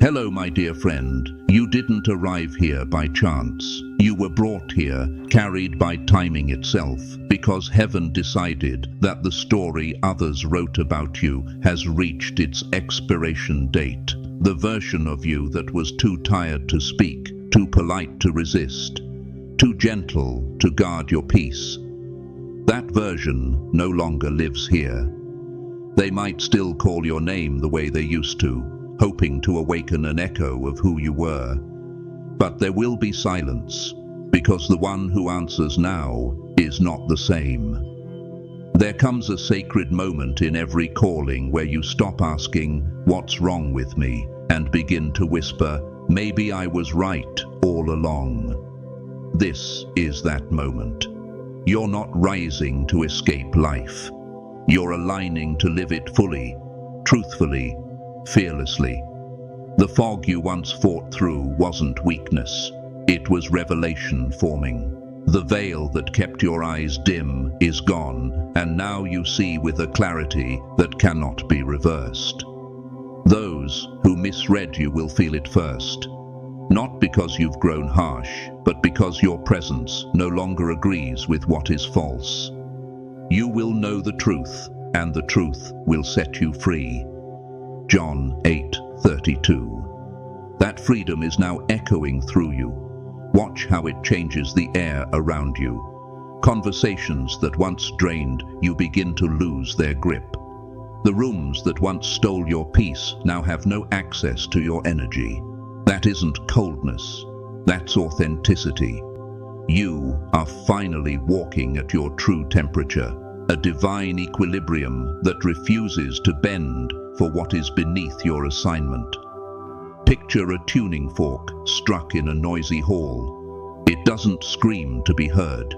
Hello, my dear friend. You didn't arrive here by chance. You were brought here, carried by timing itself, because heaven decided that the story others wrote about you has reached its expiration date. The version of you that was too tired to speak, too polite to resist, too gentle to guard your peace. That version no longer lives here. They might still call your name the way they used to, hoping to awaken an echo of who you were. But there will be silence, because the one who answers now is not the same. There comes a sacred moment in every calling where you stop asking, "What's wrong with me?" and begin to whisper, "Maybe I was right all along." This is that moment. You're not rising to escape life. You're aligning to live it fully, truthfully, fearlessly. The fog you once fought through wasn't weakness. It was revelation forming. The veil that kept your eyes dim is gone, and now you see with a clarity that cannot be reversed. Those who misread you will feel it first. Not because you've grown harsh, but because your presence no longer agrees with what is false. You will know the truth, and the truth will set you free. John 8:32. That freedom is now echoing through you. Watch how it changes the air around you. Conversations that once drained you begin to lose their grip. The rooms that once stole your peace now have no access to your energy. That isn't coldness, that's authenticity. You are finally walking at your true temperature, a divine equilibrium that refuses to bend for what is beneath your assignment. Picture a tuning fork struck in a noisy hall. It doesn't scream to be heard.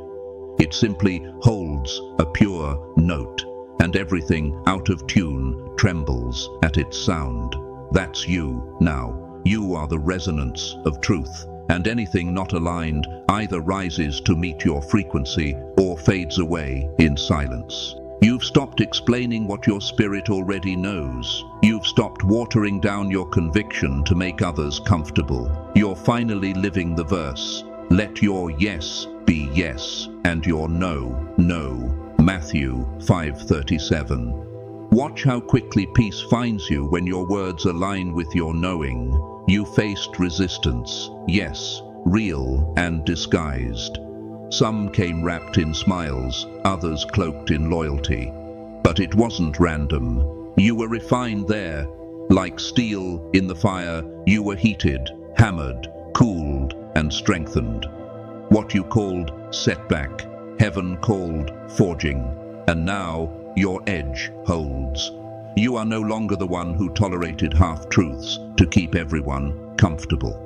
It simply holds a pure note, and everything out of tune trembles at its sound. That's you now. You are the resonance of truth, and anything not aligned either rises to meet your frequency or fades away in silence. You've stopped explaining what your spirit already knows. You've stopped watering down your conviction to make others comfortable. You're finally living the verse. Let your yes be yes, and your no, no. Matthew 5:37. Watch how quickly peace finds you when your words align with your knowing. You faced resistance, yes, real and disguised. Some came wrapped in smiles, others cloaked in loyalty. But it wasn't random. You were refined there. Like steel in the fire, you were heated, hammered, cooled, and strengthened. What you called setback, heaven called forging. And now your edge holds. You are no longer the one who tolerated half-truths to keep everyone comfortable.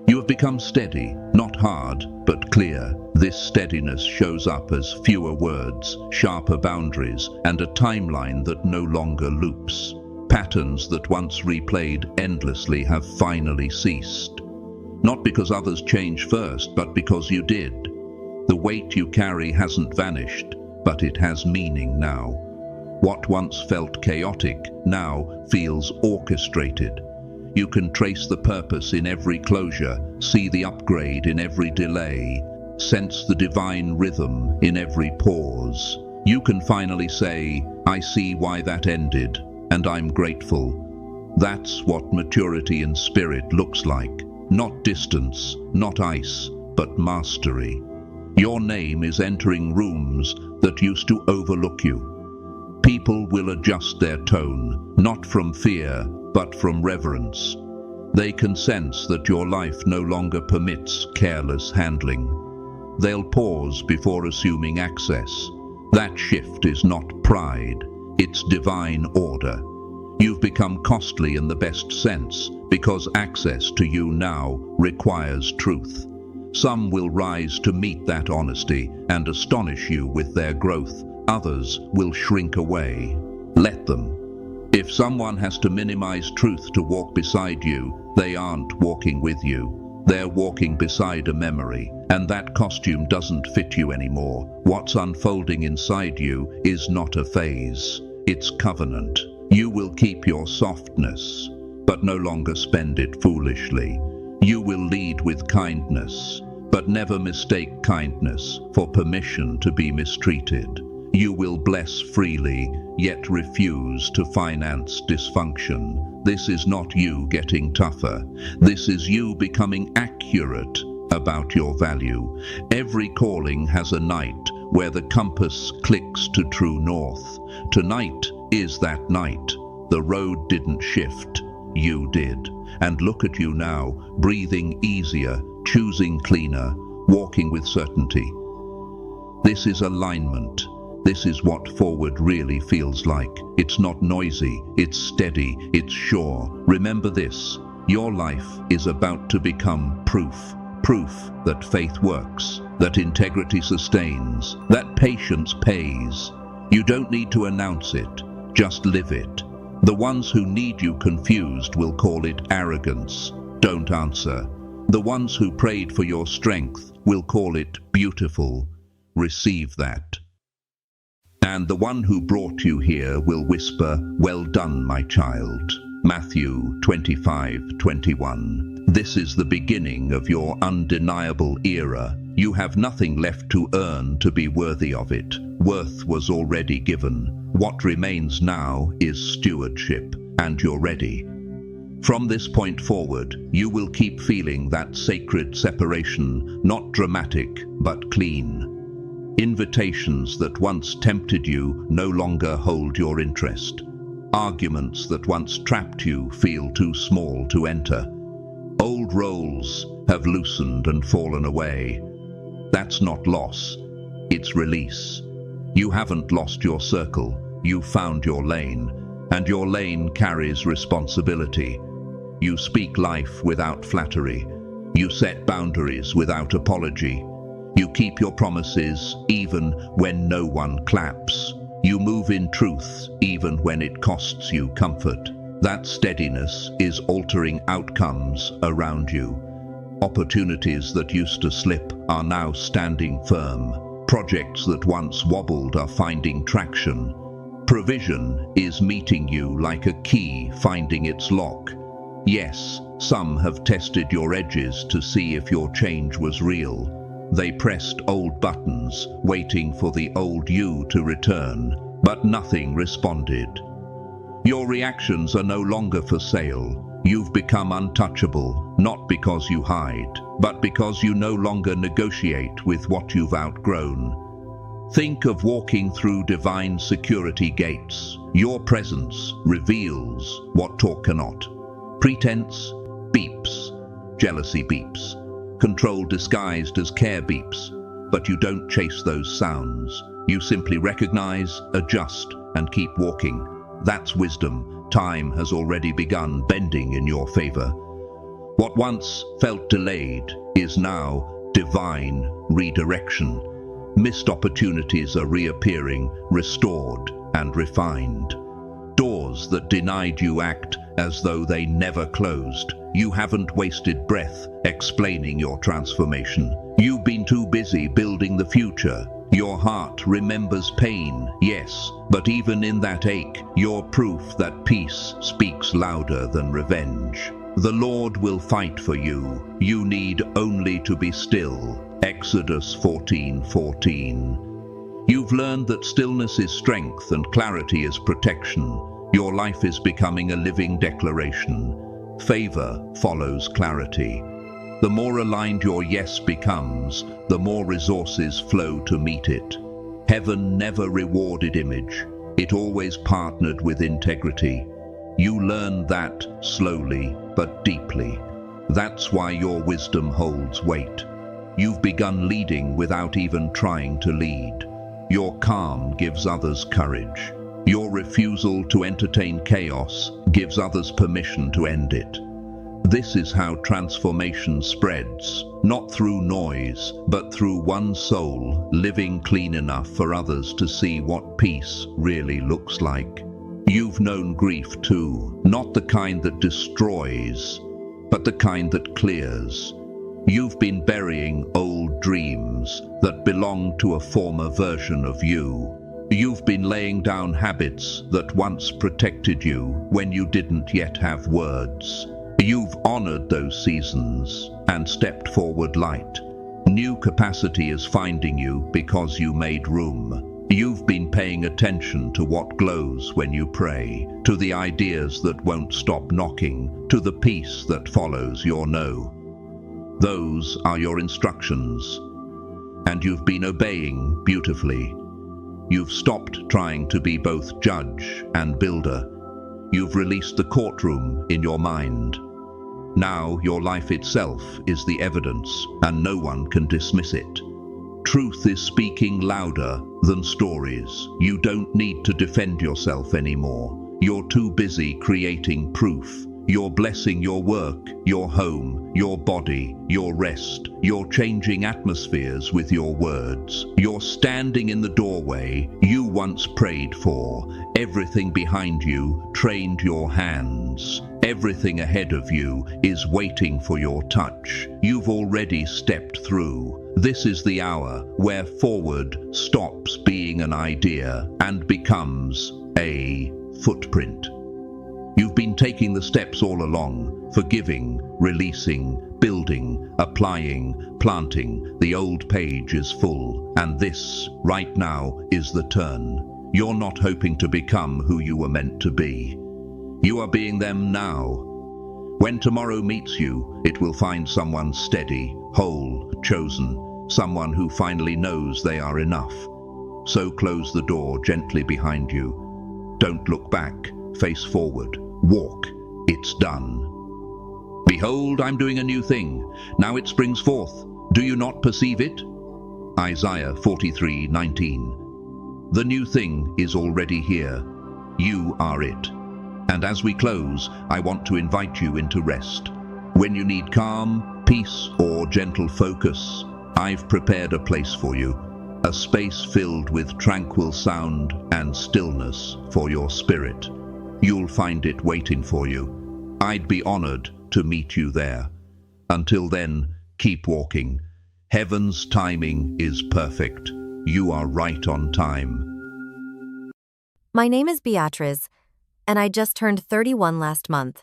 You have become steady, not hard, but clear. This steadiness shows up as fewer words, sharper boundaries, and a timeline that no longer loops. Patterns that once replayed endlessly have finally ceased. Not because others changed first, but because you did. The weight you carry hasn't vanished, but it has meaning now. What once felt chaotic now feels orchestrated. You can trace the purpose in every closure, see the upgrade in every delay, sense the divine rhythm in every pause. You can finally say, "I see why that ended, and I'm grateful." That's what maturity in spirit looks like. Not distance, not ice, but mastery. Your name is entering rooms that used to overlook you. People will adjust their tone, not from fear, but from reverence. They can sense that your life no longer permits careless handling. They'll pause before assuming access. That shift is not pride, it's divine order. You've become costly in the best sense, because access to you now requires truth. Some will rise to meet that honesty and astonish you with their growth. Others will shrink away. Let them. If someone has to minimize truth to walk beside you, they aren't walking with you. They're walking beside a memory, and that costume doesn't fit you anymore. What's unfolding inside you is not a phase. It's covenant. You will keep your softness, but no longer spend it foolishly. You will lead with kindness, but never mistake kindness for permission to be mistreated. You will bless freely, yet refuse to finance dysfunction. This is not you getting tougher. This is you becoming accurate about your value. Every calling has a night where the compass clicks to true north. Tonight is that night. The road didn't shift, you did. And look at you now, breathing easier, choosing cleaner, walking with certainty. This is alignment. This is what forward really feels like. It's not noisy, it's steady, it's sure. Remember this, your life is about to become proof. Proof that faith works, that integrity sustains, that patience pays. You don't need to announce it, just live it. The ones who need you confused will call it arrogance. Don't answer. The ones who prayed for your strength will call it beautiful. Receive that. And the one who brought you here will whisper, "Well done, my child." Matthew 25:21. This is the beginning of your undeniable era. You have nothing left to earn to be worthy of it. Worth was already given. What remains now is stewardship, and you're ready. From this point forward, you will keep feeling that sacred separation, not dramatic, but clean. Invitations that once tempted you no longer hold your interest. Arguments that once trapped you feel too small to enter. Old roles have loosened and fallen away. That's not loss, it's release. You haven't lost your circle, you found your lane, and your lane carries responsibility. You speak life without flattery. You set boundaries without apology. You keep your promises even when no one claps. You move in truth even when it costs you comfort. That steadiness is altering outcomes around you. Opportunities that used to slip are now standing firm. Projects that once wobbled are finding traction. Provision is meeting you like a key finding its lock. Yes, some have tested your edges to see if your change was real. They pressed old buttons, waiting for the old you to return, but nothing responded. Your reactions are no longer for sale. You've become untouchable, not because you hide, but because you no longer negotiate with what you've outgrown. Think of walking through divine security gates. Your presence reveals what talk cannot. Pretense beeps, jealousy beeps. Control disguised as care beeps, but you don't chase those sounds. You simply recognize, adjust, and keep walking. That's wisdom. Time has already begun bending in your favor. What once felt delayed is now divine redirection. Missed opportunities are reappearing, restored and refined. Doors that denied you act as though they never closed. You haven't wasted breath explaining your transformation. You've been too busy building the future. Your heart remembers pain, yes, but even in that ache, you're proof that peace speaks louder than revenge. The Lord will fight for you. You need only to be still. Exodus 14:14. You've learned that stillness is strength and clarity is protection. Your life is becoming a living declaration. Favor follows clarity. The more aligned your yes becomes, the more resources flow to meet it. Heaven never rewarded image. It always partnered with integrity. You learn that slowly but deeply. That's why your wisdom holds weight. You've begun leading without even trying to lead. Your calm gives others courage. Your refusal to entertain chaos gives others permission to end it. This is how transformation spreads, not through noise, but through one soul living clean enough for others to see what peace really looks like. You've known grief too, not the kind that destroys, but the kind that clears. You've been burying old dreams that belong to a former version of you. You've been laying down habits that once protected you when you didn't yet have words. You've honored those seasons and stepped forward light. New capacity is finding you because you made room. You've been paying attention to what glows when you pray, to the ideas that won't stop knocking, to the peace that follows your no. Those are your instructions, and you've been obeying beautifully. You've stopped trying to be both judge and builder. You've released the courtroom in your mind. Now your life itself is the evidence, and no one can dismiss it. Truth is speaking louder than stories. You don't need to defend yourself anymore. You're too busy creating proof. You're blessing your work, your home, your body, your rest. You're changing atmospheres with your words. You're standing in the doorway you once prayed for. Everything behind you trained your hands. Everything ahead of you is waiting for your touch. You've already stepped through. This is the hour where forward stops being an idea and becomes a footprint. You've been taking the steps all along, forgiving, releasing, building, applying, planting. The old page is full, and this, right now, is the turn. You're not hoping to become who you were meant to be. You are being them now. When tomorrow meets you, it will find someone steady, whole, chosen, someone who finally knows they are enough. So close the door gently behind you. Don't look back, face forward, walk. It's done. Behold, I'm doing a new thing. Now it springs forth. Do you not perceive it? Isaiah 43:19. The new thing is already here. You are it. And as we close, I want to invite you into rest. When you need calm, peace, or gentle focus, I've prepared a place for you, a space filled with tranquil sound and stillness for your spirit. You'll find it waiting for you. I'd be honored to meet you there. Until then, keep walking. Heaven's timing is perfect. You are right on time. My name is Beatriz, and I just turned 31 last month.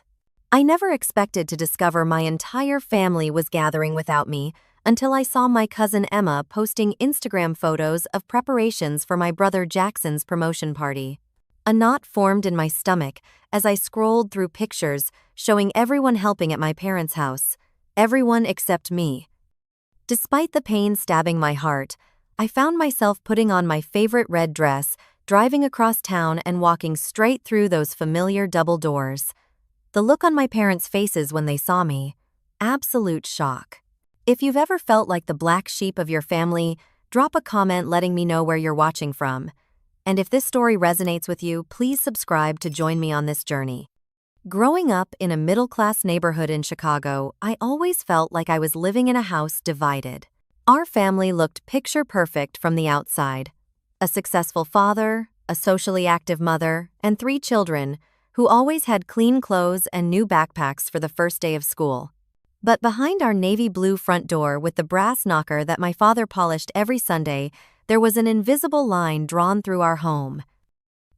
I never expected to discover my entire family was gathering without me until I saw my cousin Emma posting Instagram photos of preparations for my brother Jackson's promotion party. A knot formed in my stomach as I scrolled through pictures showing everyone helping at my parents' house, everyone except me. Despite the pain stabbing my heart, I found myself putting on my favorite red dress, driving across town and walking straight through those familiar double doors. The look on my parents' faces when they saw me, absolute shock. If you've ever felt like the black sheep of your family, drop a comment letting me know where you're watching from. And if this story resonates with you, please subscribe to join me on this journey. Growing up in a middle-class neighborhood in Chicago, I always felt like I was living in a house divided. Our family looked picture perfect from the outside. A successful father, a socially active mother, and 3 children who always had clean clothes and new backpacks for the first day of school. But behind our navy blue front door with the brass knocker that my father polished every Sunday, there was an invisible line drawn through our home.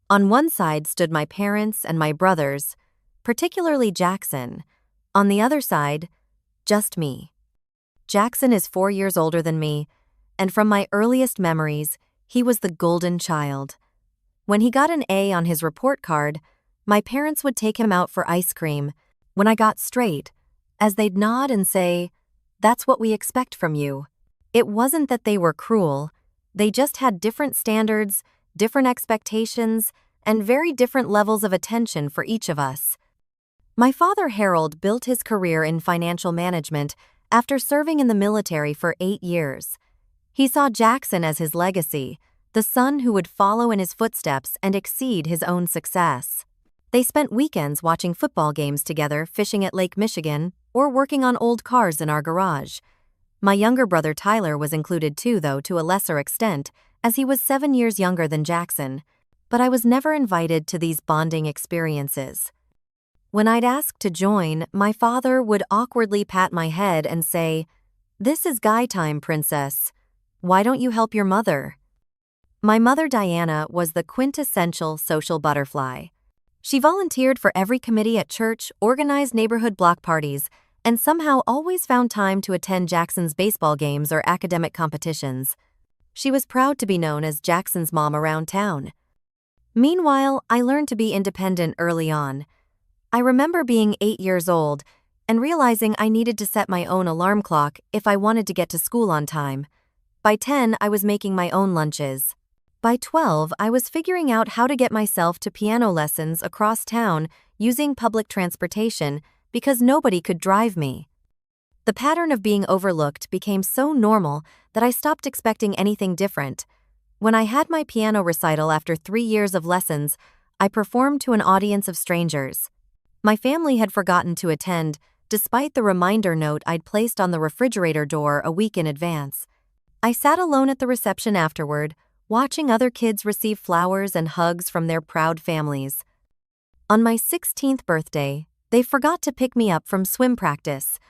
On one side stood my parents and my brothers, particularly Jackson. On the other side, just me. Jackson is 4 years older than me, and from my earliest memories, he was the golden child. When he got an A on his report card, my parents would take him out for ice cream. When I got straight, as they'd nod and say, "That's what we expect from you." It wasn't that they were cruel. They just had different standards, different expectations, and very different levels of attention for each of us. My father, Harold, built his career in financial management after serving in the military for 8 years. He saw Jackson as his legacy, the son who would follow in his footsteps and exceed his own success. They spent weekends watching football games together, fishing at Lake Michigan, or working on old cars in our garage. My younger brother Tyler was included too, though to a lesser extent, as he was 7 years younger than Jackson, but I was never invited to these bonding experiences. When I'd ask to join, my father would awkwardly pat my head and say, "This is guy time, princess. Why don't you help your mother?" My mother, Diana, was the quintessential social butterfly. She volunteered for every committee at church, organized neighborhood block parties, and somehow always found time to attend Jackson's baseball games or academic competitions. She was proud to be known as Jackson's mom around town. Meanwhile, I learned to be independent early on. I remember being 8 years old and realizing I needed to set my own alarm clock if I wanted to get to school on time. By 10, I was making my own lunches. By 12, I was figuring out how to get myself to piano lessons across town using public transportation because nobody could drive me. The pattern of being overlooked became so normal that I stopped expecting anything different. When I had my piano recital after 3 years of lessons, I performed to an audience of strangers. My family had forgotten to attend, despite the reminder note I'd placed on the refrigerator door a week in advance. I sat alone at the reception afterward, watching other kids receive flowers and hugs from their proud families. On my 16th birthday, they forgot to pick me up from swim practice.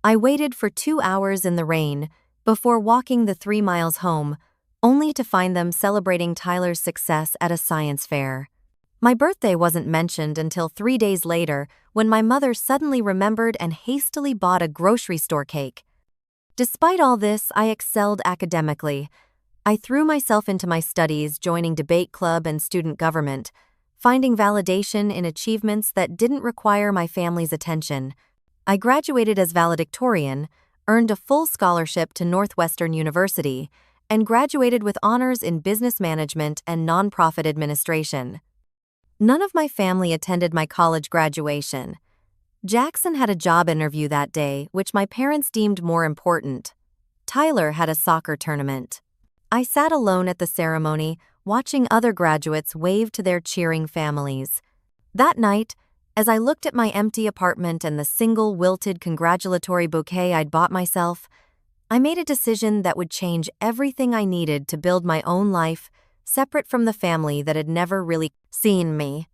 I waited for 2 hours in the rain before walking the 3 miles home, only to find them celebrating Tyler's success at a science fair. My birthday wasn't mentioned until 3 days later when my mother suddenly remembered and hastily bought a grocery store cake. Despite all this, I excelled academically. I threw myself into my studies, joining debate club and student government, finding validation in achievements that didn't require my family's attention. I graduated as valedictorian, earned a full scholarship to Northwestern University, and graduated with honors in business management and nonprofit administration. None of my family attended my college graduation. Jackson had a job interview that day, which my parents deemed more important. Tyler had a soccer tournament. I sat alone at the ceremony, watching other graduates wave to their cheering families. That night, as I looked at my empty apartment and the single wilted congratulatory bouquet I'd bought myself, I made a decision that would change everything I needed to build my own life, separate from the family that had never really seen me.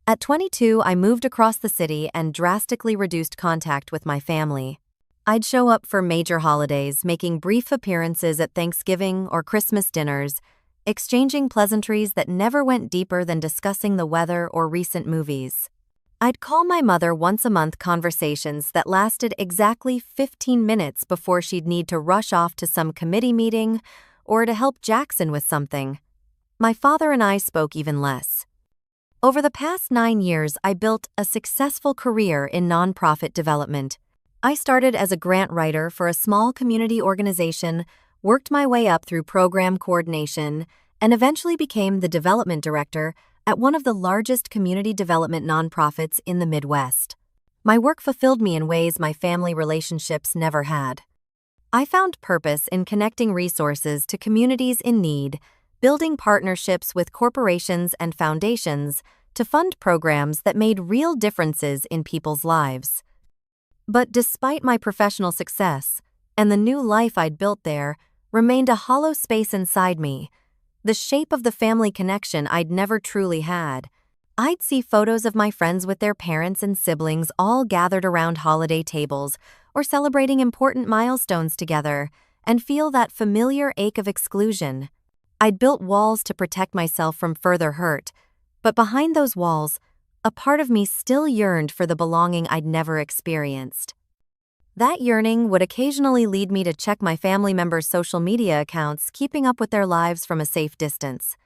At 22, I moved across the city and drastically reduced contact with my family. I'd show up for major holidays, making brief appearances at Thanksgiving or Christmas dinners, exchanging pleasantries that never went deeper than discussing the weather or recent movies. I'd call my mother once-a-month conversations that lasted exactly 15 minutes before she'd need to rush off to some committee meeting or to help Jackson with something. My father and I spoke even less. Over the past 9 years, I built a successful career in nonprofit development. I started as a grant writer for a small community organization, worked my way up through program coordination, and eventually became the development director at one of the largest community development nonprofits in the Midwest. My work fulfilled me in ways my family relationships never had. I found purpose in connecting resources to communities in need, building partnerships with corporations and foundations to fund programs that made real differences in people's lives. But despite my professional success, and the new life I'd built there remained a hollow space inside me, the shape of the family connection I'd never truly had. I'd see photos of my friends with their parents and siblings all gathered around holiday tables or celebrating important milestones together, and feel that familiar ache of exclusion. I'd built walls to protect myself from further hurt, but behind those walls, a part of me still yearned for the belonging I'd never experienced. That yearning would occasionally lead me to check my family members' social media accounts, keeping up with their lives from a safe distance.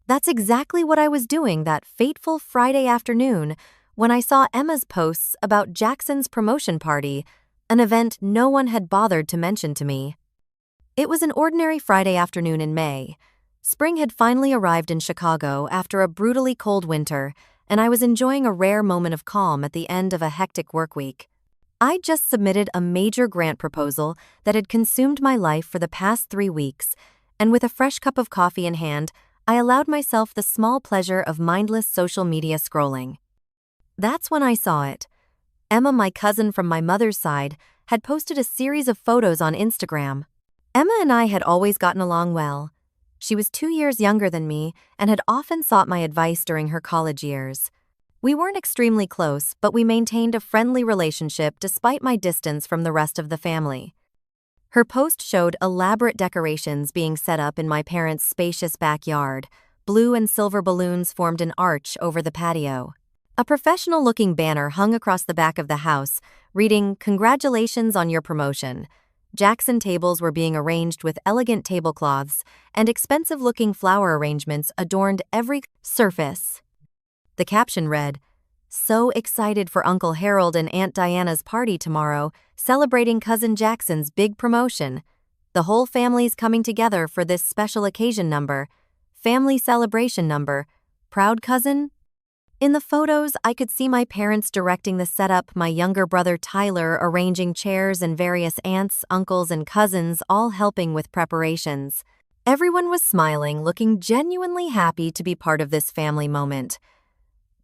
That's exactly what I was doing that fateful Friday afternoon when I saw Emma's posts about Jackson's promotion party, an event no one had bothered to mention to me. It was an ordinary Friday afternoon in May. Spring had finally arrived in Chicago after a brutally cold winter, and I was enjoying a rare moment of calm at the end of a hectic work week. I'd just submitted a major grant proposal that had consumed my life for the past 3 weeks, and with a fresh cup of coffee in hand, I allowed myself the small pleasure of mindless social media scrolling. That's when I saw it. Emma, my cousin from my mother's side, had posted a series of photos on Instagram. Emma and I had always gotten along well. She was 2 years younger than me and had often sought my advice during her college years. We weren't extremely close, but we maintained a friendly relationship despite my distance from the rest of the family. Her post showed elaborate decorations being set up in my parents' spacious backyard. Blue and silver balloons formed an arch over the patio. A professional-looking banner hung across the back of the house, reading, "Congratulations on your promotion." Jackson tables were being arranged with elegant tablecloths, and expensive-looking flower arrangements adorned every surface. The caption read, "So excited for Uncle Harold and Aunt Diana's party tomorrow, celebrating Cousin Jackson's big promotion. The whole family's coming together for this special occasion number. Family celebration number. Proud cousin?" In the photos, I could see my parents directing the setup, my younger brother Tyler arranging chairs, and various aunts, uncles, and cousins all helping with preparations. Everyone was smiling, looking genuinely happy to be part of this family moment.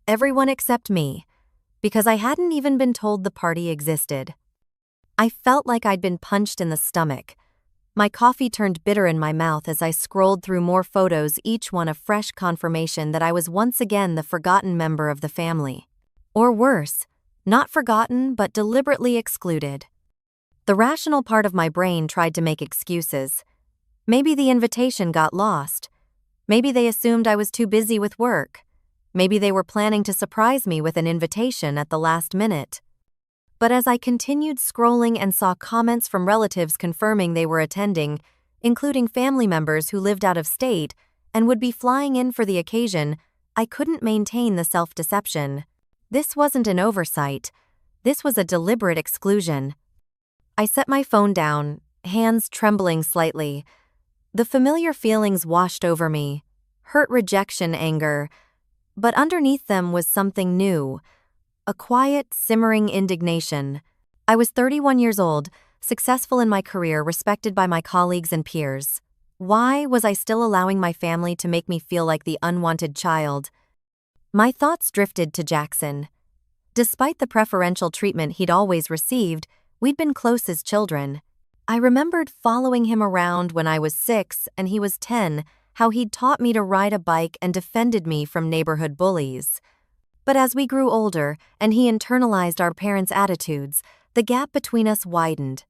Everyone except me, because I hadn't even been told the party existed. I felt like I'd been punched in the stomach. My coffee turned bitter in my mouth as I scrolled through more photos, each one a fresh confirmation that I was once again the forgotten member of the family. Or worse, not forgotten but deliberately excluded. The rational part of my brain tried to make excuses. Maybe the invitation got lost. Maybe they assumed I was too busy with work. Maybe they were planning to surprise me with an invitation at the last minute. But as I continued scrolling and saw comments from relatives confirming they were attending, including family members who lived out of state and would be flying in for the occasion, I couldn't maintain the self-deception. This wasn't an oversight. This was a deliberate exclusion. I set my phone down, hands trembling slightly. The familiar feelings washed over me. Hurt, rejection, anger. But underneath them was something new. A quiet, simmering indignation. I was 31 years old, successful in my career, respected by my colleagues and peers. Why was I still allowing my family to make me feel like the unwanted child? My thoughts drifted to Jackson. Despite the preferential treatment he'd always received, we'd been close as children. I remembered following him around when I was 6 and he was 10, how he'd taught me to ride a bike and defended me from neighborhood bullies. But as we grew older and he internalized our parents' attitudes, the gap between us widened.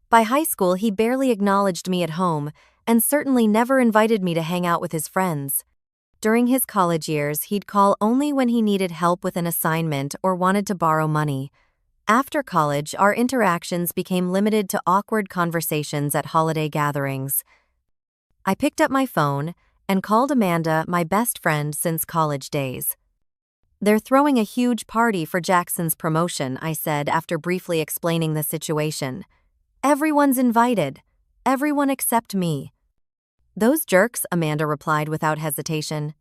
By high school, he barely acknowledged me at home and certainly never invited me to hang out with his friends. During his college years, he'd call only when he needed help with an assignment or wanted to borrow money. After college, our interactions became limited to awkward conversations at holiday gatherings. I picked up my phone and called Amanda, my best friend since college days. "They're throwing a huge party for Jackson's promotion," I said after briefly explaining the situation. "Everyone's invited. Everyone except me." "Those jerks," Amanda replied without hesitation.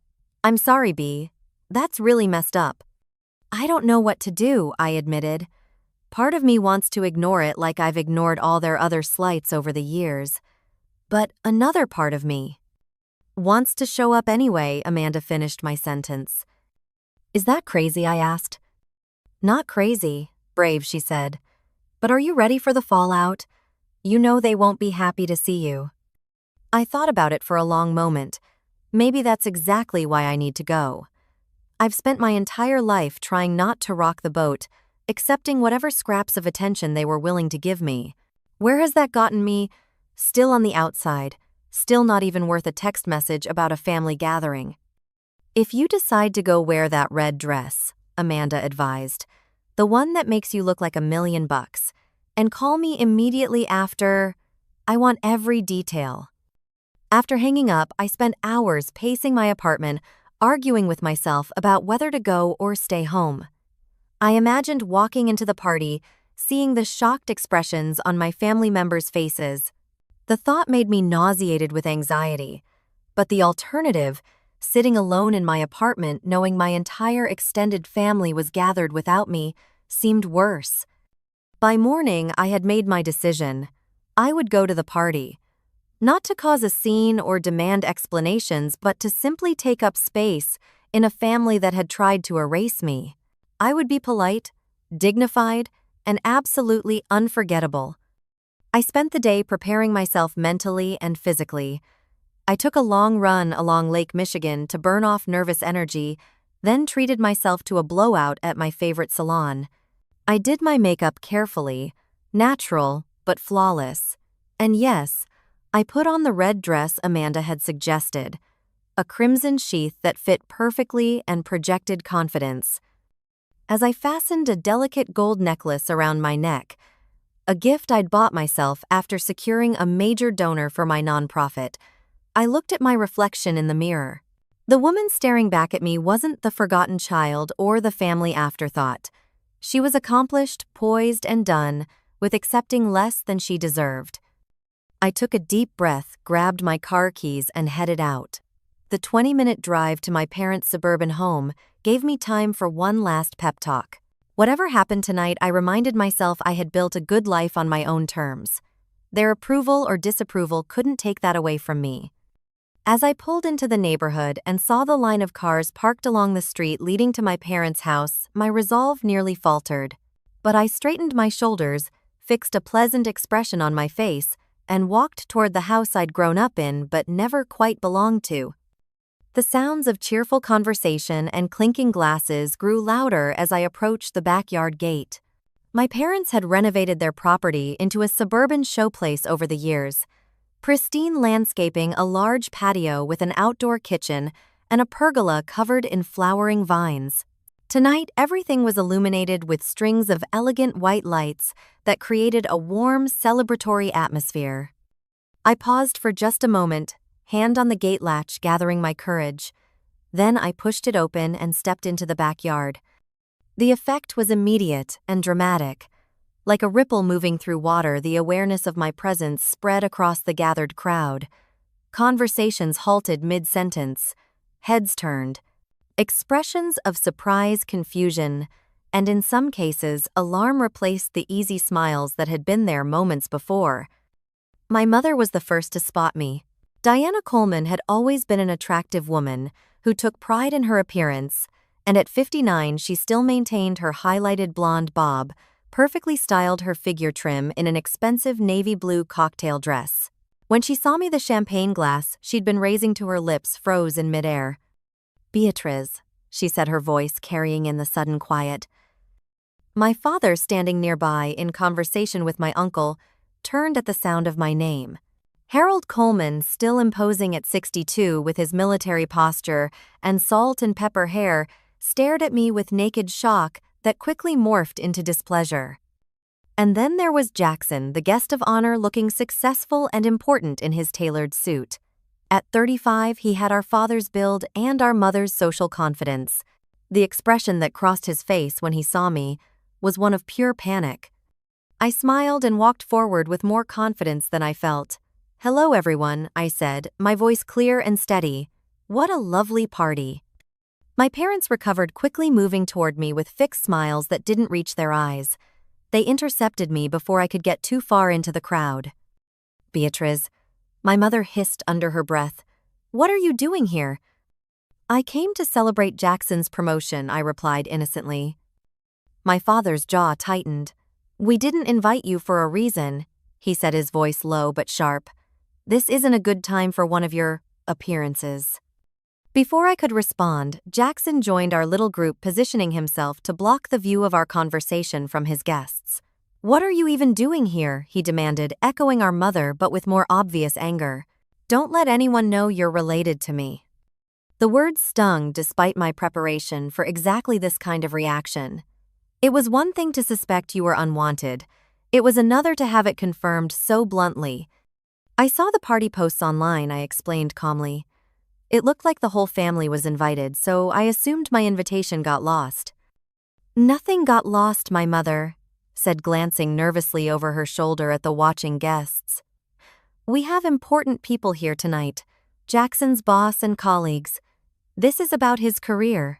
"I'm sorry, B. That's really messed up." "I don't know what to do," I admitted. Part of me wants to ignore it like I've ignored all their other slights over the years. But another part of me wants to show up anyway, Amanda finished my sentence. "Is that crazy?" I asked. "Not crazy, brave," she said. "But are you ready for the fallout? You know they won't be happy to see you." I thought about it for a long moment. Maybe that's exactly why I need to go. I've spent my entire life trying not to rock the boat, accepting whatever scraps of attention they were willing to give me. Where has that gotten me? Still on the outside, still not even worth a text message about a family gathering. "If you decide to go wear that red dress," Amanda advised, "the one that makes you look like $1,000,000, and call me immediately after. I want every detail." After hanging up, I spent hours pacing my apartment, arguing with myself about whether to go or stay home. I imagined walking into the party, seeing the shocked expressions on my family members' faces. The thought made me nauseated with anxiety, but the alternative, sitting alone in my apartment knowing my entire extended family was gathered without me, seemed worse. By morning, I had made my decision. I would go to the party. Not to cause a scene or demand explanations, but to simply take up space in a family that had tried to erase me. I would be polite, dignified, and absolutely unforgettable. I spent the day preparing myself mentally and physically. I took a long run along Lake Michigan to burn off nervous energy, then treated myself to a blowout at my favorite salon. I did my makeup carefully, natural but flawless. And yes, I put on the red dress Amanda had suggested, a crimson sheath that fit perfectly and projected confidence. As I fastened a delicate gold necklace around my neck, a gift I'd bought myself after securing a major donor for my nonprofit, I looked at my reflection in the mirror. The woman staring back at me wasn't the forgotten child or the family afterthought. She was accomplished, poised, and done with accepting less than she deserved. I took a deep breath, grabbed my car keys, and headed out. The 20-minute drive to my parents' suburban home gave me time for one last pep talk. Whatever happened tonight, I reminded myself I had built a good life on my own terms. Their approval or disapproval couldn't take that away from me. As I pulled into the neighborhood and saw the line of cars parked along the street leading to my parents' house, my resolve nearly faltered. But I straightened my shoulders, fixed a pleasant expression on my face, and walked toward the house I'd grown up in but never quite belonged to. The sounds of cheerful conversation and clinking glasses grew louder as I approached the backyard gate. My parents had renovated their property into a suburban showplace over the years. Pristine landscaping, a large patio with an outdoor kitchen, and a pergola covered in flowering vines. Tonight, everything was illuminated with strings of elegant white lights that created a warm, celebratory atmosphere. I paused for just a moment, hand on the gate latch, gathering my courage. Then I pushed it open and stepped into the backyard. The effect was immediate and dramatic. Like a ripple moving through water, the awareness of my presence spread across the gathered crowd. Conversations halted mid-sentence. Heads turned. Expressions of surprise, confusion, and in some cases, alarm replaced the easy smiles that had been there moments before. My mother was the first to spot me. Diana Coleman had always been an attractive woman who took pride in her appearance, and at 59 she still maintained her highlighted blonde bob, perfectly styled her figure trim in an expensive navy blue cocktail dress. When she saw me, the champagne glass she'd been raising to her lips froze in midair. "Beatriz," she said, her voice carrying in the sudden quiet. My father, standing nearby in conversation with my uncle, turned at the sound of my name. Harold Coleman, still imposing at 62 with his military posture and salt and pepper hair, stared at me with naked shock that quickly morphed into displeasure. And then there was Jackson, the guest of honor, looking successful and important in his tailored suit. At 35, he had our father's build and our mother's social confidence. The expression that crossed his face when he saw me was one of pure panic. I smiled and walked forward with more confidence than I felt. "Hello, everyone," I said, my voice clear and steady. "What a lovely party." My parents recovered quickly, moving toward me with fixed smiles that didn't reach their eyes. They intercepted me before I could get too far into the crowd. "Beatriz," my mother hissed under her breath, "what are you doing here?" "I came to celebrate Jackson's promotion," I replied innocently. My father's jaw tightened. "We didn't invite you for a reason," he said, his voice low but sharp. "This isn't a good time for one of your appearances." Before I could respond, Jackson joined our little group, positioning himself to block the view of our conversation from his guests. "What are you even doing here?" he demanded, echoing our mother but with more obvious anger. "Don't let anyone know you're related to me." The words stung despite my preparation for exactly this kind of reaction. It was one thing to suspect you were unwanted. It was another to have it confirmed so bluntly. "I saw the party posts online," I explained calmly. "It looked like the whole family was invited, so I assumed my invitation got lost." "Nothing got lost," my mother said, glancing nervously over her shoulder at the watching guests. "We have important people here tonight, Jackson's boss and colleagues. This is about his career."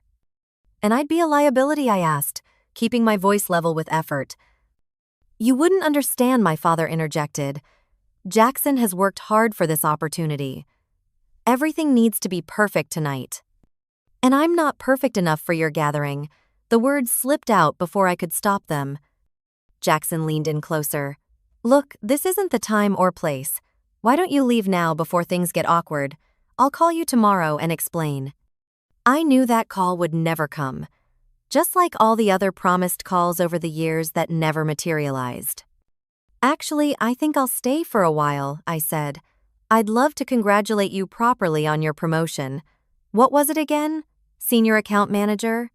"And I'd be a liability?" I asked, keeping my voice level with effort. "You wouldn't understand," my father interjected. "Jackson has worked hard for this opportunity. Everything needs to be perfect tonight. And I'm not perfect enough for your gathering." The words slipped out before I could stop them. Jackson leaned in closer. "Look, this isn't the time or place. Why don't you leave now before things get awkward? I'll call you tomorrow and explain." I knew that call would never come, just like all the other promised calls over the years that never materialized. Actually, I think I'll stay for a while, I said. I'd love to congratulate you properly on your promotion. What was it again? Senior account manager?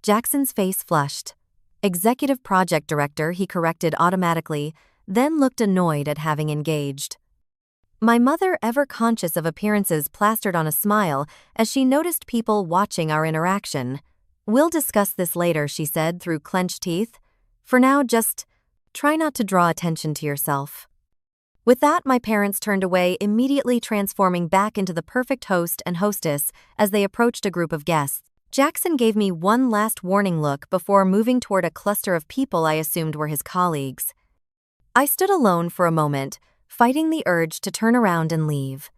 Jackson's face flushed. Executive project director, he corrected automatically, then looked annoyed at having engaged. My mother, ever conscious of appearances, plastered on a smile as she noticed people watching our interaction. We'll discuss this later, she said through clenched teeth. For now, just try not to draw attention to yourself. With that, my parents turned away, immediately transforming back into the perfect host and hostess as they approached a group of guests. Jackson gave me one last warning look before moving toward a cluster of people I assumed were his colleagues. I stood alone for a moment, fighting the urge to turn around and leave.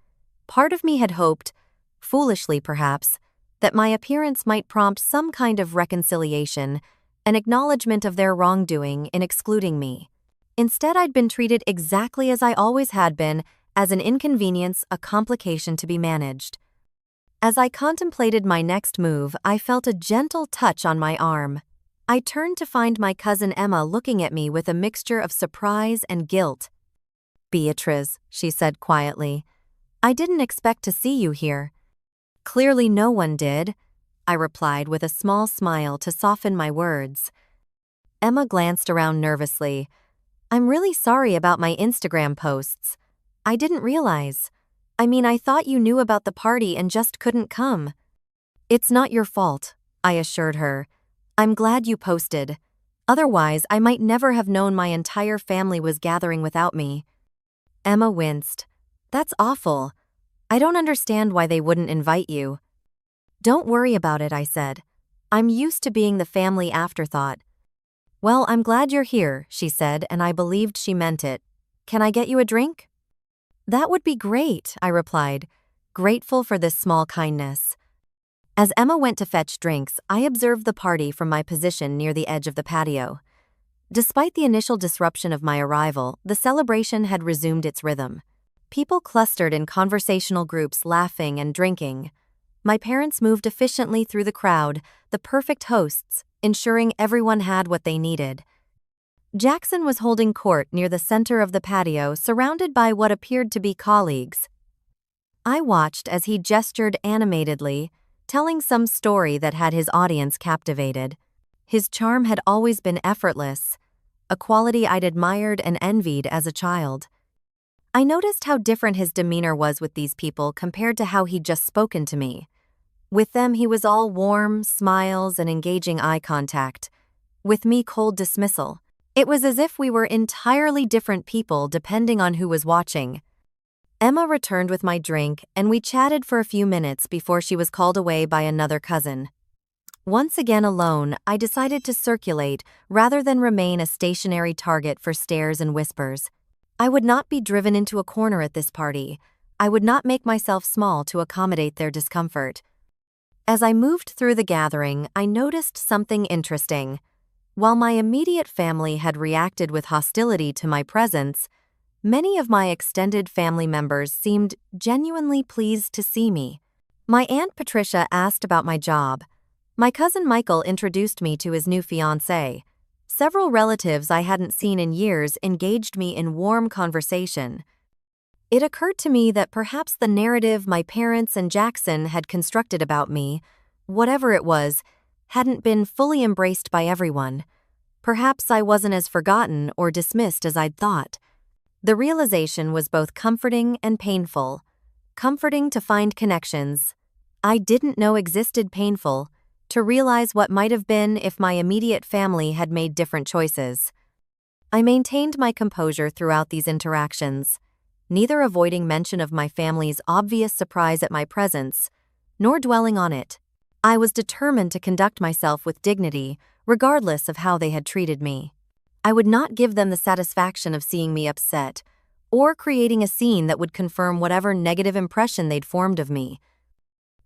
Part of me had hoped, foolishly perhaps, that my appearance might prompt some kind of reconciliation, an acknowledgement of their wrongdoing in excluding me. Instead, I'd been treated exactly as I always had been, as an inconvenience, a complication to be managed. As I contemplated my next move, I felt a gentle touch on my arm. I turned to find my cousin Emma looking at me with a mixture of surprise and guilt. "Beatriz," she said quietly, "I didn't expect to see you here." "Clearly no one did," I replied with a small smile to soften my words. Emma glanced around nervously. "I'm really sorry about my Instagram posts. I didn't realize. I thought you knew about the party and just couldn't come." "It's not your fault," I assured her. "I'm glad you posted. Otherwise, I might never have known my entire family was gathering without me." Emma winced. "That's awful. I don't understand why they wouldn't invite you." "Don't worry about it," I said. "I'm used to being the family afterthought." "Well, I'm glad you're here," she said, and I believed she meant it. "Can I get you a drink?" "That would be great," I replied, grateful for this small kindness. As Emma went to fetch drinks, I observed the party from my position near the edge of the patio. Despite the initial disruption of my arrival, the celebration had resumed its rhythm. People clustered in conversational groups, laughing and drinking. My parents moved efficiently through the crowd, the perfect hosts, ensuring everyone had what they needed. Jackson was holding court near the center of the patio, surrounded by what appeared to be colleagues. I watched as he gestured animatedly, telling some story that had his audience captivated. His charm had always been effortless, a quality I'd admired and envied as a child. I noticed how different his demeanor was with these people compared to how he'd just spoken to me. With them, he was all warm, smiles, and engaging eye contact. With me, cold dismissal. It was as if we were entirely different people depending on who was watching. Emma returned with my drink, and we chatted for a few minutes before she was called away by another cousin. Once again alone, I decided to circulate rather than remain a stationary target for stares and whispers. I would not be driven into a corner at this party. I would not make myself small to accommodate their discomfort. As I moved through the gathering, I noticed something interesting. While my immediate family had reacted with hostility to my presence, many of my extended family members seemed genuinely pleased to see me. My Aunt Patricia asked about my job. My cousin Michael introduced me to his new fiancée. Several relatives I hadn't seen in years engaged me in warm conversation. It occurred to me that perhaps the narrative my parents and Jackson had constructed about me, whatever it was, hadn't been fully embraced by everyone. Perhaps I wasn't as forgotten or dismissed as I'd thought. The realization was both comforting and painful. Comforting to find connections I didn't know existed, painful to realize what might have been if my immediate family had made different choices. I maintained my composure throughout these interactions, neither avoiding mention of my family's obvious surprise at my presence, nor dwelling on it. I was determined to conduct myself with dignity, regardless of how they had treated me. I would not give them the satisfaction of seeing me upset, or creating a scene that would confirm whatever negative impression they'd formed of me.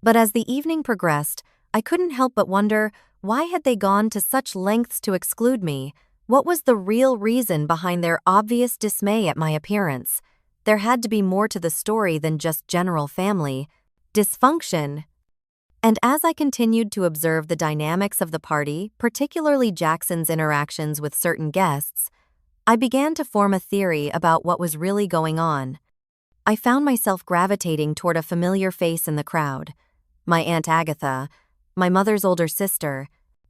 But as the evening progressed, I couldn't help but wonder, why had they gone to such lengths to exclude me? What was the real reason behind their obvious dismay at my appearance? There had to be more to the story than just general family dysfunction. And as I continued to observe the dynamics of the party, particularly Jackson's interactions with certain guests, I began to form a theory about what was really going on. I found myself gravitating toward a familiar face in the crowd. My Aunt Agatha, my mother's older sister.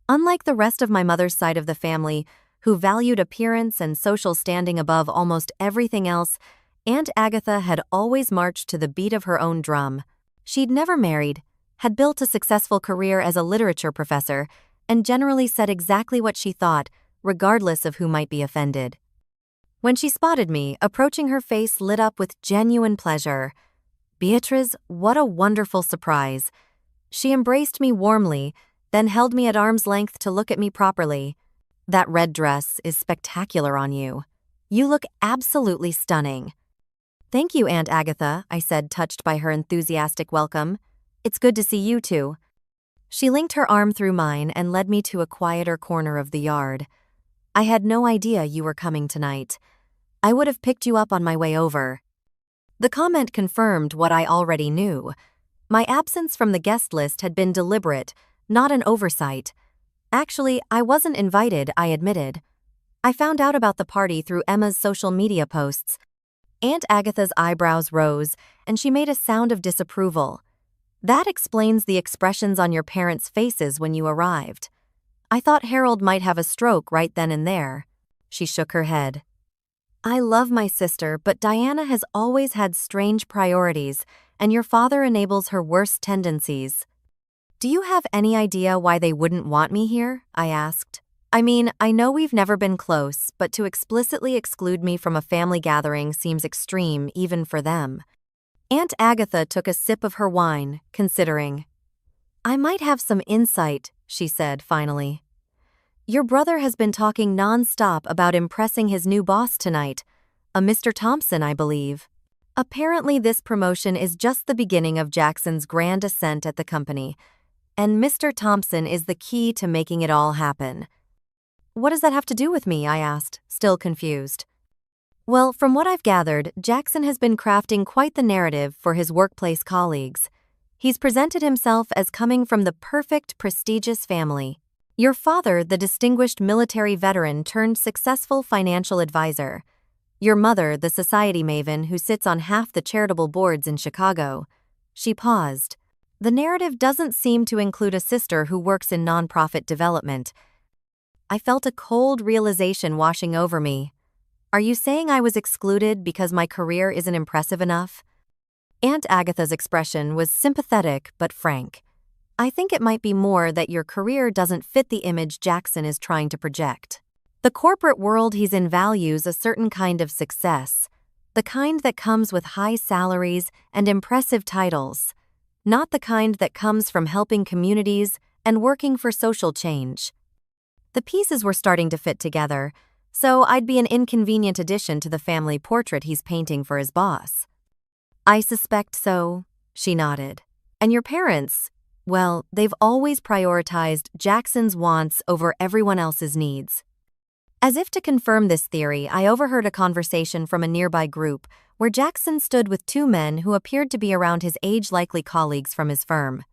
Unlike the rest of my mother's side of the family, who valued appearance and social standing above almost everything else, Aunt Agatha had always marched to the beat of her own drum. She'd never married, had built a successful career as a literature professor, and generally said exactly what she thought, regardless of who might be offended. When she spotted me, approaching, her face lit up with genuine pleasure. "Beatriz, what a wonderful surprise." She embraced me warmly, then held me at arm's length to look at me properly. "That red dress is spectacular on you. You look absolutely stunning." "Thank you, Aunt Agatha," I said, touched by her enthusiastic welcome. "It's good to see you too." She linked her arm through mine and led me to a quieter corner of the yard. "I had no idea you were coming tonight. I would have picked you up on my way over." The comment confirmed what I already knew. My absence from the guest list had been deliberate, not an oversight. Actually, I wasn't invited, I admitted. I found out about the party through Emma's social media posts. Aunt Agatha's eyebrows rose, and she made a sound of disapproval. "That explains the expressions on your parents' faces when you arrived. I thought Harold might have a stroke right then and there." She shook her head. "I love my sister, but Diana has always had strange priorities, and your father enables her worst tendencies." "Do you have any idea why they wouldn't want me here?" I asked. "I mean, I know we've never been close, but to explicitly exclude me from a family gathering seems extreme even for them." Aunt Agatha took a sip of her wine, considering. "I might have some insight," she said finally. "Your brother has been talking non-stop about impressing his new boss tonight, a Mr. Thompson, I believe. Apparently this promotion is just the beginning of Jackson's grand ascent at the company, and Mr. Thompson is the key to making it all happen." "What does that have to do with me?" I asked, still confused. "Well, from what I've gathered, Jackson has been crafting quite the narrative for his workplace colleagues. He's presented himself as coming from the perfect, prestigious family. Your father, the distinguished military veteran turned successful financial advisor. Your mother, the society maven who sits on half the charitable boards in Chicago." She paused. "The narrative doesn't seem to include a sister who works in nonprofit development." I felt a cold realization washing over me. Are you saying I was excluded because my career isn't impressive enough? Aunt Agatha's expression was sympathetic but frank. "I think it might be more that your career doesn't fit the image Jackson is trying to project. The corporate world he's in values a certain kind of success, the kind that comes with high salaries and impressive titles, not the kind that comes from helping communities and working for social change." The pieces were starting to fit together, so I'd be an inconvenient addition to the family portrait he's painting for his boss. "I suspect so," she nodded. "And your parents, well, they've always prioritized Jackson's wants over everyone else's needs." As if to confirm this theory, I overheard a conversation from a nearby group where Jackson stood with two men who appeared to be around his age-likely colleagues from his firm.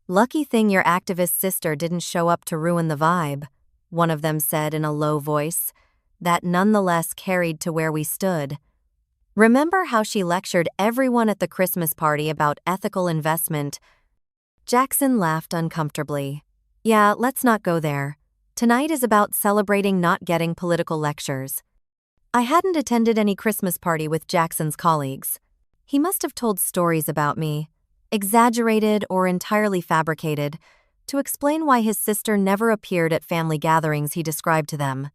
"Lucky thing your activist sister didn't show up to ruin the vibe," one of them said in a low voice, that nonetheless carried to where we stood. "Remember how she lectured everyone at the Christmas party about ethical investment?" Jackson laughed uncomfortably. "Yeah, let's not go there. Tonight is about celebrating, not getting political lectures." I hadn't attended any Christmas party with Jackson's colleagues. He must have told stories about me, exaggerated or entirely fabricated, to explain why his sister never appeared at family gatherings he described to them.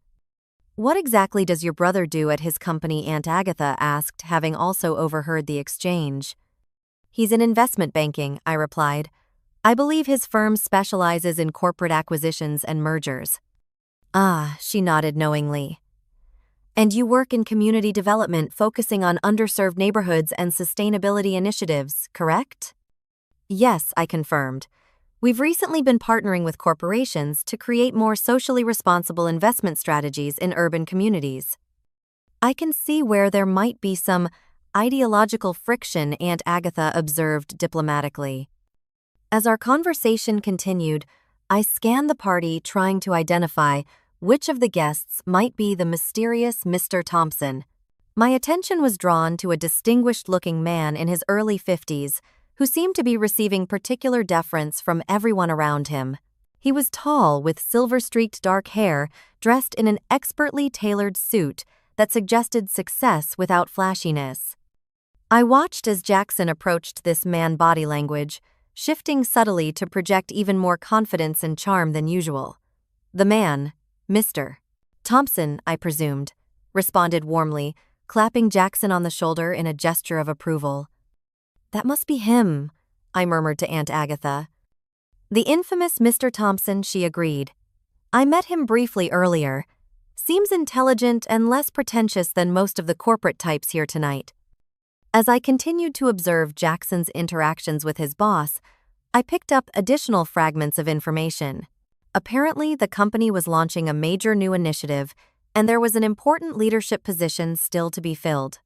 "What exactly does your brother do at his company?" Aunt Agatha asked, having also overheard the exchange. "He's in investment banking," I replied. "I believe his firm specializes in corporate acquisitions and mergers." "Ah," she nodded knowingly. "And you work in community development, focusing on underserved neighborhoods and sustainability initiatives, correct?" "Yes," I confirmed. "We've recently been partnering with corporations to create more socially responsible investment strategies in urban communities." "I can see where there might be some ideological friction," Aunt Agatha observed diplomatically. As our conversation continued, I scanned the party, trying to identify which of the guests might be the mysterious Mr. Thompson. My attention was drawn to a distinguished-looking man in his early 50s who seemed to be receiving particular deference from everyone around him. He was tall, with silver-streaked dark hair, dressed in an expertly tailored suit that suggested success without flashiness. I watched as Jackson approached this man body language, shifting subtly to project even more confidence and charm than usual. The man, Mr. Thompson, I presumed, responded warmly, clapping Jackson on the shoulder in a gesture of approval. "That must be him," I murmured to Aunt Agatha. "The infamous Mr. Thompson," she agreed. "I met him briefly earlier. Seems intelligent and less pretentious than most of the corporate types here tonight." As I continued to observe Jackson's interactions with his boss, I picked up additional fragments of information. Apparently, the company was launching a major new initiative, and there was an important leadership position still to be filled.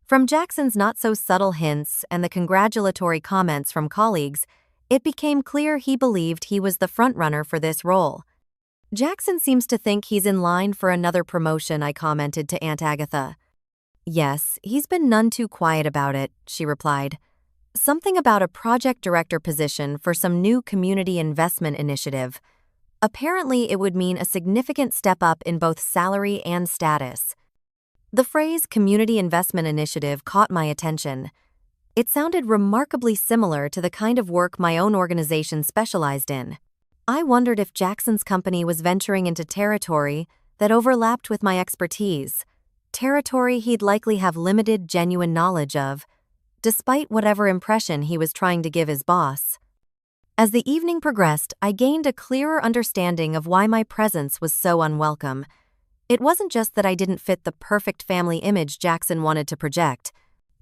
From Jackson's not-so-subtle hints and the congratulatory comments from colleagues, it became clear he believed he was the frontrunner for this role. "Jackson seems to think he's in line for another promotion," I commented to Aunt Agatha. "Yes, he's been none too quiet about it," she replied. "Something about a project director position for some new community investment initiative. Apparently, it would mean a significant step up in both salary and status." The phrase community investment initiative caught my attention. It sounded remarkably similar to the kind of work my own organization specialized in. I wondered if Jackson's company was venturing into territory that overlapped with my expertise, territory he'd likely have limited genuine knowledge of, despite whatever impression he was trying to give his boss. As the evening progressed, I gained a clearer understanding of why my presence was so unwelcome. It wasn't just that I didn't fit the perfect family image Jackson wanted to project.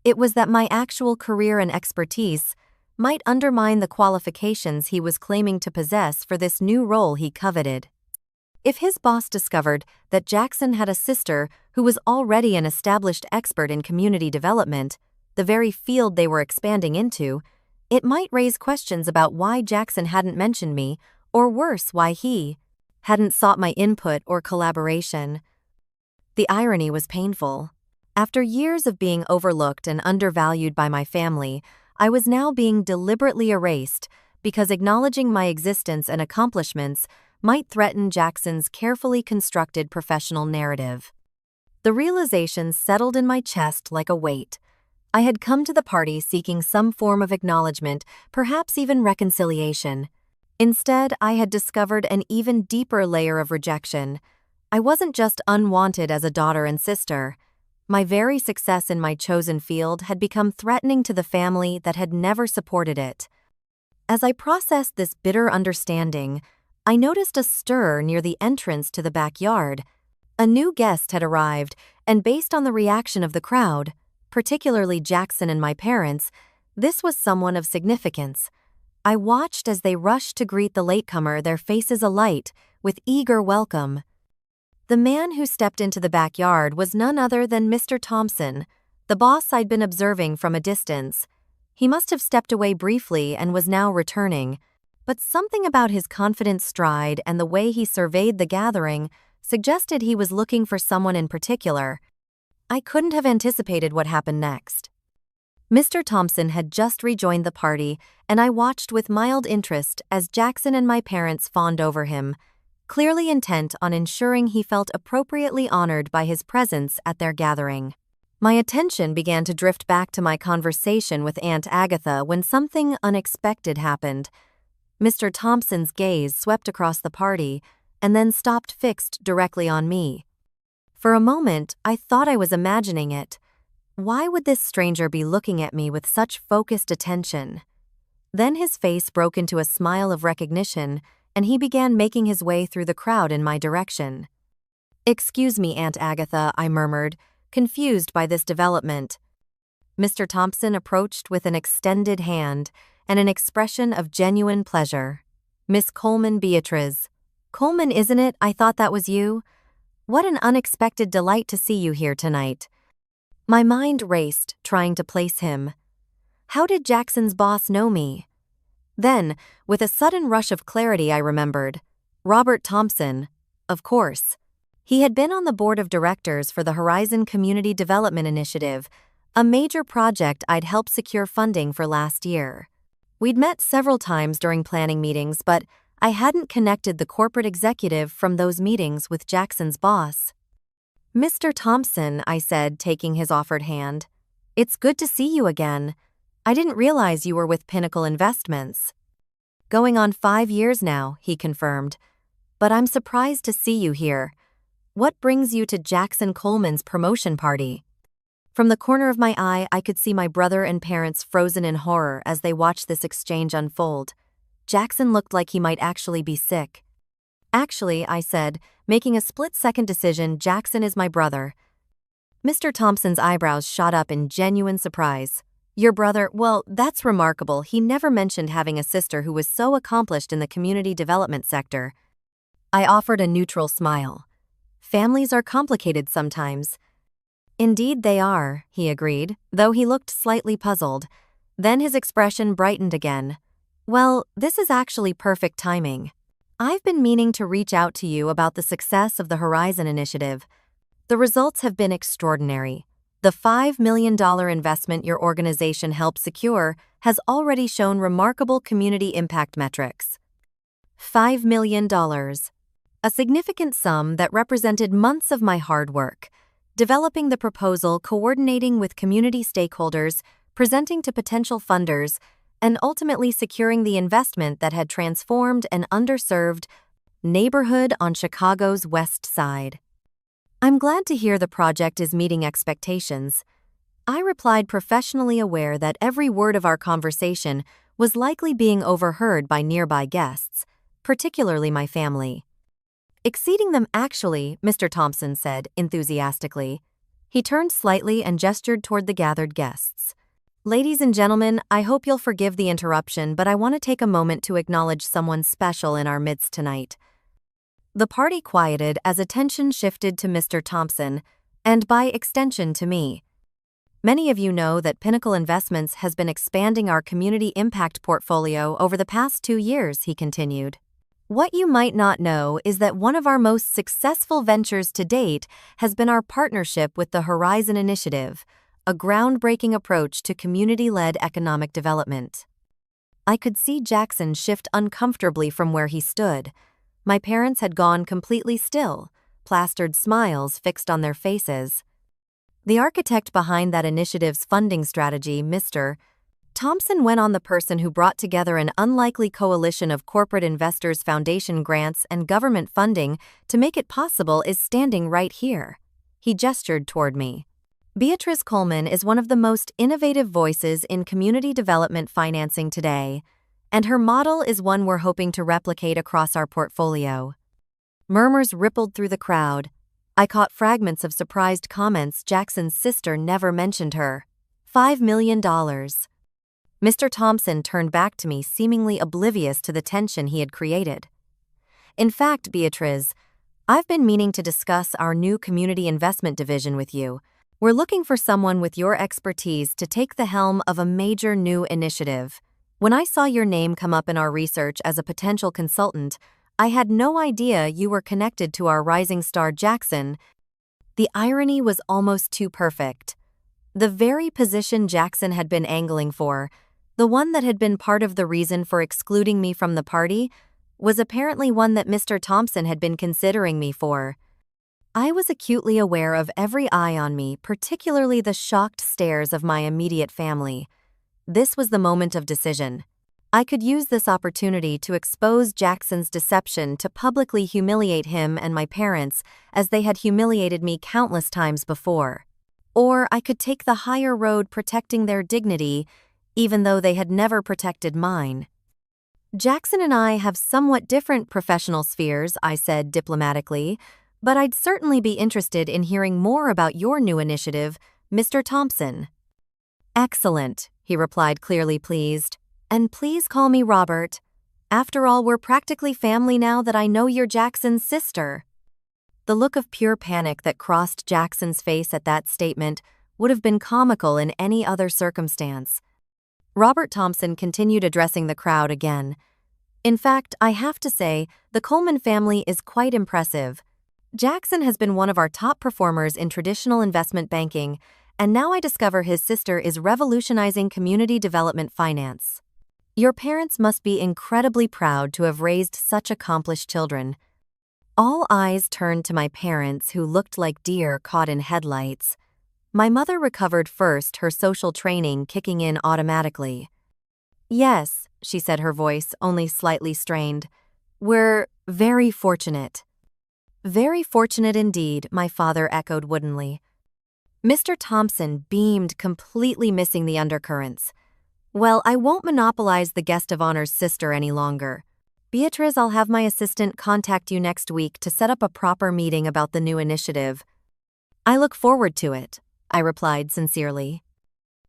It was that my actual career and expertise might undermine the qualifications he was claiming to possess for this new role he coveted. If his boss discovered that Jackson had a sister who was already an established expert in community development, the very field they were expanding into, it might raise questions about why Jackson hadn't mentioned me, or worse, why he hadn't sought my input or collaboration. The irony was painful. After years of being overlooked and undervalued by my family, I was now being deliberately erased because acknowledging my existence and accomplishments might threaten Jackson's carefully constructed professional narrative. The realization settled in my chest like a weight. I had come to the party seeking some form of acknowledgement, perhaps even reconciliation. Instead, I had discovered an even deeper layer of rejection. I wasn't just unwanted as a daughter and sister. My very success in my chosen field had become threatening to the family that had never supported it. As I processed this bitter understanding, I noticed a stir near the entrance to the backyard. A new guest had arrived, and based on the reaction of the crowd, particularly Jackson and my parents, this was someone of significance. I watched as they rushed to greet the latecomer, their faces alight with eager welcome. The man who stepped into the backyard was none other than Mr. Thompson, the boss I'd been observing from a distance. He must have stepped away briefly and was now returning, but something about his confident stride and the way he surveyed the gathering suggested he was looking for someone in particular. I couldn't have anticipated what happened next. Mr. Thompson had just rejoined the party, and I watched with mild interest as Jackson and my parents fawned over him, clearly intent on ensuring he felt appropriately honored by his presence at their gathering. My attention began to drift back to my conversation with Aunt Agatha when something unexpected happened. Mr. Thompson's gaze swept across the party and then stopped fixed directly on me. For a moment, I thought I was imagining it. Why would this stranger be looking at me with such focused attention? Then his face broke into a smile of recognition, and he began making his way through the crowd in my direction. "Excuse me, Aunt Agatha," I murmured, confused by this development. Mr. Thompson approached with an extended hand and an expression of genuine pleasure. "Miss Coleman Beatriz." "Coleman, isn't it? I thought that was you. What an unexpected delight to see you here tonight." My mind raced, trying to place him. How did Jackson's boss know me? Then, with a sudden rush of clarity, I remembered. Robert Thompson. of course. He had been on the board of directors for the Horizon Community Development Initiative, a major project I'd helped secure funding for last year. We'd met several times during planning meetings, but I hadn't connected the corporate executive from those meetings with Jackson's boss. "Mr. Thompson," I said, taking his offered hand. "It's good to see you again. I didn't realize you were with Pinnacle Investments." "Going on 5 years now," he confirmed. "But I'm surprised to see you here. What brings you to Jackson Coleman's promotion party?" From the corner of my eye, I could see my brother and parents frozen in horror as they watched this exchange unfold. Jackson looked like he might actually be sick. "Actually," I said, making a split-second decision, "Jackson is my brother." Mr. Thompson's eyebrows shot up in genuine surprise. "Your brother? Well, that's remarkable. He never mentioned having a sister who was so accomplished in the community development sector." I offered a neutral smile. "Families are complicated sometimes." "Indeed they are," he agreed, though he looked slightly puzzled. Then his expression brightened again. "Well, this is actually perfect timing. I've been meaning to reach out to you about the success of the Horizon Initiative. The results have been extraordinary. The $5 million investment your organization helped secure has already shown remarkable community impact metrics." $5 million. A significant sum that represented months of my hard work. Developing the proposal, coordinating with community stakeholders, presenting to potential funders, and ultimately securing the investment that had transformed an underserved neighborhood on Chicago's West Side. "I'm glad to hear the project is meeting expectations." I replied, professionally aware that every word of our conversation was likely being overheard by nearby guests, particularly my family. "Exceeding them, actually," Mr. Thompson said enthusiastically. He turned slightly and gestured toward the gathered guests. "Ladies and gentlemen, I hope you'll forgive the interruption, but I want to take a moment to acknowledge someone special in our midst tonight." The party quieted as attention shifted to Mr. Thompson, and by extension to me. "Many of you know that Pinnacle Investments has been expanding our community impact portfolio over the past 2 years," he continued. "What you might not know is that one of our most successful ventures to date has been our partnership with the Horizon Initiative, a groundbreaking approach to community-led economic development." I could see Jackson shift uncomfortably from where he stood. My parents had gone completely still, plastered smiles fixed on their faces. "The architect behind that initiative's funding strategy, Mr. Thompson," went on, "the person who brought together an unlikely coalition of corporate investors, foundation grants, and government funding to make it possible, is standing right here." He gestured toward me. "Beatriz Coleman is one of the most innovative voices in community development financing today, and her model is one we're hoping to replicate across our portfolio." Murmurs rippled through the crowd. I caught fragments of surprised comments. Jackson's sister never mentioned her. $5 million. Mr. Thompson turned back to me, seemingly oblivious to the tension he had created. "In fact, Beatriz, I've been meaning to discuss our new community investment division with you. We're looking for someone with your expertise to take the helm of a major new initiative. When I saw your name come up in our research as a potential consultant, I had no idea you were connected to our rising star Jackson." The irony was almost too perfect. The very position Jackson had been angling for, the one that had been part of the reason for excluding me from the party, was apparently one that Mr. Thompson had been considering me for. I was acutely aware of every eye on me, particularly the shocked stares of my immediate family. This was the moment of decision. I could use this opportunity to expose Jackson's deception, to publicly humiliate him and my parents as they had humiliated me countless times before. Or I could take the higher road, protecting their dignity, even though they had never protected mine. "Jackson and I have somewhat different professional spheres," I said diplomatically, "but I'd certainly be interested in hearing more about your new initiative, Mr. Thompson." "Excellent," he replied, clearly pleased. "And please call me Robert. After all, we're practically family now that I know you're Jackson's sister." The look of pure panic that crossed Jackson's face at that statement would have been comical in any other circumstance. Robert Thompson continued addressing the crowd again. In fact, I have to say, the Coleman family is quite impressive. Jackson has been one of our top performers in traditional investment banking, and now I discover his sister is revolutionizing community development finance. Your parents must be incredibly proud to have raised such accomplished children. All eyes turned to my parents, who looked like deer caught in headlights. My mother recovered first, her social training kicking in automatically. "Yes," she said, her voice only slightly strained. "We're very fortunate." "Very fortunate indeed," my father echoed woodenly. Mr. Thompson beamed, completely missing the undercurrents. "Well, I won't monopolize the guest of honor's sister any longer. Beatriz, I'll have my assistant contact you next week to set up a proper meeting about the new initiative." "I look forward to it," I replied sincerely.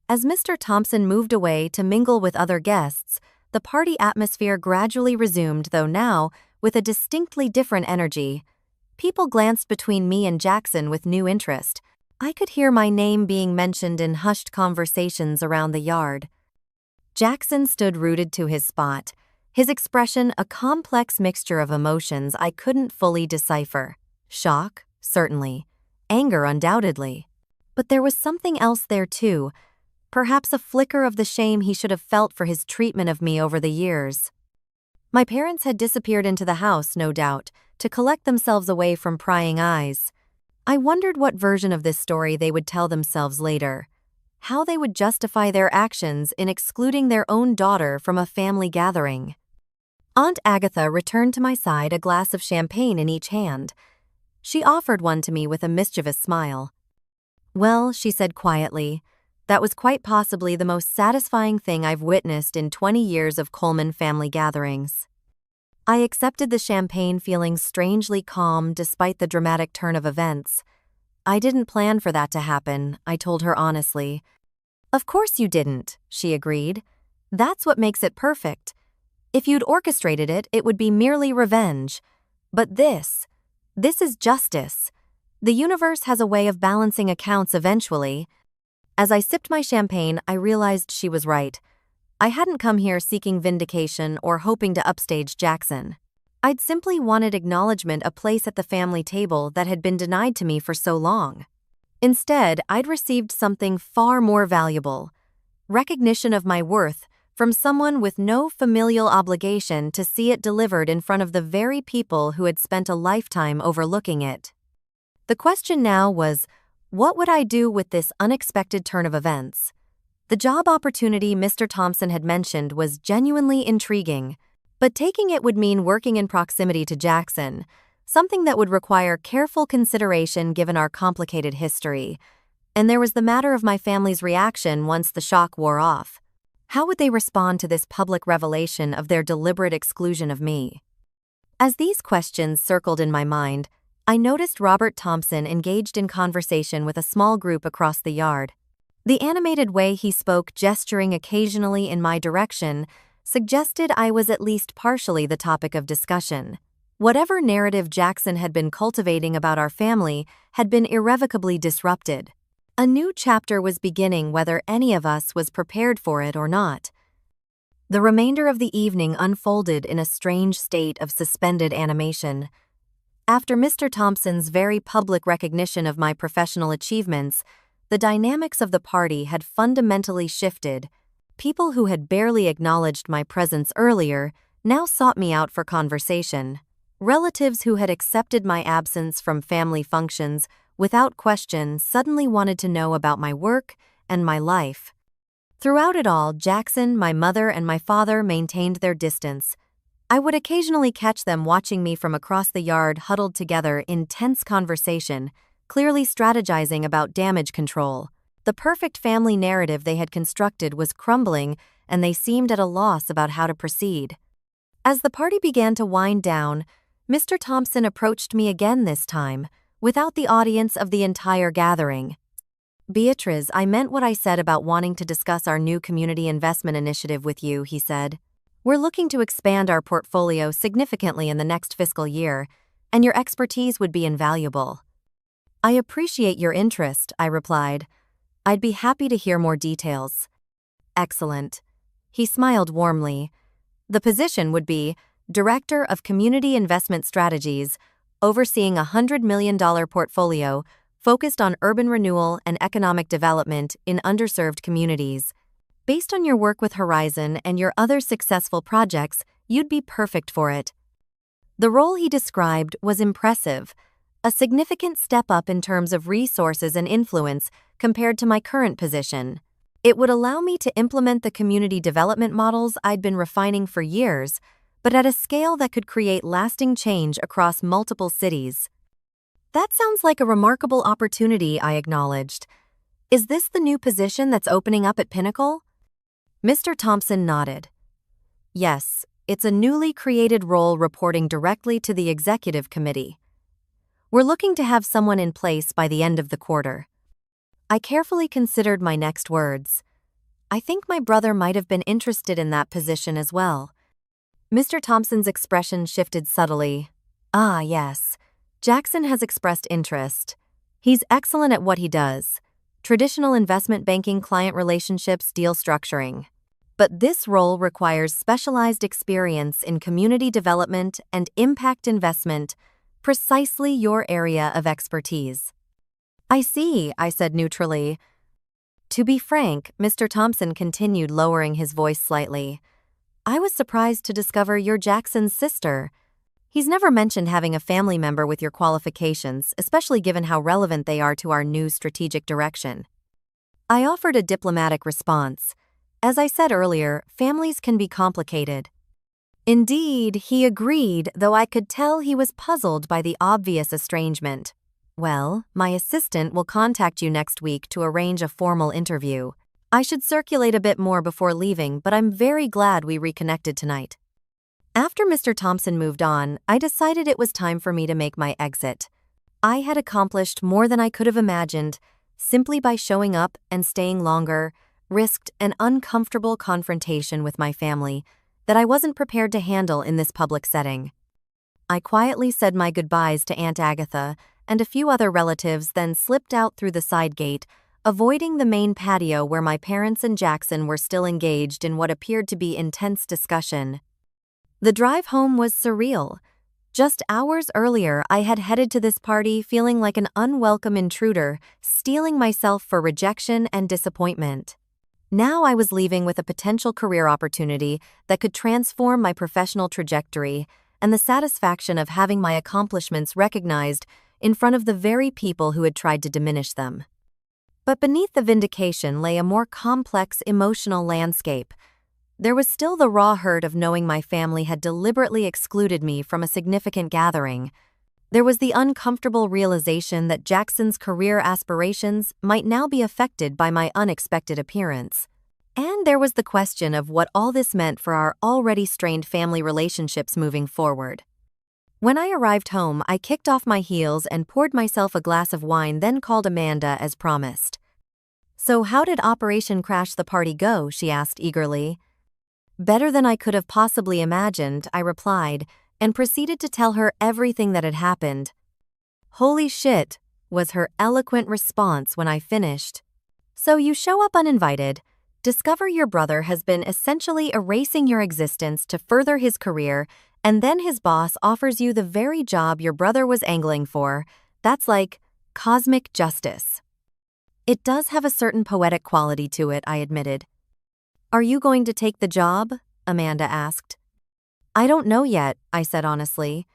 As Mr. Thompson moved away to mingle with other guests, the party atmosphere gradually resumed, though now with a distinctly different energy. People glanced between me and Jackson with new interest. I could hear my name being mentioned in hushed conversations around the yard. Jackson stood rooted to his spot, his expression a complex mixture of emotions I couldn't fully decipher. Shock, certainly. Anger, undoubtedly. But there was something else there too, perhaps a flicker of the shame he should have felt for his treatment of me over the years. My parents had disappeared into the house, no doubt, to collect themselves away from prying eyes. I wondered what version of this story they would tell themselves later, how they would justify their actions in excluding their own daughter from a family gathering. Aunt Agatha returned to my side, a glass of champagne in each hand. She offered one to me with a mischievous smile. "Well," she said quietly, "that was quite possibly the most satisfying thing I've witnessed in 20 years of Coleman family gatherings." I accepted the champagne, feeling strangely calm despite the dramatic turn of events. "I didn't plan for that to happen," I told her honestly. "Of course you didn't," she agreed. "That's what makes it perfect. If you'd orchestrated it, it would be merely revenge. But this is justice. The universe has a way of balancing accounts eventually." As I sipped my champagne, I realized she was right. I hadn't come here seeking vindication or hoping to upstage Jackson. I'd simply wanted acknowledgement, a place at the family table that had been denied to me for so long. Instead, I'd received something far more valuable: recognition of my worth from someone with no familial obligation to see it delivered in front of the very people who had spent a lifetime overlooking it. The question now was, what would I do with this unexpected turn of events? The job opportunity Mr. Thompson had mentioned was genuinely intriguing, but taking it would mean working in proximity to Jackson, something that would require careful consideration given our complicated history. And there was the matter of my family's reaction once the shock wore off. How would they respond to this public revelation of their deliberate exclusion of me? As these questions circled in my mind, I noticed Robert Thompson engaged in conversation with a small group across the yard. The animated way he spoke, gesturing occasionally in my direction, suggested I was at least partially the topic of discussion. Whatever narrative Jackson had been cultivating about our family had been irrevocably disrupted. A new chapter was beginning, whether any of us was prepared for it or not. The remainder of the evening unfolded in a strange state of suspended animation. After Mr. Thompson's very public recognition of my professional achievements, the dynamics of the party had fundamentally shifted. People who had barely acknowledged my presence earlier now sought me out for conversation. Relatives who had accepted my absence from family functions without question suddenly wanted to know about my work and my life. Throughout it all, Jackson, my mother, and my father maintained their distance. I would occasionally catch them watching me from across the yard, huddled together in tense conversation, clearly strategizing about damage control. The perfect family narrative they had constructed was crumbling, and they seemed at a loss about how to proceed. As the party began to wind down, Mr. Thompson approached me again, this time, without the audience of the entire gathering. "Beatriz, I meant what I said about wanting to discuss our new community investment initiative with you," he said. "We're looking to expand our portfolio significantly in the next fiscal year, and your expertise would be invaluable." "I appreciate your interest," I replied. "I'd be happy to hear more details." "Excellent." He smiled warmly. The position would be Director of Community Investment Strategies, overseeing a $100 million portfolio focused on urban renewal and economic development in underserved communities. Based on your work with Horizon and your other successful projects, you'd be perfect for it. The role he described was impressive, a significant step up in terms of resources and influence compared to my current position. It would allow me to implement the community development models I'd been refining for years, but at a scale that could create lasting change across multiple cities. That sounds like a remarkable opportunity, I acknowledged. Is this the new position that's opening up at Pinnacle? Mr. Thompson nodded. Yes, it's a newly created role reporting directly to the executive committee. We're looking to have someone in place by the end of the quarter. I carefully considered my next words. I think my brother might have been interested in that position as well. Mr. Thompson's expression shifted subtly. Ah, yes. Jackson has expressed interest. He's excellent at what he does. Traditional investment banking, client relationships, deal structuring. But this role requires specialized experience in community development and impact investment, precisely your area of expertise. I see, I said neutrally. To be frank, Mr. Thompson continued, lowering his voice slightly. I was surprised to discover you're Jackson's sister. He's never mentioned having a family member with your qualifications, especially given how relevant they are to our new strategic direction. I offered a diplomatic response. As I said earlier, families can be complicated. Indeed, he agreed, though I could tell he was puzzled by the obvious estrangement. Well, my assistant will contact you next week to arrange a formal interview. I should circulate a bit more before leaving, but I'm very glad we reconnected tonight. After Mr. Thompson moved on, I decided it was time for me to make my exit. I had accomplished more than I could have imagined, simply by showing up and staying longer, risked an uncomfortable confrontation with my family that I wasn't prepared to handle in this public setting. I quietly said my goodbyes to Aunt Agatha and a few other relatives, then slipped out through the side gate, avoiding the main patio where my parents and Jackson were still engaged in what appeared to be intense discussion. The drive home was surreal. Just hours earlier, I had headed to this party feeling like an unwelcome intruder, steeling myself for rejection and disappointment. Now I was leaving with a potential career opportunity that could transform my professional trajectory and the satisfaction of having my accomplishments recognized in front of the very people who had tried to diminish them. But beneath the vindication lay a more complex emotional landscape. There was still the raw hurt of knowing my family had deliberately excluded me from a significant gathering. There was the uncomfortable realization that Jackson's career aspirations might now be affected by my unexpected appearance. And there was the question of what all this meant for our already strained family relationships moving forward. When I arrived home, I kicked off my heels and poured myself a glass of wine, then called Amanda as promised. So how did Operation Crash the Party go? She asked eagerly. Better than I could have possibly imagined, I replied, and proceeded to tell her everything that had happened. Holy shit, was her eloquent response when I finished. So you show up uninvited, discover your brother has been essentially erasing your existence to further his career, and then his boss offers you the very job your brother was angling for. That's like cosmic justice. It does have a certain poetic quality to it, I admitted. Are you going to take the job? Amanda asked. I don't know yet, I said honestly.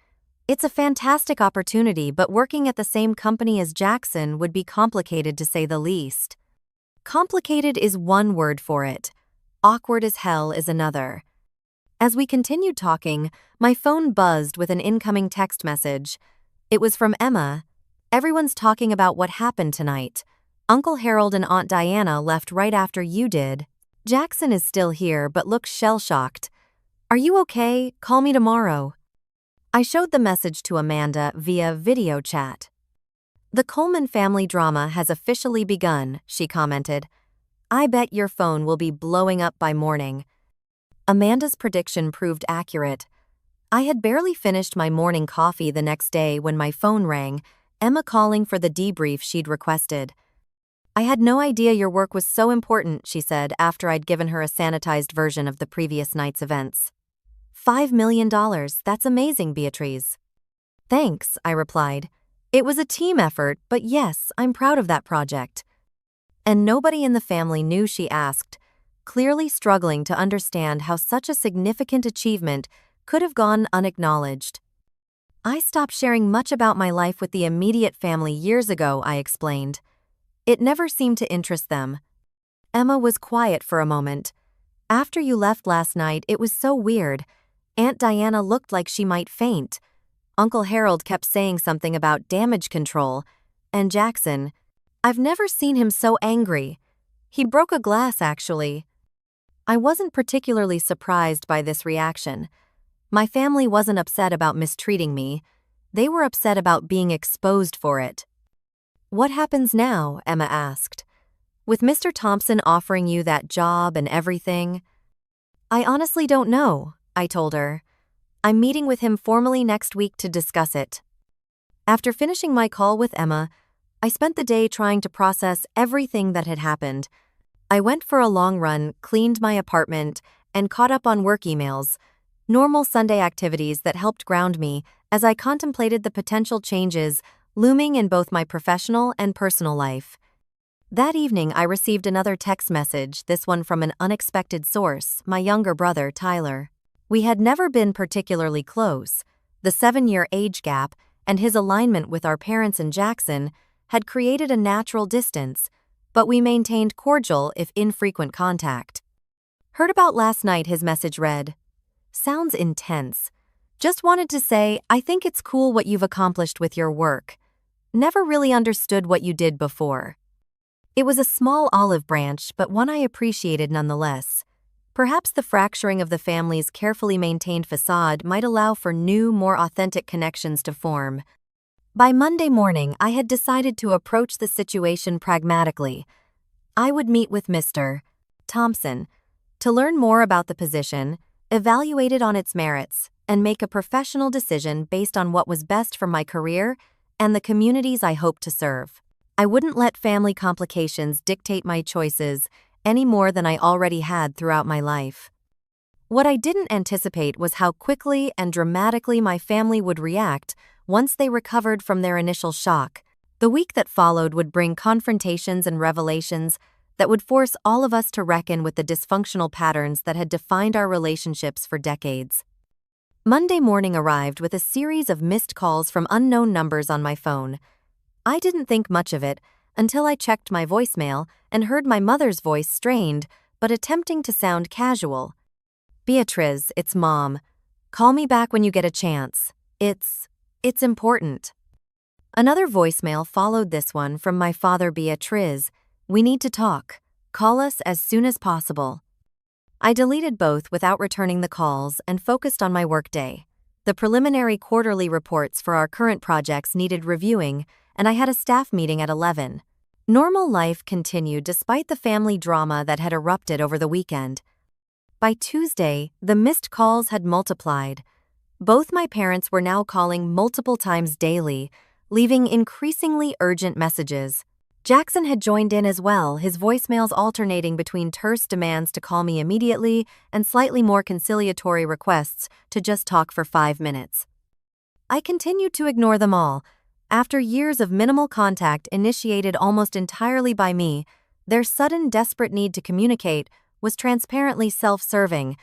It's a fantastic opportunity, but working at the same company as Jackson would be complicated to say the least. Complicated is one word for it. Awkward as hell is another. As we continued talking, my phone buzzed with an incoming text message. It was from Emma. Everyone's talking about what happened tonight. Uncle Harold and Aunt Diana left right after you did. Jackson is still here but looks shell-shocked. Are you okay? Call me tomorrow. I showed the message to Amanda via video chat. The Coleman family drama has officially begun, she commented. I bet your phone will be blowing up by morning. Amanda's prediction proved accurate. I had barely finished my morning coffee the next day when my phone rang, Emma calling for the debrief she'd requested. I had no idea your work was so important, she said after I'd given her a sanitized version of the previous night's events. $5 million, that's amazing, Beatriz. Thanks, I replied. It was a team effort, but yes, I'm proud of that project. And nobody in the family knew, she asked, clearly struggling to understand how such a significant achievement could have gone unacknowledged. I stopped sharing much about my life with the immediate family years ago, I explained. It never seemed to interest them. Emma was quiet for a moment. After you left last night, it was so weird. Aunt Diana looked like she might faint. Uncle Harold kept saying something about damage control. And Jackson, I've never seen him so angry. He broke a glass, actually. I wasn't particularly surprised by this reaction. My family wasn't upset about mistreating me. They were upset about being exposed for it. What happens now? Emma asked. With Mr. Thompson offering you that job and everything? I honestly don't know, I told her. I'm meeting with him formally next week to discuss it. After finishing my call with Emma, I spent the day trying to process everything that had happened. I went for a long run, cleaned my apartment, and caught up on work emails, normal Sunday activities that helped ground me as I contemplated the potential changes looming in both my professional and personal life. That evening, I received another text message, this one from an unexpected source, my younger brother, Tyler. We had never been particularly close. The 7-year age gap and his alignment with our parents and Jackson had created a natural distance, but we maintained cordial if infrequent contact. Heard about last night, his message read. Sounds intense. Just wanted to say, I think it's cool what you've accomplished with your work. Never really understood what you did before. It was a small olive branch, but one I appreciated nonetheless. Perhaps the fracturing of the family's carefully maintained facade might allow for new, more authentic connections to form. By Monday morning, I had decided to approach the situation pragmatically. I would meet with Mr. Thompson to learn more about the position, evaluate it on its merits, and make a professional decision based on what was best for my career and the communities I hoped to serve. I wouldn't let family complications dictate my choices any more than I already had throughout my life. What I didn't anticipate was how quickly and dramatically my family would react once they recovered from their initial shock. The week that followed would bring confrontations and revelations that would force all of us to reckon with the dysfunctional patterns that had defined our relationships for decades. Monday morning arrived with a series of missed calls from unknown numbers on my phone. I didn't think much of it until I checked my voicemail and heard my mother's voice strained but attempting to sound casual. Beatriz, it's Mom. Call me back when you get a chance. It's important. Another voicemail followed this one from my father. Beatriz, we need to talk. Call us as soon as possible. I deleted both without returning the calls and focused on my workday. The preliminary quarterly reports for our current projects needed reviewing, and I had a staff meeting at 11. Normal life continued despite the family drama that had erupted over the weekend. By Tuesday, the missed calls had multiplied. Both my parents were now calling multiple times daily, leaving increasingly urgent messages. Jackson had joined in as well, his voicemails alternating between terse demands to call me immediately and slightly more conciliatory requests to just talk for 5 minutes. I continued to ignore them all. After years of minimal contact initiated almost entirely by me, their sudden desperate need to communicate was transparently self-serving.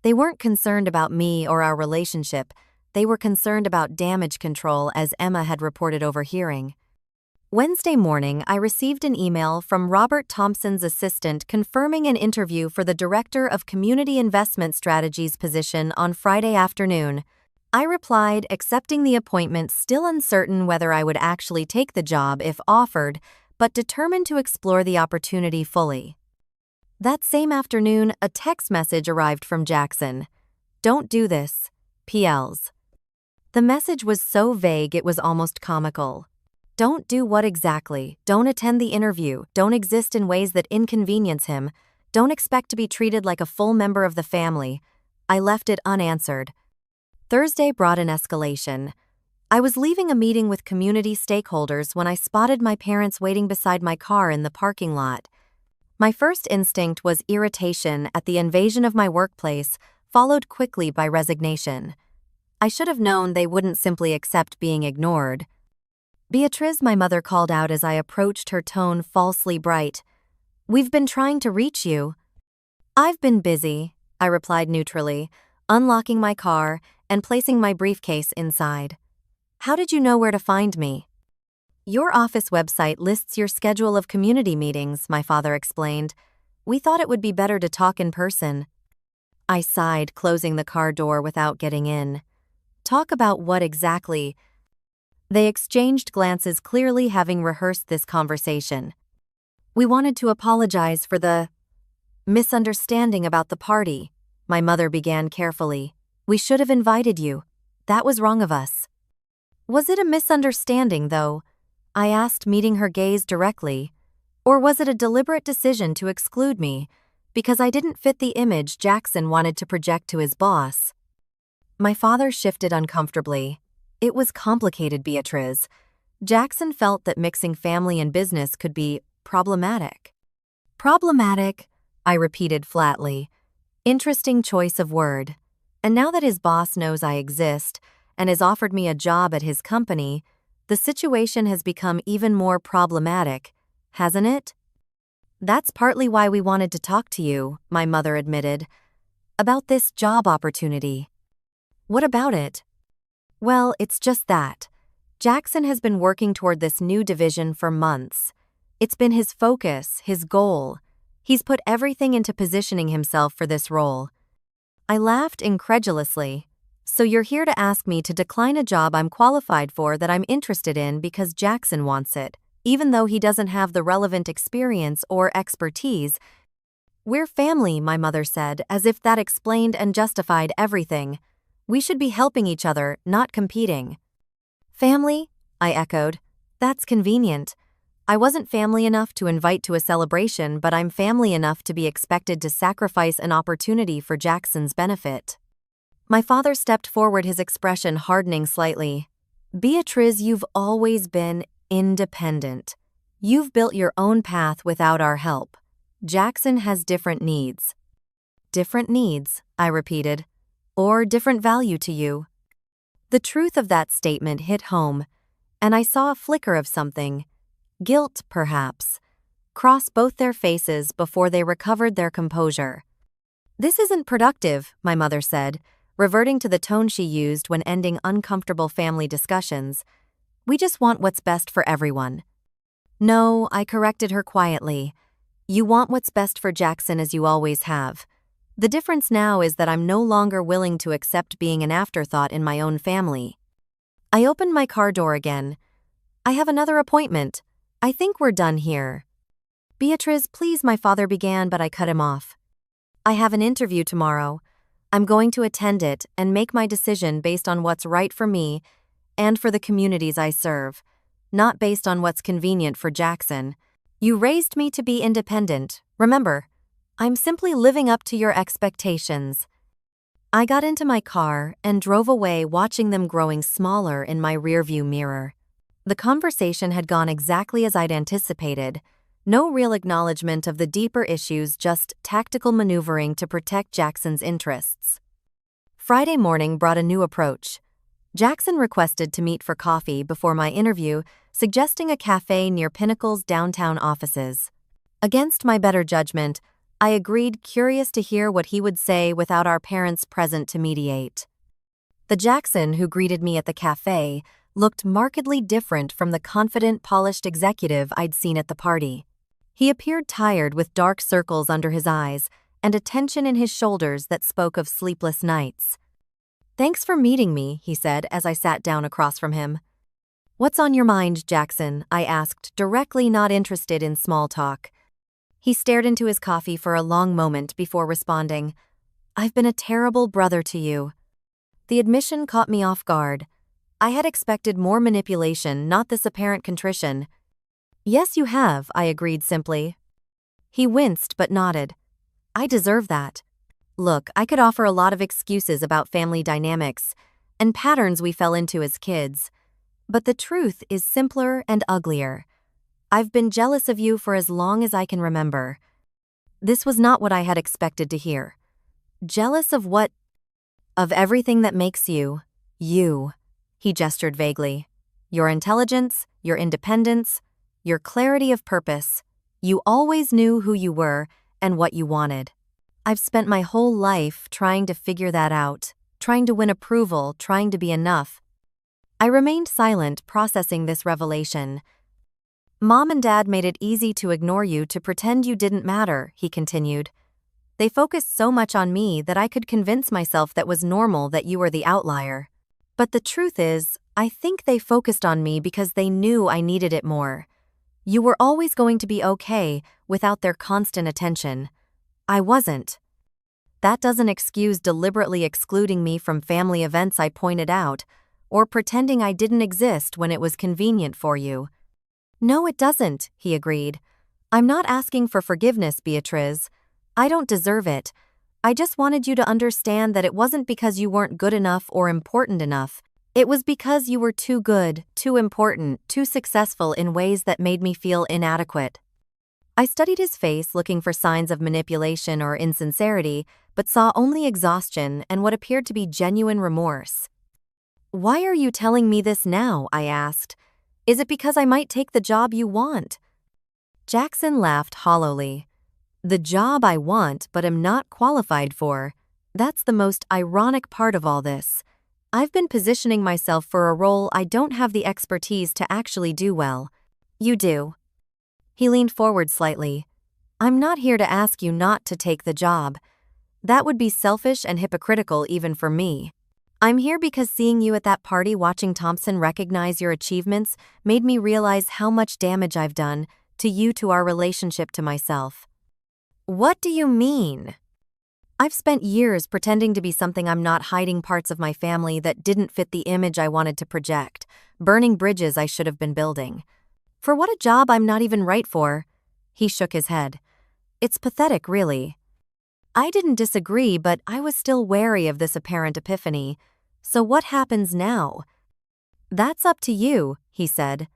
They weren't concerned about me or our relationship. They were concerned about damage control, as Emma had reported overhearing. Wednesday morning, I received an email from Robert Thompson's assistant confirming an interview for the Director of Community Investment Strategies position on Friday afternoon. I replied, accepting the appointment, still uncertain whether I would actually take the job if offered, but determined to explore the opportunity fully. That same afternoon, a text message arrived from Jackson. Don't do this. PLs. The message was so vague it was almost comical. Don't do what exactly? Don't attend the interview. Don't exist in ways that inconvenience him. Don't expect to be treated like a full member of the family. I left it unanswered. Thursday brought an escalation. I was leaving a meeting with community stakeholders when I spotted my parents waiting beside my car in the parking lot. My first instinct was irritation at the invasion of my workplace, followed quickly by resignation. I should have known they wouldn't simply accept being ignored. Beatriz, my mother called out as I approached, her tone falsely bright. We've been trying to reach you. I've been busy, I replied neutrally, unlocking my car and placing my briefcase inside. How did you know where to find me? Your office website lists your schedule of community meetings, my father explained. We thought it would be better to talk in person. I sighed, closing the car door without getting in. Talk about what exactly? They exchanged glances, clearly having rehearsed this conversation. We wanted to apologize for the misunderstanding about the party, my mother began carefully. We should have invited you. That was wrong of us. Was it a misunderstanding, though? I asked, meeting her gaze directly. Or was it a deliberate decision to exclude me, because I didn't fit the image Jackson wanted to project to his boss? My father shifted uncomfortably. It was complicated, Beatriz. Jackson felt that mixing family and business could be problematic. Problematic, I repeated flatly. Interesting choice of word. And now that his boss knows I exist and has offered me a job at his company, the situation has become even more problematic, hasn't it? That's partly why we wanted to talk to you, my mother admitted. About this job opportunity. What about it? Well, it's just that. Jackson has been working toward this new division for months. It's been his focus, his goal. He's put everything into positioning himself for this role. I laughed incredulously. So you're here to ask me to decline a job I'm qualified for, that I'm interested in, because Jackson wants it, even though he doesn't have the relevant experience or expertise? We're family, my mother said, as if that explained and justified everything. We should be helping each other, not competing. Family? I echoed. That's convenient. I wasn't family enough to invite to a celebration, but I'm family enough to be expected to sacrifice an opportunity for Jackson's benefit. My father stepped forward, his expression hardening slightly. Beatriz, you've always been independent. You've built your own path without our help. Jackson has different needs. Different needs, I repeated. Or different value to you. The truth of that statement hit home, and I saw a flicker of something, guilt perhaps, cross both their faces before they recovered their composure. This isn't productive, my mother said, reverting to the tone she used when ending uncomfortable family discussions. We just want what's best for everyone. No, I corrected her quietly. You want what's best for Jackson, as you always have. The difference now is that I'm no longer willing to accept being an afterthought in my own family. I opened my car door again. I have another appointment. I think we're done here. Beatriz, please, my father began, but I cut him off. I have an interview tomorrow. I'm going to attend it and make my decision based on what's right for me and for the communities I serve, not based on what's convenient for Jackson. You raised me to be independent, remember. I'm simply living up to your expectations. I got into my car and drove away, watching them growing smaller in my rearview mirror. The conversation had gone exactly as I'd anticipated. No real acknowledgement of the deeper issues, just tactical maneuvering to protect Jackson's interests. Friday morning brought a new approach. Jackson requested to meet for coffee before my interview, suggesting a cafe near Pinnacle's downtown offices. Against my better judgment, I agreed, curious to hear what he would say without our parents present to mediate. The Jackson who greeted me at the cafe looked markedly different from the confident, polished executive I'd seen at the party. He appeared tired, with dark circles under his eyes and a tension in his shoulders that spoke of sleepless nights. Thanks for meeting me, he said as I sat down across from him. What's on your mind, Jackson? I asked, directly, not interested in small talk. He stared into his coffee for a long moment before responding. I've been a terrible brother to you. The admission caught me off guard. I had expected more manipulation, not this apparent contrition. Yes, you have, I agreed simply. He winced but nodded. I deserve that. Look, I could offer a lot of excuses about family dynamics and patterns we fell into as kids, but the truth is simpler and uglier. I've been jealous of you for as long as I can remember. This was not what I had expected to hear. Jealous of what, Of everything that makes you, you, he gestured vaguely. Your intelligence, your independence, your clarity of purpose. You always knew who you were and what you wanted. I've spent my whole life trying to figure that out, trying to win approval, trying to be enough. I remained silent, processing this revelation. Mom and Dad made it easy to ignore you, to pretend you didn't matter, he continued. They focused so much on me that I could convince myself that was normal, that you were the outlier. But the truth is, I think they focused on me because they knew I needed it more. You were always going to be okay without their constant attention. I wasn't. That doesn't excuse deliberately excluding me from family events, I pointed out, or pretending I didn't exist when it was convenient for you. No, it doesn't, he agreed. I'm not asking for forgiveness, Beatriz. I don't deserve it. I just wanted you to understand that it wasn't because you weren't good enough or important enough. It was because you were too good, too important, too successful in ways that made me feel inadequate. I studied his face, looking for signs of manipulation or insincerity, but saw only exhaustion and what appeared to be genuine remorse. Why are you telling me this now? I asked. Is it because I might take the job you want? Jackson laughed hollowly. The job I want but am not qualified for. That's the most ironic part of all this. I've been positioning myself for a role I don't have the expertise to actually do well. You do. He leaned forward slightly. I'm not here to ask you not to take the job. That would be selfish and hypocritical even for me. I'm here because seeing you at that party, watching Thompson recognize your achievements, made me realize how much damage I've done to you, to our relationship, to myself. What do you mean? I've spent years pretending to be something I'm not, hiding parts of my family that didn't fit the image I wanted to project, burning bridges I should have been building. For what? A job I'm not even right for? He shook his head. It's pathetic, really. I didn't disagree, but I was still wary of this apparent epiphany. So what happens now? That's up to you, he said.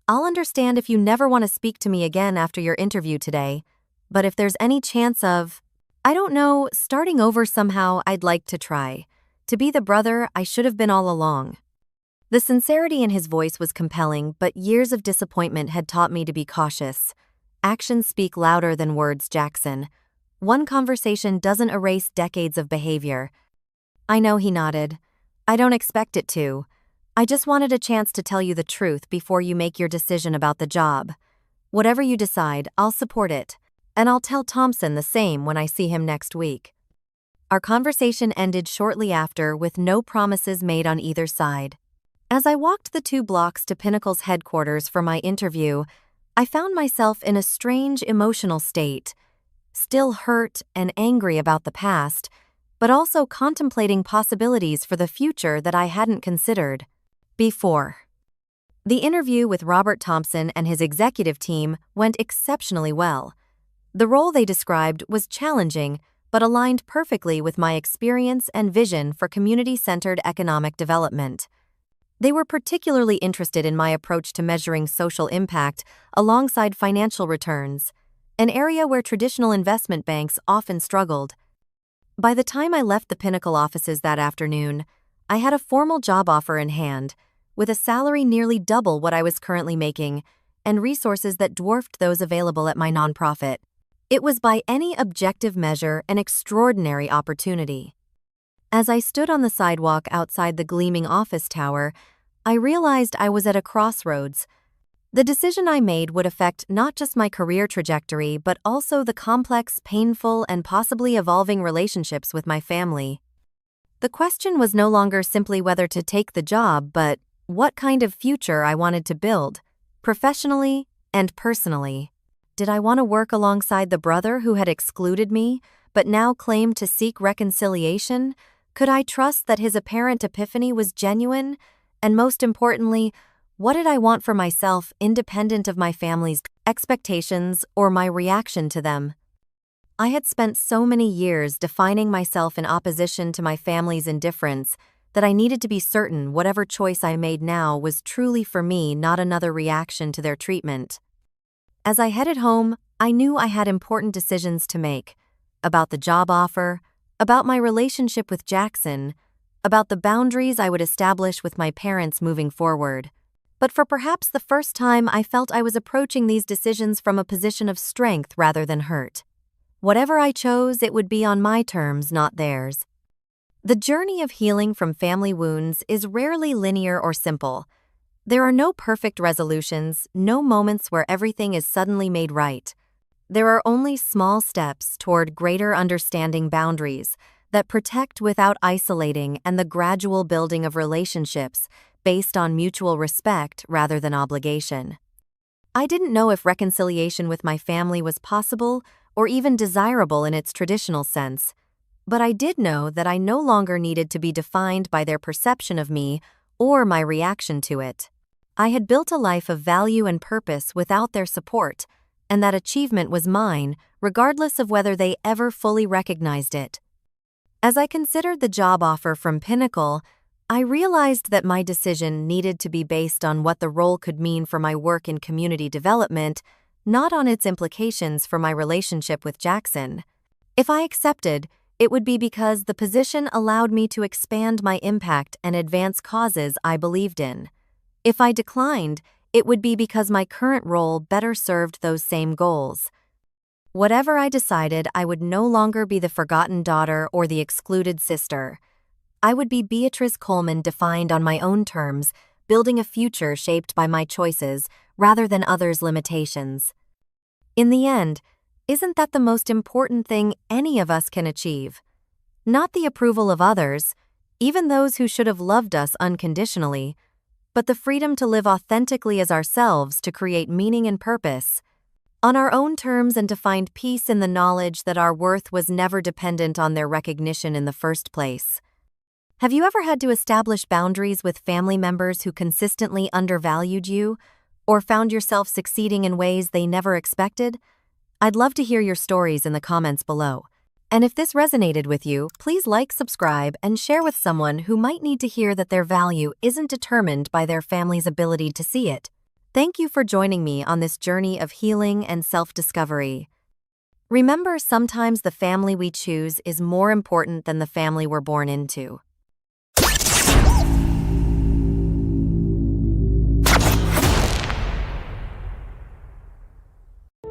I'll understand if you never want to speak to me again after your interview today. But if there's any chance of, I don't know, starting over somehow, I'd like to try. To be the brother I should have been all along. The sincerity in his voice was compelling, but years of disappointment had taught me to be cautious. Actions speak louder than words, Jackson. One conversation doesn't erase decades of behavior. I know, he nodded. I don't expect it to. I just wanted a chance to tell you the truth before you make your decision about the job. Whatever you decide, I'll support it. And I'll tell Thompson the same when I see him next week. Our conversation ended shortly after, with no promises made on either side. As I walked the 2 blocks to Pinnacle's headquarters for my interview, I found myself in a strange emotional state, still hurt and angry about the past, but also contemplating possibilities for the future that I hadn't considered before. The interview with Robert Thompson and his executive team went exceptionally well. The role they described was challenging, but aligned perfectly with my experience and vision for community-centered economic development. They were particularly interested in my approach to measuring social impact alongside financial returns, an area where traditional investment banks often struggled. By the time I left the Pinnacle offices that afternoon, I had a formal job offer in hand, with a salary nearly double what I was currently making, and resources that dwarfed those available at my nonprofit. It was by any objective measure an extraordinary opportunity. As I stood on the sidewalk outside the gleaming office tower, I realized I was at a crossroads. The decision I made would affect not just my career trajectory, but also the complex, painful, and possibly evolving relationships with my family. The question was no longer simply whether to take the job, but what kind of future I wanted to build, professionally and personally. Did I want to work alongside the brother who had excluded me, but now claimed to seek reconciliation? Could I trust that his apparent epiphany was genuine? And most importantly, what did I want for myself, independent of my family's expectations or my reaction to them? I had spent so many years defining myself in opposition to my family's indifference that I needed to be certain whatever choice I made now was truly for me, not another reaction to their treatment. As I headed home, I knew I had important decisions to make, about the job offer, about my relationship with Jackson, about the boundaries I would establish with my parents moving forward. But for perhaps the first time, I felt I was approaching these decisions from a position of strength rather than hurt. Whatever I chose, it would be on my terms, not theirs. The journey of healing from family wounds is rarely linear or simple. There are no perfect resolutions, no moments where everything is suddenly made right. There are only small steps toward greater understanding boundaries that protect without isolating, and the gradual building of relationships based on mutual respect rather than obligation. I didn't know if reconciliation with my family was possible or even desirable in its traditional sense, but I did know that I no longer needed to be defined by their perception of me or my reaction to it. I had built a life of value and purpose without their support, and that achievement was mine, regardless of whether they ever fully recognized it. As I considered the job offer from Pinnacle, I realized that my decision needed to be based on what the role could mean for my work in community development, not on its implications for my relationship with Jackson. If I accepted, it would be because the position allowed me to expand my impact and advance causes I believed in. If I declined, it would be because my current role better served those same goals. Whatever I decided, I would no longer be the forgotten daughter or the excluded sister. I would be Beatrice Coleman, defined on my own terms, building a future shaped by my choices rather than others' limitations. In the end, isn't that the most important thing any of us can achieve? Not the approval of others, even those who should have loved us unconditionally, but the freedom to live authentically as ourselves, to create meaning and purpose on our own terms, and to find peace in the knowledge that our worth was never dependent on their recognition in the first place. Have you ever had to establish boundaries with family members who consistently undervalued you, or found yourself succeeding in ways they never expected? I'd love to hear your stories in the comments below. And if this resonated with you, please like, subscribe, and share with someone who might need to hear that their value isn't determined by their family's ability to see it. Thank you for joining me on this journey of healing and self-discovery. Remember, sometimes the family we choose is more important than the family we're born into.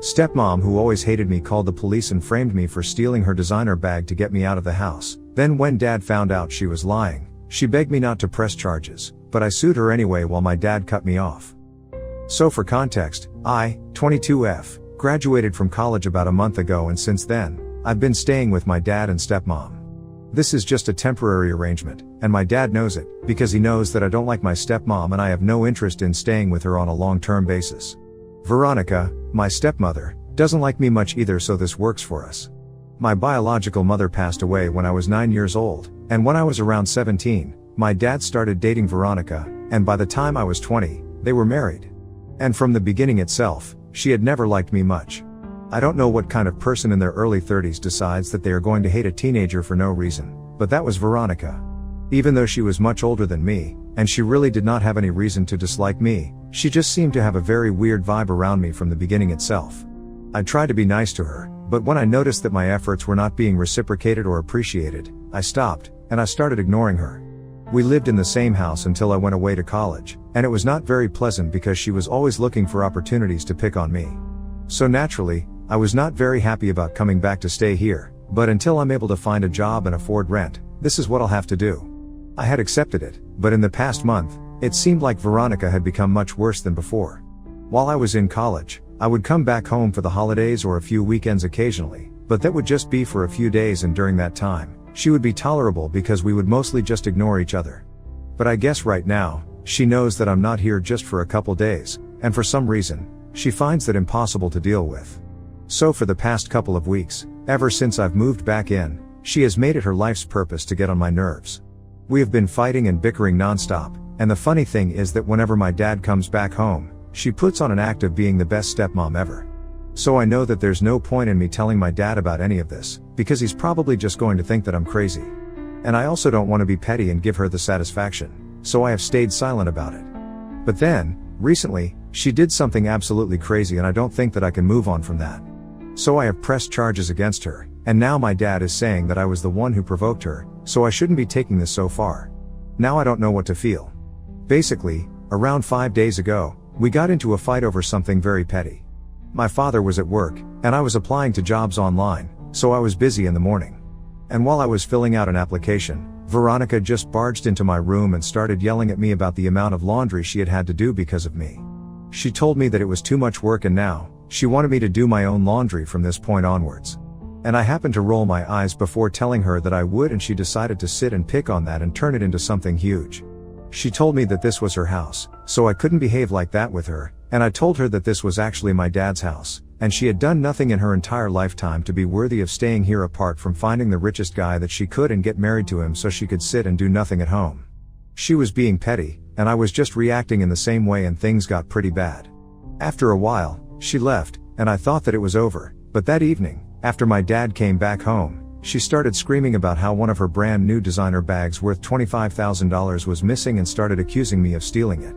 Stepmom, who always hated me, called the police and framed me for stealing her designer bag to get me out of the house. Then when Dad found out she was lying, she begged me not to press charges, but I sued her anyway while my dad cut me off. So for context, I, 22F, graduated from college about a month ago, and since then, I've been staying with my dad and stepmom. This is just a temporary arrangement, and my dad knows it, because he knows that I don't like my stepmom and I have no interest in staying with her on a long-term basis. Veronica, my stepmother, doesn't like me much either, so this works for us. My biological mother passed away when I was 9 years old, and when I was around 17, my dad started dating Veronica, and by the time I was 20, they were married. And from the beginning itself, she had never liked me much. I don't know what kind of person in their early 30s decides that they are going to hate a teenager for no reason, but that was Veronica. Even though she was much older than me, and she really did not have any reason to dislike me, she just seemed to have a very weird vibe around me from the beginning itself. I tried to be nice to her, but when I noticed that my efforts were not being reciprocated or appreciated, I stopped, and I started ignoring her. We lived in the same house until I went away to college, and it was not very pleasant because she was always looking for opportunities to pick on me. So naturally, I was not very happy about coming back to stay here, but until I'm able to find a job and afford rent, this is what I'll have to do. I had accepted it, but in the past month, it seemed like Veronica had become much worse than before. While I was in college, I would come back home for the holidays or a few weekends occasionally, but that would just be for a few days, and during that time, she would be tolerable because we would mostly just ignore each other. But I guess right now, she knows that I'm not here just for a couple days, and for some reason, she finds that impossible to deal with. So for the past couple of weeks, ever since I've moved back in, she has made it her life's purpose to get on my nerves. We have been fighting and bickering nonstop, and the funny thing is that whenever my dad comes back home, she puts on an act of being the best stepmom ever. So I know that there's no point in me telling my dad about any of this, because he's probably just going to think that I'm crazy. And I also don't want to be petty and give her the satisfaction, so I have stayed silent about it. But then, recently, she did something absolutely crazy, and I don't think that I can move on from that. So I have pressed charges against her, and now my dad is saying that I was the one who provoked her, so I shouldn't be taking this so far. Now I don't know what to feel. Basically, around 5 days ago, we got into a fight over something very petty. My father was at work, and I was applying to jobs online, so I was busy in the morning. And while I was filling out an application, Veronica just barged into my room and started yelling at me about the amount of laundry she had to do because of me. She told me that it was too much work and now, she wanted me to do my own laundry from this point onwards. And I happened to roll my eyes before telling her that I would, and she decided to sit and pick on that and turn it into something huge. She told me that this was her house, so I couldn't behave like that with her, and I told her that this was actually my dad's house, and she had done nothing in her entire lifetime to be worthy of staying here apart from finding the richest guy that she could and get married to him so she could sit and do nothing at home. She was being petty, and I was just reacting in the same way, and things got pretty bad. After a while, she left, and I thought that it was over, but that evening, after my dad came back home, she started screaming about how one of her brand new designer bags worth $25,000 was missing and started accusing me of stealing it.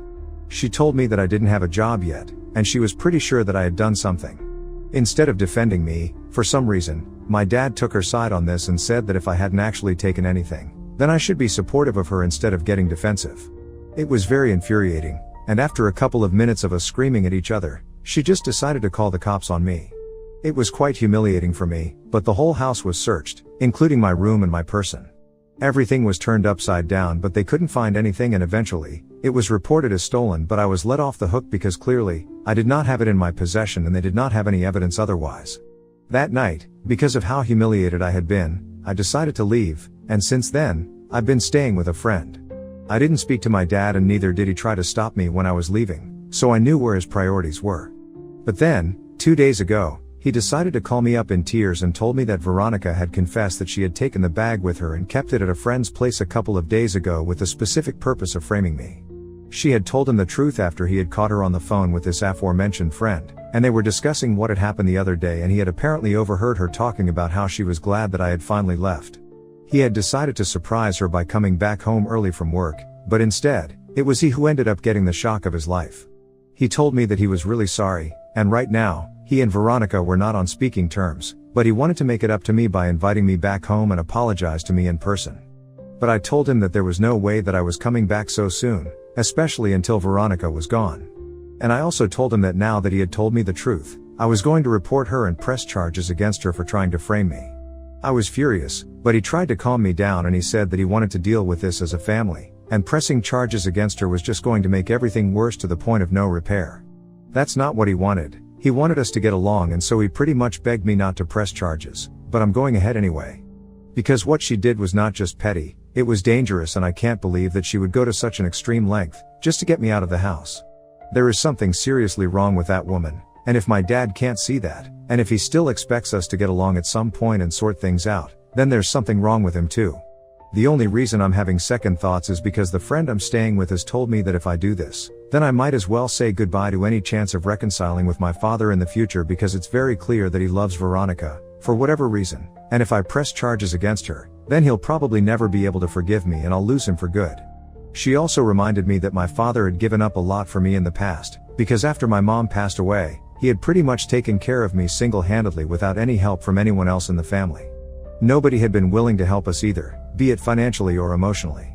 She told me that I didn't have a job yet, and she was pretty sure that I had done something. Instead of defending me, for some reason, my dad took her side on this and said that if I hadn't actually taken anything, then I should be supportive of her instead of getting defensive. It was very infuriating, and after a couple of minutes of us screaming at each other, she just decided to call the cops on me. It was quite humiliating for me, but the whole house was searched, including my room and my person. Everything was turned upside down, but they couldn't find anything, and eventually, it was reported as stolen, but I was let off the hook because clearly, I did not have it in my possession and they did not have any evidence otherwise. That night, because of how humiliated I had been, I decided to leave, and since then, I've been staying with a friend. I didn't speak to my dad and neither did he try to stop me when I was leaving, so I knew where his priorities were. But then, 2 days ago, he decided to call me up in tears and told me that Veronica had confessed that she had taken the bag with her and kept it at a friend's place a couple of days ago with the specific purpose of framing me. She had told him the truth after he had caught her on the phone with this aforementioned friend, and they were discussing what had happened the other day, and he had apparently overheard her talking about how she was glad that I had finally left. He had decided to surprise her by coming back home early from work, but instead, it was he who ended up getting the shock of his life. He told me that he was really sorry, and right now, he and Veronica were not on speaking terms, but he wanted to make it up to me by inviting me back home and apologize to me in person. But I told him that there was no way that I was coming back so soon, especially until Veronica was gone. And I also told him that now that he had told me the truth, I was going to report her and press charges against her for trying to frame me. I was furious, but he tried to calm me down and he said that he wanted to deal with this as a family, and pressing charges against her was just going to make everything worse to the point of no repair. That's not what he wanted. He wanted us to get along, and so he pretty much begged me not to press charges, but I'm going ahead anyway. Because what she did was not just petty, it was dangerous, and I can't believe that she would go to such an extreme length, just to get me out of the house. There is something seriously wrong with that woman, and if my dad can't see that, and if he still expects us to get along at some point and sort things out, then there's something wrong with him too. The only reason I'm having second thoughts is because the friend I'm staying with has told me that if I do this, then I might as well say goodbye to any chance of reconciling with my father in the future, because it's very clear that he loves Veronica, for whatever reason, and if I press charges against her, then he'll probably never be able to forgive me and I'll lose him for good. She also reminded me that my father had given up a lot for me in the past, because after my mom passed away, he had pretty much taken care of me single-handedly without any help from anyone else in the family. Nobody had been willing to help us either, be it financially or emotionally.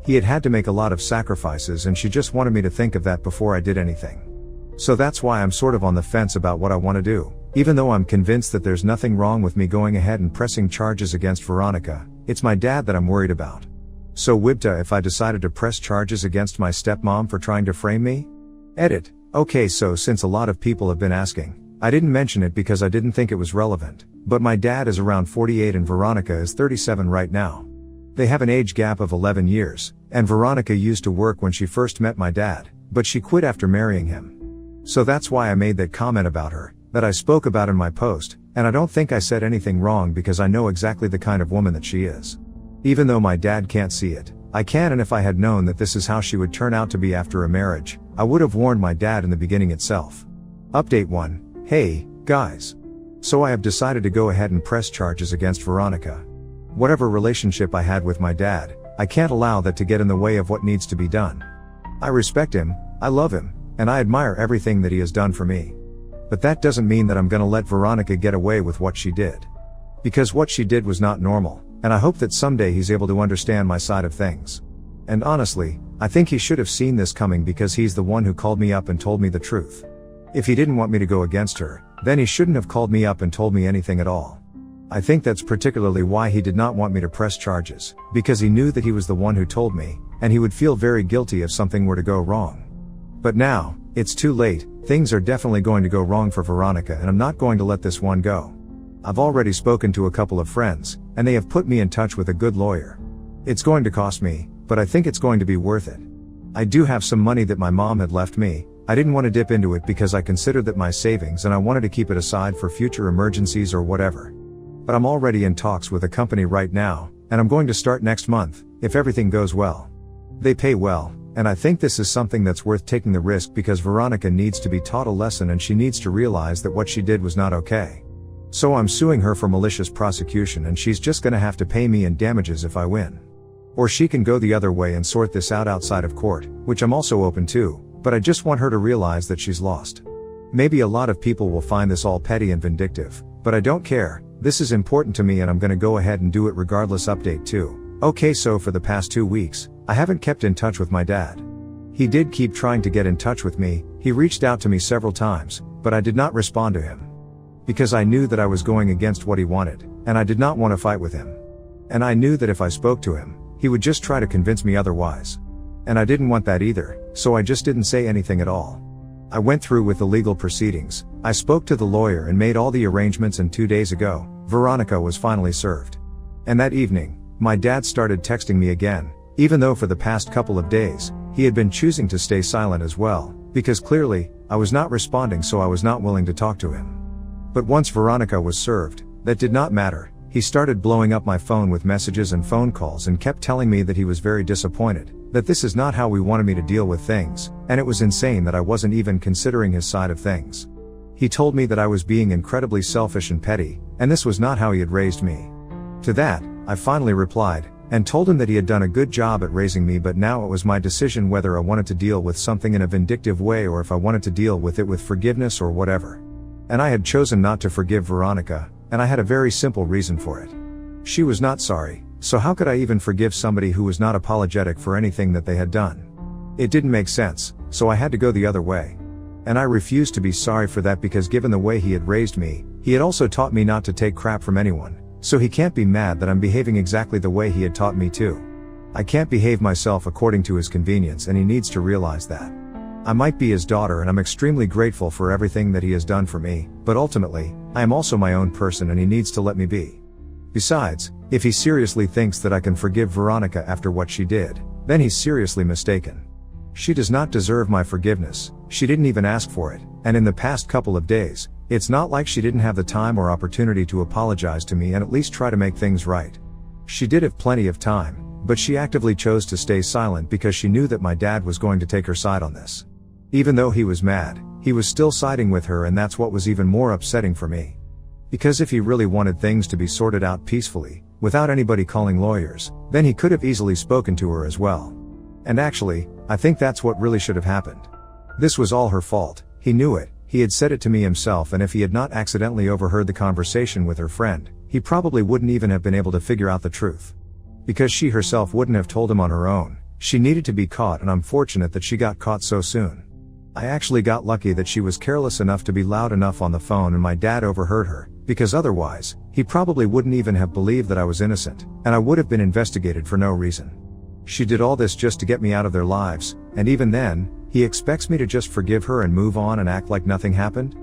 He had had to make a lot of sacrifices, and she just wanted me to think of that before I did anything. So that's why I'm sort of on the fence about what I want to do. Even though I'm convinced that there's nothing wrong with me going ahead and pressing charges against Veronica, it's my dad that I'm worried about. So Wibta, if I decided to press charges against my stepmom for trying to frame me? Edit. Okay, so since a lot of people have been asking, I didn't mention it because I didn't think it was relevant, but my dad is around 48 and Veronica is 37 right now. They have an age gap of 11 years, and Veronica used to work when she first met my dad, but she quit after marrying him. So that's why I made that comment about her, that I spoke about in my post, and I don't think I said anything wrong because I know exactly the kind of woman that she is. Even though my dad can't see it, I can, and if I had known that this is how she would turn out to be after a marriage, I would have warned my dad in the beginning itself. Update 1. Hey, guys. So I have decided to go ahead and press charges against Veronica. Whatever relationship I had with my dad, I can't allow that to get in the way of what needs to be done. I respect him, I love him, and I admire everything that he has done for me. But that doesn't mean that I'm gonna let Veronica get away with what she did. Because what she did was not normal, and I hope that someday he's able to understand my side of things. And honestly, I think he should have seen this coming because he's the one who called me up and told me the truth. If he didn't want me to go against her, then he shouldn't have called me up and told me anything at all. I think that's particularly why he did not want me to press charges, because he knew that he was the one who told me, and he would feel very guilty if something were to go wrong. But now, it's too late, things are definitely going to go wrong for Veronica and I'm not going to let this one go. I've already spoken to a couple of friends, and they have put me in touch with a good lawyer. It's going to cost me, but I think it's going to be worth it. I do have some money that my mom had left me. I didn't want to dip into it because I considered that my savings and I wanted to keep it aside for future emergencies or whatever. But I'm already in talks with a company right now, and I'm going to start next month, if everything goes well. They pay well, and I think this is something that's worth taking the risk because Veronica needs to be taught a lesson and she needs to realize that what she did was not okay. So I'm suing her for malicious prosecution and she's just gonna have to pay me in damages if I win. Or she can go the other way and sort this out outside of court, which I'm also open to, but I just want her to realize that she's lost. Maybe a lot of people will find this all petty and vindictive, but I don't care. This is important to me and I'm gonna go ahead and do it regardless. Update 2. Okay, so for the past 2 weeks, I haven't kept in touch with my dad. He did keep trying to get in touch with me, he reached out to me several times, but I did not respond to him. Because I knew that I was going against what he wanted, and I did not want to fight with him. And I knew that if I spoke to him, he would just try to convince me otherwise. And I didn't want that either, so I just didn't say anything at all. I went through with the legal proceedings, I spoke to the lawyer and made all the arrangements, and 2 days ago, Veronica was finally served. And that evening, my dad started texting me again, even though for the past couple of days, he had been choosing to stay silent as well, because clearly, I was not responding, so I was not willing to talk to him. But once Veronica was served, that did not matter. He started blowing up my phone with messages and phone calls and kept telling me that he was very disappointed, that this is not how we wanted me to deal with things, and it was insane that I wasn't even considering his side of things. He told me that I was being incredibly selfish and petty, and this was not how he had raised me. To that, I finally replied, and told him that he had done a good job at raising me, but now it was my decision whether I wanted to deal with something in a vindictive way or if I wanted to deal with it with forgiveness or whatever. And I had chosen not to forgive Veronica, and I had a very simple reason for it. She was not sorry, so how could I even forgive somebody who was not apologetic for anything that they had done? It didn't make sense, so I had to go the other way. And I refused to be sorry for that because given the way he had raised me, he had also taught me not to take crap from anyone, so he can't be mad that I'm behaving exactly the way he had taught me to. I can't behave myself according to his convenience, and he needs to realize that. I might be his daughter and I'm extremely grateful for everything that he has done for me, but ultimately, I am also my own person and he needs to let me be. Besides, if he seriously thinks that I can forgive Veronica after what she did, then he's seriously mistaken. She does not deserve my forgiveness, she didn't even ask for it, and in the past couple of days, it's not like she didn't have the time or opportunity to apologize to me and at least try to make things right. She did have plenty of time, but she actively chose to stay silent because she knew that my dad was going to take her side on this. Even though he was mad, he was still siding with her, and that's what was even more upsetting for me. Because if he really wanted things to be sorted out peacefully, without anybody calling lawyers, then he could have easily spoken to her as well. And actually, I think that's what really should have happened. This was all her fault, he knew it, he had said it to me himself, and if he had not accidentally overheard the conversation with her friend, he probably wouldn't even have been able to figure out the truth. Because she herself wouldn't have told him on her own, she needed to be caught, and I'm fortunate that she got caught so soon. I actually got lucky that she was careless enough to be loud enough on the phone and my dad overheard her, because otherwise, he probably wouldn't even have believed that I was innocent, and I would have been investigated for no reason. She did all this just to get me out of their lives, and even then, he expects me to just forgive her and move on and act like nothing happened?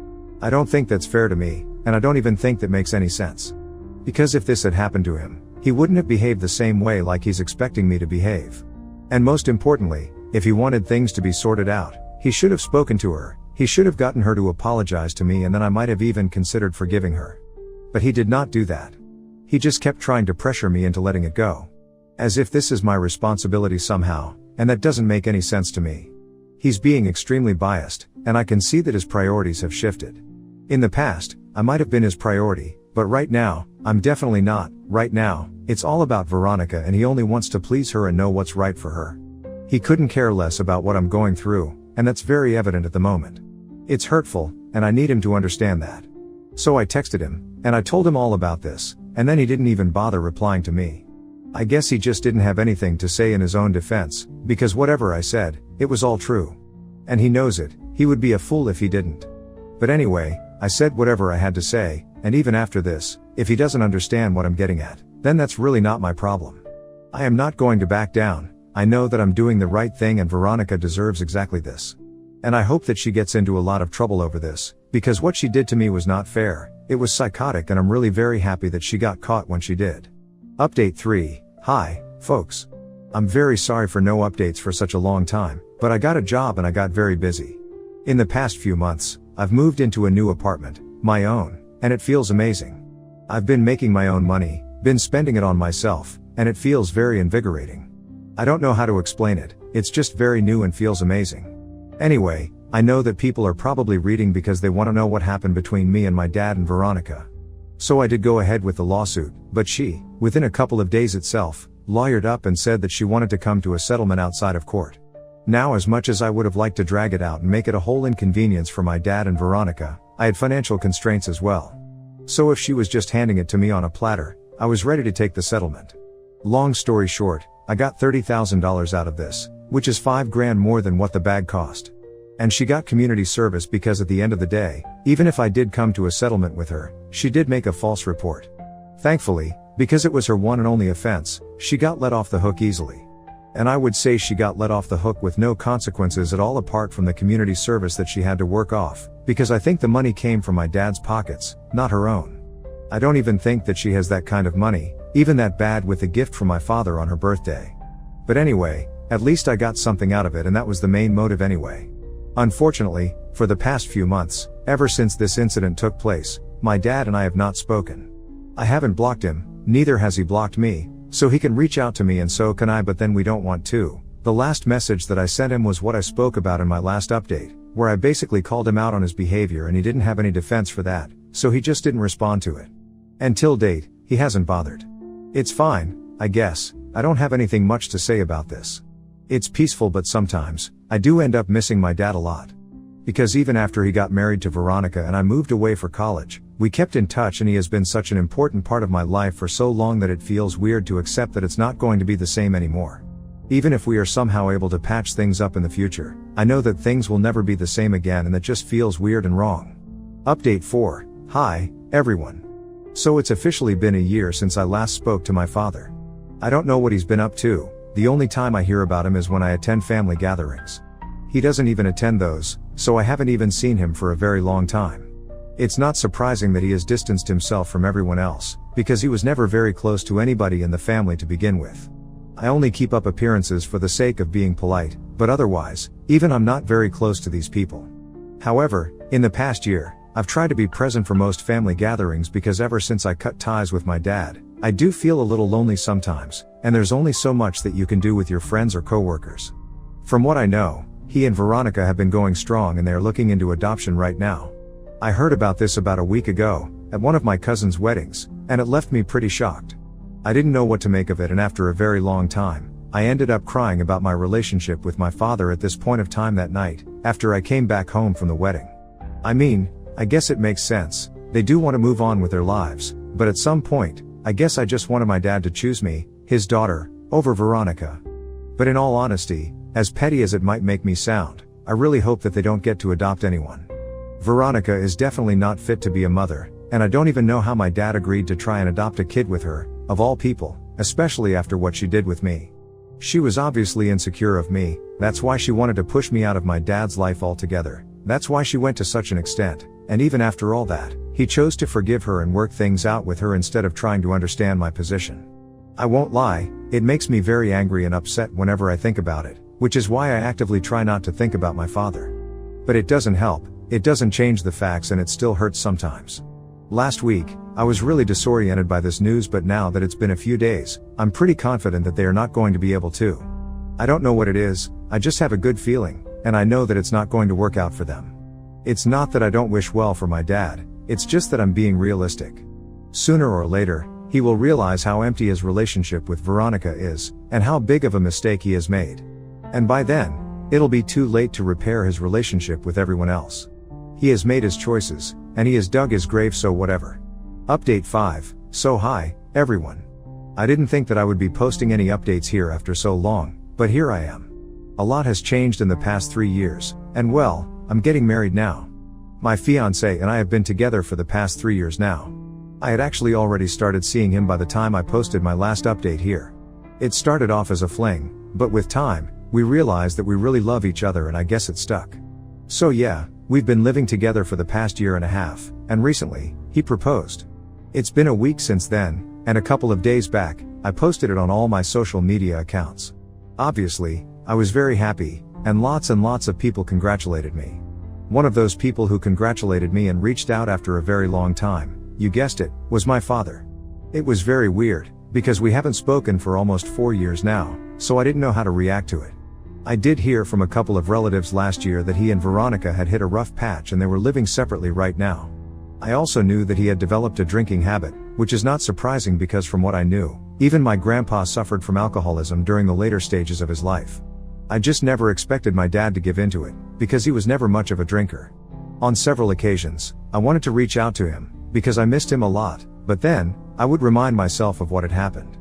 I don't think that's fair to me, and I don't even think that makes any sense. Because if this had happened to him, he wouldn't have behaved the same way like he's expecting me to behave. And most importantly, if he wanted things to be sorted out, he should have spoken to her, he should have gotten her to apologize to me, and then I might have even considered forgiving her. But he did not do that. He just kept trying to pressure me into letting it go. As if this is my responsibility somehow, and that doesn't make any sense to me. He's being extremely biased, and I can see that his priorities have shifted. In the past, I might have been his priority, but right now, I'm definitely not. Right now, it's all about Veronica and he only wants to please her and know what's right for her. He couldn't care less about what I'm going through, and that's very evident at the moment. It's hurtful, and I need him to understand that. So I texted him, and I told him all about this, and then he didn't even bother replying to me. I guess he just didn't have anything to say in his own defense, because whatever I said, it was all true. And he knows it, he would be a fool if he didn't. But anyway, I said whatever I had to say, and even after this, if he doesn't understand what I'm getting at, then that's really not my problem. I am not going to back down. I know that I'm doing the right thing and Veronica deserves exactly this. And I hope that she gets into a lot of trouble over this, because what she did to me was not fair, it was psychotic, and I'm really very happy that she got caught when she did. Update 3. Hi, folks. I'm very sorry for no updates for such a long time, but I got a job and I got very busy. In the past few months, I've moved into a new apartment, my own, and it feels amazing. I've been making my own money, been spending it on myself, and it feels very invigorating. I don't know how to explain it, it's just very new and feels amazing. Anyway, I know that people are probably reading because they want to know what happened between me and my dad and Veronica. So I did go ahead with the lawsuit, but she, within a couple of days itself, lawyered up and said that she wanted to come to a settlement outside of court. Now, as much as I would have liked to drag it out and make it a whole inconvenience for my dad and Veronica, I had financial constraints as well. So if she was just handing it to me on a platter, I was ready to take the settlement. Long story short, I got $30,000 out of this, which is $5,000 more than what the bag cost. And she got community service because at the end of the day, even if I did come to a settlement with her, she did make a false report. Thankfully, because it was her one and only offense, she got let off the hook easily. And I would say she got let off the hook with no consequences at all apart from the community service that she had to work off, because I think the money came from my dad's pockets, not her own. I don't even think that she has that kind of money, even that bad with the gift from my father on her birthday. But anyway, at least I got something out of it, and that was the main motive anyway. Unfortunately, for the past few months, ever since this incident took place, my dad and I have not spoken. I haven't blocked him, neither has he blocked me, so he can reach out to me and so can I, but then we don't want to. The last message that I sent him was what I spoke about in my last update, where I basically called him out on his behavior and he didn't have any defense for that, so he just didn't respond to it. Until date, he hasn't bothered. It's fine, I guess, I don't have anything much to say about this. It's peaceful, but sometimes, I do end up missing my dad a lot. Because even after he got married to Veronica and I moved away for college, we kept in touch, and he has been such an important part of my life for so long that it feels weird to accept that it's not going to be the same anymore. Even if we are somehow able to patch things up in the future, I know that things will never be the same again, and that just feels weird and wrong. Update 4. Hi, everyone. So it's officially been a year since I last spoke to my father. I don't know what he's been up to. The only time I hear about him is when I attend family gatherings. He doesn't even attend those, so I haven't even seen him for a very long time. It's not surprising that he has distanced himself from everyone else, because he was never very close to anybody in the family to begin with. I only keep up appearances for the sake of being polite, but otherwise, even I'm not very close to these people. However, in the past year, I've tried to be present for most family gatherings because ever since I cut ties with my dad, I do feel a little lonely sometimes, and there's only so much that you can do with your friends or coworkers. From what I know, he and Veronica have been going strong and they are looking into adoption right now. I heard about this about a week ago, at one of my cousin's weddings, and it left me pretty shocked. I didn't know what to make of it, and after a very long time, I ended up crying about my relationship with my father at this point of time that night, after I came back home from the wedding. I mean, I guess it makes sense, they do want to move on with their lives, but at some point, I guess I just wanted my dad to choose me, his daughter, over Veronica. But in all honesty, as petty as it might make me sound, I really hope that they don't get to adopt anyone. Veronica is definitely not fit to be a mother, and I don't even know how my dad agreed to try and adopt a kid with her, of all people, especially after what she did with me. She was obviously insecure of me, that's why she wanted to push me out of my dad's life altogether, that's why she went to such an extent, and even after all that, he chose to forgive her and work things out with her instead of trying to understand my position. I won't lie, it makes me very angry and upset whenever I think about it, which is why I actively try not to think about my father. But it doesn't help, it doesn't change the facts, and it still hurts sometimes. Last week, I was really disoriented by this news, but now that it's been a few days, I'm pretty confident that they are not going to be able to. I don't know what it is, I just have a good feeling, and I know that it's not going to work out for them. It's not that I don't wish well for my dad, it's just that I'm being realistic. Sooner or later, he will realize how empty his relationship with Veronica is, and how big of a mistake he has made. And by then, it'll be too late to repair his relationship with everyone else. He has made his choices, and he has dug his grave, so whatever. Update 5. So hi, everyone. I didn't think that I would be posting any updates here after so long, but here I am. A lot has changed in the past 3 years, and well, I'm getting married now. My fiancé and I have been together for the past 3 years now. I had actually already started seeing him by the time I posted my last update here. It started off as a fling, but with time, we realized that we really love each other and I guess it stuck. So yeah, we've been living together for the past year and a half, and recently, he proposed. It's been a week since then, and a couple of days back, I posted it on all my social media accounts. Obviously, I was very happy, and lots of people congratulated me. One of those people who congratulated me and reached out after a very long time, you guessed it, was my father. It was very weird, because we haven't spoken for almost 4 years now, so I didn't know how to react to it. I did hear from a couple of relatives last year that he and Veronica had hit a rough patch and they were living separately right now. I also knew that he had developed a drinking habit, which is not surprising because from what I knew, even my grandpa suffered from alcoholism during the later stages of his life. I just never expected my dad to give into it, because he was never much of a drinker. On several occasions, I wanted to reach out to him, because I missed him a lot, but then, I would remind myself of what had happened.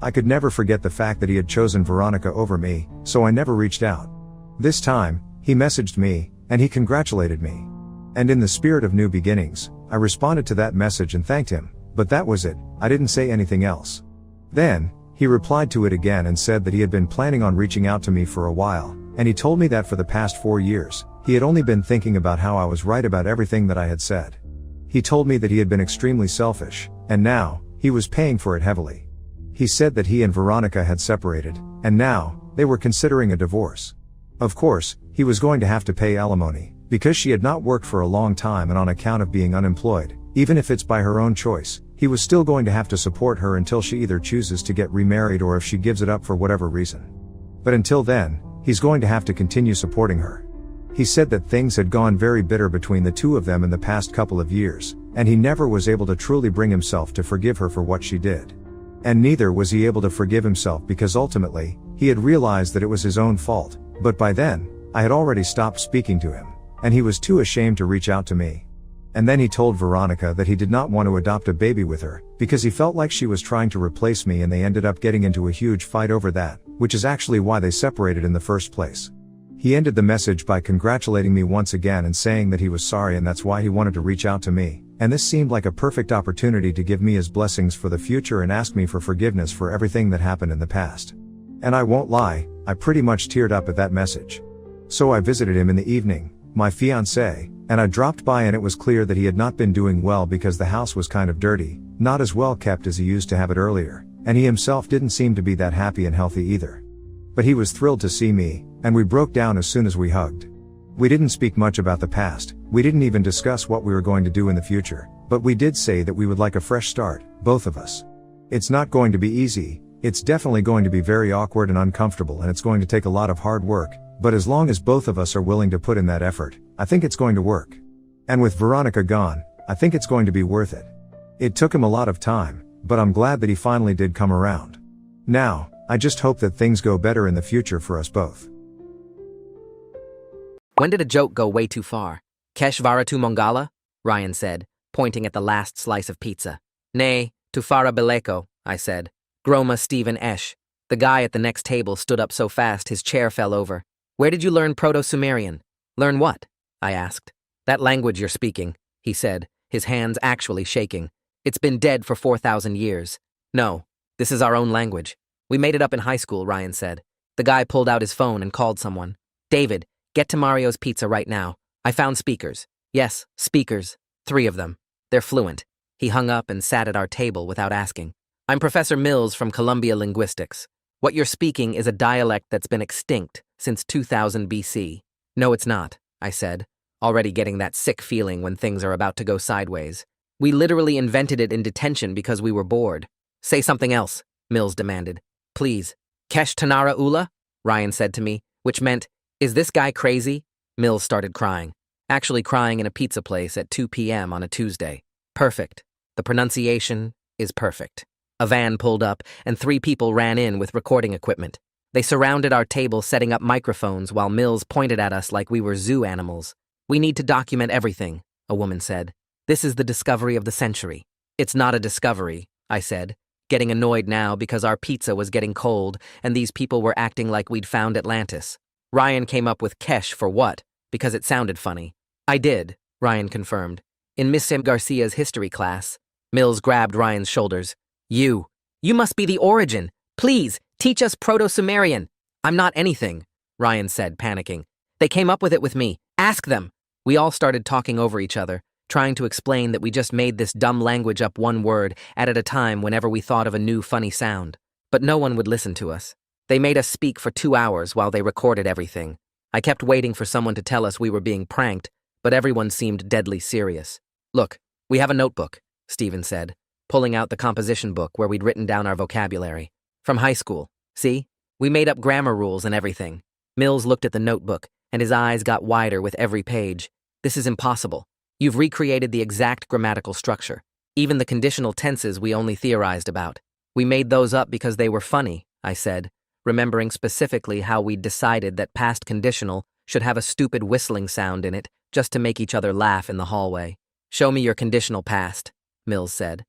I could never forget the fact that he had chosen Veronica over me, so I never reached out. This time, he messaged me, and he congratulated me. And in the spirit of new beginnings, I responded to that message and thanked him, but that was it, I didn't say anything else. Then, he replied to it again and said that he had been planning on reaching out to me for a while, and he told me that for the past 4 years, he had only been thinking about how I was right about everything that I had said. He told me that he had been extremely selfish, and now, he was paying for it heavily. He said that he and Veronica had separated, and now, they were considering a divorce. Of course, he was going to have to pay alimony, because she had not worked for a long time and on account of being unemployed, even if it's by her own choice, he was still going to have to support her until she either chooses to get remarried or if she gives it up for whatever reason. But until then, he's going to have to continue supporting her. He said that things had gone very bitter between the two of them in the past couple of years, and he never was able to truly bring himself to forgive her for what she did. And neither was he able to forgive himself because ultimately, he had realized that it was his own fault, but by then, I had already stopped speaking to him, and he was too ashamed to reach out to me. And then he told Veronica that he did not want to adopt a baby with her, because he felt like she was trying to replace me and they ended up getting into a huge fight over that, which is actually why they separated in the first place. He ended the message by congratulating me once again and saying that he was sorry and that's why he wanted to reach out to me, and this seemed like a perfect opportunity to give me his blessings for the future and ask me for forgiveness for everything that happened in the past. And I won't lie, I pretty much teared up at that message. So I visited him in the evening, my fiancé, and I dropped by and it was clear that he had not been doing well because the house was kind of dirty, not as well kept as he used to have it earlier, and he himself didn't seem to be that happy and healthy either. But he was thrilled to see me, and we broke down as soon as we hugged. We didn't speak much about the past, we didn't even discuss what we were going to do in the future, but we did say that we would like a fresh start, both of us. It's not going to be easy, it's definitely going to be very awkward and uncomfortable and it's going to take a lot of hard work, but as long as both of us are willing to put in that effort, I think it's going to work. And with Veronica gone, I think it's going to be worth it. It took him a lot of time, but I'm glad that he finally did come around. Now, I just hope that things go better in the future for us both. When did a joke go way too far? Kesh vara tu mongala? Ryan said, pointing at the last slice of pizza. Nay, tu fara beleko, I said. Groma Stephen Esh. The guy at the next table stood up so fast his chair fell over. Where did you learn Proto-Sumerian? Learn what? I asked. That language you're speaking, he said, his hands actually shaking. It's been dead for 4,000 years. No, this is our own language. We made it up in high school, Ryan said. The guy pulled out his phone and called someone. David, get to Mario's Pizza right now. I found speakers. Yes, speakers. 3 of them. They're fluent. He hung up and sat at our table without asking. I'm Professor Mills from Columbia Linguistics. What you're speaking is a dialect that's been extinct since 2000 BC. No, it's not, I said, already getting that sick feeling when things are about to go sideways. We literally invented it in detention because we were bored. Say something else, Mills demanded. Please. Kesh Tanara Ula? Ryan said to me, which meant, is this guy crazy? Mills started crying. Actually crying in a pizza place at 2 p.m. on a Tuesday. Perfect. The pronunciation is perfect. A van pulled up, and 3 people ran in with recording equipment. They surrounded our table setting up microphones while Mills pointed at us like we were zoo animals. We need to document everything, a woman said. This is the discovery of the century. It's not a discovery, I said, getting annoyed now because our pizza was getting cold and these people were acting like we'd found Atlantis. Ryan came up with Kesh for what? Because it sounded funny. I did, Ryan confirmed. In Miss Sam Garcia's history class. Mills grabbed Ryan's shoulders. You must be the origin. Please, teach us Proto-Sumerian. I'm not anything, Ryan said, panicking. They came up with it with me. Ask them. We all started talking over each other, trying to explain that we just made this dumb language up one word at a time whenever we thought of a new funny sound. But no one would listen to us. They made us speak for 2 hours while they recorded everything. I kept waiting for someone to tell us we were being pranked, but everyone seemed deadly serious. Look, we have a notebook, Stephen said, pulling out the composition book where we'd written down our vocabulary. From high school. See? We made up grammar rules and everything. Mills looked at the notebook, and his eyes got wider with every page. This is impossible. You've recreated the exact grammatical structure. Even the conditional tenses we only theorized about. We made those up because they were funny, I said, remembering specifically how we'd decided that past conditional should have a stupid whistling sound in it just to make each other laugh in the hallway. Show me your conditional past, Mills said.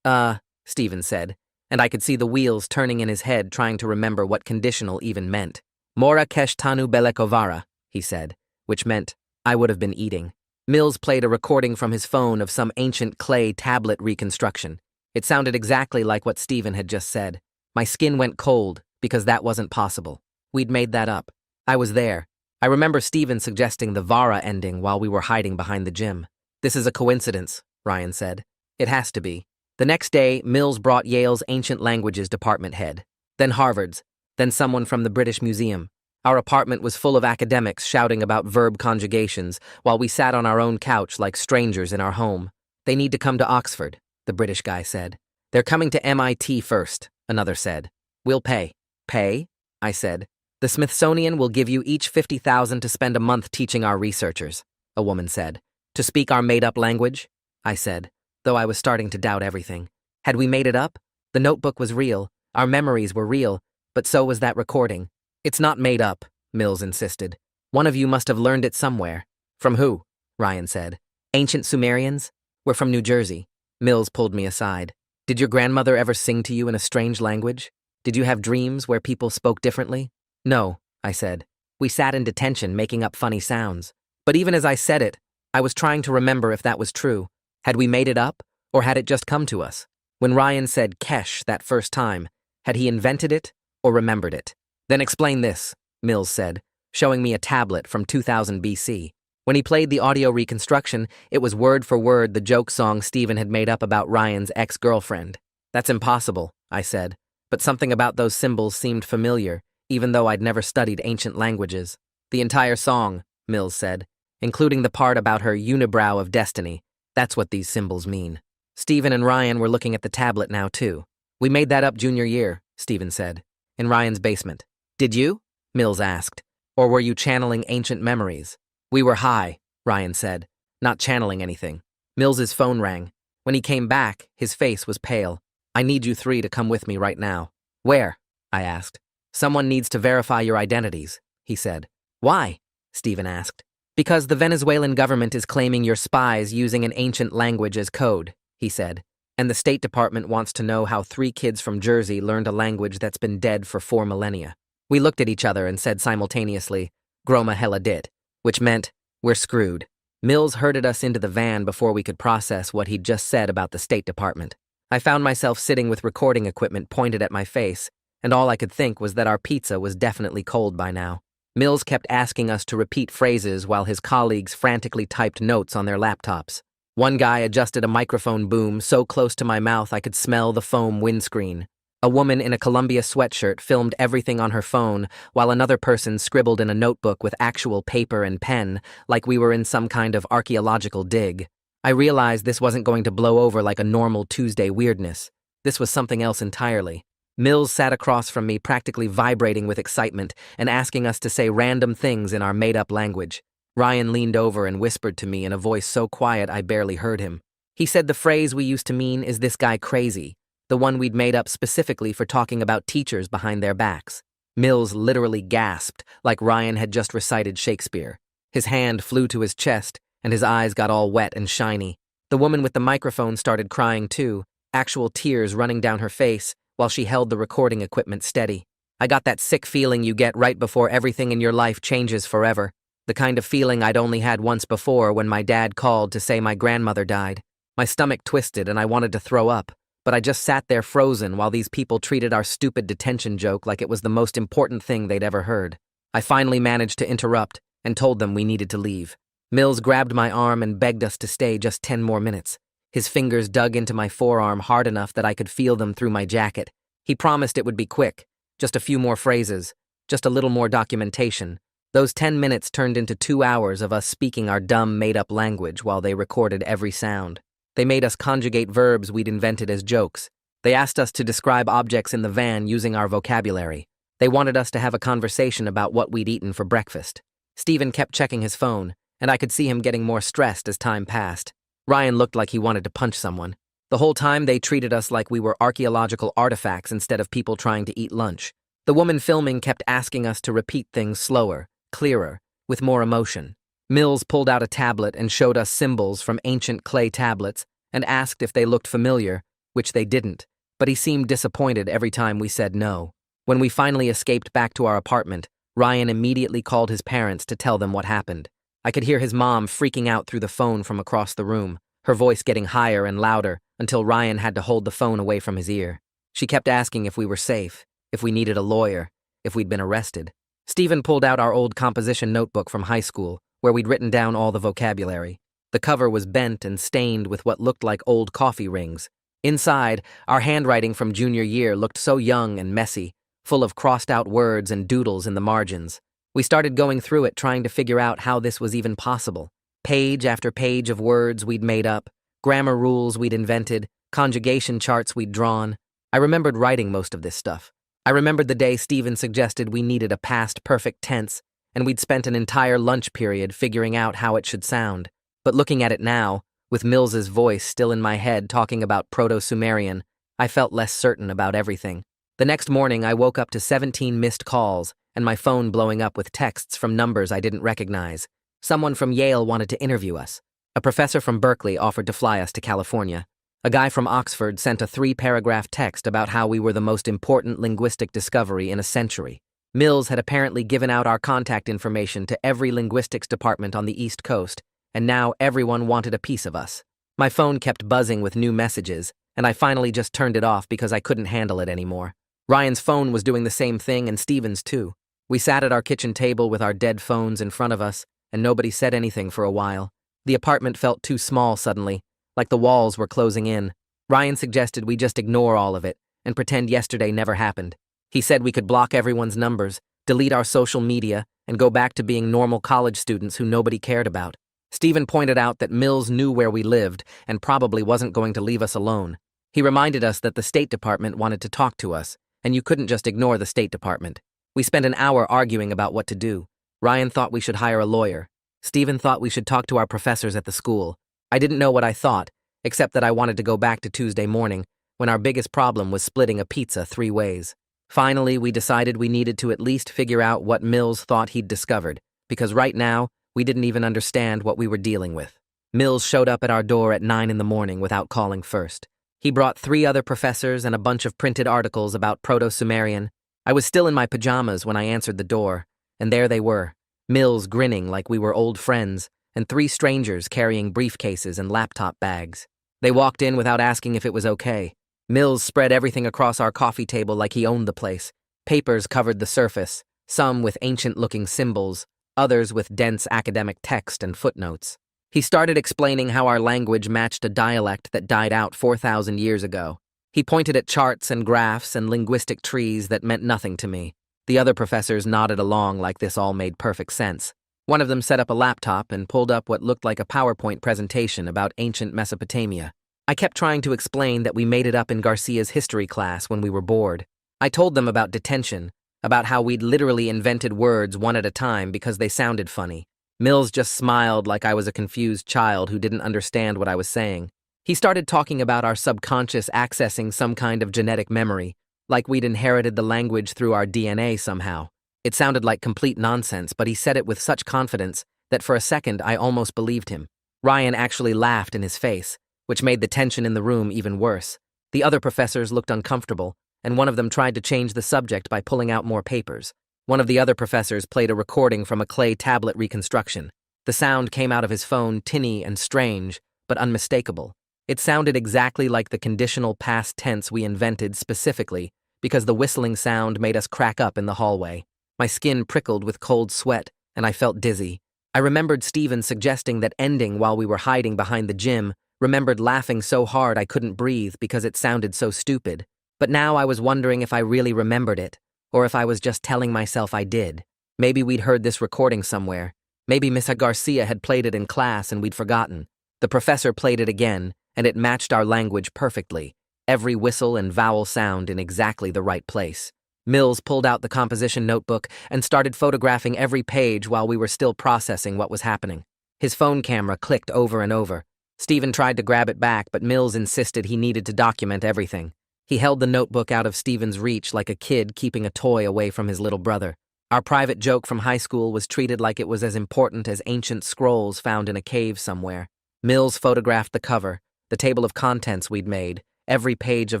Stephen said, and I could see the wheels turning in his head trying to remember what conditional even meant. Mora kesh tanu belekovara, he said, which meant I would have been eating. Mills played a recording from his phone of some ancient clay tablet reconstruction. It sounded exactly like what Stephen had just said. My skin went cold because that wasn't possible. We'd made that up. I was there. I remember Stephen suggesting the Vara ending while we were hiding behind the gym. This is a coincidence, Ryan said. It has to be. The next day, Mills brought Yale's ancient languages department head, then Harvard's, then someone from the British Museum. Our apartment was full of academics shouting about verb conjugations while we sat on our own couch like strangers in our home. They need to come to Oxford, the British guy said. They're coming to MIT first, another said. We'll pay. Pay? I said. The Smithsonian will give you each $50,000 to spend a month teaching our researchers, a woman said. To speak our made-up language? I said, though I was starting to doubt everything. Had we made it up? The notebook was real, our memories were real, but so was that recording. It's not made up, Mills insisted. One of you must have learned it somewhere. From who? Ryan said. Ancient Sumerians? We're from New Jersey. Mills pulled me aside. Did your grandmother ever sing to you in a strange language? Did you have dreams where people spoke differently? No, I said. We sat in detention making up funny sounds. But even as I said it, I was trying to remember if that was true. Had we made it up, or had it just come to us? When Ryan said Kesh that first time, had he invented it or remembered it? Then explain this, Mills said, showing me a tablet from 2000 BC. When he played the audio reconstruction, it was word for word the joke song Stephen had made up about Ryan's ex-girlfriend. That's impossible, I said, but something about those symbols seemed familiar, even though I'd never studied ancient languages. The entire song, Mills said, including the part about her unibrow of destiny. That's what these symbols mean. Stephen and Ryan were looking at the tablet now, too. We made that up junior year, Stephen said, in Ryan's basement. Did you? Mills asked. Or were you channeling ancient memories? We were high, Ryan said, not channeling anything. Mills's phone rang. When he came back, his face was pale. I need you three to come with me right now. Where? I asked. Someone needs to verify your identities, he said. Why? Stephen asked. Because the Venezuelan government is claiming you're spies using an ancient language as code, he said. And the State Department wants to know how 3 kids from Jersey learned a language that's been dead for 4 millennia. We looked at each other and said simultaneously, Groma hella dit, which meant, we're screwed. Mills herded us into the van before we could process what he'd just said about the State Department. I found myself sitting with recording equipment pointed at my face, and all I could think was that our pizza was definitely cold by now. Mills kept asking us to repeat phrases while his colleagues frantically typed notes on their laptops. One guy adjusted a microphone boom so close to my mouth I could smell the foam windscreen. A woman in a Columbia sweatshirt filmed everything on her phone, while another person scribbled in a notebook with actual paper and pen, like we were in some kind of archaeological dig. I realized this wasn't going to blow over like a normal Tuesday weirdness. This was something else entirely. Mills sat across from me, practically vibrating with excitement and asking us to say random things in our made-up language. Ryan leaned over and whispered to me in a voice so quiet I barely heard him. He said the phrase we used to mean is this guy crazy, the one we'd made up specifically for talking about teachers behind their backs. Mills literally gasped, like Ryan had just recited Shakespeare. His hand flew to his chest, and his eyes got all wet and shiny. The woman with the microphone started crying too, actual tears running down her face while she held the recording equipment steady. I got that sick feeling you get right before everything in your life changes forever. The kind of feeling I'd only had once before when my dad called to say my grandmother died. My stomach twisted and I wanted to throw up, but I just sat there frozen while these people treated our stupid detention joke like it was the most important thing they'd ever heard. I finally managed to interrupt and told them we needed to leave. Mills grabbed my arm and begged us to stay just 10 more minutes. His fingers dug into my forearm hard enough that I could feel them through my jacket. He promised it would be quick, just a few more phrases, just a little more documentation. Those 10 minutes turned into 2 hours of us speaking our dumb, made-up language while they recorded every sound. They made us conjugate verbs we'd invented as jokes. They asked us to describe objects in the van using our vocabulary. They wanted us to have a conversation about what we'd eaten for breakfast. Stephen kept checking his phone, and I could see him getting more stressed as time passed. Ryan looked like he wanted to punch someone. The whole time they treated us like we were archaeological artifacts instead of people trying to eat lunch. The woman filming kept asking us to repeat things slower, clearer, with more emotion. Mills pulled out a tablet and showed us symbols from ancient clay tablets and asked if they looked familiar, which they didn't, but he seemed disappointed every time we said no. When we finally escaped back to our apartment, Ryan immediately called his parents to tell them what happened. I could hear his mom freaking out through the phone from across the room, her voice getting higher and louder until Ryan had to hold the phone away from his ear. She kept asking if we were safe, if we needed a lawyer, if we'd been arrested. Stephen pulled out our old composition notebook from high school, where we'd written down all the vocabulary. The cover was bent and stained with what looked like old coffee rings. Inside, our handwriting from junior year looked so young and messy, full of crossed-out words and doodles in the margins. We started going through it trying to figure out how this was even possible. Page after page of words we'd made up, grammar rules we'd invented, conjugation charts we'd drawn. I remembered writing most of this stuff. I remembered the day Stephen suggested we needed a past perfect tense, and we'd spent an entire lunch period figuring out how it should sound. But looking at it now, with Mills's voice still in my head talking about Proto-Sumerian, I felt less certain about everything. The next morning, I woke up to 17 missed calls and my phone blowing up with texts from numbers I didn't recognize. Someone from Yale wanted to interview us. A professor from Berkeley offered to fly us to California. A guy from Oxford sent a 3-paragraph text about how we were the most important linguistic discovery in a century. Mills had apparently given out our contact information to every linguistics department on the East Coast, and now everyone wanted a piece of us. My phone kept buzzing with new messages, and I finally just turned it off because I couldn't handle it anymore. Ryan's phone was doing the same thing, and Stephen's too. We sat at our kitchen table with our dead phones in front of us, and nobody said anything for a while. The apartment felt too small suddenly, like the walls were closing in. Ryan suggested we just ignore all of it and pretend yesterday never happened. He said we could block everyone's numbers, delete our social media, and go back to being normal college students who nobody cared about. Stephen pointed out that Mills knew where we lived and probably wasn't going to leave us alone. He reminded us that the State Department wanted to talk to us, and you couldn't just ignore the State Department. We spent an hour arguing about what to do. Ryan thought we should hire a lawyer. Stephen thought we should talk to our professors at the school. I didn't know what I thought, except that I wanted to go back to Tuesday morning, when our biggest problem was splitting a pizza 3 ways. Finally, we decided we needed to at least figure out what Mills thought he'd discovered, because right now, we didn't even understand what we were dealing with. Mills showed up at our door at 9 in the morning without calling first. He brought 3 other professors and a bunch of printed articles about Proto-Sumerian. I was still in my pajamas when I answered the door, and there they were, Mills grinning like we were old friends, and 3 strangers carrying briefcases and laptop bags. They walked in without asking if it was okay. Mills spread everything across our coffee table like he owned the place. Papers covered the surface, some with ancient-looking symbols, others with dense academic text and footnotes. He started explaining how our language matched a dialect that died out 4,000 years ago. He pointed at charts and graphs and linguistic trees that meant nothing to me. The other professors nodded along like this all made perfect sense. One of them set up a laptop and pulled up what looked like a PowerPoint presentation about ancient Mesopotamia. I kept trying to explain that we made it up in Garcia's history class when we were bored. I told them about detention, about how we'd literally invented words one at a time because they sounded funny. Mills just smiled like I was a confused child who didn't understand what I was saying. He started talking about our subconscious accessing some kind of genetic memory, like we'd inherited the language through our DNA somehow. It sounded like complete nonsense, but he said it with such confidence that for a second I almost believed him. Ryan actually laughed in his face, which made the tension in the room even worse. The other professors looked uncomfortable, and one of them tried to change the subject by pulling out more papers. One of the other professors played a recording from a clay tablet reconstruction. The sound came out of his phone tinny and strange, but unmistakable. It sounded exactly like the conditional past tense we invented specifically because the whistling sound made us crack up in the hallway. My skin prickled with cold sweat, and I felt dizzy. I remembered Stephen suggesting that ending while we were hiding behind the gym, remembered laughing so hard I couldn't breathe because it sounded so stupid. But now I was wondering if I really remembered it, or if I was just telling myself I did. Maybe we'd heard this recording somewhere. Maybe Miss Garcia had played it in class and we'd forgotten. The professor played it again, and it matched our language perfectly, every whistle and vowel sound in exactly the right place. Mills pulled out the composition notebook and started photographing every page while we were still processing what was happening. His phone camera clicked over and over. Stephen tried to grab it back, but Mills insisted he needed to document everything. He held the notebook out of Stephen's reach like a kid keeping a toy away from his little brother. Our private joke from high school was treated like it was as important as ancient scrolls found in a cave somewhere. Mills photographed the cover, the table of contents we'd made, every page of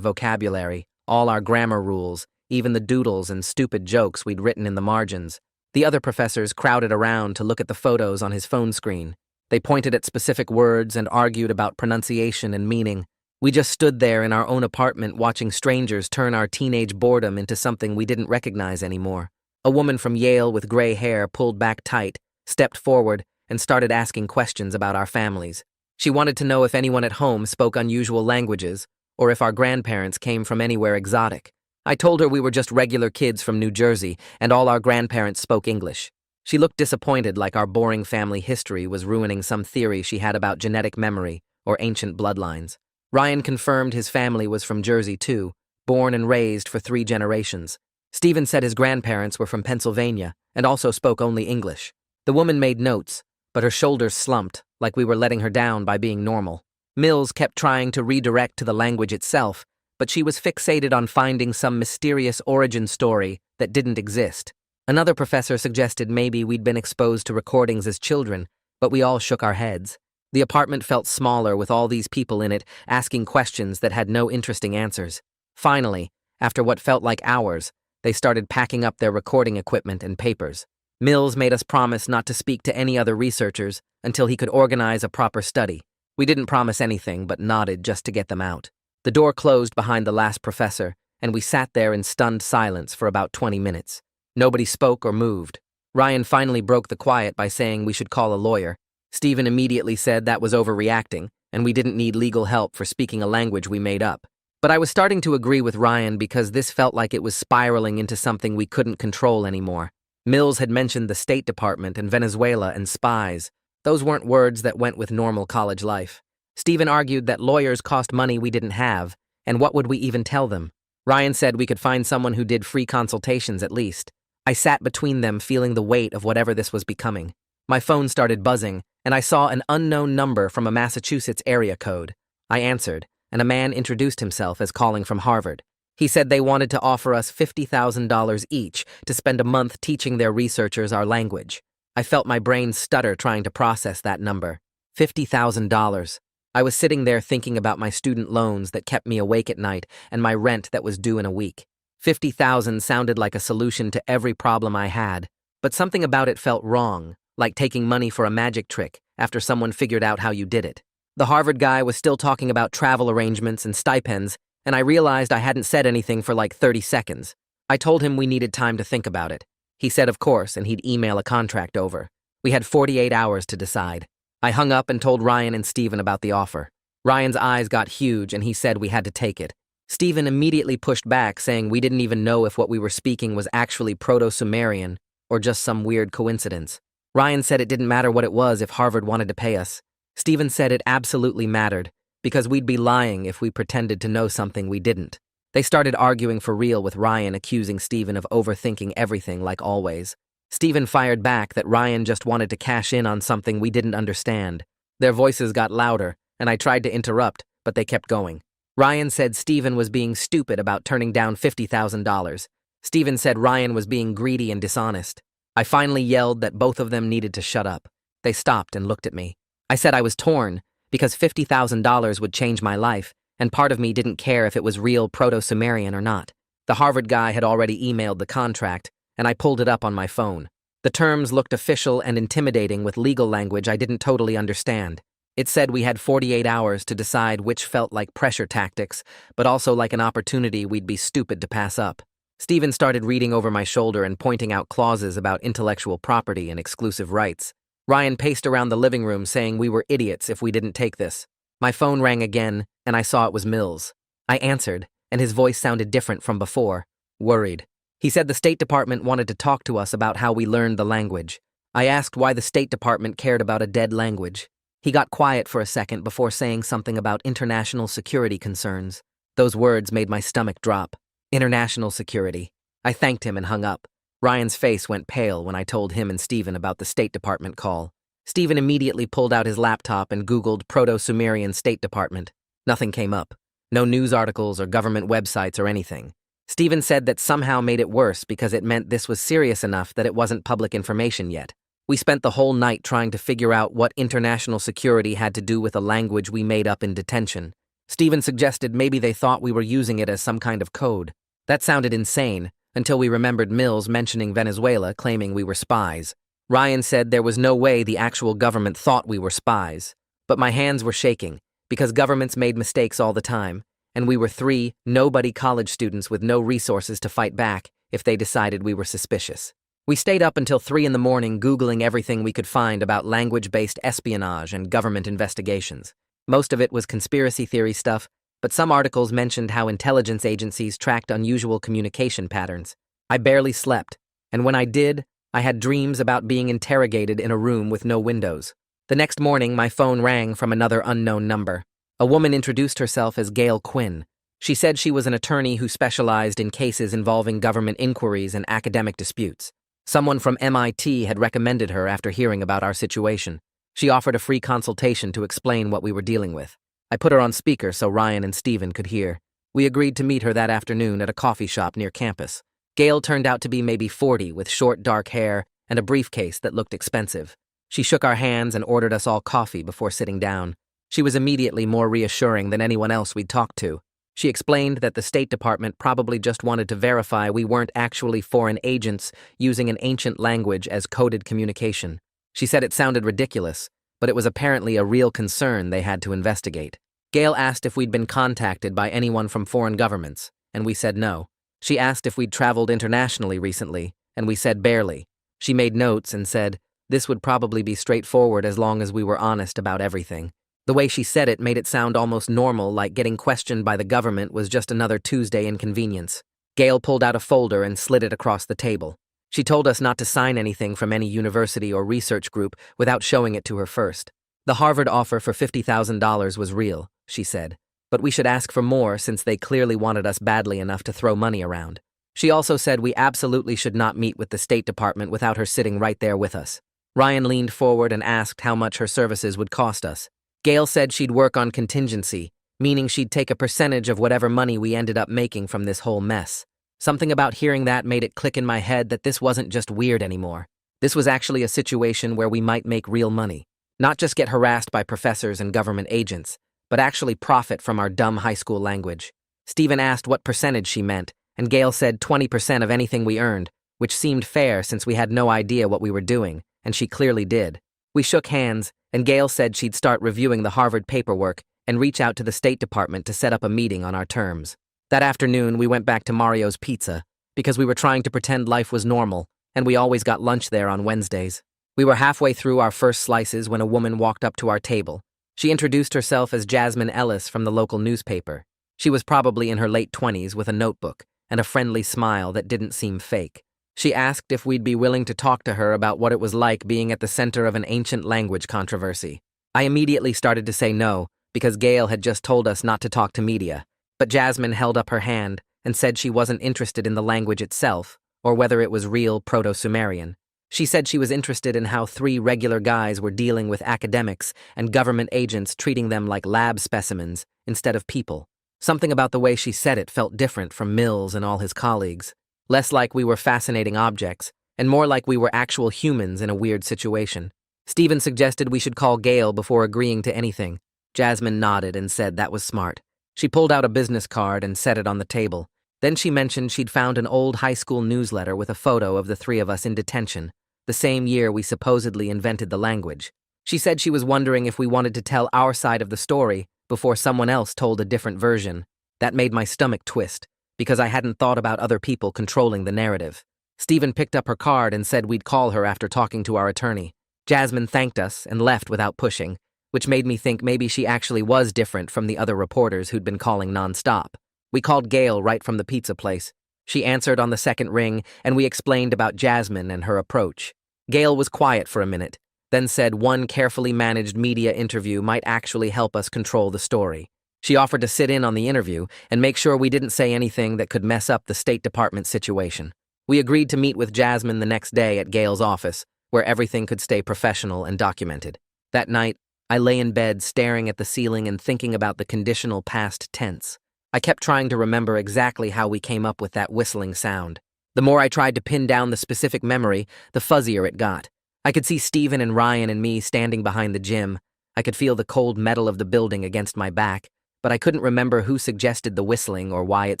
vocabulary, all our grammar rules, even the doodles and stupid jokes we'd written in the margins. The other professors crowded around to look at the photos on his phone screen. They pointed at specific words and argued about pronunciation and meaning. We just stood there in our own apartment watching strangers turn our teenage boredom into something we didn't recognize anymore. A woman from Yale with gray hair pulled back tight, stepped forward, and started asking questions about our families. She wanted to know if anyone at home spoke unusual languages, or if our grandparents came from anywhere exotic. I told her we were just regular kids from New Jersey, and all our grandparents spoke English. She looked disappointed, like our boring family history was ruining some theory she had about genetic memory or ancient bloodlines. Ryan confirmed his family was from Jersey too, born and raised for 3 generations. Stephen said his grandparents were from Pennsylvania and also spoke only English. The woman made notes, but her shoulders slumped, like we were letting her down by being normal. Mills kept trying to redirect to the language itself, but she was fixated on finding some mysterious origin story that didn't exist. Another professor suggested maybe we'd been exposed to recordings as children, but we all shook our heads. The apartment felt smaller with all these people in it asking questions that had no interesting answers. Finally, after what felt like hours, they started packing up their recording equipment and papers. Mills made us promise not to speak to any other researchers until he could organize a proper study. We didn't promise anything but nodded just to get them out. The door closed behind the last professor, and we sat there in stunned silence for about 20 minutes. Nobody spoke or moved. Ryan finally broke the quiet by saying we should call a lawyer. Stephen immediately said that was overreacting, and we didn't need legal help for speaking a language we made up. But I was starting to agree with Ryan because this felt like it was spiraling into something we couldn't control anymore. Mills had mentioned the State Department and Venezuela and spies. Those weren't words that went with normal college life. Stephen argued that lawyers cost money we didn't have, and what would we even tell them? Ryan said we could find someone who did free consultations at least. I sat between them feeling the weight of whatever this was becoming. My phone started buzzing, and I saw an unknown number from a Massachusetts area code. I answered, and a man introduced himself as calling from Harvard. He said they wanted to offer us $50,000 each to spend a month teaching their researchers our language. I felt my brain stutter trying to process that number. $50,000. I was sitting there thinking about my student loans that kept me awake at night and my rent that was due in a week. $50,000 sounded like a solution to every problem I had, but something about it felt wrong, like taking money for a magic trick after someone figured out how you did it. The Harvard guy was still talking about travel arrangements and stipends, and I realized I hadn't said anything for like 30 seconds. I told him we needed time to think about it. He said of course, and he'd email a contract over. We had 48 hours to decide. I hung up and told Ryan and Stephen about the offer. Ryan's eyes got huge and he said we had to take it. Stephen immediately pushed back, saying we didn't even know if what we were speaking was actually Proto-Sumerian or just some weird coincidence. Ryan said it didn't matter what it was if Harvard wanted to pay us. Stephen said it absolutely mattered, because we'd be lying if we pretended to know something we didn't. They started arguing for real, with Ryan accusing Stephen of overthinking everything like always. Stephen fired back that Ryan just wanted to cash in on something we didn't understand. Their voices got louder, and I tried to interrupt, but they kept going. Ryan said Stephen was being stupid about turning down $50,000. Stephen said Ryan was being greedy and dishonest. I finally yelled that both of them needed to shut up. They stopped and looked at me. I said I was torn, because $50,000 would change my life, and part of me didn't care if it was real Proto-Sumerian or not. The Harvard guy had already emailed the contract, and I pulled it up on my phone. The terms looked official and intimidating with legal language I didn't totally understand. It said we had 48 hours to decide, which felt like pressure tactics, but also like an opportunity we'd be stupid to pass up. Stephen started reading over my shoulder and pointing out clauses about intellectual property and exclusive rights. Ryan paced around the living room saying we were idiots if we didn't take this. My phone rang again, and I saw it was Mills. I answered, and his voice sounded different from before, worried. He said the State Department wanted to talk to us about how we learned the language. I asked why the State Department cared about a dead language. He got quiet for a second before saying something about international security concerns. Those words made my stomach drop. International security. I thanked him and hung up. Ryan's face went pale when I told him and Stephen about the State Department call. Stephen immediately pulled out his laptop and Googled Proto-Sumerian State Department. Nothing came up. No news articles or government websites or anything. Stephen said that somehow made it worse because it meant this was serious enough that it wasn't public information yet. We spent the whole night trying to figure out what international security had to do with a language we made up in detention. Stephen suggested maybe they thought we were using it as some kind of code. That sounded insane, until we remembered Mills mentioning Venezuela claiming we were spies. Ryan said there was no way the actual government thought we were spies. But my hands were shaking, because governments made mistakes all the time, and we were 3 nobody college students with no resources to fight back if they decided we were suspicious. We stayed up until 3 in the morning Googling everything we could find about language-based espionage and government investigations. Most of it was conspiracy theory stuff, but some articles mentioned how intelligence agencies tracked unusual communication patterns. I barely slept, and when I did, I had dreams about being interrogated in a room with no windows. The next morning, my phone rang from another unknown number. A woman introduced herself as Gail Quinn. She said she was an attorney who specialized in cases involving government inquiries and academic disputes. Someone from MIT had recommended her after hearing about our situation. She offered a free consultation to explain what we were dealing with. I put her on speaker so Ryan and Stephen could hear. We agreed to meet her that afternoon at a coffee shop near campus. Gail turned out to be maybe 40 with short dark hair and a briefcase that looked expensive. She shook our hands and ordered us all coffee before sitting down. She was immediately more reassuring than anyone else we'd talked to. She explained that the State Department probably just wanted to verify we weren't actually foreign agents using an ancient language as coded communication. She said it sounded ridiculous, but it was apparently a real concern they had to investigate. Gail asked if we'd been contacted by anyone from foreign governments, and we said no. She asked if we'd traveled internationally recently, and we said barely. She made notes and said this would probably be straightforward as long as we were honest about everything. The way she said it made it sound almost normal, like getting questioned by the government was just another Tuesday inconvenience. Gail pulled out a folder and slid it across the table. She told us not to sign anything from any university or research group without showing it to her first. The Harvard offer for $50,000 was real, she said, but we should ask for more since they clearly wanted us badly enough to throw money around. She also said we absolutely should not meet with the State Department without her sitting right there with us. Ryan leaned forward and asked how much her services would cost us. Gail said she'd work on contingency, meaning she'd take a percentage of whatever money we ended up making from this whole mess. Something about hearing that made it click in my head that this wasn't just weird anymore. This was actually a situation where we might make real money. Not just get harassed by professors and government agents, but actually profit from our dumb high school language. Stephen asked what percentage she meant, and Gail said 20% of anything we earned, which seemed fair since we had no idea what we were doing, and she clearly did. We shook hands, and Gail said she'd start reviewing the Harvard paperwork and reach out to the State Department to set up a meeting on our terms. That afternoon, we went back to Mario's Pizza because we were trying to pretend life was normal, and we always got lunch there on Wednesdays. We were halfway through our first slices when a woman walked up to our table. She introduced herself as Jasmine Ellis from the local newspaper. She was probably in her late 20s with a notebook and a friendly smile that didn't seem fake. She asked if we'd be willing to talk to her about what it was like being at the center of an ancient language controversy. I immediately started to say no because Gail had just told us not to talk to media. But Jasmine held up her hand and said she wasn't interested in the language itself, or whether it was real Proto-Sumerian. She said she was interested in how 3 regular guys were dealing with academics and government agents treating them like lab specimens instead of people. Something about the way she said it felt different from Mills and all his colleagues. Less like we were fascinating objects, and more like we were actual humans in a weird situation. Stephen suggested we should call Gail before agreeing to anything. Jasmine nodded and said that was smart. She pulled out a business card and set it on the table. Then she mentioned she'd found an old high school newsletter with a photo of the three of us in detention, the same year we supposedly invented the language. She said she was wondering if we wanted to tell our side of the story before someone else told a different version. That made my stomach twist, because I hadn't thought about other people controlling the narrative. Stephen picked up her card and said we'd call her after talking to our attorney. Jasmine thanked us and left without pushing, which made me think maybe she actually was different from the other reporters who'd been calling nonstop. We called Gail right from the pizza place. She answered on the second ring, and we explained about Jasmine and her approach. Gail was quiet for a minute, then said one carefully managed media interview might actually help us control the story. She offered to sit in on the interview and make sure we didn't say anything that could mess up the State Department situation. We agreed to meet with Jasmine the next day at Gail's office, where everything could stay professional and documented. That night, I lay in bed staring at the ceiling and thinking about the conditional past tense. I kept trying to remember exactly how we came up with that whistling sound. The more I tried to pin down the specific memory, the fuzzier it got. I could see Stephen and Ryan and me standing behind the gym. I could feel the cold metal of the building against my back, but I couldn't remember who suggested the whistling or why it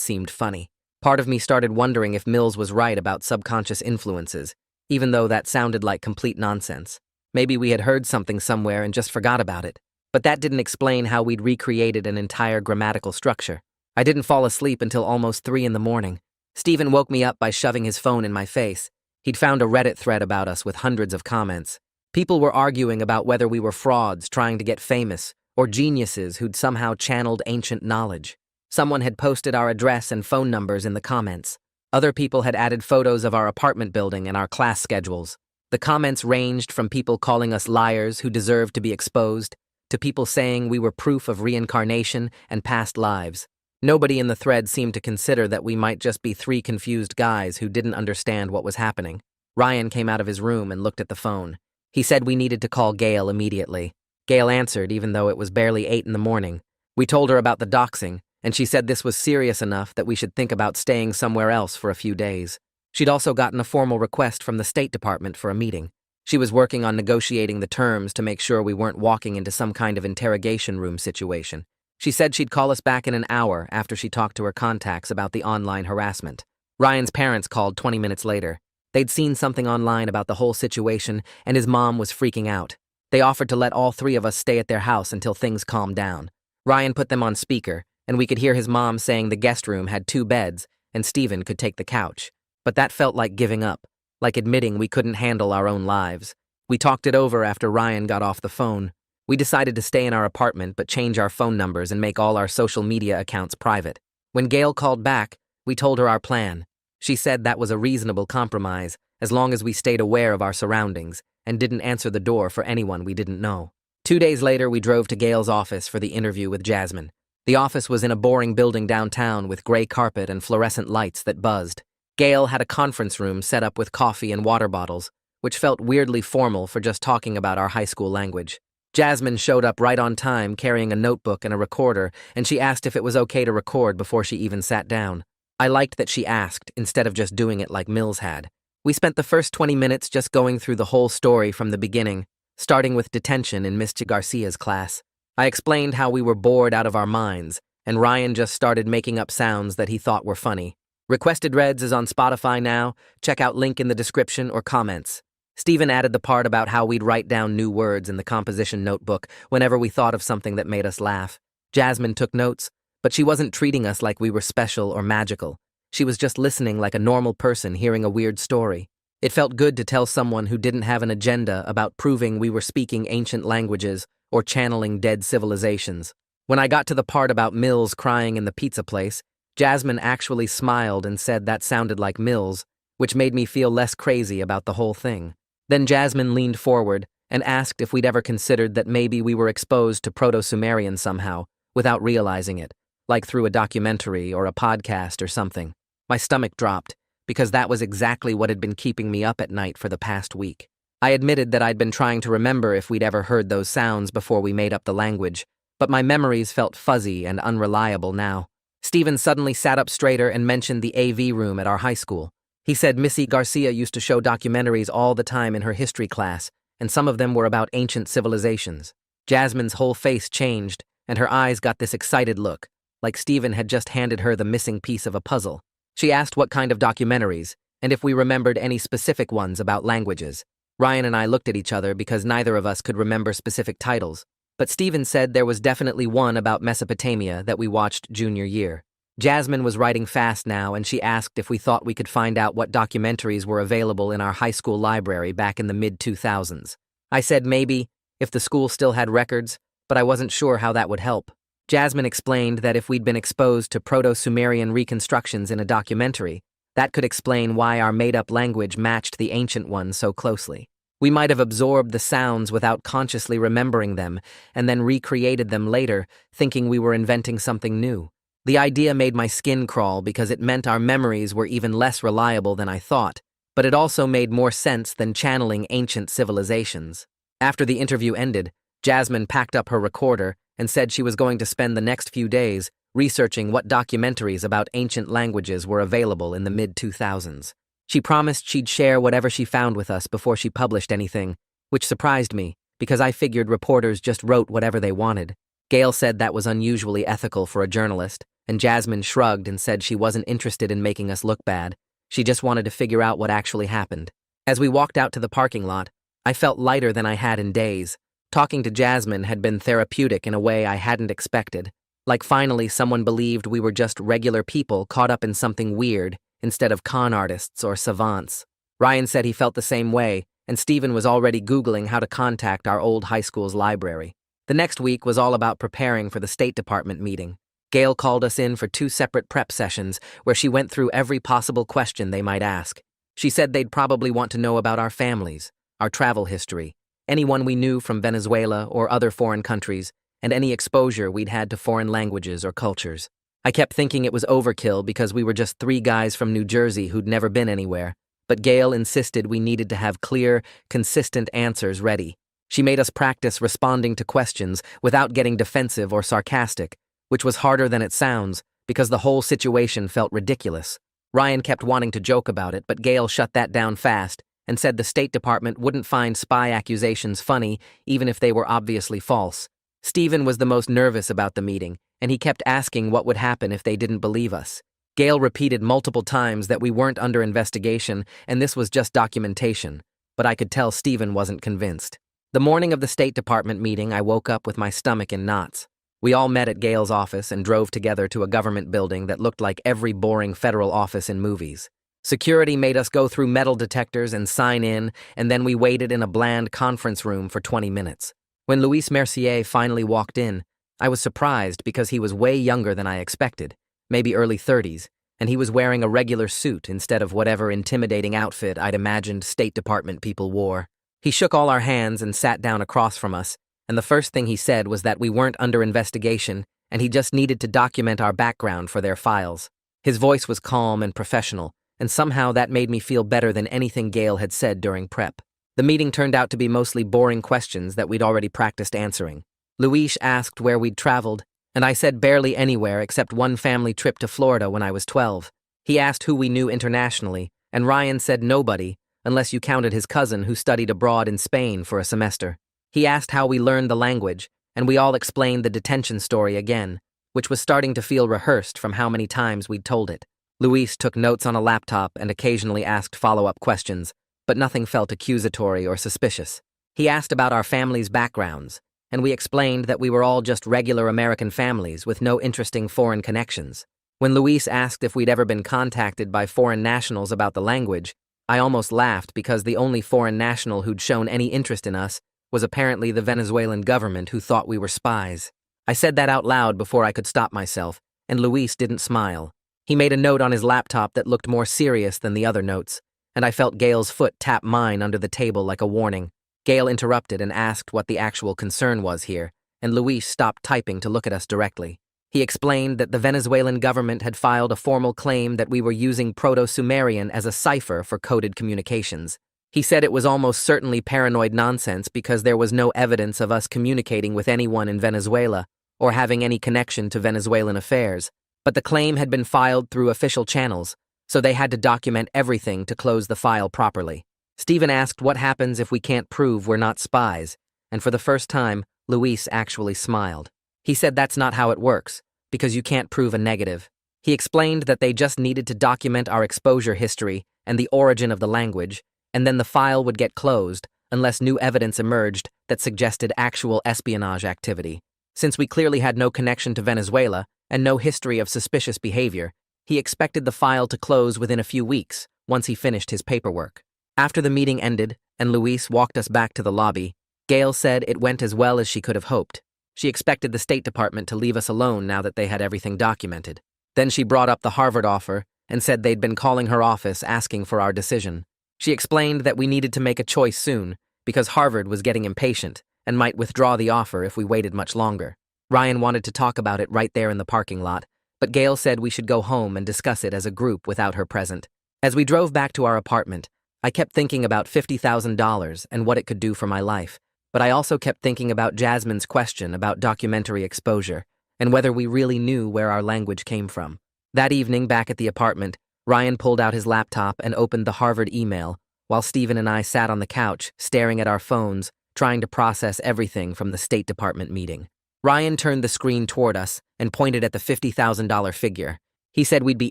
seemed funny. Part of me started wondering if Mills was right about subconscious influences, even though that sounded like complete nonsense. Maybe we had heard something somewhere and just forgot about it. But that didn't explain how we'd recreated an entire grammatical structure. I didn't fall asleep until almost 3 in the morning. Stephen woke me up by shoving his phone in my face. He'd found a Reddit thread about us with hundreds of comments. People were arguing about whether we were frauds trying to get famous, or geniuses who'd somehow channeled ancient knowledge. Someone had posted our address and phone numbers in the comments. Other people had added photos of our apartment building and our class schedules. The comments ranged from people calling us liars who deserved to be exposed, to people saying we were proof of reincarnation and past lives. Nobody in the thread seemed to consider that we might just be 3 confused guys who didn't understand what was happening. Ryan came out of his room and looked at the phone. He said we needed to call Gail immediately. Gail answered even though it was barely 8 in the morning. We told her about the doxing, and she said this was serious enough that we should think about staying somewhere else for a few days. She'd also gotten a formal request from the State Department for a meeting. She was working on negotiating the terms to make sure we weren't walking into some kind of interrogation room situation. She said she'd call us back in an hour after she talked to her contacts about the online harassment. Ryan's parents called 20 minutes later. They'd seen something online about the whole situation, and his mom was freaking out. They offered to let all 3 of us stay at their house until things calmed down. Ryan put them on speaker, and we could hear his mom saying the guest room had 2 beds, and Stephen could take the couch. But that felt like giving up, like admitting we couldn't handle our own lives. We talked it over after Ryan got off the phone. We decided to stay in our apartment but change our phone numbers and make all our social media accounts private. When Gail called back, we told her our plan. She said that was a reasonable compromise, as long as we stayed aware of our surroundings and didn't answer the door for anyone we didn't know. 2 days later, we drove to Gail's office for the interview with Jasmine. The office was in a boring building downtown with gray carpet and fluorescent lights that buzzed. Gail had a conference room set up with coffee and water bottles, which felt weirdly formal for just talking about our high school language. Jasmine showed up right on time carrying a notebook and a recorder, and she asked if it was okay to record before she even sat down. I liked that she asked, instead of just doing it like Mills had. We spent the first 20 minutes just going through the whole story from the beginning, starting with detention in Mr. Garcia's class. I explained how we were bored out of our minds, and Ryan just started making up sounds that he thought were funny. Requested Reds is on Spotify now. Check out link in the description or comments. Stephen added the part about how we'd write down new words in the composition notebook whenever we thought of something that made us laugh. Jasmine took notes, but she wasn't treating us like we were special or magical. She was just listening like a normal person hearing a weird story. It felt good to tell someone who didn't have an agenda about proving we were speaking ancient languages or channeling dead civilizations. When I got to the part about Mills crying in the pizza place, Jasmine actually smiled and said that sounded like Mills, which made me feel less crazy about the whole thing. Then Jasmine leaned forward and asked if we'd ever considered that maybe we were exposed to Proto-Sumerian somehow, without realizing it, like through a documentary or a podcast or something. My stomach dropped, because that was exactly what had been keeping me up at night for the past week. I admitted that I'd been trying to remember if we'd ever heard those sounds before we made up the language, but my memories felt fuzzy and unreliable now. Stephen suddenly sat up straighter and mentioned the AV room at our high school. He said Missy Garcia used to show documentaries all the time in her history class, and some of them were about ancient civilizations. Jasmine's whole face changed, and her eyes got this excited look, like Stephen had just handed her the missing piece of a puzzle. She asked what kind of documentaries, and if we remembered any specific ones about languages. Ryan and I looked at each other because neither of us could remember specific titles, but Stephen said there was definitely one about Mesopotamia that we watched junior year. Jasmine was writing fast now, and she asked if we thought we could find out what documentaries were available in our high school library back in the mid-2000s. I said maybe, if the school still had records, but I wasn't sure how that would help. Jasmine explained that if we'd been exposed to Proto-Sumerian reconstructions in a documentary, that could explain why our made-up language matched the ancient one so closely. We might have absorbed the sounds without consciously remembering them, and then recreated them later, thinking we were inventing something new. The idea made my skin crawl because it meant our memories were even less reliable than I thought, but it also made more sense than channeling ancient civilizations. After the interview ended, Jasmine packed up her recorder and said she was going to spend the next few days researching what documentaries about ancient languages were available in the mid-2000s. She promised she'd share whatever she found with us before she published anything, which surprised me, because I figured reporters just wrote whatever they wanted. Gail said that was unusually ethical for a journalist, and Jasmine shrugged and said she wasn't interested in making us look bad. She just wanted to figure out what actually happened. As we walked out to the parking lot, I felt lighter than I had in days. Talking to Jasmine had been therapeutic in a way I hadn't expected. Like finally someone believed we were just regular people caught up in something weird instead of con artists or savants. Ryan said he felt the same way, and Stephen was already Googling how to contact our old high school's library. The next week was all about preparing for the State Department meeting. Gail called us in for 2 separate prep sessions where she went through every possible question they might ask. She said they'd probably want to know about our families, our travel history, anyone we knew from Venezuela or other foreign countries, and any exposure we'd had to foreign languages or cultures. I kept thinking it was overkill because we were just 3 guys from New Jersey who'd never been anywhere, but Gail insisted we needed to have clear, consistent answers ready. She made us practice responding to questions without getting defensive or sarcastic, which was harder than it sounds because the whole situation felt ridiculous. Ryan kept wanting to joke about it, but Gail shut that down fast and said the State Department wouldn't find spy accusations funny even if they were obviously false. Stephen was the most nervous about the meeting, and he kept asking what would happen if they didn't believe us. Gail repeated multiple times that we weren't under investigation and this was just documentation, but I could tell Stephen wasn't convinced. The morning of the State Department meeting, I woke up with my stomach in knots. We all met at Gail's office and drove together to a government building that looked like every boring federal office in movies. Security made us go through metal detectors and sign in, and then we waited in a bland conference room for 20 minutes. When Luis Mercier finally walked in, I was surprised because he was way younger than I expected, maybe early 30s, and he was wearing a regular suit instead of whatever intimidating outfit I'd imagined State Department people wore. He shook all our hands and sat down across from us, and the first thing he said was that we weren't under investigation and he just needed to document our background for their files. His voice was calm and professional, and somehow that made me feel better than anything Gail had said during prep. The meeting turned out to be mostly boring questions that we'd already practiced answering. Luis asked where we'd traveled, and I said barely anywhere except one family trip to Florida when I was 12. He asked who we knew internationally, and Ryan said nobody, unless you counted his cousin who studied abroad in Spain for a semester. He asked how we learned the language, and we all explained the detention story again, which was starting to feel rehearsed from how many times we'd told it. Luis took notes on a laptop and occasionally asked follow-up questions, but nothing felt accusatory or suspicious. He asked about our families' backgrounds, and we explained that we were all just regular American families with no interesting foreign connections. When Luis asked if we'd ever been contacted by foreign nationals about the language, I almost laughed because the only foreign national who'd shown any interest in us was apparently the Venezuelan government who thought we were spies. I said that out loud before I could stop myself, and Luis didn't smile. He made a note on his laptop that looked more serious than the other notes, and I felt Gail's foot tap mine under the table like a warning. Gail interrupted and asked what the actual concern was here, and Luis stopped typing to look at us directly. He explained that the Venezuelan government had filed a formal claim that we were using Proto-Sumerian as a cipher for coded communications. He said it was almost certainly paranoid nonsense because there was no evidence of us communicating with anyone in Venezuela or having any connection to Venezuelan affairs, but the claim had been filed through official channels, so they had to document everything to close the file properly. Stephen asked what happens if we can't prove we're not spies, and for the first time, Luis actually smiled. He said that's not how it works. because you can't prove a negative. He explained that they just needed to document our exposure history and the origin of the language, and then the file would get closed unless new evidence emerged that suggested actual espionage activity. Since we clearly had no connection to Venezuela and no history of suspicious behavior, he expected the file to close within a few weeks once he finished his paperwork. After the meeting ended and Luis walked us back to the lobby, Gail said it went as well as she could have hoped. She expected the State Department to leave us alone now that they had everything documented. Then she brought up the Harvard offer and said they'd been calling her office asking for our decision. She explained that we needed to make a choice soon because Harvard was getting impatient and might withdraw the offer if we waited much longer. Ryan wanted to talk about it right there in the parking lot, but Gail said we should go home and discuss it as a group without her present. As we drove back to our apartment, I kept thinking about $50,000 and what it could do for my life, but I also kept thinking about Jasmine's question about documentary exposure and whether we really knew where our language came from. That evening, back at the apartment, Ryan pulled out his laptop and opened the Harvard email, while Stephen and I sat on the couch, staring at our phones, trying to process everything from the State Department meeting. Ryan turned the screen toward us and pointed at the $50,000 figure. He said we'd be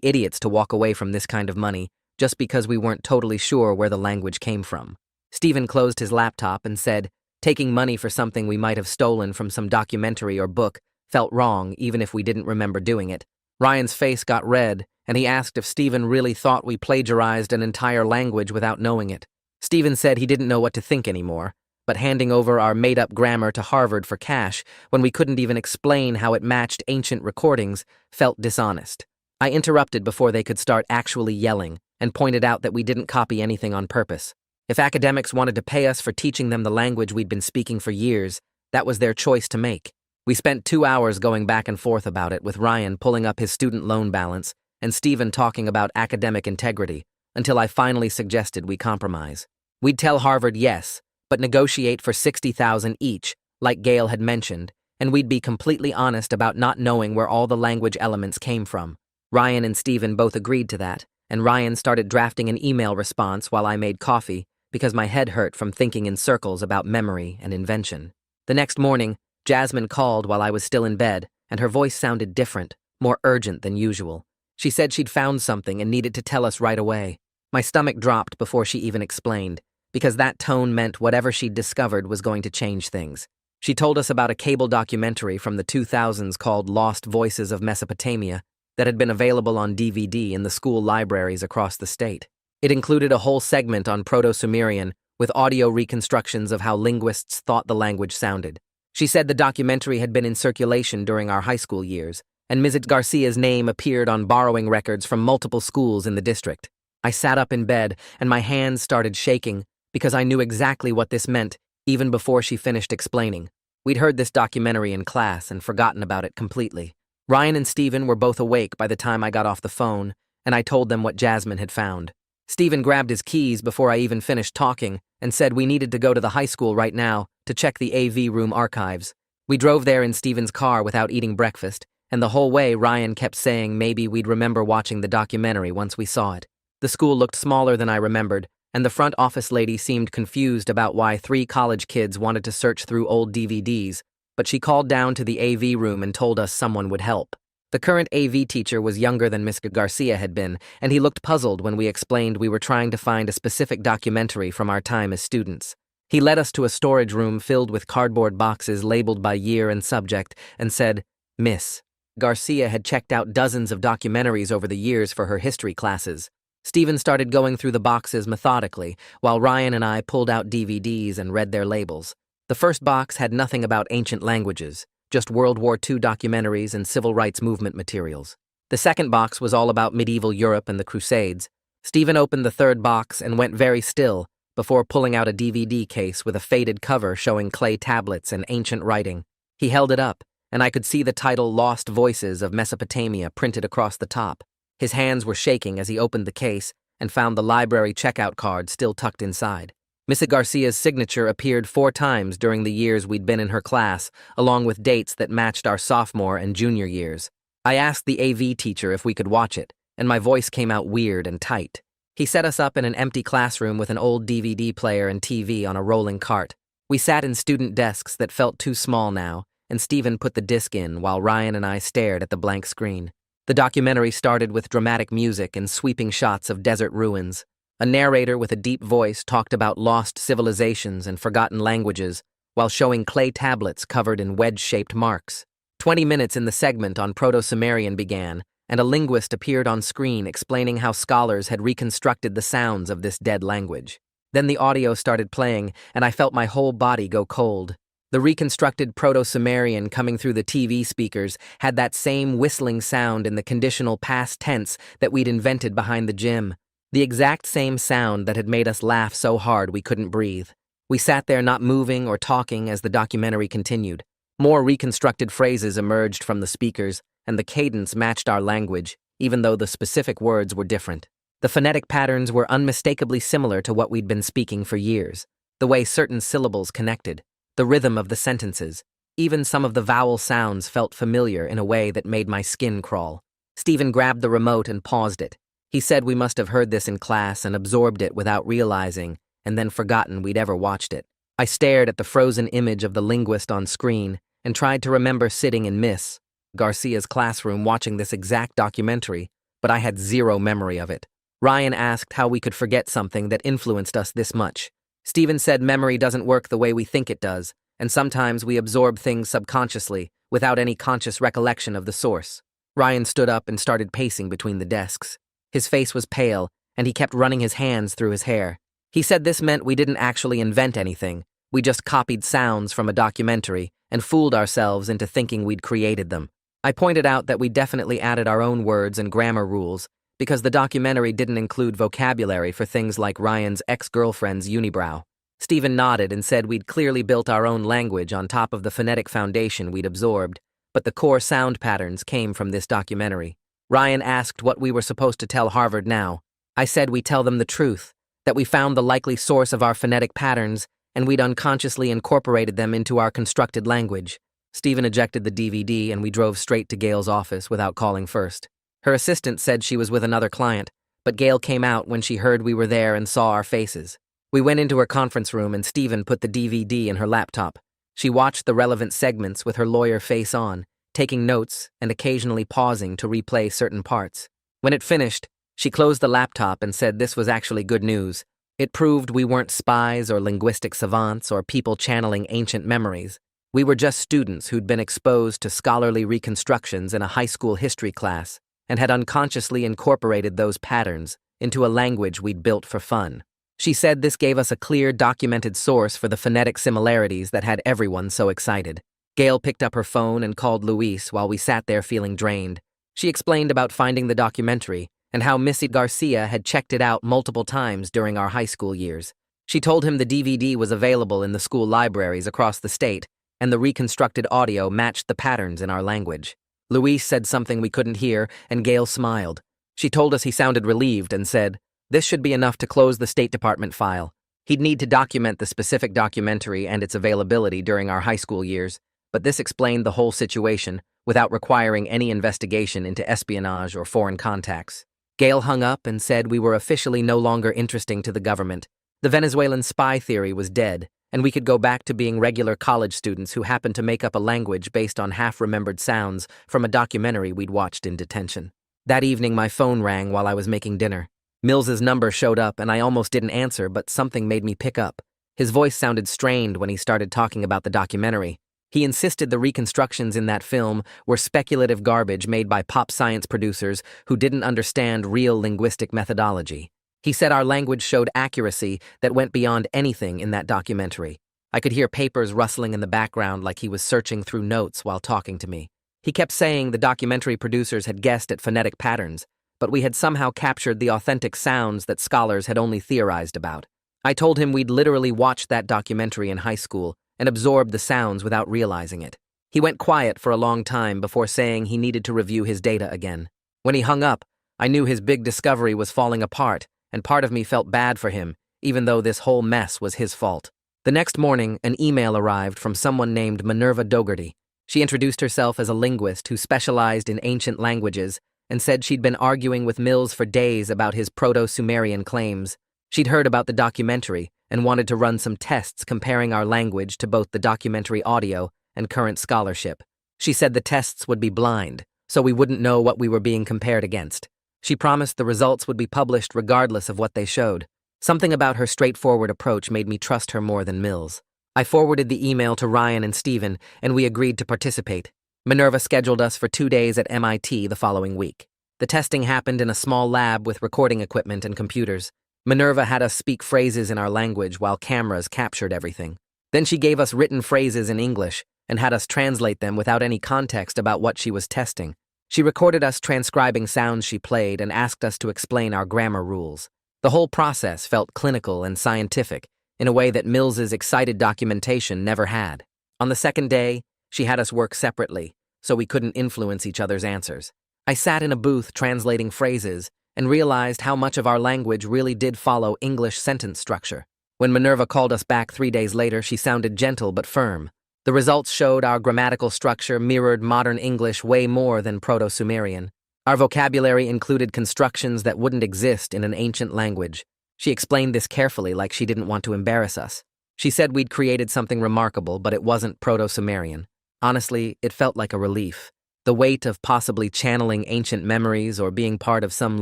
idiots to walk away from this kind of money just because we weren't totally sure where the language came from. Stephen closed his laptop and said, taking money for something we might have stolen from some documentary or book felt wrong even if we didn't remember doing it. Ryan's face got red, and he asked if Stephen really thought we plagiarized an entire language without knowing it. Stephen said he didn't know what to think anymore, but handing over our made-up grammar to Harvard for cash when we couldn't even explain how it matched ancient recordings felt dishonest. I interrupted before they could start actually yelling and pointed out that we didn't copy anything on purpose. If academics wanted to pay us for teaching them the language we'd been speaking for years, that was their choice to make. We spent 2 hours going back and forth about it, with Ryan pulling up his student loan balance and Stephen talking about academic integrity, until I finally suggested we compromise. We'd tell Harvard yes, but negotiate for $60,000 each, like Gail had mentioned, and we'd be completely honest about not knowing where all the language elements came from. Ryan and Stephen both agreed to that, and Ryan started drafting an email response while I made coffee because my head hurt from thinking in circles about memory and invention. The next morning, Jasmine called while I was still in bed, and her voice sounded different, more urgent than usual. She said she'd found something and needed to tell us right away. My stomach dropped before she even explained, because that tone meant whatever she'd discovered was going to change things. She told us about a cable documentary from the 2000s called Lost Voices of Mesopotamia that had been available on DVD in the school libraries across the state. It included a whole segment on Proto-Sumerian with audio reconstructions of how linguists thought the language sounded. She said the documentary had been in circulation during our high school years, and Mrs. Garcia's name appeared on borrowing records from multiple schools in the district. I sat up in bed, and my hands started shaking because I knew exactly what this meant even before she finished explaining. We'd heard this documentary in class and forgotten about it completely. Ryan and Stephen were both awake by the time I got off the phone, and I told them what Jasmine had found. Stephen grabbed his keys before I even finished talking and said we needed to go to the high school right now to check the AV room archives. We drove there in Stephen's car without eating breakfast, and the whole way Ryan kept saying maybe we'd remember watching the documentary once we saw it. The school looked smaller than I remembered, and the front office lady seemed confused about why 3 college kids wanted to search through old DVDs, but she called down to the AV room and told us someone would help. The current AV teacher was younger than Miss Garcia had been, and he looked puzzled when we explained we were trying to find a specific documentary from our time as students. He led us to a storage room filled with cardboard boxes labeled by year and subject and said, "Miss Garcia had checked out dozens of documentaries over the years for her history classes." Stephen started going through the boxes methodically, while Ryan and I pulled out DVDs and read their labels. The first box had nothing about ancient languages, just World War II documentaries and civil rights movement materials. The second box was all about medieval Europe and the Crusades. Stephen opened the third box and went very still before pulling out a DVD case with a faded cover showing clay tablets and ancient writing. He held it up, and I could see the title Lost Voices of Mesopotamia printed across the top. His hands were shaking as he opened the case and found the library checkout card still tucked inside. Mrs. Garcia's signature appeared 4 times during the years we'd been in her class, along with dates that matched our sophomore and junior years. I asked the AV teacher if we could watch it, and my voice came out weird and tight. He set us up in an empty classroom with an old DVD player and TV on a rolling cart. We sat in student desks that felt too small now, and Stephen put the disc in while Ryan and I stared at the blank screen. The documentary started with dramatic music and sweeping shots of desert ruins. A narrator with a deep voice talked about lost civilizations and forgotten languages, while showing clay tablets covered in wedge-shaped marks. 20 minutes in the segment on Proto-Sumerian began, and a linguist appeared on screen explaining how scholars had reconstructed the sounds of this dead language. Then the audio started playing, and I felt my whole body go cold. The reconstructed Proto-Sumerian coming through the TV speakers had that same whistling sound in the conditional past tense that we'd invented behind the gym. The exact same sound that had made us laugh so hard we couldn't breathe. We sat there not moving or talking as the documentary continued. More reconstructed phrases emerged from the speakers, and the cadence matched our language, even though the specific words were different. The phonetic patterns were unmistakably similar to what we'd been speaking for years. The way certain syllables connected, the rhythm of the sentences, even some of the vowel sounds felt familiar in a way that made my skin crawl. Stephen grabbed the remote and paused it. He said we must have heard this in class and absorbed it without realizing, and then forgotten we'd ever watched it. I stared at the frozen image of the linguist on screen and tried to remember sitting in Miss Garcia's classroom watching this exact documentary, but I had zero memory of it. Ryan asked how we could forget something that influenced us this much. Stephen said memory doesn't work the way we think it does, and sometimes we absorb things subconsciously, without any conscious recollection of the source. Ryan stood up and started pacing between the desks. His face was pale, and he kept running his hands through his hair. He said this meant we didn't actually invent anything. We just copied sounds from a documentary and fooled ourselves into thinking we'd created them. I pointed out that we definitely added our own words and grammar rules, because the documentary didn't include vocabulary for things like Ryan's ex-girlfriend's unibrow. Stephen nodded and said we'd clearly built our own language on top of the phonetic foundation we'd absorbed, but the core sound patterns came from this documentary. Ryan asked what we were supposed to tell Harvard now. I said we tell them the truth, that we found the likely source of our phonetic patterns, and we'd unconsciously incorporated them into our constructed language. Stephen ejected the DVD and we drove straight to Gail's office without calling first. Her assistant said she was with another client, but Gail came out when she heard we were there and saw our faces. We went into her conference room and Stephen put the DVD in her laptop. She watched the relevant segments with her lawyer face on, taking notes and occasionally pausing to replay certain parts. When it finished, she closed the laptop and said this was actually good news. It proved we weren't spies or linguistic savants or people channeling ancient memories. We were just students who'd been exposed to scholarly reconstructions in a high school history class and had unconsciously incorporated those patterns into a language we'd built for fun. She said this gave us a clear, documented source for the phonetic similarities that had everyone so excited. Gail picked up her phone and called Luis while we sat there feeling drained. She explained about finding the documentary and how Missy Garcia had checked it out multiple times during our high school years. She told him the DVD was available in the school libraries across the state, and the reconstructed audio matched the patterns in our language. Luis said something we couldn't hear, and Gail smiled. She told us he sounded relieved and said, this should be enough to close the State Department file. He'd need to document the specific documentary and its availability during our high school years, but this explained the whole situation without requiring any investigation into espionage or foreign contacts. Gail hung up and said we were officially no longer interesting to the government. The Venezuelan spy theory was dead, and we could go back to being regular college students who happened to make up a language based on half-remembered sounds from a documentary we'd watched in detention. That evening, my phone rang while I was making dinner. Mills's number showed up, and I almost didn't answer, but something made me pick up. His voice sounded strained when he started talking about the documentary. He insisted the reconstructions in that film were speculative garbage made by pop science producers who didn't understand real linguistic methodology. He said our language showed accuracy that went beyond anything in that documentary. I could hear papers rustling in the background like he was searching through notes while talking to me. He kept saying the documentary producers had guessed at phonetic patterns, but we had somehow captured the authentic sounds that scholars had only theorized about. I told him we'd literally watched that documentary in high school and absorbed the sounds without realizing it. He went quiet for a long time before saying he needed to review his data again. When he hung up, I knew his big discovery was falling apart, and part of me felt bad for him, even though this whole mess was his fault. The next morning, an email arrived from someone named Minerva Dougherty. She introduced herself as a linguist who specialized in ancient languages and said she'd been arguing with Mills for days about his Proto-Sumerian claims. She'd heard about the documentary and wanted to run some tests comparing our language to both the documentary audio and current scholarship. She said the tests would be blind, so we wouldn't know what we were being compared against. She promised the results would be published regardless of what they showed. Something about her straightforward approach made me trust her more than Mills. I forwarded the email to Ryan and Stephen, and we agreed to participate. Minerva scheduled us for 2 days at MIT the following week. The testing happened in a small lab with recording equipment and computers. Minerva had us speak phrases in our language while cameras captured everything. Then she gave us written phrases in English and had us translate them without any context about what she was testing. She recorded us transcribing sounds she played and asked us to explain our grammar rules. The whole process felt clinical and scientific in a way that Mills's excited documentation never had. On the second day, she had us work separately, so we couldn't influence each other's answers. I sat in a booth translating phrases and realized how much of our language really did follow English sentence structure. When Minerva called us back 3 days later, she sounded gentle but firm. The results showed our grammatical structure mirrored modern English way more than Proto-Sumerian. Our vocabulary included constructions that wouldn't exist in an ancient language. She explained this carefully, like she didn't want to embarrass us. She said we'd created something remarkable, but it wasn't Proto-Sumerian. Honestly, it felt like a relief. The weight of possibly channeling ancient memories or being part of some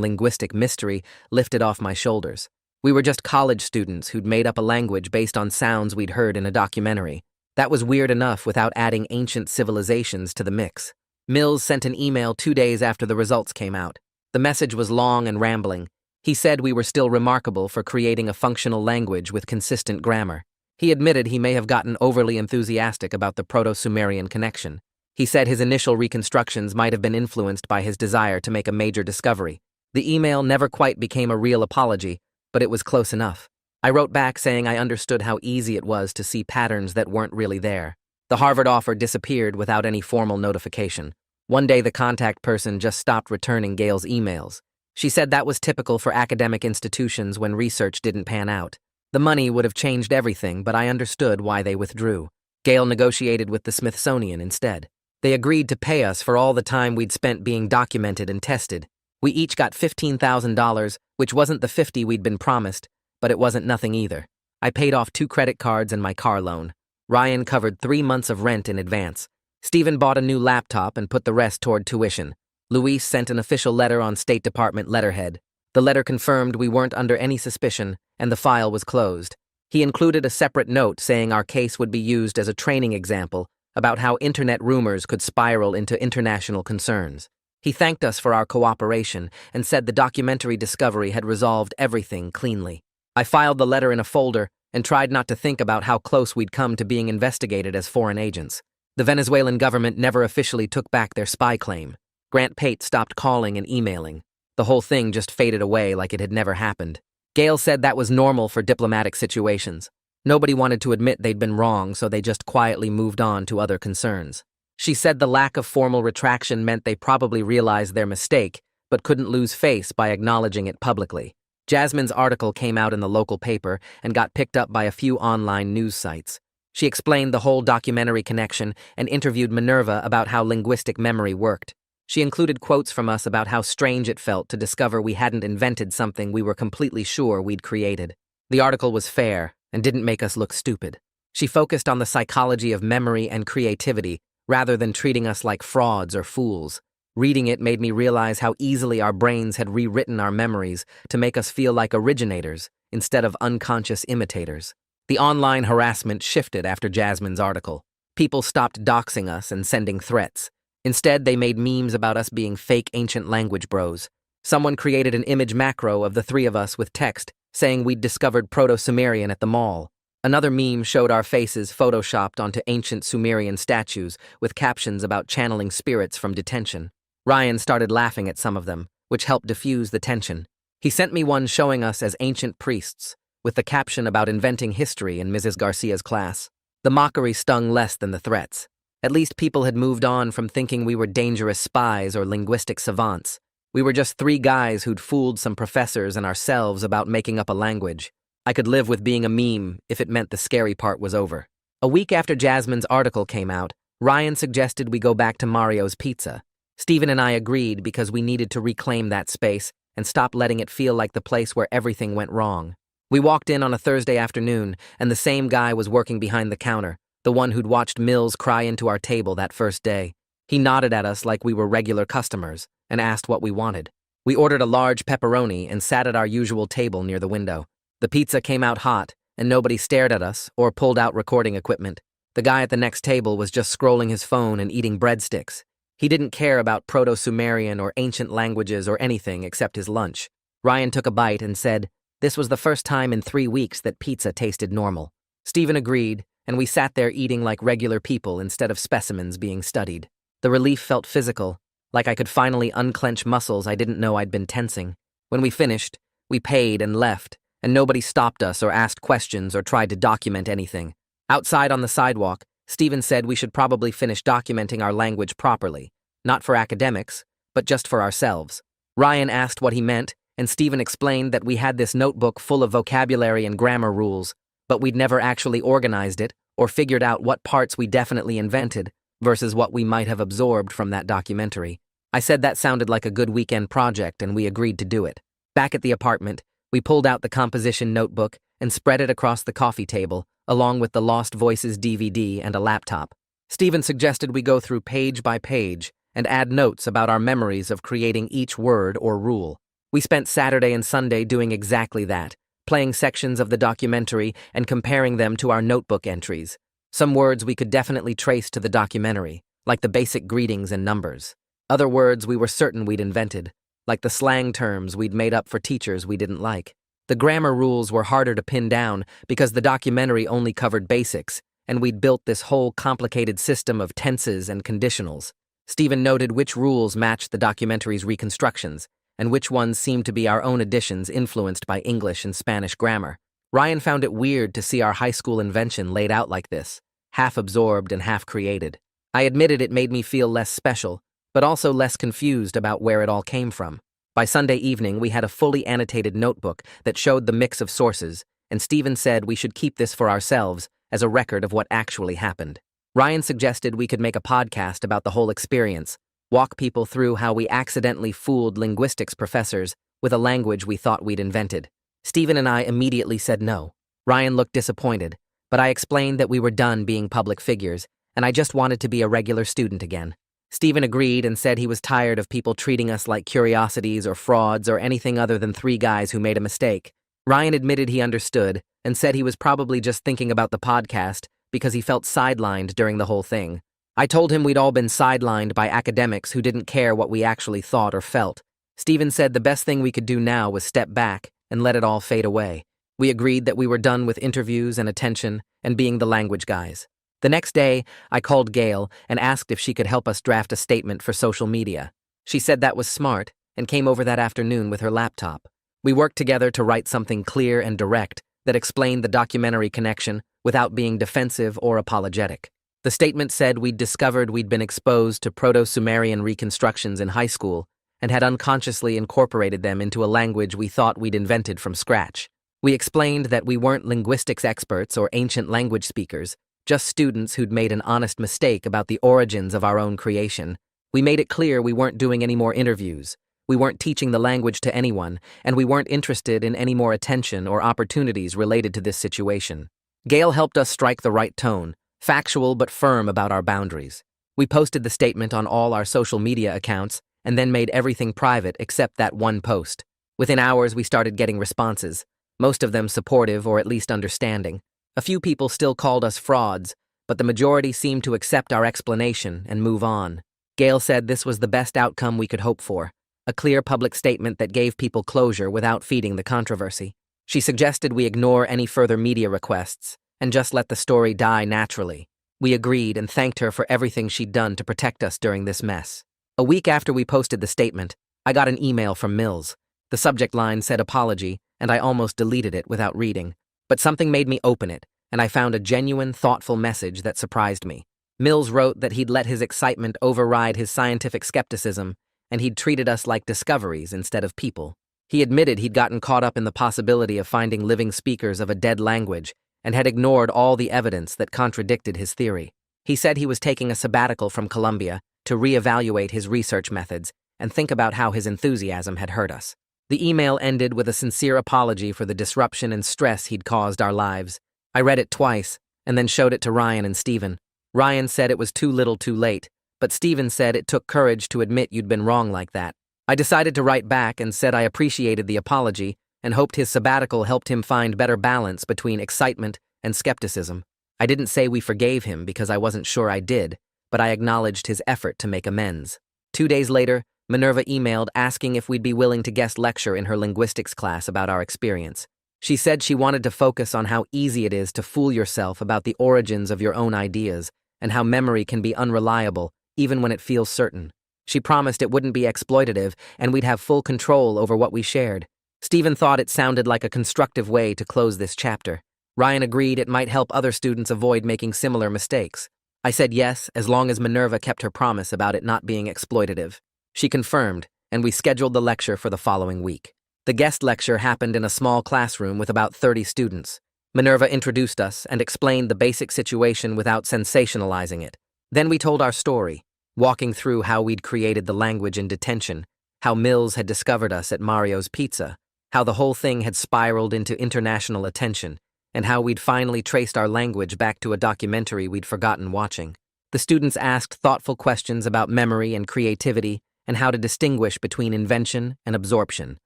linguistic mystery lifted off my shoulders. We were just college students who'd made up a language based on sounds we'd heard in a documentary. That was weird enough without adding ancient civilizations to the mix. Mills sent an email 2 days after the results came out. The message was long and rambling. He said we were still remarkable for creating a functional language with consistent grammar. He admitted he may have gotten overly enthusiastic about the Proto-Sumerian connection. He said his initial reconstructions might have been influenced by his desire to make a major discovery. The email never quite became a real apology, but it was close enough. I wrote back saying I understood how easy it was to see patterns that weren't really there. The Harvard offer disappeared without any formal notification. One day the contact person just stopped returning Gail's emails. She said that was typical for academic institutions when research didn't pan out. The money would have changed everything, but I understood why they withdrew. Gail negotiated with the Smithsonian instead. They agreed to pay us for all the time we'd spent being documented and tested. We each got $15,000, which wasn't the $50,000 we'd been promised, but it wasn't nothing either. I paid off 2 credit cards and my car loan. Ryan covered 3 months of rent in advance. Stephen bought a new laptop and put the rest toward tuition. Luis sent an official letter on State Department letterhead. The letter confirmed we weren't under any suspicion, and the file was closed. He included a separate note saying our case would be used as a training example about how internet rumors could spiral into international concerns. He thanked us for our cooperation and said the documentary discovery had resolved everything cleanly. I filed the letter in a folder and tried not to think about how close we'd come to being investigated as foreign agents. The Venezuelan government never officially took back their spy claim. Grant Pate stopped calling and emailing. The whole thing just faded away like it had never happened. Gail said that was normal for diplomatic situations. Nobody wanted to admit they'd been wrong, so they just quietly moved on to other concerns. She said the lack of formal retraction meant they probably realized their mistake, but couldn't lose face by acknowledging it publicly. Jasmine's article came out in the local paper and got picked up by a few online news sites. She explained the whole documentary connection and interviewed Minerva about how linguistic memory worked. She included quotes from us about how strange it felt to discover we hadn't invented something we were completely sure we'd created. The article was fair and didn't make us look stupid. She focused on the psychology of memory and creativity rather than treating us like frauds or fools. Reading it made me realize how easily our brains had rewritten our memories to make us feel like originators instead of unconscious imitators. The online harassment shifted after Jasmine's article. People stopped doxing us and sending threats. Instead, they made memes about us being fake ancient language bros. Someone created an image macro of the 3 of us with text saying we'd discovered Proto-Sumerian at the mall. Another meme showed our faces photoshopped onto ancient Sumerian statues with captions about channeling spirits from detention. Ryan started laughing at some of them, which helped diffuse the tension. He sent me one showing us as ancient priests, with the caption about inventing history in Mrs. Garcia's class. The mockery stung less than the threats. At least people had moved on from thinking we were dangerous spies or linguistic savants. We were just 3 guys who'd fooled some professors and ourselves about making up a language. I could live with being a meme if it meant the scary part was over. A week after Jasmine's article came out, Ryan suggested we go back to Mario's Pizza. Stephen and I agreed because we needed to reclaim that space and stop letting it feel like the place where everything went wrong. We walked in on a Thursday afternoon, and the same guy was working behind the counter, the one who'd watched Mills cry into our table that first day. He nodded at us like we were regular customers and asked what we wanted. We ordered a large pepperoni and sat at our usual table near the window. The pizza came out hot, and nobody stared at us or pulled out recording equipment. The guy at the next table was just scrolling his phone and eating breadsticks. He didn't care about Proto-Sumerian or ancient languages or anything except his lunch. Ryan took a bite and said, "This was the first time in 3 weeks that pizza tasted normal." Stephen agreed, and we sat there eating like regular people instead of specimens being studied. The relief felt physical, like I could finally unclench muscles I didn't know I'd been tensing. When we finished, we paid and left, and nobody stopped us or asked questions or tried to document anything. Outside on the sidewalk, Stephen said we should probably finish documenting our language properly, not for academics, but just for ourselves. Ryan asked what he meant, and Stephen explained that we had this notebook full of vocabulary and grammar rules, but we'd never actually organized it or figured out what parts we definitely invented versus what we might have absorbed from that documentary. I said that sounded like a good weekend project, and we agreed to do it. Back at the apartment, we pulled out the composition notebook and spread it across the coffee table, along with the Lost Voices DVD and a laptop. Stephen suggested we go through page by page and add notes about our memories of creating each word or rule. We spent Saturday and Sunday doing exactly that, playing sections of the documentary and comparing them to our notebook entries. Some words we could definitely trace to the documentary, like the basic greetings and numbers. Other words we were certain we'd invented, like the slang terms we'd made up for teachers we didn't like. The grammar rules were harder to pin down because the documentary only covered basics, and we'd built this whole complicated system of tenses and conditionals. Stephen noted which rules matched the documentary's reconstructions, and which ones seemed to be our own additions influenced by English and Spanish grammar. Ryan found it weird to see our high school invention laid out like this, half absorbed and half created. I admitted it made me feel less special, but also less confused about where it all came from. By Sunday evening, we had a fully annotated notebook that showed the mix of sources, and Stephen said we should keep this for ourselves as a record of what actually happened. Ryan suggested we could make a podcast about the whole experience, walk people through how we accidentally fooled linguistics professors with a language we thought we'd invented. Stephen and I immediately said no. Ryan looked disappointed, but I explained that we were done being public figures, and I just wanted to be a regular student again. Stephen agreed and said he was tired of people treating us like curiosities or frauds or anything other than 3 guys who made a mistake. Ryan admitted he understood and said he was probably just thinking about the podcast because he felt sidelined during the whole thing. I told him we'd all been sidelined by academics who didn't care what we actually thought or felt. Stephen said the best thing we could do now was step back and let it all fade away. We agreed that we were done with interviews and attention and being the language guys. The next day, I called Gail and asked if she could help us draft a statement for social media. She said that was smart and came over that afternoon with her laptop. We worked together to write something clear and direct that explained the documentary connection without being defensive or apologetic. The statement said we'd discovered we'd been exposed to Proto-Sumerian reconstructions in high school and had unconsciously incorporated them into a language we thought we'd invented from scratch. We explained that we weren't linguistics experts or ancient language speakers, just students who'd made an honest mistake about the origins of our own creation. We made it clear we weren't doing any more interviews, we weren't teaching the language to anyone, and we weren't interested in any more attention or opportunities related to this situation. Gail helped us strike the right tone, factual but firm about our boundaries. We posted the statement on all our social media accounts and then made everything private except that one post. Within hours, we started getting responses, most of them supportive or at least understanding. A few people still called us frauds, but the majority seemed to accept our explanation and move on. Gail said this was the best outcome we could hope for, a clear public statement that gave people closure without feeding the controversy. She suggested we ignore any further media requests and just let the story die naturally. We agreed and thanked her for everything she'd done to protect us during this mess. A week after we posted the statement, I got an email from Mills. The subject line said apology, and I almost deleted it without reading. But something made me open it, and I found a genuine, thoughtful message that surprised me. Mills wrote that he'd let his excitement override his scientific skepticism, and he'd treated us like discoveries instead of people. He admitted he'd gotten caught up in the possibility of finding living speakers of a dead language and had ignored all the evidence that contradicted his theory. He said he was taking a sabbatical from Columbia to reevaluate his research methods and think about how his enthusiasm had hurt us. The email ended with a sincere apology for the disruption and stress he'd caused our lives. I read it twice, and then showed it to Ryan and Steven. Ryan said it was too little too late, but Steven said it took courage to admit you'd been wrong like that. I decided to write back and said I appreciated the apology and hoped his sabbatical helped him find better balance between excitement and skepticism. I didn't say we forgave him because I wasn't sure I did, but I acknowledged his effort to make amends. 2 days later, Minerva emailed asking if we'd be willing to guest lecture in her linguistics class about our experience. She said she wanted to focus on how easy it is to fool yourself about the origins of your own ideas and how memory can be unreliable even when it feels certain. She promised it wouldn't be exploitative and we'd have full control over what we shared. Steven thought it sounded like a constructive way to close this chapter. Ryan agreed it might help other students avoid making similar mistakes. I said yes, as long as Minerva kept her promise about it not being exploitative. She confirmed, and we scheduled the lecture for the following week. The guest lecture happened in a small classroom with about 30 students. Minerva introduced us and explained the basic situation without sensationalizing it. Then we told our story, walking through how we'd created the language in detention, how Mills had discovered us at Mario's Pizza, how the whole thing had spiraled into international attention, and how we'd finally traced our language back to a documentary we'd forgotten watching. The students asked thoughtful questions about memory and creativity and how to distinguish between invention and absorption.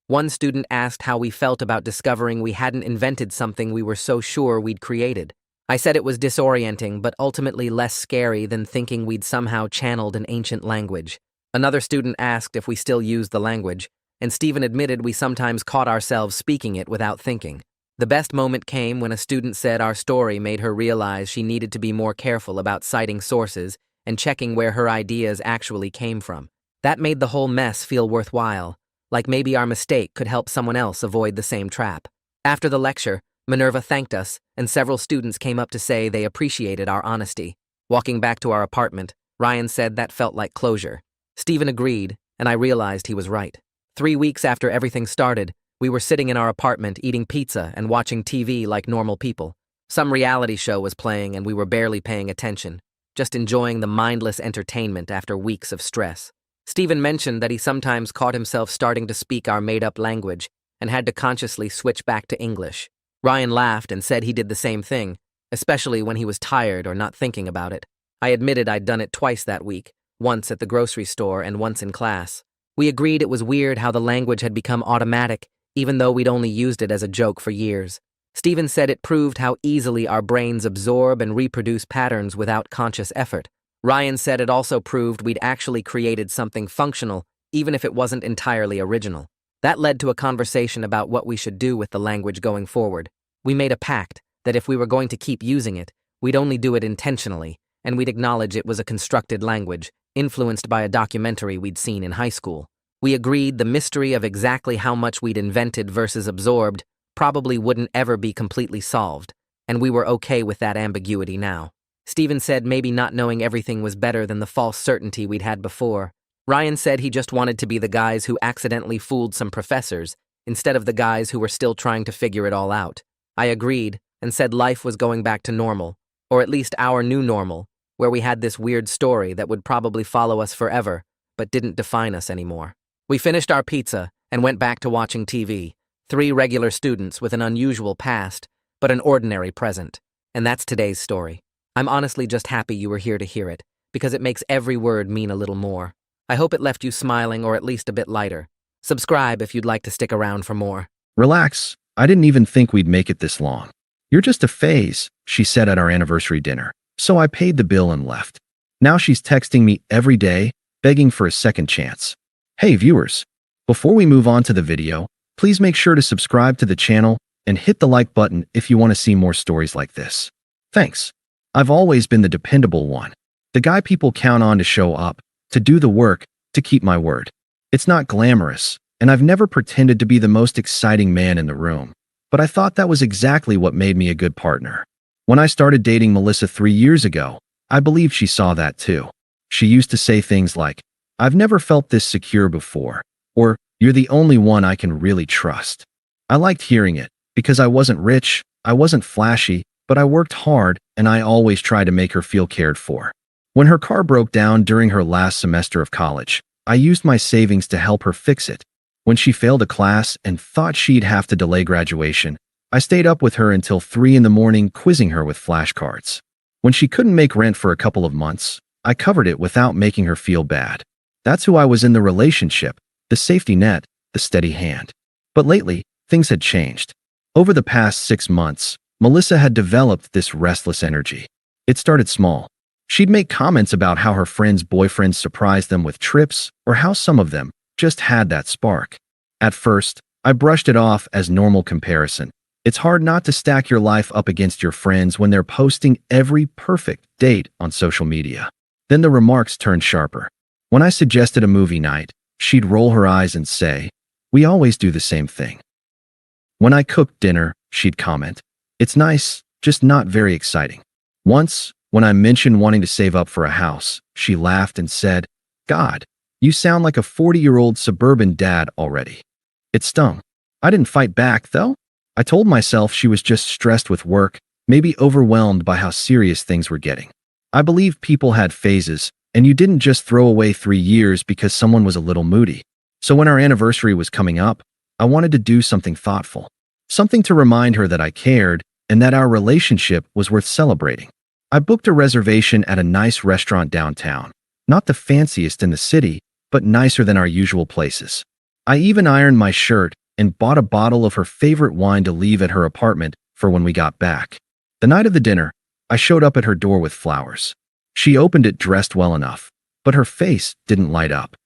One student asked how we felt about discovering we hadn't invented something we were so sure we'd created. I said it was disorienting, but ultimately less scary than thinking we'd somehow channeled an ancient language. Another student asked if we still used the language, and Steven admitted we sometimes caught ourselves speaking it without thinking. The best moment came when a student said our story made her realize she needed to be more careful about citing sources and checking where her ideas actually came from. That made the whole mess feel worthwhile, like maybe our mistake could help someone else avoid the same trap. After the lecture, Minerva thanked us, and several students came up to say they appreciated our honesty. Walking back to our apartment, Ryan said that felt like closure. Steven agreed, and I realized he was right. 3 weeks after everything started, we were sitting in our apartment eating pizza and watching TV like normal people. Some reality show was playing and we were barely paying attention, just enjoying the mindless entertainment after weeks of stress. Steven mentioned that he sometimes caught himself starting to speak our made-up language and had to consciously switch back to English. Ryan laughed and said he did the same thing, especially when he was tired or not thinking about it. I admitted I'd done it twice that week, once at the grocery store and once in class. We agreed it was weird how the language had become automatic, even though we'd only used it as a joke for years. Steven said it proved how easily our brains absorb and reproduce patterns without conscious effort. Ryan said it also proved we'd actually created something functional, even if it wasn't entirely original. That led to a conversation about what we should do with the language going forward. We made a pact that if we were going to keep using it, we'd only do it intentionally, and we'd acknowledge it was a constructed language, influenced by a documentary we'd seen in high school. We agreed the mystery of exactly how much we'd invented versus absorbed probably wouldn't ever be completely solved, and we were okay with that ambiguity now. Steven said maybe not knowing everything was better than the false certainty we'd had before. Ryan said he just wanted to be the guys who accidentally fooled some professors, instead of the guys who were still trying to figure it all out. I agreed, and said life was going back to normal, or at least our new normal, where we had this weird story that would probably follow us forever, but didn't define us anymore. We finished our pizza and went back to watching TV, 3 regular students with an unusual past, but an ordinary present. And that's today's story. I'm honestly just happy you were here to hear it, because it makes every word mean a little more. I hope it left you smiling or at least a bit lighter. Subscribe if you'd like to stick around for more. Relax, I didn't even think we'd make it this long. You're just a phase, she said at our anniversary dinner, so I paid the bill and left. Now she's texting me every day, begging for a second chance. Hey viewers, before we move on to the video, please make sure to subscribe to the channel and hit the like button if you want to see more stories like this. Thanks. I've always been the dependable one, the guy people count on to show up, to do the work, to keep my word. It's not glamorous, and I've never pretended to be the most exciting man in the room, but I thought that was exactly what made me a good partner. When I started dating Melissa 3 years ago, I believe she saw that too. She used to say things like, "I've never felt this secure before," or "You're the only one I can really trust." I liked hearing it, because I wasn't rich, I wasn't flashy, but I worked hard, and I always tried to make her feel cared for. When her car broke down during her last semester of college, I used my savings to help her fix it. When she failed a class and thought she'd have to delay graduation, I stayed up with her until 3 in the morning, quizzing her with flashcards. When she couldn't make rent for a couple of months, I covered it without making her feel bad. That's who I was in the relationship, the safety net, the steady hand. But lately, things had changed. Over the past 6 months, Melissa had developed this restless energy. It started small. She'd make comments about how her friends' boyfriends surprised them with trips, or how some of them just had that spark. At first, I brushed it off as normal comparison. It's hard not to stack your life up against your friends when they're posting every perfect date on social media. Then the remarks turned sharper. When I suggested a movie night, she'd roll her eyes and say, "We always do the same thing." When I cooked dinner, she'd comment, "It's nice, just not very exciting." Once, when I mentioned wanting to save up for a house, she laughed and said, "God, you sound like a 40-year-old suburban dad already." It stung. I didn't fight back, though. I told myself she was just stressed with work, maybe overwhelmed by how serious things were getting. I believe people had phases, and you didn't just throw away 3 years because someone was a little moody. So when our anniversary was coming up, I wanted to do something thoughtful. Something to remind her that I cared and that our relationship was worth celebrating. I booked a reservation at a nice restaurant downtown. Not the fanciest in the city, but nicer than our usual places. I even ironed my shirt and bought a bottle of her favorite wine to leave at her apartment for when we got back. The night of the dinner, I showed up at her door with flowers. She opened it dressed well enough, but her face didn't light up.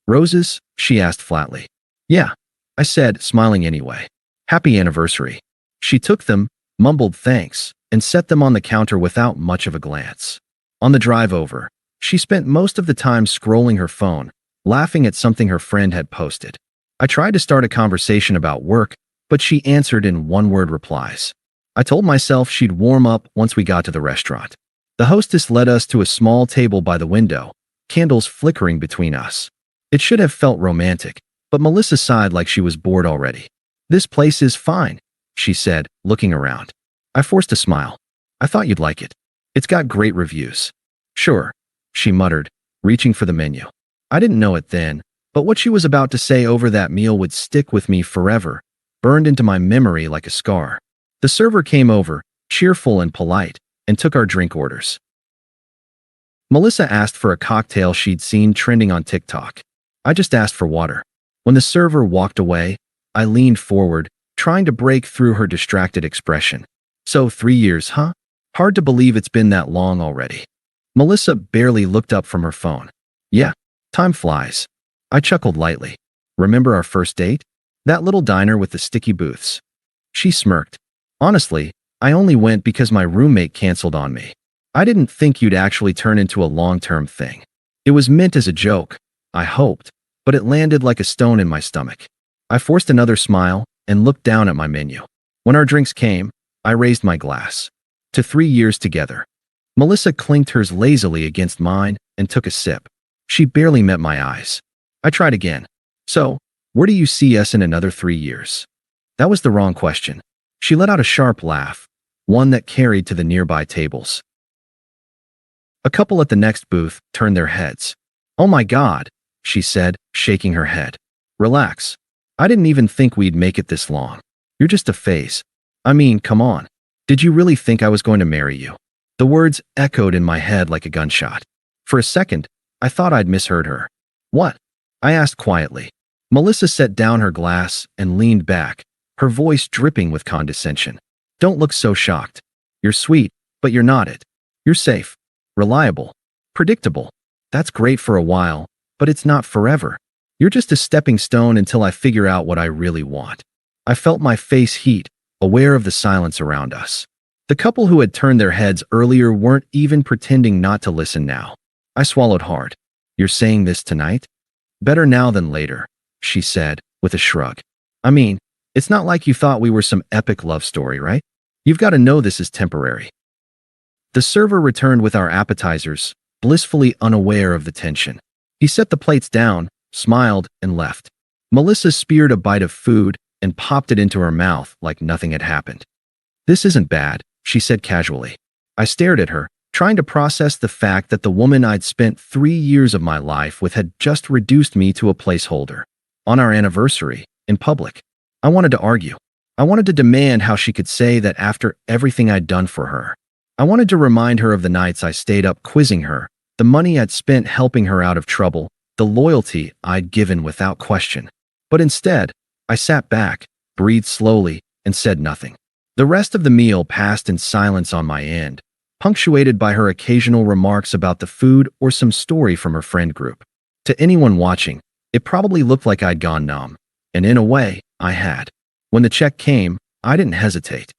"Roses?" she asked flatly. "Yeah," I said, smiling anyway. "Happy anniversary." She took them, mumbled thanks, and set them on the counter without much of a glance. On the drive over, she spent most of the time scrolling her phone, laughing at something her friend had posted. I tried to start a conversation about work, but she answered in one-word replies. I told myself she'd warm up once we got to the restaurant. The hostess led us to a small table by the window, candles flickering between us. It should have felt romantic, but Melissa sighed like she was bored already. "This place is fine," she said, looking around. I forced a smile. "I thought you'd like it. It's got great reviews." "Sure," she muttered, reaching for the menu. I didn't know it then, but what she was about to say over that meal would stick with me forever, burned into my memory like a scar. The server came over, cheerful and polite, and took our drink orders. Melissa asked for a cocktail she'd seen trending on TikTok. I just asked for water. When the server walked away, I leaned forward, trying to break through her distracted expression. "So 3 years, huh? Hard to believe it's been that long already." Melissa barely looked up from her phone. "Yeah, time flies." I chuckled lightly. "Remember our first date? That little diner with the sticky booths?" She smirked. "Honestly, I only went because my roommate canceled on me. I didn't think you'd actually turn into a long-term thing. It was meant as a joke, I hoped, but it landed like a stone in my stomach." I forced another smile and looked down at my menu. When our drinks came, I raised my glass. "To 3 years together." Melissa clinked hers lazily against mine and took a sip. She barely met my eyes. I tried again. "So, where do you see us in another 3 years?" That was the wrong question. She let out a sharp laugh, one that carried to the nearby tables. A couple at the next booth turned their heads. "Oh my God," she said, shaking her head. "Relax. I didn't even think we'd make it this long. You're just a phase. I mean, come on. Did you really think I was going to marry you?" The words echoed in my head like a gunshot. For a second, I thought I'd misheard her. "What?" I asked quietly. Melissa set down her glass and leaned back, her voice dripping with condescension. "Don't look so shocked. You're sweet, but you're not it. You're safe, reliable, predictable. That's great for a while, but it's not forever. You're just a stepping stone until I figure out what I really want." I felt my face heat, aware of the silence around us. The couple who had turned their heads earlier weren't even pretending not to listen now. I swallowed hard. "You're saying this tonight?" "Better now than later," she said, with a shrug. "I mean, it's not like you thought we were some epic love story, right? You've got to know this is temporary." The server returned with our appetizers, blissfully unaware of the tension. He set the plates down, smiled, and left. Melissa speared a bite of food and popped it into her mouth like nothing had happened. "This isn't bad," she said casually. I stared at her, trying to process the fact that the woman I'd spent 3 years of my life with had just reduced me to a placeholder. On our anniversary, in public. I wanted to argue. I wanted to demand how she could say that after everything I'd done for her. I wanted to remind her of the nights I stayed up quizzing her, the money I'd spent helping her out of trouble, the loyalty I'd given without question. But instead, I sat back, breathed slowly, and said nothing. The rest of the meal passed in silence on my end, punctuated by her occasional remarks about the food or some story from her friend group. To anyone watching, it probably looked like I'd gone numb, and in a way, I had. When the check came, I didn't hesitate.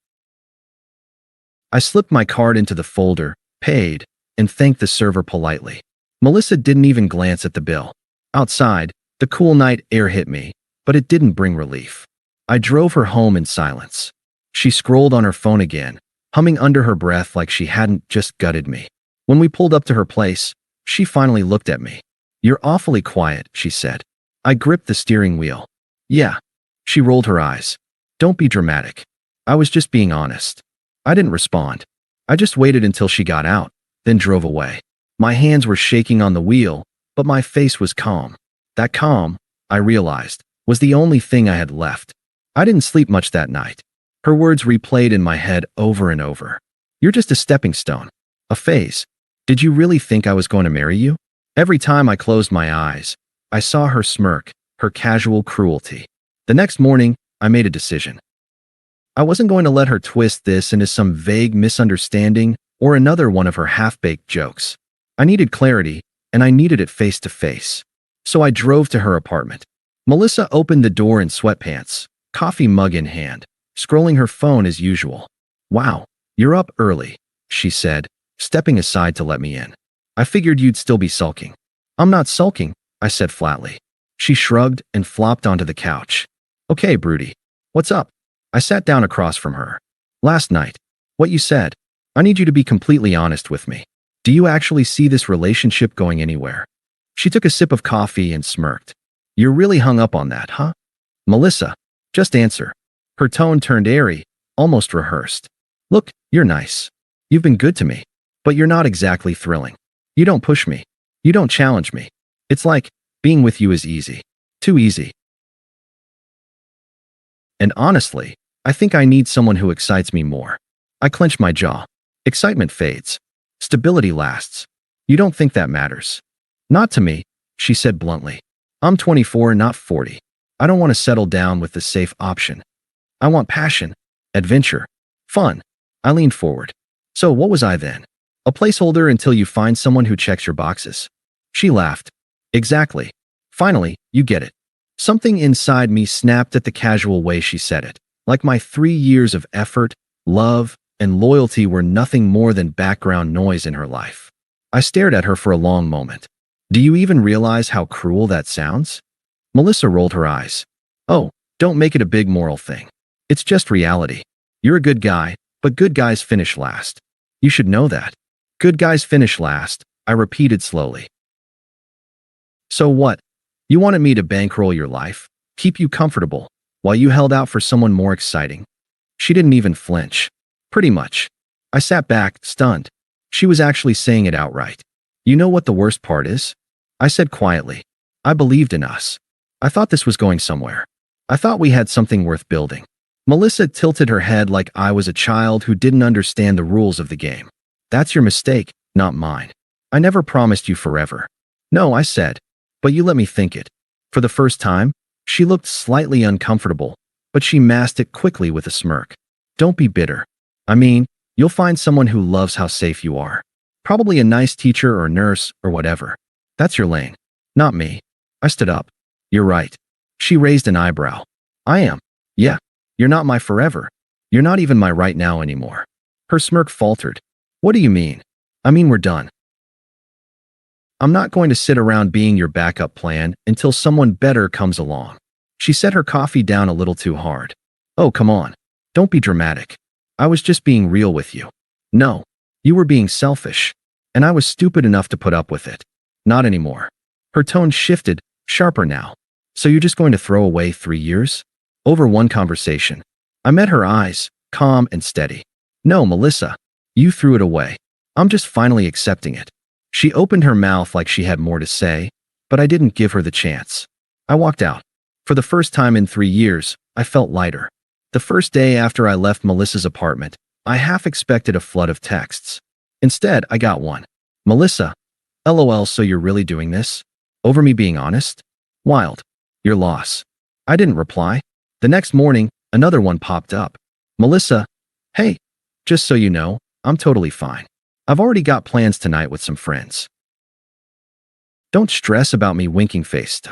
I slipped my card into the folder, paid, and thanked the server politely. Melissa didn't even glance at the bill. Outside, the cool night air hit me, but it didn't bring relief. I drove her home in silence. She scrolled on her phone again, humming under her breath like she hadn't just gutted me. When we pulled up to her place, she finally looked at me. "You're awfully quiet," she said. I gripped the steering wheel. "Yeah." She rolled her eyes. "Don't be dramatic. I was just being honest." I didn't respond. I just waited until she got out, then drove away. My hands were shaking on the wheel, but my face was calm. That calm, I realized, was the only thing I had left. I didn't sleep much that night. Her words replayed in my head over and over. "You're just a stepping stone. A phase. Did you really think I was going to marry you?" Every time I closed my eyes, I saw her smirk, her casual cruelty. The next morning, I made a decision. I wasn't going to let her twist this into some vague misunderstanding or another one of her half-baked jokes. I needed clarity, and I needed it face to face. So I drove to her apartment. Melissa opened the door in sweatpants, coffee mug in hand, scrolling her phone as usual. "Wow, you're up early," she said, stepping aside to let me in. "I figured you'd still be sulking." "I'm not sulking," I said flatly. She shrugged and flopped onto the couch. "Okay, Broody. What's up?" I sat down across from her. "Last night. What you said. I need you to be completely honest with me. Do you actually see this relationship going anywhere?" She took a sip of coffee and smirked. "You're really hung up on that, huh?" "Melissa, just answer." Her tone turned airy, almost rehearsed. "Look, you're nice. You've been good to me. But you're not exactly thrilling. You don't push me. You don't challenge me. It's like, being with you is easy. Too easy. And honestly, I think I need someone who excites me more." I clench my jaw. Excitement fades. Stability lasts. You don't think that matters? "Not to me," she said bluntly. "I'm 24, not 40. I don't want to settle down with the safe option. I want passion, adventure, fun." I leaned forward. "So what was I then? A placeholder until you find someone who checks your boxes?" She laughed. "Exactly. Finally, you get it." Something inside me snapped at the casual way she said it, like my 3 years of effort, love, and loyalty were nothing more than background noise in her life. I stared at her for a long moment. "Do you even realize how cruel that sounds?" Melissa rolled her eyes. "Oh, don't make it a big moral thing. It's just reality. You're a good guy, but good guys finish last. You should know that." "Good guys finish last," I repeated slowly. "So what? You wanted me to bankroll your life, keep you comfortable, while you held out for someone more exciting?" She didn't even flinch. "Pretty much." I sat back, stunned. She was actually saying it outright. "You know what the worst part is?" I said quietly. "I believed in us. I thought this was going somewhere. I thought we had something worth building." Melissa tilted her head like I was a child who didn't understand the rules of the game. "That's your mistake, not mine. I never promised you forever." "No," I said, "but you let me think it." For the first time, she looked slightly uncomfortable, but she masked it quickly with a smirk. "Don't be bitter. I mean, you'll find someone who loves how safe you are. Probably a nice teacher or nurse or whatever. That's your lane. Not me." I stood up. "You're right." She raised an eyebrow. "I am. Yeah. You're not my forever. You're not even my right now anymore." Her smirk faltered. "What do you mean?" "I mean we're done. I'm not going to sit around being your backup plan until someone better comes along." She set her coffee down a little too hard. "Oh, come on. Don't be dramatic. I was just being real with you." "No. You were being selfish. And I was stupid enough to put up with it." "Not anymore." Her tone shifted, sharper now. "So you're just going to throw away 3 years? Over one conversation?" I met her eyes, calm and steady. "No, Melissa. You threw it away. I'm just finally accepting it." She opened her mouth like she had more to say, but I didn't give her the chance. I walked out. For the first time in 3 years, I felt lighter. The first day after I left Melissa's apartment, I half expected a flood of texts. Instead, I got one. Melissa, LOL, so you're really doing this? Over me being honest? Wild. Your loss. I didn't reply. The next morning, another one popped up. Melissa, hey, just so you know, I'm totally fine. I've already got plans tonight with some friends. Don't stress about me winking-faced.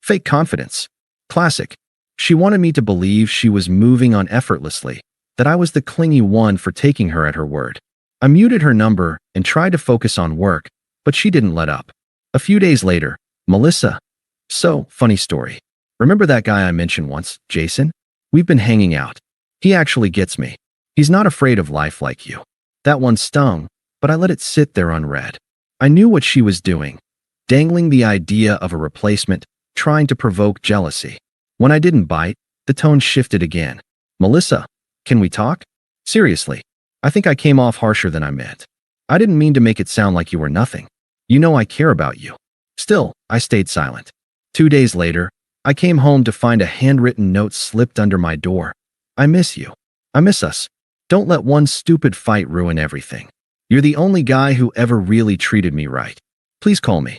Fake confidence. Classic. She wanted me to believe she was moving on effortlessly, that I was the clingy one for taking her at her word. I muted her number and tried to focus on work, but she didn't let up. A few days later, Melissa. So, funny story. Remember that guy I mentioned once, Jason? We've been hanging out. He actually gets me. He's not afraid of life like you. That one stung, but I let it sit there unread. I knew what she was doing, dangling the idea of a replacement, trying to provoke jealousy. When I didn't bite, the tone shifted again. Melissa, can we talk? Seriously, I think I came off harsher than I meant. I didn't mean to make it sound like you were nothing. You know I care about you. Still, I stayed silent. 2 days later, I came home to find a handwritten note slipped under my door. I miss you. I miss us. Don't let one stupid fight ruin everything. You're the only guy who ever really treated me right. Please call me.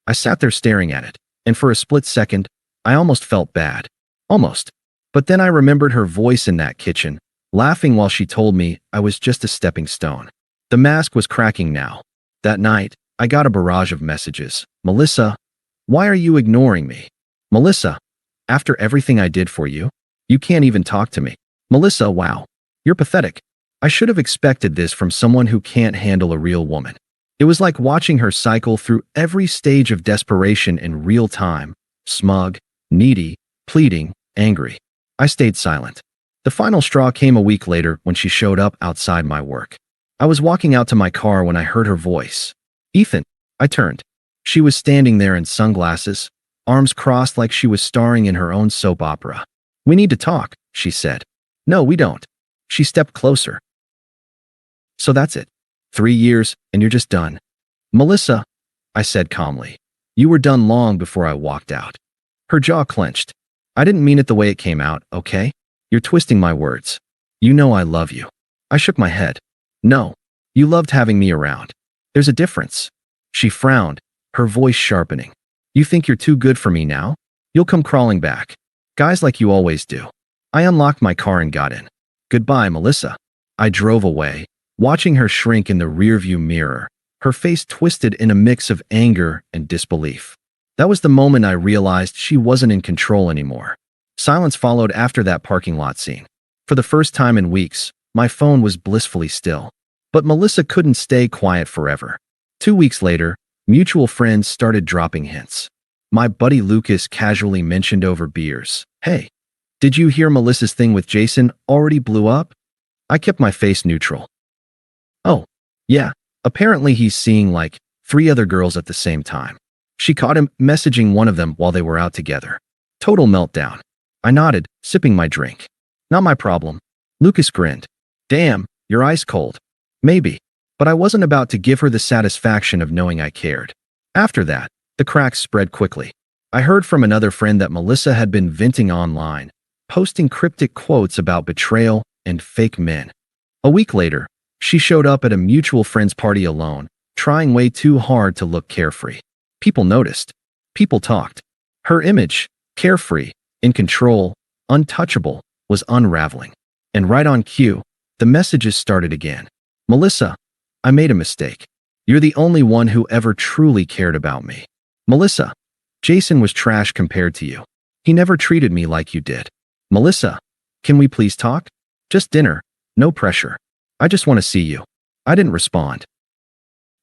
I sat there staring at it, and for a split second, I almost felt bad. Almost. But then I remembered her voice in that kitchen, laughing while she told me I was just a stepping stone. The mask was cracking now. That night, I got a barrage of messages. Melissa, why are you ignoring me? Melissa, after everything I did for you, you can't even talk to me. Melissa, wow. You're pathetic. I should have expected this from someone who can't handle a real woman. It was like watching her cycle through every stage of desperation in real time. Smug, needy, pleading, angry. I stayed silent. The final straw came a week later when she showed up outside my work. I was walking out to my car when I heard her voice. Ethan. I turned. She was standing there in sunglasses, arms crossed like she was starring in her own soap opera. We need to talk, she said. No, we don't. She stepped closer. So that's it. 3 years, and you're just done. Melissa, I said calmly. You were done long before I walked out. Her jaw clenched. I didn't mean it the way it came out, okay? You're twisting my words. You know I love you. I shook my head. No, you loved having me around. There's a difference. She frowned, her voice sharpening. You think you're too good for me now? You'll come crawling back. Guys like you always do. I unlocked my car and got in. Goodbye, Melissa. I drove away, watching her shrink in the rearview mirror, her face twisted in a mix of anger and disbelief. That was the moment I realized she wasn't in control anymore. Silence followed after that parking lot scene. For the first time in weeks, my phone was blissfully still. But Melissa couldn't stay quiet forever. 2 weeks later, mutual friends started dropping hints. My buddy Lucas casually mentioned over beers, "Hey, did you hear Melissa's thing with Jason already blew up?" I kept my face neutral. Oh, yeah, apparently he's seeing like 3 other girls at the same time. She caught him messaging one of them while they were out together. Total meltdown. I nodded, sipping my drink. Not my problem. Lucas grinned. Damn, you're ice cold. Maybe. But I wasn't about to give her the satisfaction of knowing I cared. After that, the cracks spread quickly. I heard from another friend that Melissa had been venting online, posting cryptic quotes about betrayal and fake men. A week later, she showed up at a mutual friend's party alone, trying way too hard to look carefree. People noticed. People talked. Her image, carefree, in control, untouchable, was unraveling. And right on cue, the messages started again. Melissa, I made a mistake. You're the only one who ever truly cared about me. Melissa, Jason was trash compared to you. He never treated me like you did. Melissa, can we please talk? Just dinner, no pressure. I just want to see you. I didn't respond.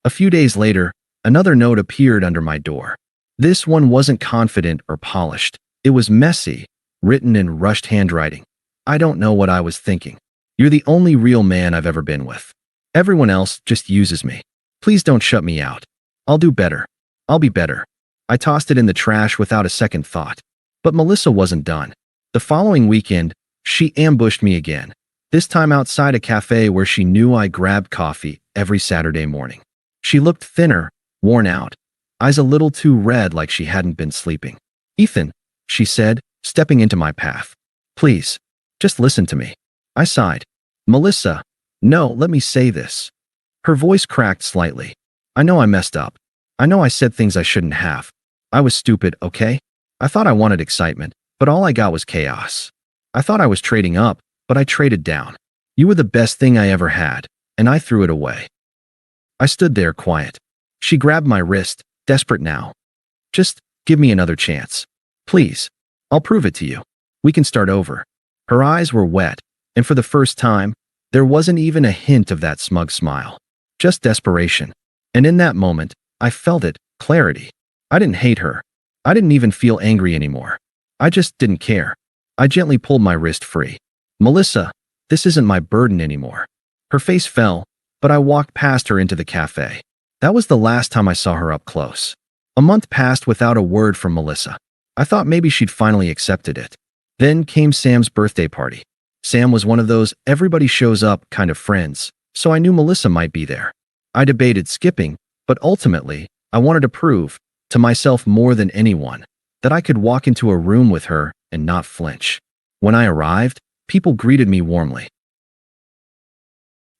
A few days later, another note appeared under my door. This one wasn't confident or polished. It was messy, written in rushed handwriting. I don't know what I was thinking. You're the only real man I've ever been with. Everyone else just uses me. Please don't shut me out. I'll do better. I'll be better. I tossed it in the trash without a second thought. But Melissa wasn't done. The following weekend, she ambushed me again, this time outside a cafe where she knew I grabbed coffee every Saturday morning. She looked thinner, worn out, eyes a little too red like she hadn't been sleeping. Ethan, she said, stepping into my path. Please, just listen to me. I sighed. Melissa, no, let me say this. Her voice cracked slightly. I know I messed up. I know I said things I shouldn't have. I was stupid, okay? I thought I wanted excitement, but all I got was chaos. I thought I was trading up, but I traded down. You were the best thing I ever had, and I threw it away. I stood there quiet. She grabbed my wrist, desperate now. Just give me another chance. Please. I'll prove it to you. We can start over. Her eyes were wet, and for the first time, there wasn't even a hint of that smug smile. Just desperation. And in that moment, I felt it, clarity. I didn't hate her. I didn't even feel angry anymore. I just didn't care. I gently pulled my wrist free. Melissa, this isn't my burden anymore. Her face fell, but I walked past her into the cafe. That was the last time I saw her up close. A month passed without a word from Melissa. I thought maybe she'd finally accepted it. Then came Sam's birthday party. Sam was one of those everybody shows up kind of friends, so I knew Melissa might be there. I debated skipping, but ultimately, I wanted to prove, to myself more than anyone, that I could walk into a room with her and not flinch. When I arrived, people greeted me warmly.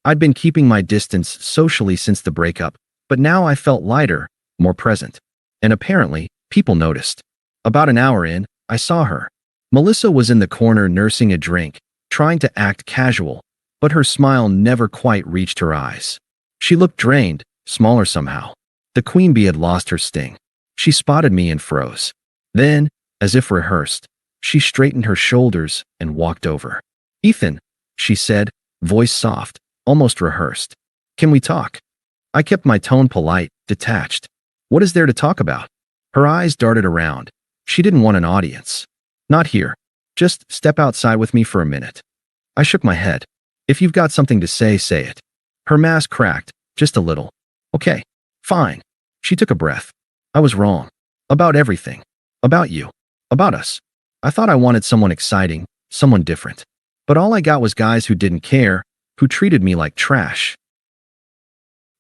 I'd been keeping my distance socially since the breakup, but now I felt lighter, more present. And apparently, people noticed. About an hour in, I saw her. Melissa was in the corner nursing a drink, trying to act casual, but her smile never quite reached her eyes. She looked drained, smaller somehow. The queen bee had lost her sting. She spotted me and froze. Then, as if rehearsed, she straightened her shoulders and walked over. Ethan, she said, voice soft, almost rehearsed. Can we talk? I kept my tone polite, detached. What is there to talk about? Her eyes darted around. She didn't want an audience. Not here. Just step outside with me for a minute. I shook my head. If you've got something to say, say it. Her mask cracked, just a little. Okay, fine. She took a breath. I was wrong. About everything. About you. About us. I thought I wanted someone exciting, someone different. But all I got was guys who didn't care, who treated me like trash.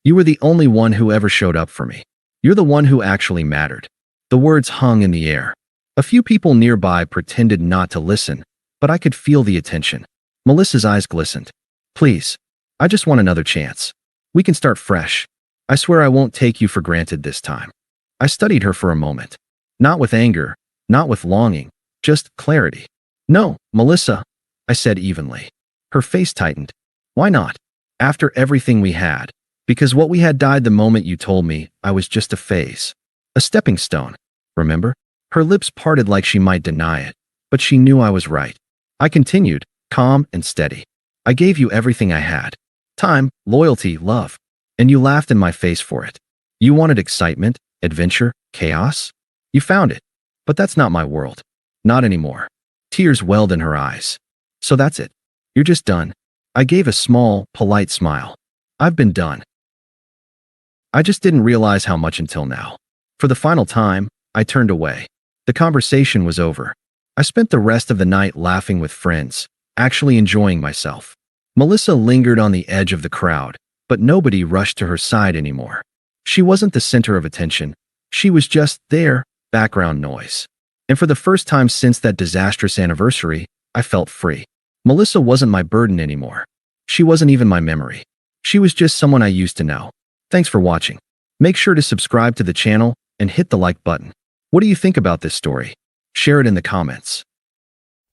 You were the only one who ever showed up for me. You're the one who actually mattered. The words hung in the air. A few people nearby pretended not to listen, but I could feel the attention. Melissa's eyes glistened. Please. I just want another chance. We can start fresh. I swear I won't take you for granted this time. I studied her for a moment. Not with anger, not with longing, just clarity. No, Melissa, I said evenly. Her face tightened. Why not? After everything we had. Because what we had died the moment you told me I was just a phase. A stepping stone. Remember? Her lips parted like she might deny it, but she knew I was right. I continued, calm and steady. I gave you everything I had. Time, loyalty, love. And you laughed in my face for it. You wanted excitement, adventure, chaos? You found it. But that's not my world. Not anymore. Tears welled in her eyes. So that's it. You're just done. I gave a small, polite smile. I've been done. I just didn't realize how much until now. For the final time, I turned away. The conversation was over. I spent the rest of the night laughing with friends, actually enjoying myself. Melissa lingered on the edge of the crowd, but nobody rushed to her side anymore. She wasn't the center of attention. She was just there, background noise. And for the first time since that disastrous anniversary, I felt free. Melissa wasn't my burden anymore. She wasn't even my memory. She was just someone I used to know. Thanks for watching. Make sure to subscribe to the channel and hit the like button. What do you think about this story? Share it in the comments.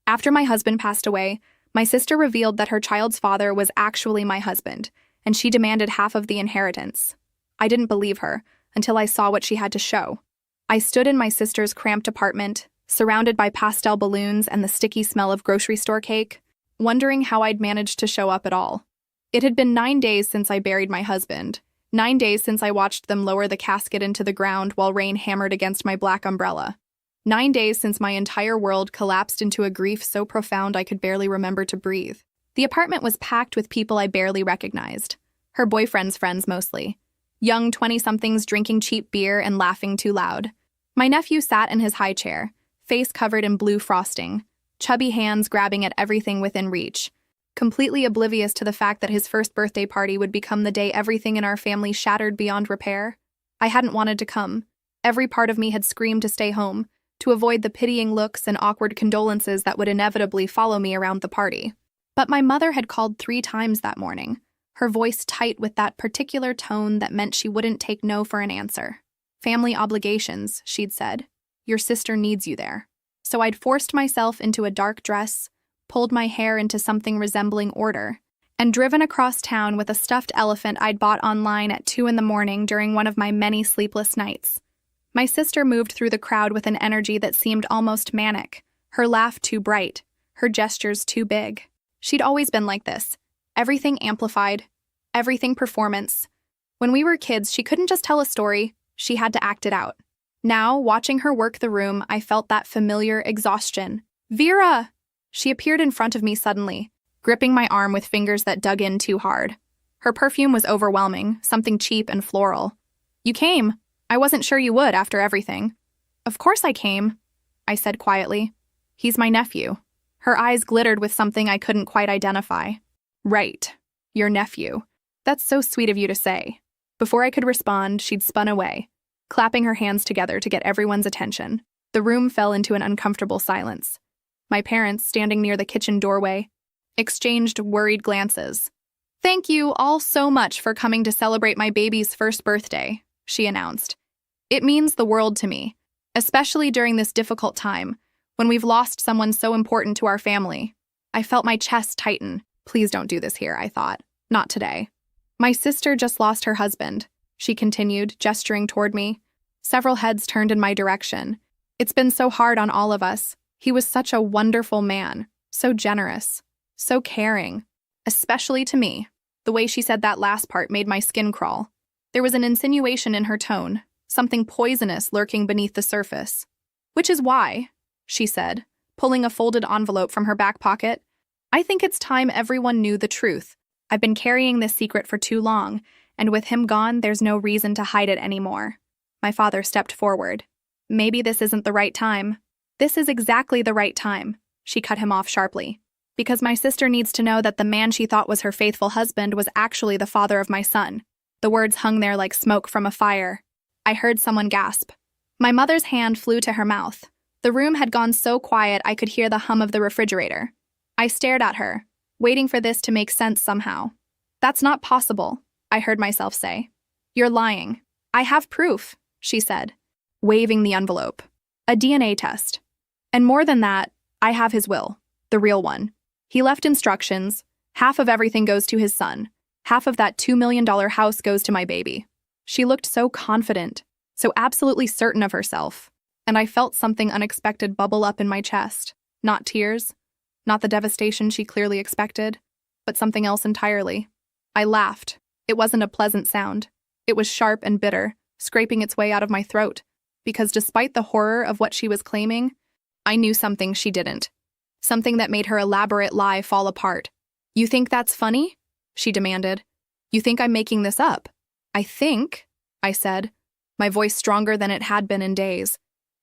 After my husband passed away, my sister revealed that her child's father was actually my husband, and she demanded half of the inheritance. I didn't believe her until I saw what she had to show. I stood in my sister's cramped apartment, surrounded by pastel balloons and the sticky smell of grocery store cake, wondering how I'd managed to show up at all. It had been 9 days since I buried my husband, 9 days since I watched them lower the casket into the ground while rain hammered against my black umbrella. 9 days since my entire world collapsed into a grief so profound I could barely remember to breathe. The apartment was packed with people I barely recognized. Her boyfriend's friends mostly. Young 20-somethings drinking cheap beer and laughing too loud. My nephew sat in his high chair, face covered in blue frosting, chubby hands grabbing at everything within reach, completely oblivious to the fact that his first birthday party would become the day everything in our family shattered beyond repair. I hadn't wanted to come. Every part of me had screamed to stay home, to avoid the pitying looks and awkward condolences that would inevitably follow me around the party. But my mother had called 3 times that morning, her voice tight with that particular tone that meant she wouldn't take no for an answer. Family obligations, she'd said. Your sister needs you there. So I'd forced myself into a dark dress, pulled my hair into something resembling order, and driven across town with a stuffed elephant I'd bought online at 2 in the morning during one of my many sleepless nights. My sister moved through the crowd with an energy that seemed almost manic, her laugh too bright, her gestures too big. She'd always been like this. Everything amplified, everything performance. When we were kids, she couldn't just tell a story, she had to act it out. Now, watching her work the room, I felt that familiar exhaustion. Vera! She appeared in front of me suddenly, gripping my arm with fingers that dug in too hard. Her perfume was overwhelming, something cheap and floral. You came. I wasn't sure you would after everything. Of course I came, I said quietly. He's my nephew. Her eyes glittered with something I couldn't quite identify. Right. Your nephew. That's so sweet of you to say. Before I could respond, she'd spun away, clapping her hands together to get everyone's attention. The room fell into an uncomfortable silence. My parents, standing near the kitchen doorway, exchanged worried glances. Thank you all so much for coming to celebrate my baby's first birthday, she announced. It means the world to me, especially during this difficult time, when we've lost someone so important to our family. I felt my chest tighten. Please don't do this here, I thought. Not today. My sister just lost her husband, she continued, gesturing toward me. Several heads turned in my direction. It's been so hard on all of us. He was such a wonderful man, so generous, so caring, especially to me. The way she said that last part made my skin crawl. There was an insinuation in her tone, something poisonous lurking beneath the surface. Which is why, she said, pulling a folded envelope from her back pocket, I think it's time everyone knew the truth. I've been carrying this secret for too long, and with him gone, there's no reason to hide it anymore. My father stepped forward. Maybe this isn't the right time. This is exactly the right time, she cut him off sharply. Because my sister needs to know that the man she thought was her faithful husband was actually the father of my son. The words hung there like smoke from a fire. I heard someone gasp. My mother's hand flew to her mouth. The room had gone so quiet I could hear the hum of the refrigerator. I stared at her, waiting for this to make sense somehow. That's not possible, I heard myself say. You're lying. I have proof, she said, waving the envelope. A DNA test. And more than that, I have his will, the real one. He left instructions. Half of everything goes to his son. Half of that $2 million house goes to my baby. She looked so confident, so absolutely certain of herself, and I felt something unexpected bubble up in my chest. Not tears, not the devastation she clearly expected, but something else entirely. I laughed. It wasn't a pleasant sound. It was sharp and bitter, scraping its way out of my throat, because despite the horror of what she was claiming, I knew something she didn't. Something that made her elaborate lie fall apart. You think that's funny? She demanded. You think I'm making this up? I think, I said, my voice stronger than it had been in days,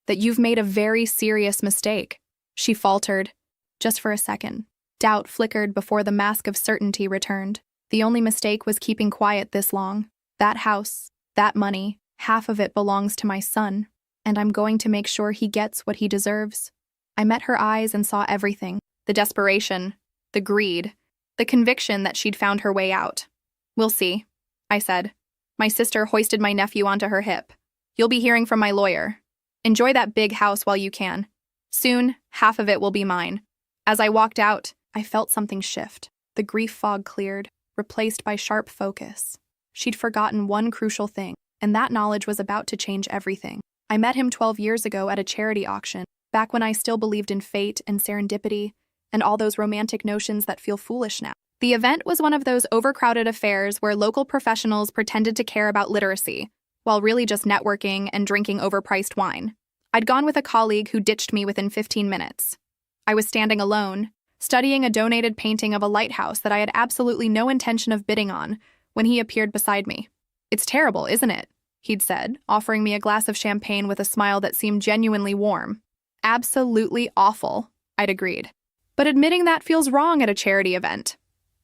that you've made a very serious mistake. She faltered. Just for a second. Doubt flickered before the mask of certainty returned. The only mistake was keeping quiet this long. That house, that money, half of it belongs to my son, and I'm going to make sure he gets what he deserves. I met her eyes and saw everything. The desperation, the greed, the conviction that she'd found her way out. We'll see, I said. My sister hoisted my nephew onto her hip. You'll be hearing from my lawyer. Enjoy that big house while you can. Soon, half of it will be mine. As I walked out, I felt something shift. The grief fog cleared, replaced by sharp focus. She'd forgotten one crucial thing, and that knowledge was about to change everything. I met him 12 years ago at a charity auction, back when I still believed in fate and serendipity, and all those romantic notions that feel foolish now. The event was one of those overcrowded affairs where local professionals pretended to care about literacy, while really just networking and drinking overpriced wine. I'd gone with a colleague who ditched me within 15 minutes. I was standing alone, studying a donated painting of a lighthouse that I had absolutely no intention of bidding on, when he appeared beside me. It's terrible, isn't it? He'd said, offering me a glass of champagne with a smile that seemed genuinely warm. Absolutely awful, I'd agreed. But admitting that feels wrong at a charity event.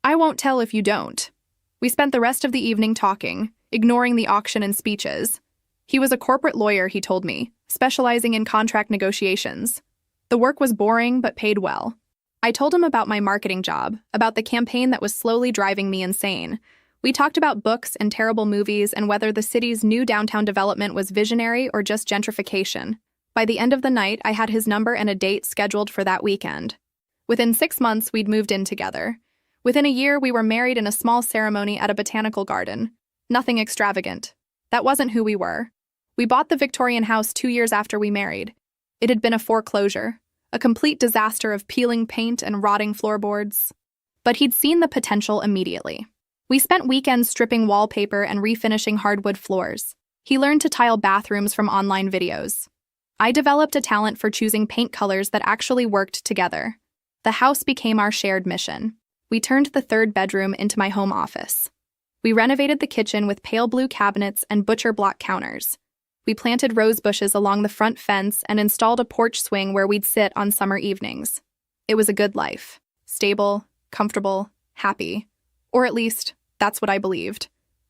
I won't tell if you don't. We spent the rest of the evening talking, ignoring the auction and speeches. He was a corporate lawyer, he told me, specializing in contract negotiations. The work was boring but paid well. I told him about my marketing job, about the campaign that was slowly driving me insane. We talked about books and terrible movies and whether the city's new downtown development was visionary or just gentrification. By the end of the night, I had his number and a date scheduled for that weekend. Within 6 months, we'd moved in together. Within a year, we were married in a small ceremony at a botanical garden. Nothing extravagant. That wasn't who we were. We bought the Victorian house 2 years after we married. It had been a foreclosure, a complete disaster of peeling paint and rotting floorboards. But he'd seen the potential immediately. We spent weekends stripping wallpaper and refinishing hardwood floors. He learned to tile bathrooms from online videos. I developed a talent for choosing paint colors that actually worked together. The house became our shared mission. We turned the third bedroom into my home office. We renovated the kitchen with pale blue cabinets and butcher block counters. We planted rose bushes along the front fence and installed a porch swing where we'd sit on summer evenings. It was a good life. Stable, comfortable, happy. Or at least, that's what I believed.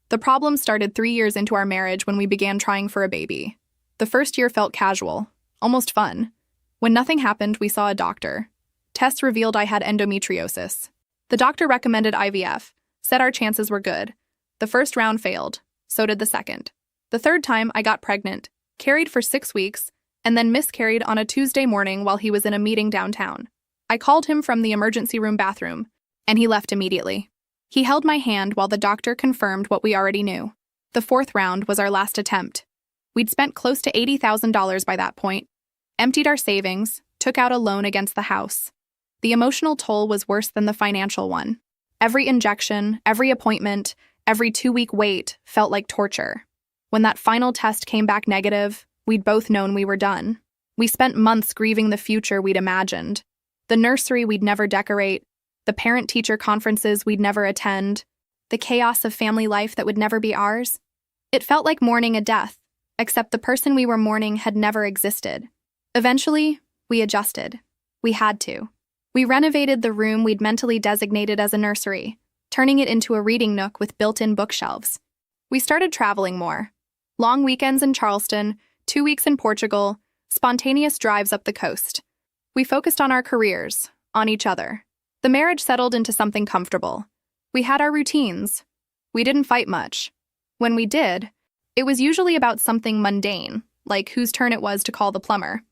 The problem started 3 years into our marriage when we began trying for a baby. The first year felt casual, almost fun. When nothing happened, we saw a doctor. Tests revealed I had endometriosis. The doctor recommended IVF, said our chances were good. The first round failed, so did the second. The third time, I got pregnant, carried for 6 weeks, and then miscarried on a Tuesday morning while he was in a meeting downtown. I called him from the emergency room bathroom, and he left immediately. He held my hand while the doctor confirmed what we already knew. The fourth round was our last attempt. We'd spent close to $80,000 by that point, emptied our savings, took out a loan against the house. The emotional toll was worse than the financial one. Every injection, every appointment, every 2-week wait felt like torture. When that final test came back negative, we'd both known we were done. We spent months grieving the future we'd imagined. The nursery we'd never decorate, the parent-teacher conferences we'd never attend, the chaos of family life that would never be ours. It felt like mourning a death, except the person we were mourning had never existed. Eventually, we adjusted. We had to. We renovated the room we'd mentally designated as a nursery, turning it into a reading nook with built-in bookshelves. We started traveling more. Long weekends in Charleston, 2 weeks in Portugal, spontaneous drives up the coast. We focused on our careers, on each other. The marriage settled into something comfortable. We had our routines. We didn't fight much. When we did, it was usually about something mundane, like whose turn it was to call the plumber.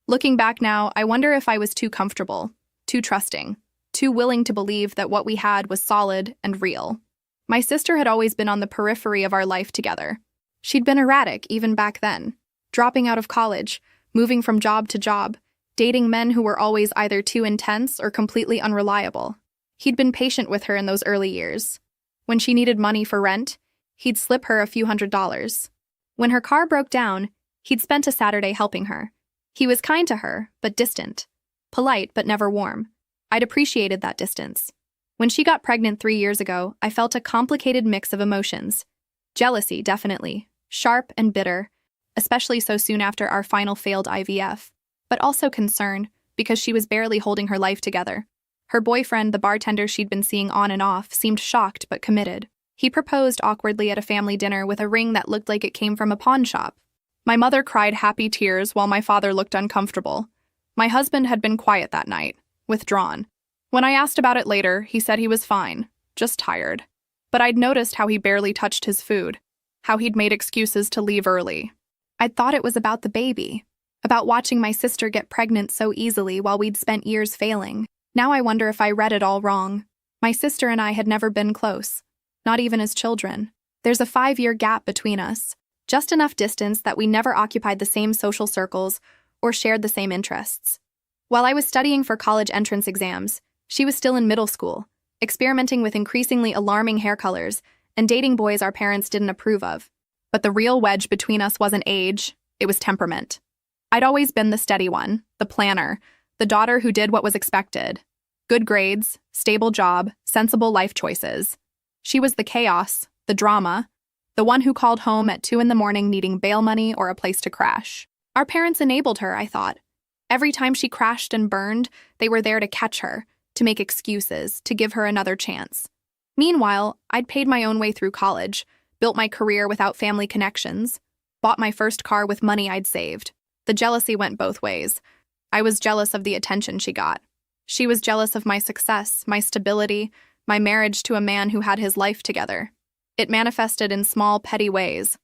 Looking back now, I wonder if I was too comfortable, too trusting, too willing to believe that what we had was solid and real. My sister had always been on the periphery of our life together. She'd been erratic even back then, dropping out of college, moving from job to job, dating men who were always either too intense or completely unreliable. He'd been patient with her in those early years. When she needed money for rent, he'd slip her a few $100s. When her car broke down, he'd spent a Saturday helping her. He was kind to her, but distant. Polite, but never warm. I'd appreciated that distance. When she got pregnant 3 years ago, I felt a complicated mix of emotions. Jealousy, definitely. Sharp and bitter, especially so soon after our final failed IVF. But also concern, because she was barely holding her life together. Her boyfriend, the bartender she'd been seeing on and off, seemed shocked but committed. He proposed awkwardly at a family dinner with a ring that looked like it came from a pawn shop. My mother cried happy tears while my father looked uncomfortable. My husband had been quiet that night, withdrawn. When I asked about it later, he said he was fine, just tired. But I'd noticed how he barely touched his food, how he'd made excuses to leave early. I'd thought it was about the baby, about watching my sister get pregnant so easily while we'd spent years failing. Now I wonder if I read it all wrong. My sister and I had never been close, not even as children. There's a 5-year gap between us, just enough distance that we never occupied the same social circles or shared the same interests. While I was studying for college entrance exams, she was still in middle school, experimenting with increasingly alarming hair colors and dating boys our parents didn't approve of. But the real wedge between us wasn't age, it was temperament. I'd always been the steady one, the planner, the daughter who did what was expected. Good grades, stable job, sensible life choices. She was the chaos, the drama, the one who called home at 2 a.m. needing bail money or a place to crash. Our parents enabled her, I thought. Every time she crashed and burned, they were there to catch her, to make excuses, to give her another chance. Meanwhile, I'd paid my own way through college, built my career without family connections, bought my first car with money I'd saved. The The jealousy went both ways. I was jealous of the attention she got. She was jealous of my success, my stability, my marriage to a man who had his life together. It manifested in small, petty ways.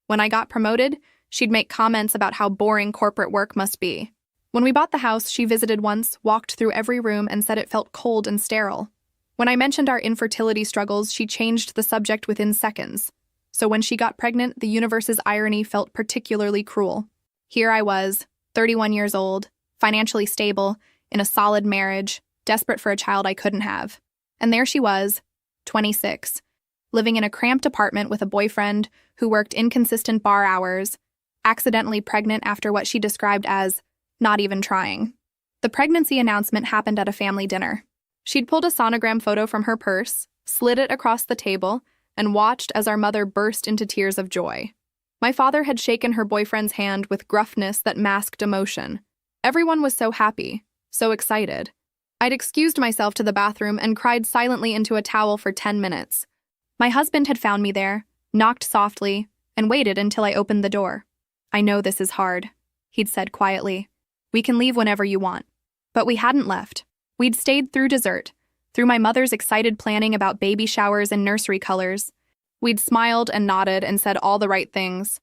When I got promoted, she'd make comments about how boring corporate work must be. When we bought the house, she visited once, walked through every room, and said it felt cold and sterile. When I mentioned our infertility struggles, she changed the subject within seconds. So when she got pregnant, the universe's irony felt particularly cruel. Here I was, 31 years old, financially stable, in a solid marriage, desperate for a child I couldn't have. And there she was, 26, living in a cramped apartment with a boyfriend who worked inconsistent bar hours, accidentally pregnant after what she described as not even trying. The pregnancy announcement happened at a family dinner. She'd pulled a sonogram photo from her purse, slid it across the table, and watched as our mother burst into tears of joy. My father had shaken her boyfriend's hand with gruffness that masked emotion. Everyone was so happy, so excited. I'd excused myself to the bathroom and cried silently into a towel for 10 minutes. My husband had found me there, knocked softly, and waited until I opened the door. "I know this is hard," he'd said quietly. "We can leave whenever you want." But we hadn't left. We'd stayed through dessert, through my mother's excited planning about baby showers and nursery colors. We'd smiled and nodded and said all the right things.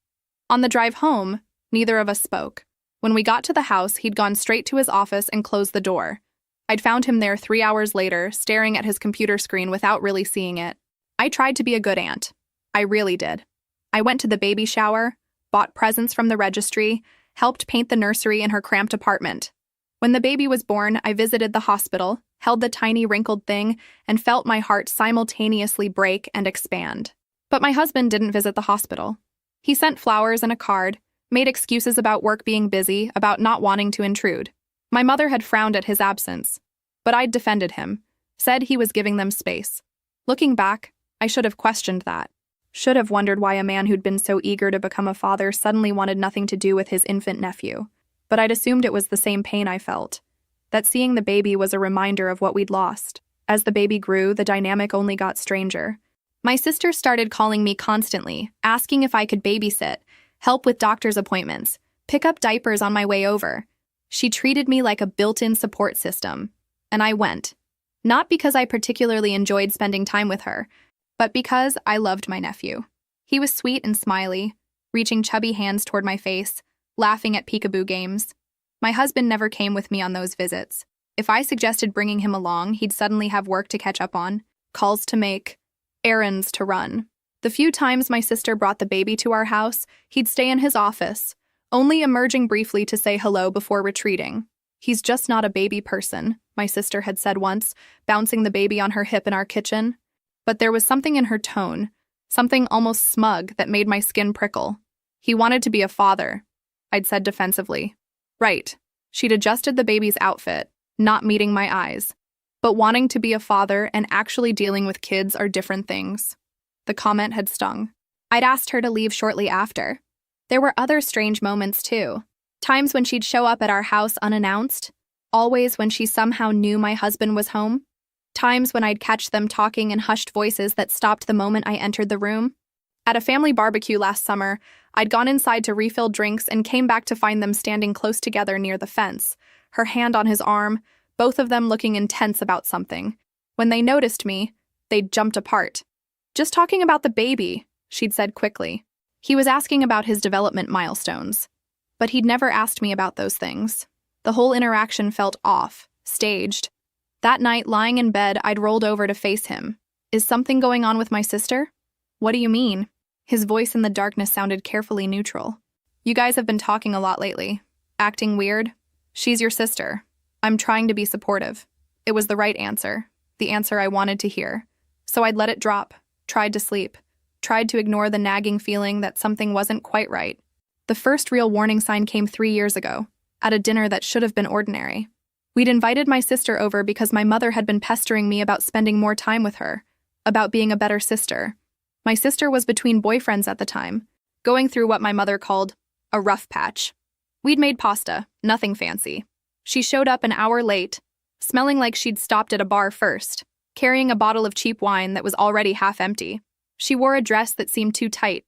On the drive home, neither of us spoke. When we got to the house, he'd gone straight to his office and closed the door. I'd found him there 3 hours later, staring at his computer screen without really seeing it. I tried to be a good aunt. I really did. I went to the baby shower, bought presents from the registry, helped paint the nursery in her cramped apartment. When the baby was born, I visited the hospital, held the tiny wrinkled thing, and felt my heart simultaneously break and expand. But my husband didn't visit the hospital. He sent flowers and a card, made excuses about work being busy, about not wanting to intrude. My mother had frowned at his absence, but I'd defended him, said he was giving them space. Looking back, I should have questioned that. Should have wondered why a man who'd been so eager to become a father suddenly wanted nothing to do with his infant nephew. But I'd assumed it was the same pain I felt, that seeing the baby was a reminder of what we'd lost. As the baby grew, the dynamic only got stranger. My sister started calling me constantly, asking if I could babysit, help with doctor's appointments, pick up diapers on my way over. She treated me like a built-in support system, and I went. Not because I particularly enjoyed spending time with her, but because I loved my nephew. He was sweet and smiley, reaching chubby hands toward my face, laughing at peekaboo games. My husband never came with me on those visits. If I suggested bringing him along, he'd suddenly have work to catch up on, calls to make, errands to run. The few times my sister brought the baby to our house, he'd stay in his office, only emerging briefly to say hello before retreating. "He's just not a baby person," my sister had said once, bouncing the baby on her hip in our kitchen. But there was something in her tone, something almost smug that made my skin prickle. "He wanted to be a father," I'd said defensively. Right. She'd adjusted the baby's outfit, not meeting my eyes. But wanting to be a father and actually dealing with kids are different things. The comment had stung. I'd asked her to leave shortly after. There were other strange moments, too. Times when she'd show up at our house unannounced. Always when she somehow knew my husband was home. Times when I'd catch them talking in hushed voices that stopped the moment I entered the room. At a family barbecue last summer, I'd gone inside to refill drinks and came back to find them standing close together near the fence, her hand on his arm, both of them looking intense about something. When they noticed me, they'd jumped apart. "Just talking about the baby," she'd said quickly. He was asking about his development milestones. But he'd never asked me about those things. The whole interaction felt off, staged. That night, lying in bed, I'd rolled over to face him. "Is something going on with my sister?" "What do you mean?" His voice in the darkness sounded carefully neutral. "You guys have been talking a lot lately. Acting weird? She's your sister. I'm trying to be supportive." It was the right answer, the answer I wanted to hear. So I'd let it drop, tried to sleep, tried to ignore the nagging feeling that something wasn't quite right. The first real warning sign came 3 years ago, at a dinner that should have been ordinary. We'd invited my sister over because my mother had been pestering me about spending more time with her, about being a better sister. My sister was between boyfriends at the time, going through what my mother called a rough patch. We'd made pasta, nothing fancy. She showed up an hour late, smelling like she'd stopped at a bar first, carrying a bottle of cheap wine that was already half empty. She wore a dress that seemed too tight,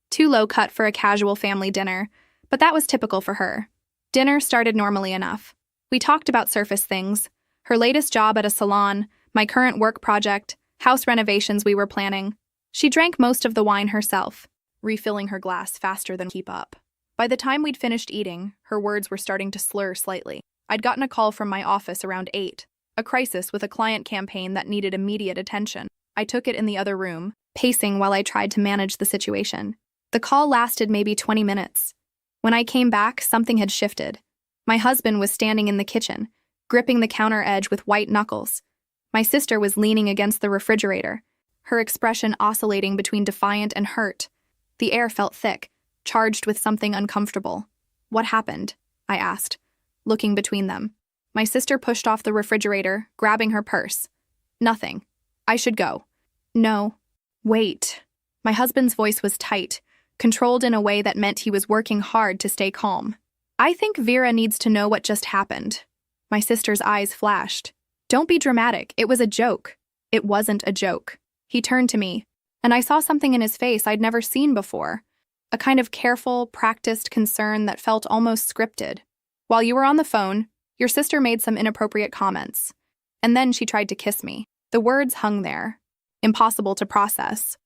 too low cut for a casual family dinner, but that was typical for her. Dinner started normally enough. We talked about surface things, her latest job at a salon, my current work project, house renovations we were planning. She drank most of the wine herself, refilling her glass faster than keep up. By the time we'd finished eating, her words were starting to slur slightly. I'd gotten a call from my office around 8, a crisis with a client campaign that needed immediate attention. I took it in the other room, pacing while I tried to manage the situation. The call lasted maybe 20 minutes. When I came back, something had shifted. My husband was standing in the kitchen, gripping the counter edge with white knuckles. My sister was leaning against the refrigerator, her expression oscillating between defiant and hurt. The air felt thick, charged with something uncomfortable. "What happened?" I asked, looking between them. My sister pushed off the refrigerator, grabbing her purse. "Nothing. I should go." "No. Wait." My husband's voice was tight, controlled in a way that meant he was working hard to stay calm. "I think Vera needs to know what just happened." My sister's eyes flashed. "Don't be dramatic. It was a joke." It wasn't a joke. He turned to me, and I saw something in his face I'd never seen before. A kind of careful, practiced concern that felt almost scripted. "While you were on the phone, your sister made some inappropriate comments. And then she tried to kiss me." The words hung there, impossible to process.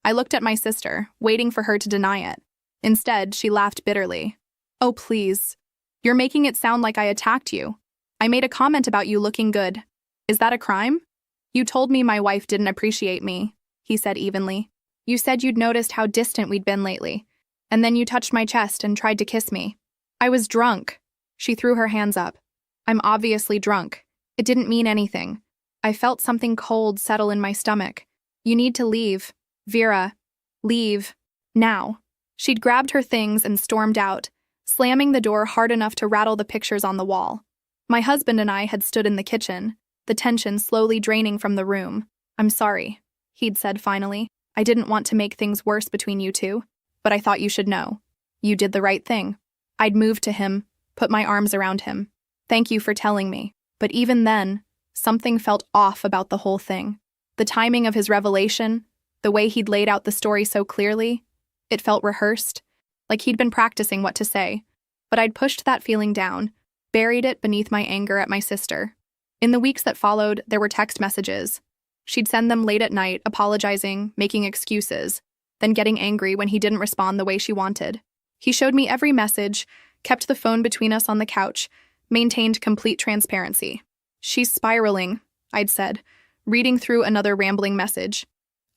I looked at my sister, waiting for her to deny it. Instead, she laughed bitterly. "Oh, please. You're making it sound like I attacked you. I made a comment about you looking good. Is that a crime?" "You told me my wife didn't appreciate me," he said evenly. "You said you'd noticed how distant we'd been lately. And then you touched my chest and tried to kiss me. I was drunk." She threw her hands up. "I'm obviously drunk. It didn't mean anything." I felt something cold settle in my stomach. "You need to leave. Vera. Leave. Now." She'd grabbed her things and stormed out, slamming the door hard enough to rattle the pictures on the wall. My husband and I had stood in the kitchen, the tension slowly draining from the room. "I'm sorry," he'd said finally. "I didn't want to make things worse between you two, but I thought you should know. You did the right thing." I'd moved to him, put my arms around him. "Thank you for telling me." But even then, something felt off about the whole thing. The timing of his revelation, the way he'd laid out the story so clearly, it felt rehearsed, like he'd been practicing what to say. But I'd pushed that feeling down, buried it beneath my anger at my sister. In the weeks that followed, there were text messages. She'd send them late at night, apologizing, making excuses, then getting angry when he didn't respond the way she wanted. He showed me every message, kept the phone between us on the couch, maintained complete transparency. "She's spiraling," I'd said, reading through another rambling message.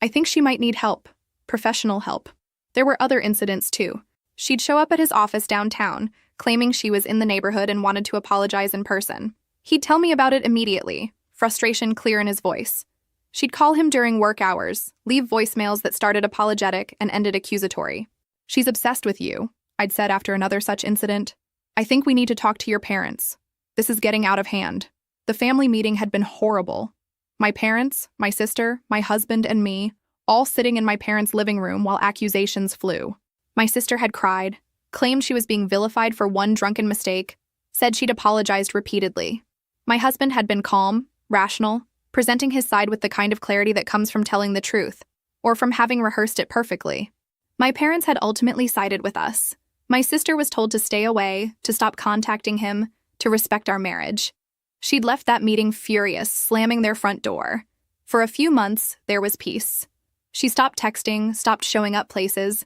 "I think she might need help, professional help." There were other incidents, too. She'd show up at his office downtown, claiming she was in the neighborhood and wanted to apologize in person. He'd tell me about it immediately, frustration clear in his voice. She'd call him during work hours, leave voicemails that started apologetic and ended accusatory. "She's obsessed with you," I'd said after another such incident. "I think we need to talk to your parents. This is getting out of hand." The family meeting had been horrible. My parents, my sister, my husband, and me, all sitting in my parents' living room while accusations flew. My sister had cried, claimed she was being vilified for one drunken mistake, said she'd apologized repeatedly. My husband had been calm, rational, presenting his side with the kind of clarity that comes from telling the truth, or from having rehearsed it perfectly. My parents had ultimately sided with us. My sister was told to stay away, to stop contacting him, to respect our marriage. She'd left that meeting furious, slamming their front door. For a few months, there was peace. She stopped texting, stopped showing up places.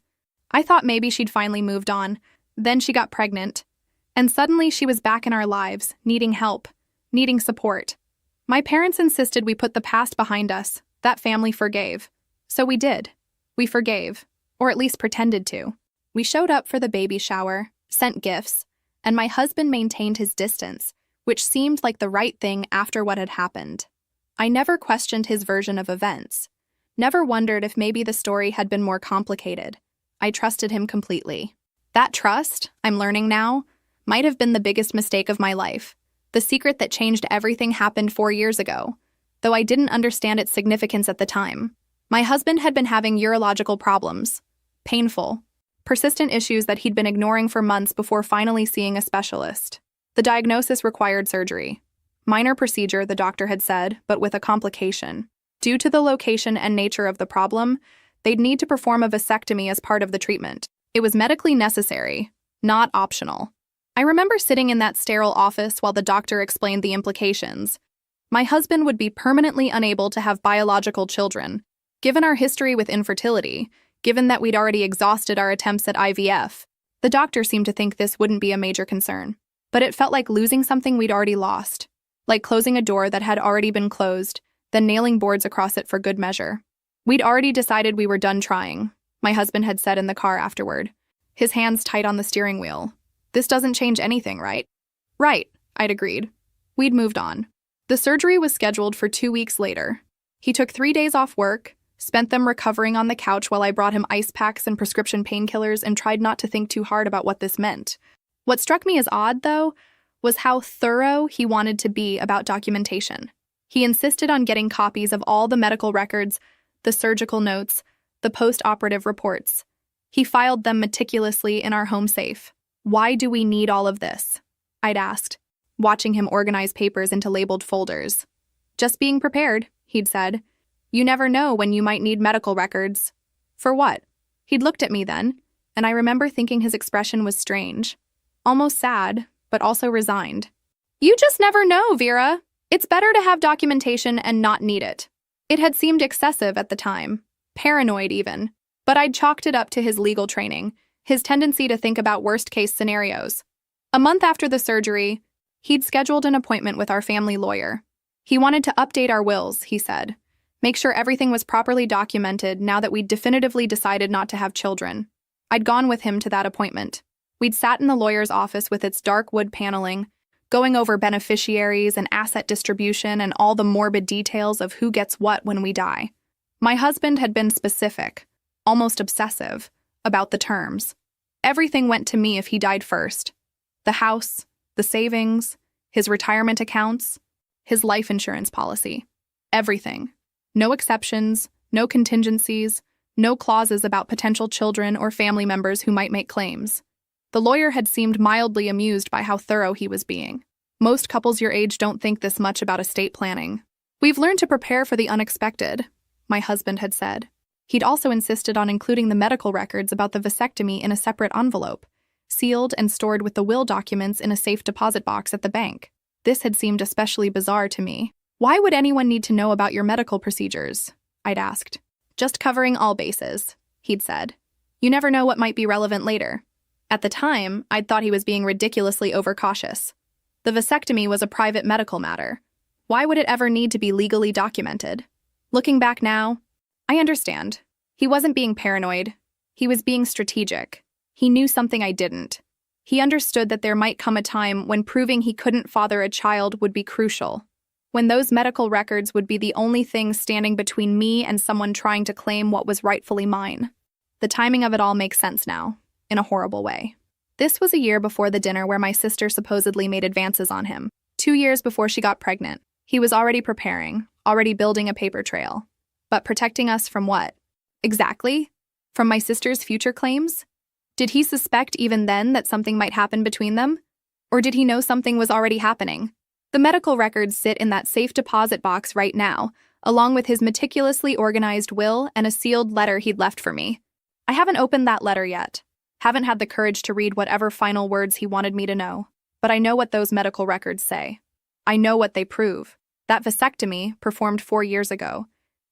I thought maybe she'd finally moved on. Then she got pregnant. And suddenly she was back in our lives, needing help, needing support. My parents insisted we put the past behind us. That family forgave. So we did. We forgave, or at least pretended to. We showed up for the baby shower, sent gifts, and my husband maintained his distance, which seemed like the right thing after what had happened. I never questioned his version of events, never wondered if maybe the story had been more complicated. I trusted him completely. That trust, I'm learning now, might have been the biggest mistake of my life. The secret that changed everything happened 4 years ago, though I didn't understand its significance at the time. My husband had been having urological problems, painful, persistent issues that he'd been ignoring for months before finally seeing a specialist. The diagnosis required surgery. Minor procedure, the doctor had said, but with a complication. Due to the location and nature of the problem, they'd need to perform a vasectomy as part of the treatment. It was medically necessary, not optional. I remember sitting in that sterile office while the doctor explained the implications. My husband would be permanently unable to have biological children, given our history with infertility, given that we'd already exhausted our attempts at IVF. The doctor seemed to think this wouldn't be a major concern, but it felt like losing something we'd already lost, like closing a door that had already been closed, then nailing boards across it for good measure. We'd already decided we were done trying, my husband had said in the car afterward, his hands tight on the steering wheel. This doesn't change anything, right? Right, I'd agreed. We'd moved on. The surgery was scheduled for 2 weeks later. He took 3 days off work, spent them recovering on the couch while I brought him ice packs and prescription painkillers and tried not to think too hard about what this meant. What struck me as odd, though, was how thorough he wanted to be about documentation. He insisted on getting copies of all the medical records, the surgical notes, the post-operative reports. He filed them meticulously in our home safe. Why do we need all of this? I'd asked, watching him organize papers into labeled folders. Just being prepared, he'd said. You never know when you might need medical records. For what? He'd looked at me then, and I remember thinking his expression was strange. Almost sad, but also resigned. You just never know, Vera. It's better to have documentation and not need it. It had seemed excessive at the time, paranoid even, but I'd chalked it up to his legal training, his tendency to think about worst-case scenarios. A month after the surgery, he'd scheduled an appointment with our family lawyer. He wanted to update our wills, he said, make sure everything was properly documented now that we'd definitively decided not to have children. I'd gone with him to that appointment. We'd sat in the lawyer's office with its dark wood paneling, going over beneficiaries and asset distribution and all the morbid details of who gets what when we die. My husband had been specific, almost obsessive, about the terms. Everything went to me if he died first. The house, the savings, his retirement accounts, his life insurance policy. Everything. No exceptions, no contingencies, no clauses about potential children or family members who might make claims. The lawyer had seemed mildly amused by how thorough he was being. Most couples your age don't think this much about estate planning. We've learned to prepare for the unexpected, my husband had said. He'd also insisted on including the medical records about the vasectomy in a separate envelope, sealed and stored with the will documents in a safe deposit box at the bank. This had seemed especially bizarre to me. Why would anyone need to know about your medical procedures? I'd asked. Just covering all bases, he'd said. You never know what might be relevant later. At the time, I'd thought he was being ridiculously overcautious. The vasectomy was a private medical matter. Why would it ever need to be legally documented? Looking back now, I understand. He wasn't being paranoid. He was being strategic. He knew something I didn't. He understood that there might come a time when proving he couldn't father a child would be crucial, when those medical records would be the only thing standing between me and someone trying to claim what was rightfully mine. The timing of it all makes sense now, in a horrible way. This was a year before the dinner where my sister supposedly made advances on him. 2 years before she got pregnant. He was already preparing, already building a paper trail. But protecting us from what? Exactly? From my sister's future claims? Did he suspect even then that something might happen between them? Or did he know something was already happening? The medical records sit in that safe deposit box right now, along with his meticulously organized will and a sealed letter he'd left for me. I haven't opened that letter yet. Haven't had the courage to read whatever final words he wanted me to know. But I know what those medical records say. I know what they prove. That vasectomy, performed 4 years ago,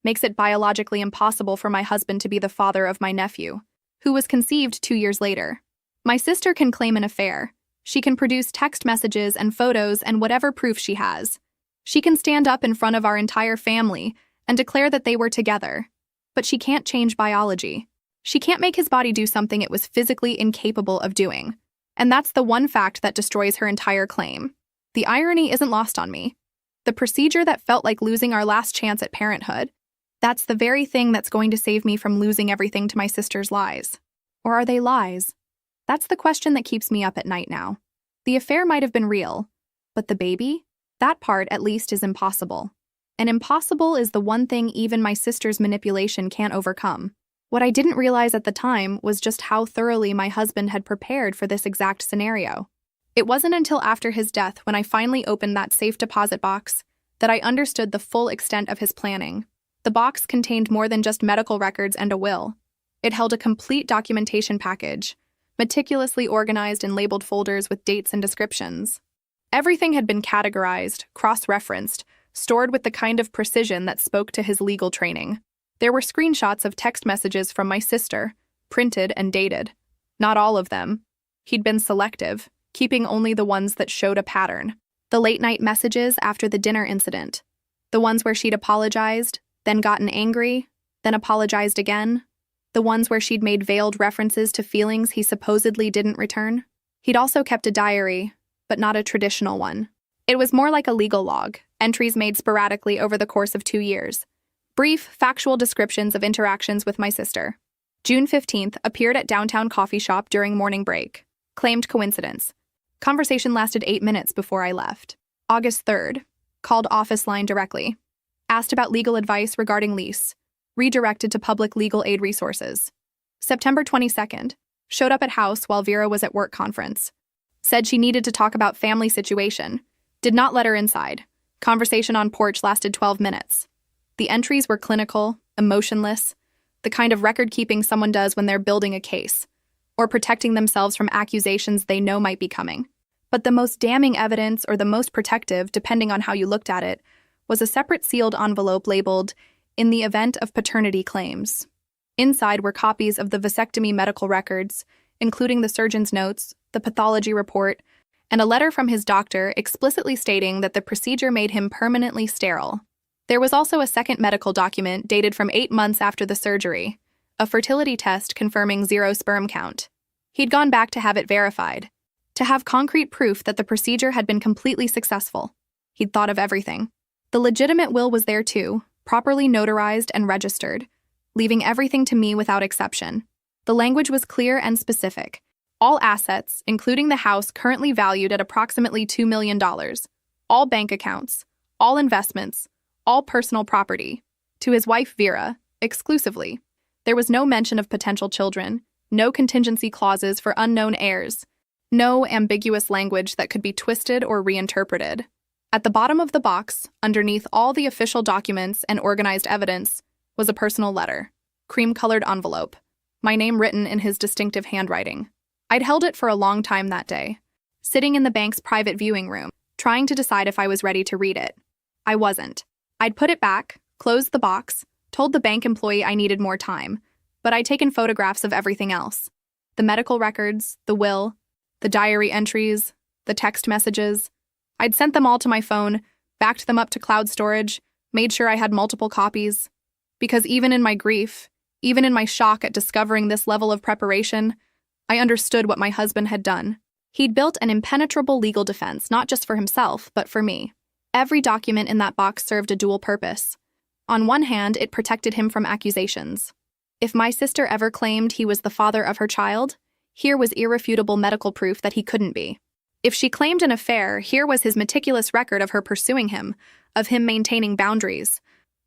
makes it biologically impossible for my husband to be the father of my nephew, who was conceived 2 years later. My sister can claim an affair. She can produce text messages and photos and whatever proof she has. She can stand up in front of our entire family and declare that they were together. But she can't change biology. She can't make his body do something it was physically incapable of doing. And that's the one fact that destroys her entire claim. The irony isn't lost on me. The procedure that felt like losing our last chance at parenthood, that's the very thing that's going to save me from losing everything to my sister's lies. Or are they lies? That's the question that keeps me up at night now. The affair might have been real, but the baby? That part, at least, is impossible. And impossible is the one thing even my sister's manipulation can't overcome. What I didn't realize at the time was just how thoroughly my husband had prepared for this exact scenario. It wasn't until after his death, when I finally opened that safe deposit box, that I understood the full extent of his planning. The box contained more than just medical records and a will. It held a complete documentation package, meticulously organized in labeled folders with dates and descriptions. Everything had been categorized, cross-referenced, stored with the kind of precision that spoke to his legal training. There were screenshots of text messages from my sister, printed and dated. Not all of them. He'd been selective, keeping only the ones that showed a pattern. The late-night messages after the dinner incident. The ones where she'd apologized, then gotten angry, then apologized again. The ones where she'd made veiled references to feelings he supposedly didn't return. He'd also kept a diary, but not a traditional one. It was more like a legal log, entries made sporadically over the course of 2 years. Brief, factual descriptions of interactions with my sister. June 15th, appeared at downtown coffee shop during morning break. Claimed coincidence. Conversation lasted 8 minutes before I left. August 3rd, called office line directly. Asked about legal advice regarding lease. Redirected to public legal aid resources. September 22nd, showed up at house while Vera was at work conference. Said she needed to talk about family situation. Did not let her inside. Conversation on porch lasted 12 minutes. The entries were clinical, emotionless, the kind of record-keeping someone does when they're building a case, or protecting themselves from accusations they know might be coming. But the most damning evidence, or the most protective, depending on how you looked at it, was a separate sealed envelope labeled, "In the event of paternity claims." Inside were copies of the vasectomy medical records, including the surgeon's notes, the pathology report, and a letter from his doctor explicitly stating that the procedure made him permanently sterile. There was also a second medical document dated from 8 months after the surgery, a fertility test confirming 0 sperm count. He'd gone back to have it verified, to have concrete proof that the procedure had been completely successful. He'd thought of everything. The legitimate will was there too, properly notarized and registered, leaving everything to me without exception. The language was clear and specific. All assets, including the house currently valued at approximately $2 million, all bank accounts, all investments, all personal property, to his wife Vera, exclusively. There was no mention of potential children, no contingency clauses for unknown heirs, no ambiguous language that could be twisted or reinterpreted. At the bottom of the box, underneath all the official documents and organized evidence, was a personal letter, cream-colored envelope, my name written in his distinctive handwriting. I'd held it for a long time that day, sitting in the bank's private viewing room, trying to decide if I was ready to read it. I wasn't. I'd put it back, closed the box, told the bank employee I needed more time, but I'd taken photographs of everything else. The medical records, the will, the diary entries, the text messages. I'd sent them all to my phone, backed them up to cloud storage, made sure I had multiple copies. Because even in my grief, even in my shock at discovering this level of preparation, I understood what my husband had done. He'd built an impenetrable legal defense, not just for himself, but for me. Every document in that box served a dual purpose. On one hand, it protected him from accusations. If my sister ever claimed he was the father of her child, here was irrefutable medical proof that he couldn't be. If she claimed an affair, here was his meticulous record of her pursuing him, of him maintaining boundaries.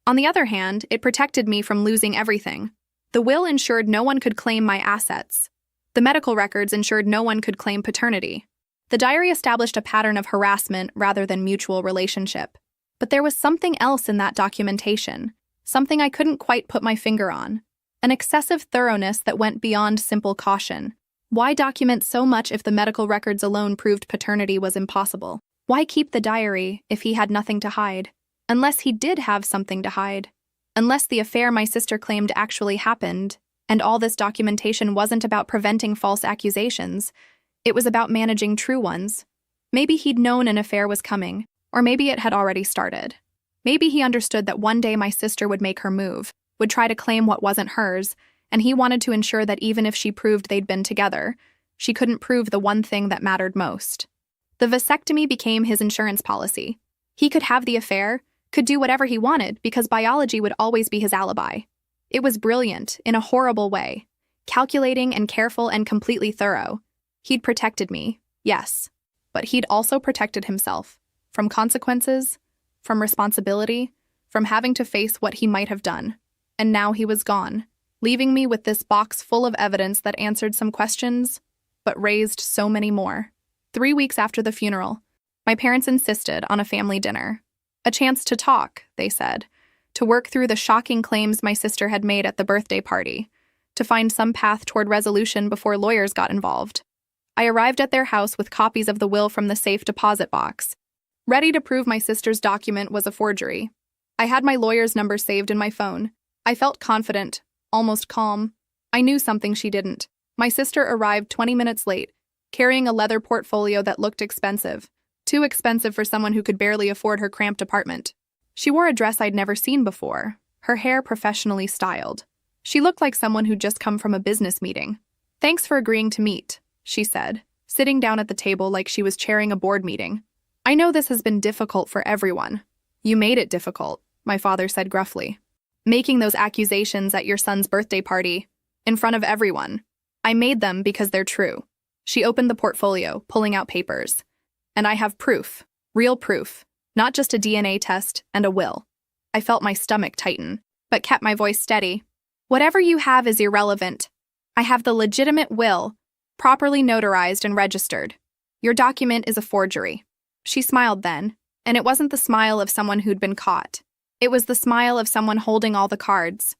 On the other hand, it protected me from losing everything. The will ensured no one could claim my assets. The medical records ensured no one could claim paternity. The diary established a pattern of harassment rather than mutual relationship. But there was something else in that documentation, something I couldn't quite put my finger on. An excessive thoroughness that went beyond simple caution. Why document so much if the medical records alone proved paternity was impossible? Why keep the diary if he had nothing to hide? Unless he did have something to hide. Unless the affair my sister claimed actually happened, and all this documentation wasn't about preventing false accusations, it was about managing true ones. Maybe he'd known an affair was coming, or maybe it had already started. Maybe he understood that one day my sister would make her move, would try to claim what wasn't hers, and he wanted to ensure that even if she proved they'd been together, she couldn't prove the one thing that mattered most. The vasectomy became his insurance policy. He could have the affair, could do whatever he wanted because biology would always be his alibi. It was brilliant, in a horrible way. Calculating and careful and completely thorough. He'd protected me, yes, but he'd also protected himself. From consequences, from responsibility, from having to face what he might have done. And now he was gone, leaving me with this box full of evidence that answered some questions, but raised so many more. 3 weeks after the funeral, my parents insisted on a family dinner. A chance to talk, they said, to work through the shocking claims my sister had made at the birthday party, to find some path toward resolution before lawyers got involved. I arrived at their house with copies of the will from the safe deposit box, ready to prove my sister's document was a forgery. I had my lawyer's number saved in my phone. I felt confident, almost calm. I knew something she didn't. My sister arrived 20 minutes late, carrying a leather portfolio that looked expensive. Too expensive for someone who could barely afford her cramped apartment. She wore a dress I'd never seen before, her hair professionally styled. She looked like someone who'd just come from a business meeting. "Thanks for agreeing to meet," she said, sitting down at the table like she was chairing a board meeting. "I know this has been difficult for everyone." "You made it difficult," my father said gruffly. "Making those accusations at your son's birthday party, in front of everyone. I made them because they're true." She opened the portfolio, pulling out papers. "And I have proof, real proof, not just a DNA test and a will." I felt my stomach tighten, but kept my voice steady. "Whatever you have is irrelevant. I have the legitimate will, properly notarized and registered. Your document is a forgery." She smiled then, and it wasn't the smile of someone who'd been caught. It was the smile of someone holding all the cards.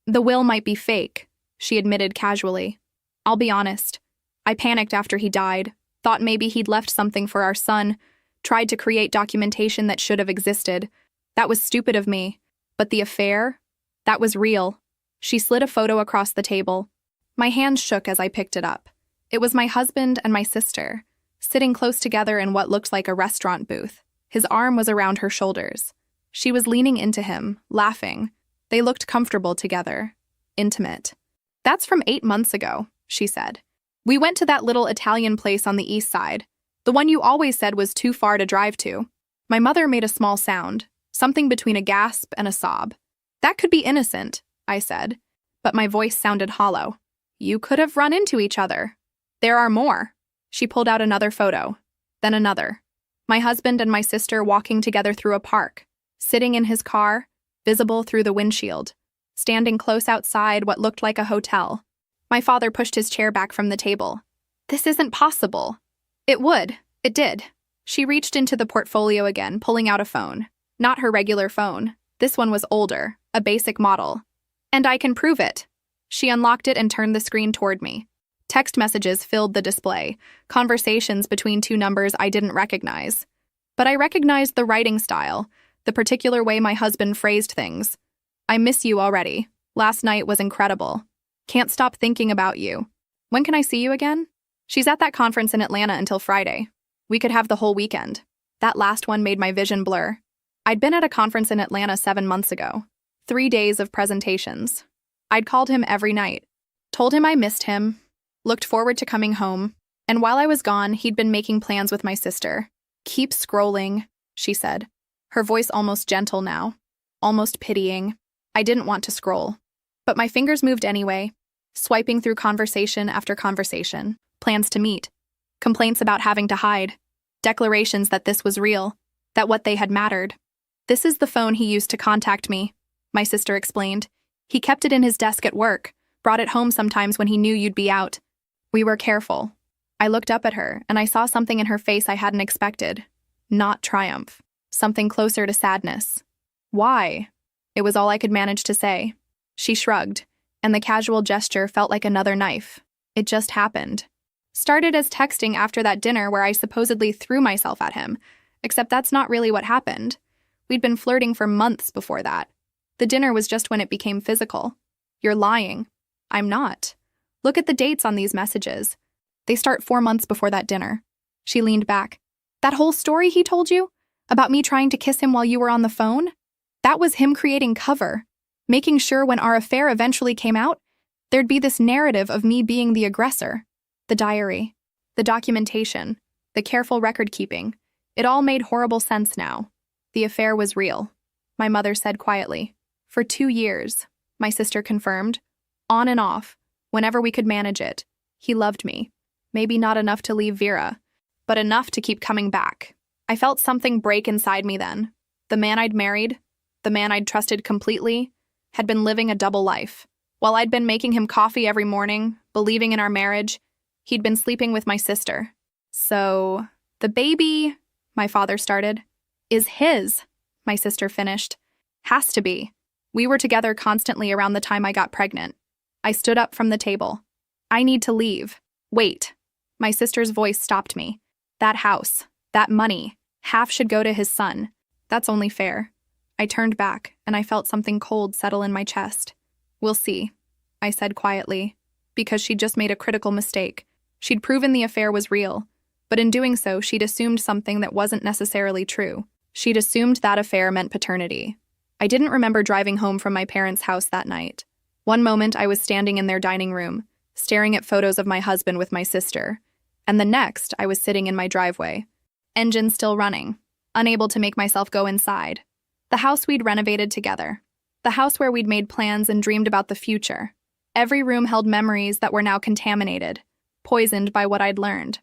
"The will might be fake," she admitted casually. "I'll be honest. I panicked after he died, thought maybe he'd left something for our son, tried to create documentation that should have existed. That was stupid of me. But the affair? That was real." She slid a photo across the table. My hands shook as I picked it up. It was my husband and my sister, sitting close together in what looked like a restaurant booth. His arm was around her shoulders. She was leaning into him, laughing. They looked comfortable together, intimate. "That's from 8 months ago," she said. "We went to that little Italian place on the east side, the one you always said was too far to drive to." My mother made a small sound, something between a gasp and a sob. "That could be innocent," I said, but my voice sounded hollow. "You could have run into each other. There are more." She pulled out another photo, then another. My husband and my sister walking together through a park, sitting in his car, visible through the windshield, standing close outside what looked like a hotel. My father pushed his chair back from the table. "This isn't possible." "It would. It did." She reached into the portfolio again, pulling out a phone. Not her regular phone. This one was older, a basic model. "And I can prove it." She unlocked it and turned the screen toward me. Text messages filled the display, conversations between two numbers I didn't recognize. But I recognized the writing style, the particular way my husband phrased things. "I miss you already. Last night was incredible. Can't stop thinking about you. When can I see you again?" "She's at that conference in Atlanta until Friday. We could have the whole weekend." That last one made my vision blur. I'd been at a conference in Atlanta 7 months ago. 3 days of presentations. I'd called him every night, told him I missed him, looked forward to coming home, and while I was gone, he'd been making plans with my sister. "Keep scrolling," she said, her voice almost gentle now, almost pitying. I didn't want to scroll, but my fingers moved anyway, swiping through conversation after conversation, plans to meet, complaints about having to hide, declarations that this was real, that what they had mattered. "This is the phone he used to contact me," my sister explained. "He kept it in his desk at work, brought it home sometimes when he knew you'd be out. We were careful." I looked up at her, and I saw something in her face I hadn't expected. Not triumph. Something closer to sadness. "Why?" It was all I could manage to say. She shrugged, and the casual gesture felt like another knife. "It just happened." Started as texting after that dinner where I supposedly threw myself at him, except that's not really what happened. We'd been flirting for months before that. The dinner was just when it became physical. "You're lying." "I'm not. Look at the dates on these messages. They start 4 months before that dinner." She leaned back. "That whole story he told you? About me trying to kiss him while you were on the phone? That was him creating cover, making sure when our affair eventually came out, there'd be this narrative of me being the aggressor. The diary, the documentation, the careful record-keeping. It all made horrible sense now. The affair was real," my mother said quietly. "For 2 years," my sister confirmed. "On and off, whenever we could manage it. He loved me. Maybe not enough to leave Vera, but enough to keep coming back." I felt something break inside me then. The man I'd married, the man I'd trusted completely, had been living a double life. While I'd been making him coffee every morning, believing in our marriage, he'd been sleeping with my sister. "So, the baby," my father started, "is his," my sister finished. "Has to be. We were together constantly around the time I got pregnant. I stood up from the table. I need to leave. Wait. My sister's voice stopped me. That house, that money, half should go to his son. That's only fair. I turned back, and I felt something cold settle in my chest. We'll see, I said quietly, because she'd just made a critical mistake. She'd proven the affair was real, but in doing so, she'd assumed something that wasn't necessarily true. She'd assumed that affair meant paternity. I didn't remember driving home from my parents' house that night. One moment I was standing in their dining room, staring at photos of my husband with my sister, and the next I was sitting in my driveway, engine still running, unable to make myself go inside. The house we'd renovated together. The house where we'd made plans and dreamed about the future. Every room held memories that were now contaminated, poisoned by what I'd learned.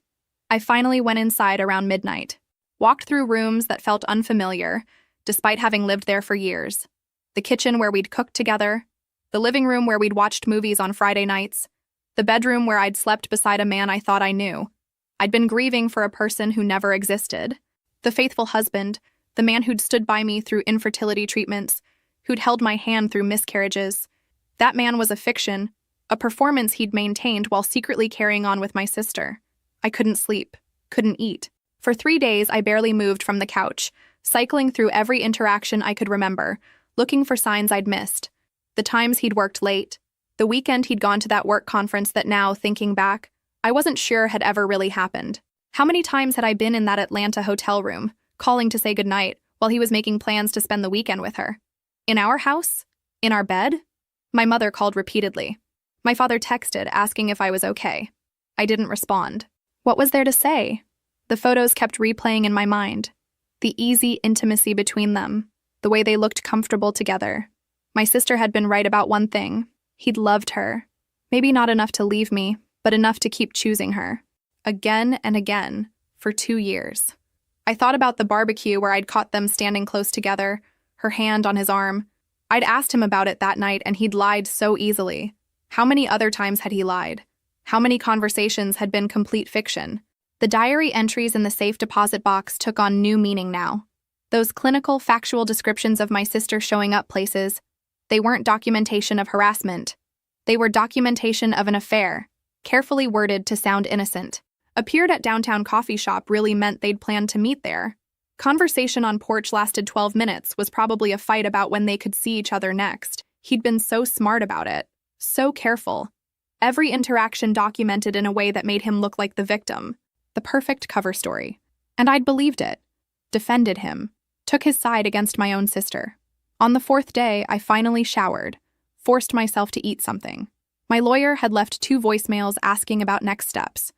I finally went inside around midnight, walked through rooms that felt unfamiliar, despite having lived there for years. The kitchen where we'd cooked together, the living room where we'd watched movies on Friday nights, the bedroom where I'd slept beside a man I thought I knew. I'd been grieving for a person who never existed. The faithful husband, the man who'd stood by me through infertility treatments, who'd held my hand through miscarriages. That man was a fiction, a performance he'd maintained while secretly carrying on with my sister. I couldn't sleep, couldn't eat. For 3 days, I barely moved from the couch, cycling through every interaction I could remember, looking for signs I'd missed. The times he'd worked late, the weekend he'd gone to that work conference that now, thinking back, I wasn't sure had ever really happened. How many times had I been in that Atlanta hotel room, calling to say goodnight, while he was making plans to spend the weekend with her? In our house? In our bed? My mother called repeatedly. My father texted, asking if I was okay. I didn't respond. What was there to say? The photos kept replaying in my mind. The easy intimacy between them, the way they looked comfortable together. My sister had been right about one thing. He'd loved her. Maybe not enough to leave me, but enough to keep choosing her. Again and again, for 2 years. I thought about the barbecue where I'd caught them standing close together, her hand on his arm. I'd asked him about it that night, and he'd lied so easily. How many other times had he lied? How many conversations had been complete fiction? The diary entries in the safe deposit box took on new meaning now. Those clinical, factual descriptions of my sister showing up places, they weren't documentation of harassment. They were documentation of an affair, carefully worded to sound innocent. Appeared at downtown coffee shop really meant they'd planned to meet there. Conversation on porch lasted 12 minutes was probably a fight about when they could see each other next. He'd been so smart about it, so careful. Every interaction documented in a way that made him look like the victim. The perfect cover story. And I'd believed it. Defended him. Took his side against my own sister. On the 4th day, I finally showered. Forced myself to eat something. My lawyer had left 2 voicemails asking about next steps.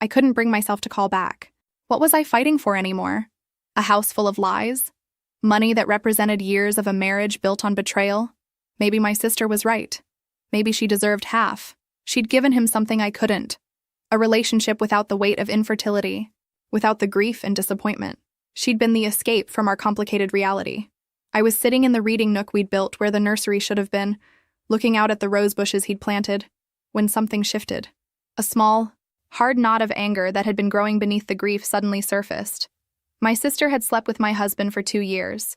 I couldn't bring myself to call back. What was I fighting for anymore? A house full of lies? Money that represented years of a marriage built on betrayal? Maybe my sister was right. Maybe she deserved half. She'd given him something I couldn't. A relationship without the weight of infertility, without the grief and disappointment. She'd been the escape from our complicated reality. I was sitting in the reading nook we'd built where the nursery should have been, looking out at the rose bushes he'd planted, when something shifted. A small, hard knot of anger that had been growing beneath the grief suddenly surfaced. My sister had slept with my husband for 2 years,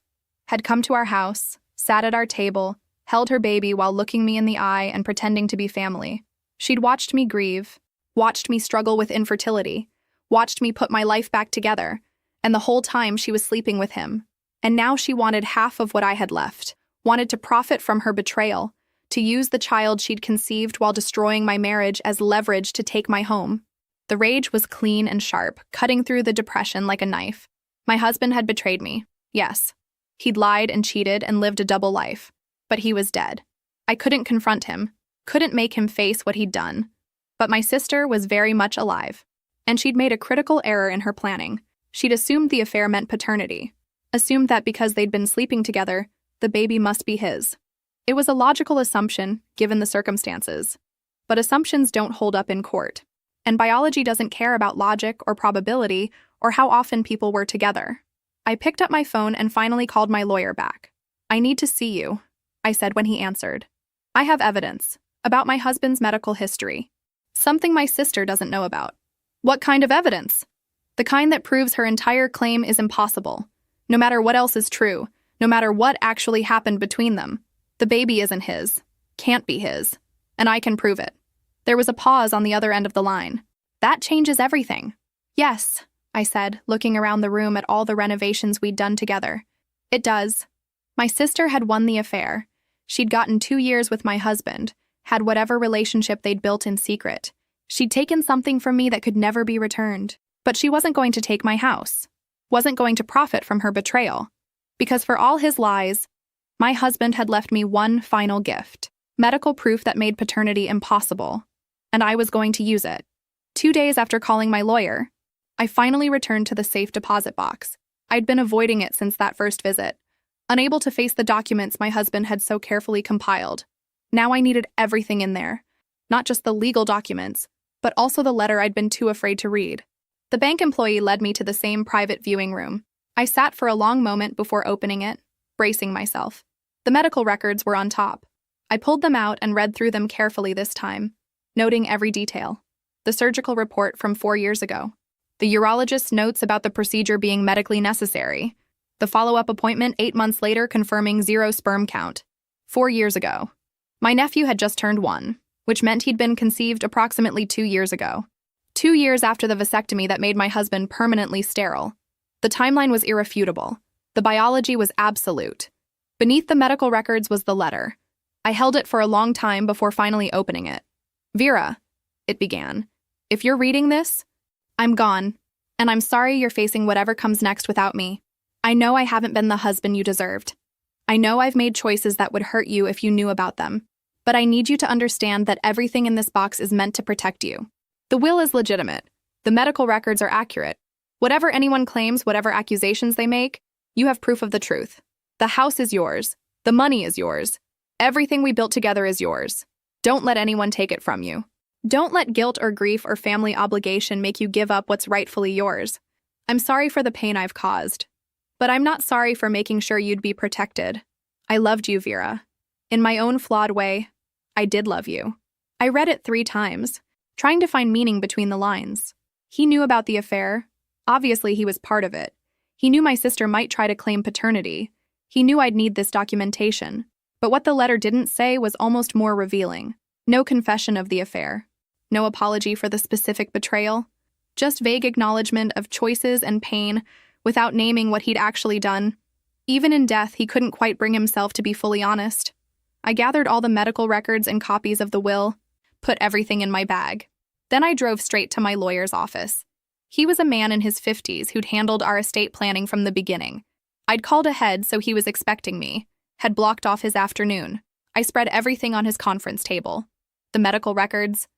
had come to our house, sat at our table, held her baby while looking me in the eye and pretending to be family. She'd watched me grieve, watched me struggle with infertility, watched me put my life back together, and the whole time she was sleeping with him. And now she wanted half of what I had left, wanted to profit from her betrayal, to use the child she'd conceived while destroying my marriage as leverage to take my home. The rage was clean and sharp, cutting through the depression like a knife. My husband had betrayed me, yes. He'd lied and cheated and lived a double life. But he was dead. I couldn't confront him, couldn't make him face what he'd done. But my sister was very much alive. And she'd made a critical error in her planning. She'd assumed the affair meant paternity. Assumed that because they'd been sleeping together, the baby must be his. It was a logical assumption, given the circumstances. But assumptions don't hold up in court. And biology doesn't care about logic or probability or how often people were together. I picked up my phone and finally called my lawyer back. "I need to see you," I said when he answered. "I have evidence about my husband's medical history. Something my sister doesn't know about." "What kind of evidence?" "The kind that proves her entire claim is impossible. No matter what else is true, no matter what actually happened between them. The baby isn't his. Can't be his. and I can prove it. There was a pause on the other end of the line. That changes everything. Yes, I said, looking around the room at all the renovations we'd done together. It does. My sister had won the affair. She'd gotten 2 years with my husband, had whatever relationship they'd built in secret. She'd taken something from me that could never be returned. But she wasn't going to take my house, wasn't going to profit from her betrayal. Because for all his lies, my husband had left me one final gift, medical proof that made paternity impossible, and I was going to use it. 2 days after calling my lawyer, I finally returned to the safe deposit box. I'd been avoiding it since that first visit, unable to face the documents my husband had so carefully compiled. Now I needed everything in there, not just the legal documents, but also the letter I'd been too afraid to read. The bank employee led me to the same private viewing room. I sat for a long moment before opening it, bracing myself. The medical records were on top. I pulled them out and read through them carefully this time, noting every detail. The surgical report from 4 years ago. The urologist's notes about the procedure being medically necessary. The follow-up appointment 8 months later confirming 0 sperm count. 4 years ago. My nephew had just turned 1, which meant he'd been conceived approximately 2 years ago. 2 years after the vasectomy that made my husband permanently sterile. The timeline was irrefutable. The biology was absolute. Beneath the medical records was the letter. I held it for a long time before finally opening it. Vera, it began, if you're reading this, I'm gone, and I'm sorry you're facing whatever comes next without me. I know I haven't been the husband you deserved. I know I've made choices that would hurt you if you knew about them. But I need you to understand that everything in this box is meant to protect you. The will is legitimate. The medical records are accurate. Whatever anyone claims, whatever accusations they make, you have proof of the truth. The house is yours. The money is yours. Everything we built together is yours. Don't let anyone take it from you. Don't let guilt or grief or family obligation make you give up what's rightfully yours. I'm sorry for the pain I've caused. But I'm not sorry for making sure you'd be protected. I loved you, Vera. In my own flawed way, I did love you. I read it 3 times, trying to find meaning between the lines. He knew about the affair. Obviously, he was part of it. He knew my sister might try to claim paternity. He knew I'd need this documentation. But what the letter didn't say was almost more revealing. No confession of the affair. No apology for the specific betrayal. Just vague acknowledgement of choices and pain without naming what he'd actually done. Even in death, he couldn't quite bring himself to be fully honest. I gathered all the medical records and copies of the will, put everything in my bag. Then I drove straight to my lawyer's office. He was a man in his 50s who'd handled our estate planning from the beginning. I'd called ahead, so he was expecting me, had blocked off his afternoon. I spread everything on his conference table. The medical records,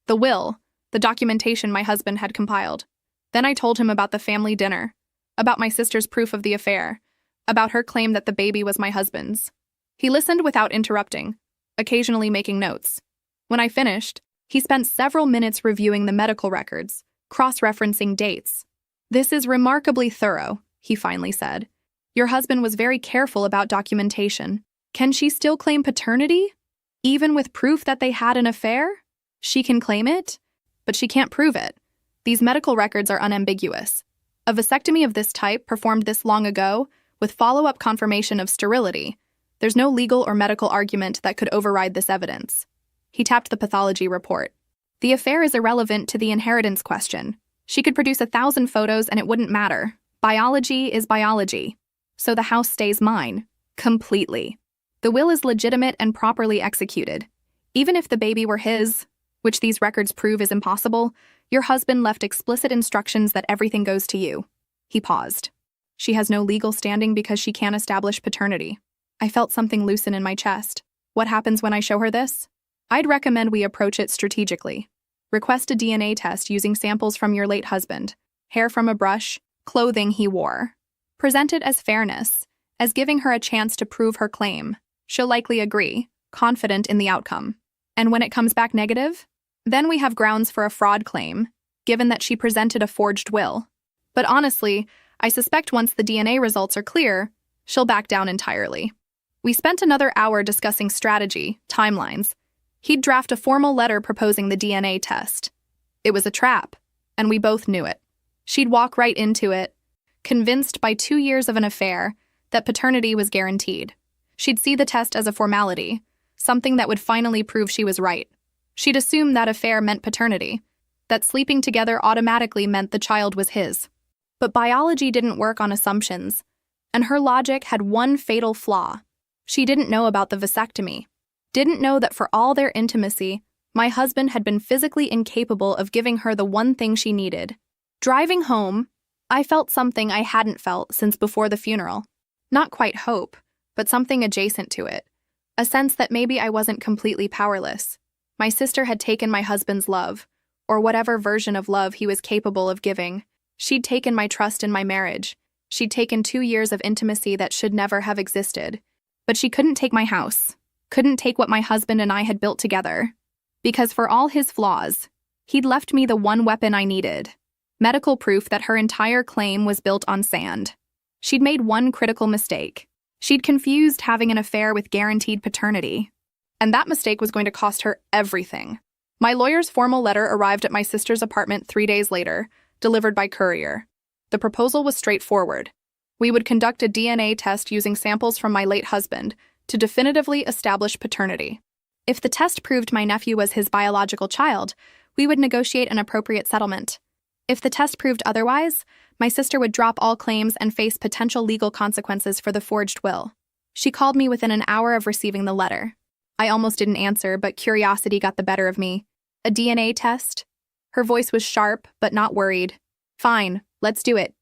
the will, the documentation my husband had compiled. Then I told him about the family dinner, about my sister's proof of the affair, about her claim that the baby was my husband's. He listened without interrupting, occasionally making notes. When I finished, he spent several minutes reviewing the medical records, cross-referencing dates. This is remarkably thorough, he finally said. Your husband was very careful about documentation. Can she still claim paternity? Even with proof that they had an affair? She can claim it, but she can't prove it. These medical records are unambiguous. A vasectomy of this type, performed this long ago, with follow-up confirmation of sterility, there's no legal or medical argument that could override this evidence. He tapped the pathology report. The affair is irrelevant to the inheritance question. She could produce 1,000 photos and it wouldn't matter. Biology is biology. So the house stays mine. Completely. The will is legitimate and properly executed. Even if the baby were his, which these records prove is impossible, your husband left explicit instructions that everything goes to you. He paused. She has no legal standing because she can't establish paternity. I felt something loosen in my chest. What happens when I show her this? I'd recommend we approach it strategically. Request a DNA test using samples from your late husband, hair from a brush, clothing he wore. Present it as fairness, as giving her a chance to prove her claim. She'll likely agree, confident in the outcome. And when it comes back negative, then we have grounds for a fraud claim, given that she presented a forged will. But honestly, I suspect once the DNA results are clear, she'll back down entirely. We spent another hour discussing strategy, timelines. He'd draft a formal letter proposing the DNA test. It was a trap, and we both knew it. She'd walk right into it, convinced by 2 years of an affair that paternity was guaranteed. She'd see the test as a formality, something that would finally prove she was right. She'd assumed that affair meant paternity, that sleeping together automatically meant the child was his. But biology didn't work on assumptions, and her logic had one fatal flaw. She didn't know about the vasectomy, didn't know that for all their intimacy, my husband had been physically incapable of giving her the one thing she needed. Driving home, I felt something I hadn't felt since before the funeral. Not quite hope, but something adjacent to it. A sense that maybe I wasn't completely powerless. My sister had taken my husband's love, or whatever version of love he was capable of giving. She'd taken my trust in my marriage. She'd taken 2 years of intimacy that should never have existed. But she couldn't take my house, couldn't take what my husband and I had built together. Because for all his flaws, he'd left me the one weapon I needed. Medical proof that her entire claim was built on sand. She'd made one critical mistake. She'd confused having an affair with guaranteed paternity. And that mistake was going to cost her everything. My lawyer's formal letter arrived at my sister's apartment 3 days later, delivered by courier. The proposal was straightforward. We would conduct a DNA test using samples from my late husband to definitively establish paternity. If the test proved my nephew was his biological child, we would negotiate an appropriate settlement. If the test proved otherwise, my sister would drop all claims and face potential legal consequences for the forged will. She called me within an hour of receiving the letter. I almost didn't answer, but curiosity got the better of me. A DNA test? Her voice was sharp, but not worried. Fine, let's do it.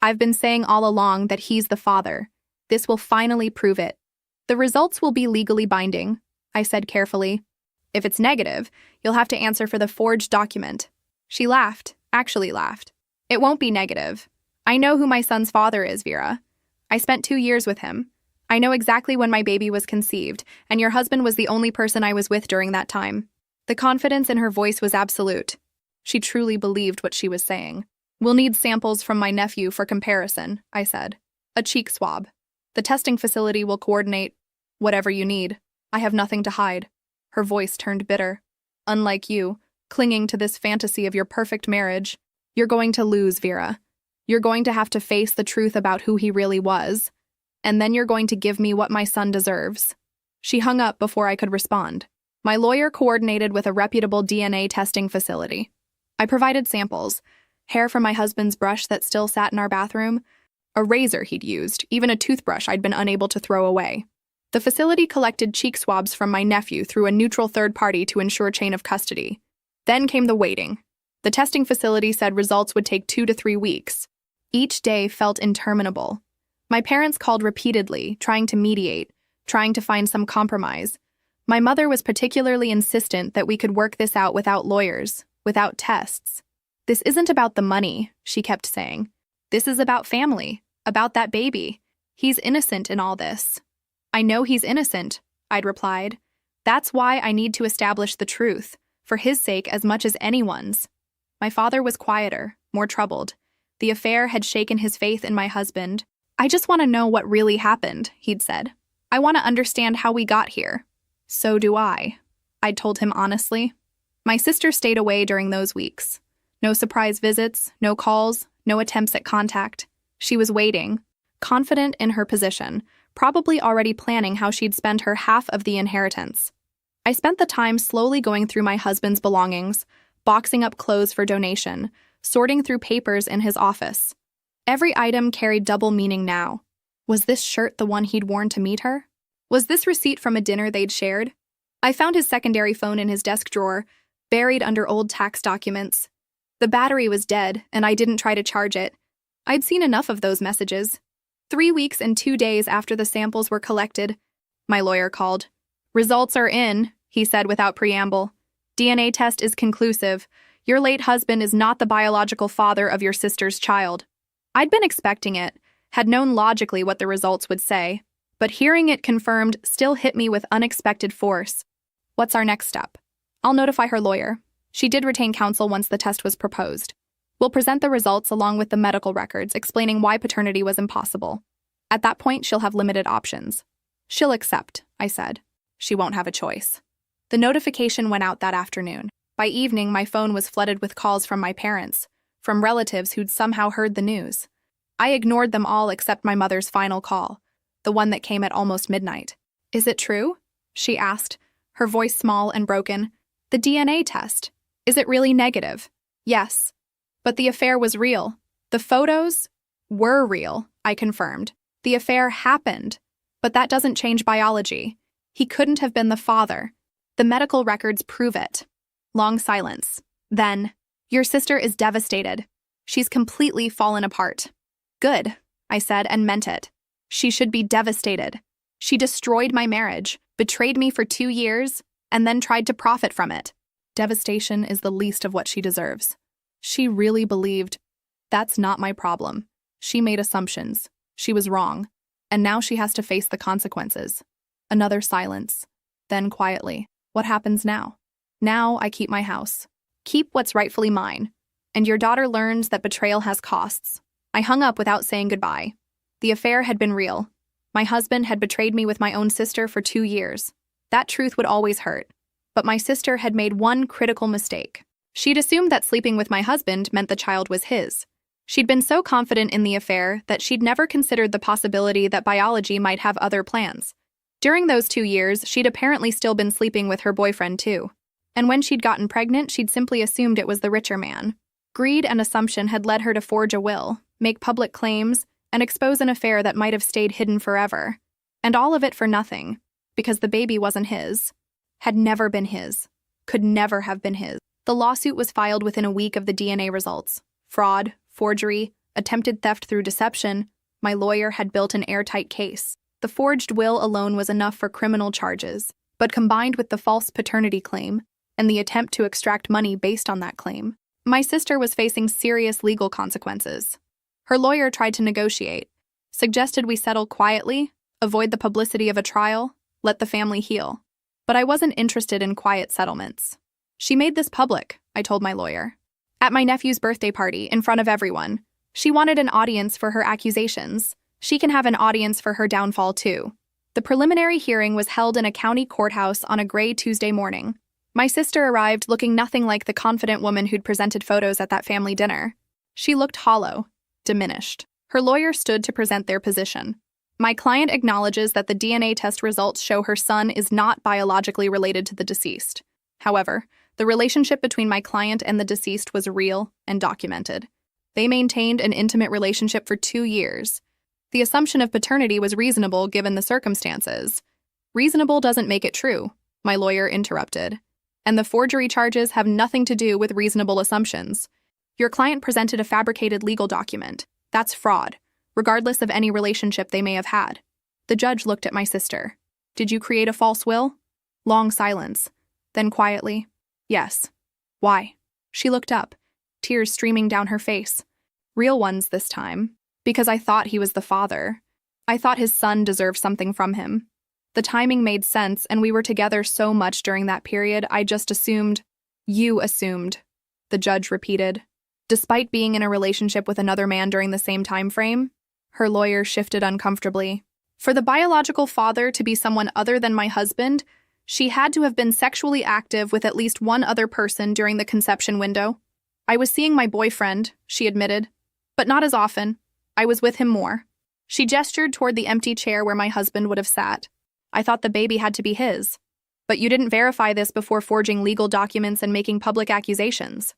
I've been saying all along that he's the father. This will finally prove it. The results will be legally binding, I said carefully. If it's negative, you'll have to answer for the forged document. She laughed, actually laughed. It won't be negative. I know who my son's father is, Vera. I spent 2 years with him. I know exactly when my baby was conceived, and your husband was the only person I was with during that time. The confidence in her voice was absolute. She truly believed what she was saying. We'll need samples from my nephew for comparison, I said. A cheek swab. The testing facility will coordinate whatever you need. I have nothing to hide. Her voice turned bitter. Unlike you, clinging to this fantasy of your perfect marriage, you're going to lose, Vera. You're going to have to face the truth about who he really was. And then you're going to give me what my son deserves. She hung up before I could respond. My lawyer coordinated with a reputable DNA testing facility. I provided samples. Hair from my husband's brush that still sat in our bathroom, a razor he'd used, even a toothbrush I'd been unable to throw away. The facility collected cheek swabs from my nephew through a neutral third party to ensure chain of custody. Then came the waiting. The testing facility said results would take 2 to 3 weeks. Each day felt interminable. My parents called repeatedly, trying to mediate, trying to find some compromise. My mother was particularly insistent that we could work this out without lawyers, without tests. This isn't about the money, she kept saying. This is about family, about that baby. He's innocent in all this. I know he's innocent, I'd replied. That's why I need to establish the truth, for his sake as much as anyone's. My father was quieter, more troubled. The affair had shaken his faith in my husband. I just want to know what really happened, he'd said. I want to understand how we got here. So do I'd told him honestly. My sister stayed away during those weeks. No surprise visits, no calls, no attempts at contact. She was waiting, confident in her position, probably already planning how she'd spend her half of the inheritance. I spent the time slowly going through my husband's belongings, boxing up clothes for donation, sorting through papers in his office. Every item carried double meaning now. Was this shirt the one he'd worn to meet her? Was this receipt from a dinner they'd shared? I found his secondary phone in his desk drawer, buried under old tax documents. The battery was dead, and I didn't try to charge it. I'd seen enough of those messages. 3 weeks and 2 days after the samples were collected, my lawyer called. Results are in, he said without preamble. DNA test is conclusive. Your late husband is not the biological father of your sister's child. I'd been expecting it, had known logically what the results would say, but hearing it confirmed still hit me with unexpected force. What's our next step? I'll notify her lawyer. She did retain counsel once the test was proposed. We'll present the results along with the medical records explaining why paternity was impossible. At that point, she'll have limited options. She'll accept, I said. She won't have a choice. The notification went out that afternoon. By evening, my phone was flooded with calls from my parents, from relatives who'd somehow heard the news. I ignored them all except my mother's final call, the one that came at almost midnight. Is it true? She asked, her voice small and broken. The DNA test. Is it really negative? Yes. But the affair was real. The photos were real, I confirmed. The affair happened. But that doesn't change biology. He couldn't have been the father. The medical records prove it. Long silence. Then, your sister is devastated. She's completely fallen apart. Good, I said and meant it. She should be devastated. She destroyed my marriage, betrayed me for 2 years, and then tried to profit from it. Devastation is the least of what she deserves. She really believed, that's not my problem. She made assumptions. She was wrong. And now she has to face the consequences. Another silence. Then quietly, what happens now? Now I keep my house. Keep what's rightfully mine. And your daughter learns that betrayal has costs. I hung up without saying goodbye. The affair had been real. My husband had betrayed me with my own sister for 2 years. That truth would always hurt. But my sister had made one critical mistake. She'd assumed that sleeping with my husband meant the child was his. She'd been so confident in the affair that she'd never considered the possibility that biology might have other plans. During those 2 years, she'd apparently still been sleeping with her boyfriend too. And when she'd gotten pregnant, she'd simply assumed it was the richer man. Greed and assumption had led her to forge a will, make public claims, and expose an affair that might have stayed hidden forever. And all of it for nothing, because the baby wasn't his. Had never been his. Could never have been his. The lawsuit was filed within a week of the DNA results. Fraud, forgery, attempted theft through deception. My lawyer had built an airtight case. The forged will alone was enough for criminal charges, but combined with the false paternity claim and the attempt to extract money based on that claim, my sister was facing serious legal consequences. Her lawyer tried to negotiate, suggested we settle quietly, avoid the publicity of a trial, let the family heal. But I wasn't interested in quiet settlements. She made this public, I told my lawyer. At my nephew's birthday party, in front of everyone. She wanted an audience for her accusations. She can have an audience for her downfall too. The preliminary hearing was held in a county courthouse on a gray Tuesday morning. My sister arrived looking nothing like the confident woman who'd presented photos at that family dinner. She looked hollow, diminished. Her lawyer stood to present their position. My client acknowledges that the DNA test results show her son is not biologically related to the deceased. However, the relationship between my client and the deceased was real and documented. They maintained an intimate relationship for 2 years. The assumption of paternity was reasonable given the circumstances. Reasonable doesn't make it true, my lawyer interrupted. And the forgery charges have nothing to do with reasonable assumptions. Your client presented a fabricated legal document. That's fraud, regardless of any relationship they may have had. The judge looked at my sister. Did you create a false will? Long silence. Then quietly, yes. Why? She looked up, tears streaming down her face. Real ones this time. Because I thought he was the father. I thought his son deserved something from him. The timing made sense, and we were together so much during that period, I just assumed. You assumed, the judge repeated. Despite being in a relationship with another man during the same time frame, her lawyer shifted uncomfortably. For the biological father to be someone other than my husband, she had to have been sexually active with at least one other person during the conception window. I was seeing my boyfriend, she admitted, but not as often. I was with him more. She gestured toward the empty chair where my husband would have sat. I thought the baby had to be his. But you didn't verify this before forging legal documents and making public accusations.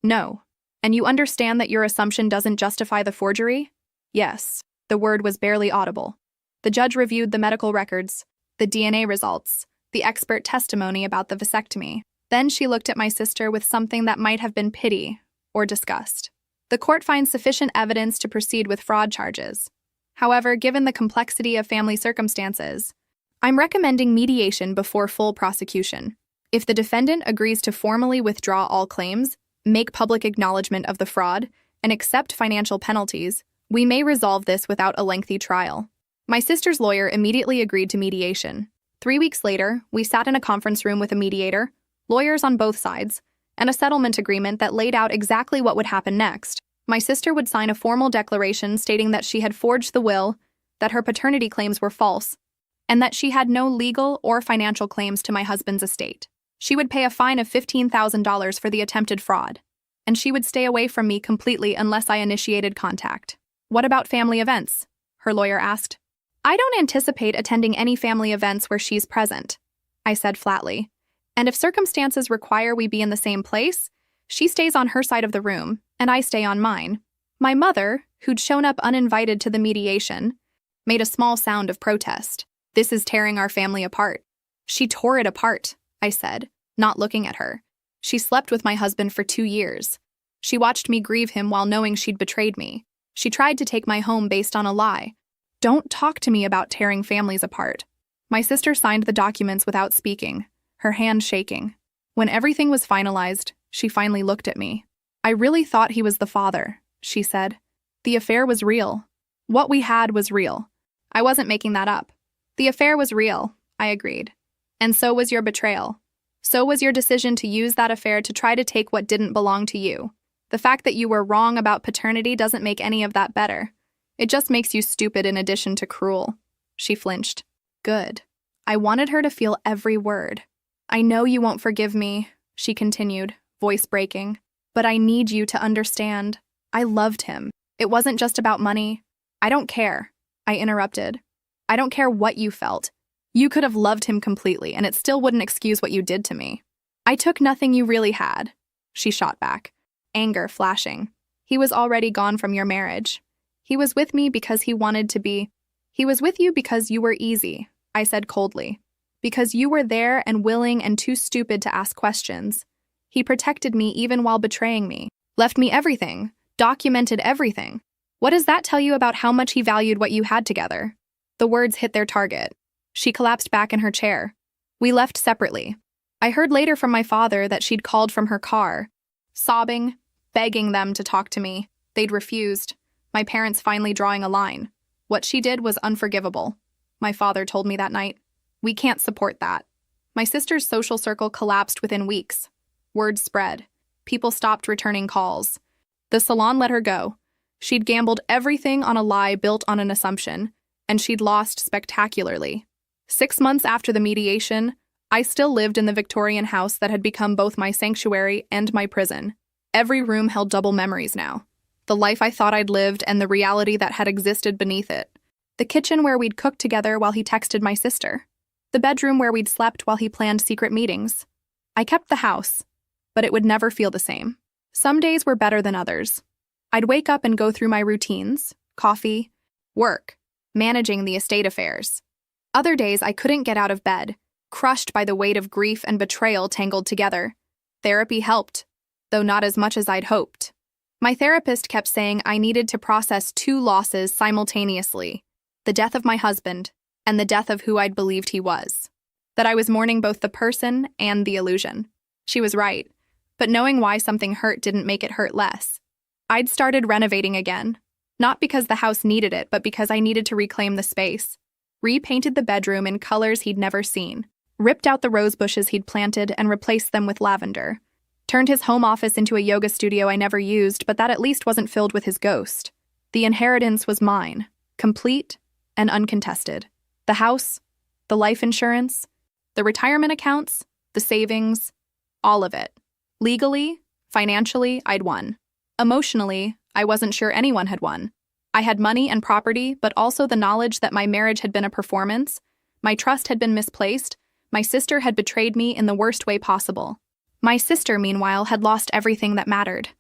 No. And you understand that your assumption doesn't justify the forgery? Yes. The word was barely audible. The judge reviewed the medical records, the DNA results, the expert testimony about the vasectomy. Then she looked at my sister with something that might have been pity or disgust. The court finds sufficient evidence to proceed with fraud charges. However, given the complexity of family circumstances, I'm recommending mediation before full prosecution. If the defendant agrees to formally withdraw all claims, make public acknowledgement of the fraud, and accept financial penalties, we may resolve this without a lengthy trial. My sister's lawyer immediately agreed to mediation. 3 weeks later, we sat in a conference room with a mediator, lawyers on both sides, and a settlement agreement that laid out exactly what would happen next. My sister would sign a formal declaration stating that she had forged the will, that her paternity claims were false, and that she had no legal or financial claims to my husband's estate. She would pay a fine of $15,000 for the attempted fraud, and she would stay away from me completely unless I initiated contact. What about family events? Her lawyer asked. I don't anticipate attending any family events where she's present, I said flatly. And if circumstances require we be in the same place, she stays on her side of the room, and I stay on mine. My mother, who'd shown up uninvited to the mediation, made a small sound of protest. This is tearing our family apart. She tore it apart, I said, not looking at her. She slept with my husband for 2 years. She watched me grieve him while knowing she'd betrayed me. She tried to take my home based on a lie. Don't talk to me about tearing families apart. My sister signed the documents without speaking, her hand shaking. When everything was finalized, she finally looked at me. I really thought he was the father, she said. The affair was real. What we had was real. I wasn't making that up. The affair was real, I agreed. And so was your betrayal. So was your decision to use that affair to try to take what didn't belong to you. The fact that you were wrong about paternity doesn't make any of that better. It just makes you stupid in addition to cruel. She flinched. Good. I wanted her to feel every word. I know you won't forgive me, she continued, voice breaking. But I need you to understand. I loved him. It wasn't just about money. I don't care, I interrupted. I don't care what you felt. You could have loved him completely, and it still wouldn't excuse what you did to me. I took nothing you really had, she shot back, anger flashing. He was already gone from your marriage. He was with me because he wanted to be. He was with you because you were easy, I said coldly. Because you were there and willing and too stupid to ask questions. He protected me even while betraying me, left me everything, documented everything. What does that tell you about how much he valued what you had together? The words hit their target. She collapsed back in her chair. We left separately. I heard later from my father that she'd called from her car, sobbing, begging them to talk to me. They'd refused, my parents finally drawing a line. What she did was unforgivable. My father told me that night. We can't support that. My sister's social circle collapsed within weeks. Word spread. People stopped returning calls. The salon let her go. She'd gambled everything on a lie built on an assumption, and she'd lost spectacularly. 6 months after the mediation, I still lived in the Victorian house that had become both my sanctuary and my prison. Every room held double memories now. The life I thought I'd lived and the reality that had existed beneath it. The kitchen where we'd cooked together while he texted my sister. The bedroom where we'd slept while he planned secret meetings. I kept the house, but it would never feel the same. Some days were better than others. I'd wake up and go through my routines, coffee, work, managing the estate affairs. Other days I couldn't get out of bed, crushed by the weight of grief and betrayal tangled together. Therapy helped, though not as much as I'd hoped. My therapist kept saying I needed to process 2 losses simultaneously, the death of my husband and the death of who I'd believed he was. That I was mourning both the person and the illusion. She was right, but knowing why something hurt didn't make it hurt less. I'd started renovating again, not because the house needed it, but because I needed to reclaim the space. Repainted the bedroom in colors he'd never seen, ripped out the rose bushes he'd planted and replaced them with lavender. Turned his home office into a yoga studio I never used, but that at least wasn't filled with his ghost. The inheritance was mine, complete and uncontested. The house, the life insurance, the retirement accounts, the savings, all of it. Legally, financially, I'd won. Emotionally, I wasn't sure anyone had won. I had money and property, but also the knowledge that my marriage had been a performance, my trust had been misplaced, my sister had betrayed me in the worst way possible. My sister, meanwhile, had lost everything that mattered.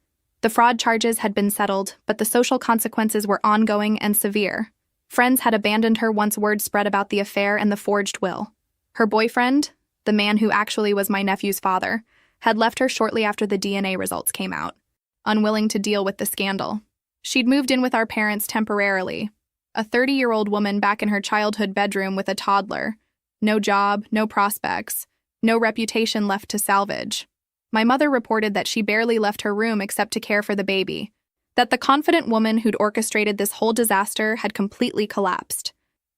The fraud charges had been settled, but the social consequences were ongoing and severe. Friends had abandoned her once word spread about the affair and the forged will. Her boyfriend, the man who actually was my nephew's father, had left her shortly after the DNA results came out, unwilling to deal with the scandal. She'd moved in with our parents temporarily, a 30-year-old woman back in her childhood bedroom with a toddler. No job, no prospects, no reputation left to salvage. My mother reported that she barely left her room except to care for the baby, that the confident woman who'd orchestrated this whole disaster had completely collapsed.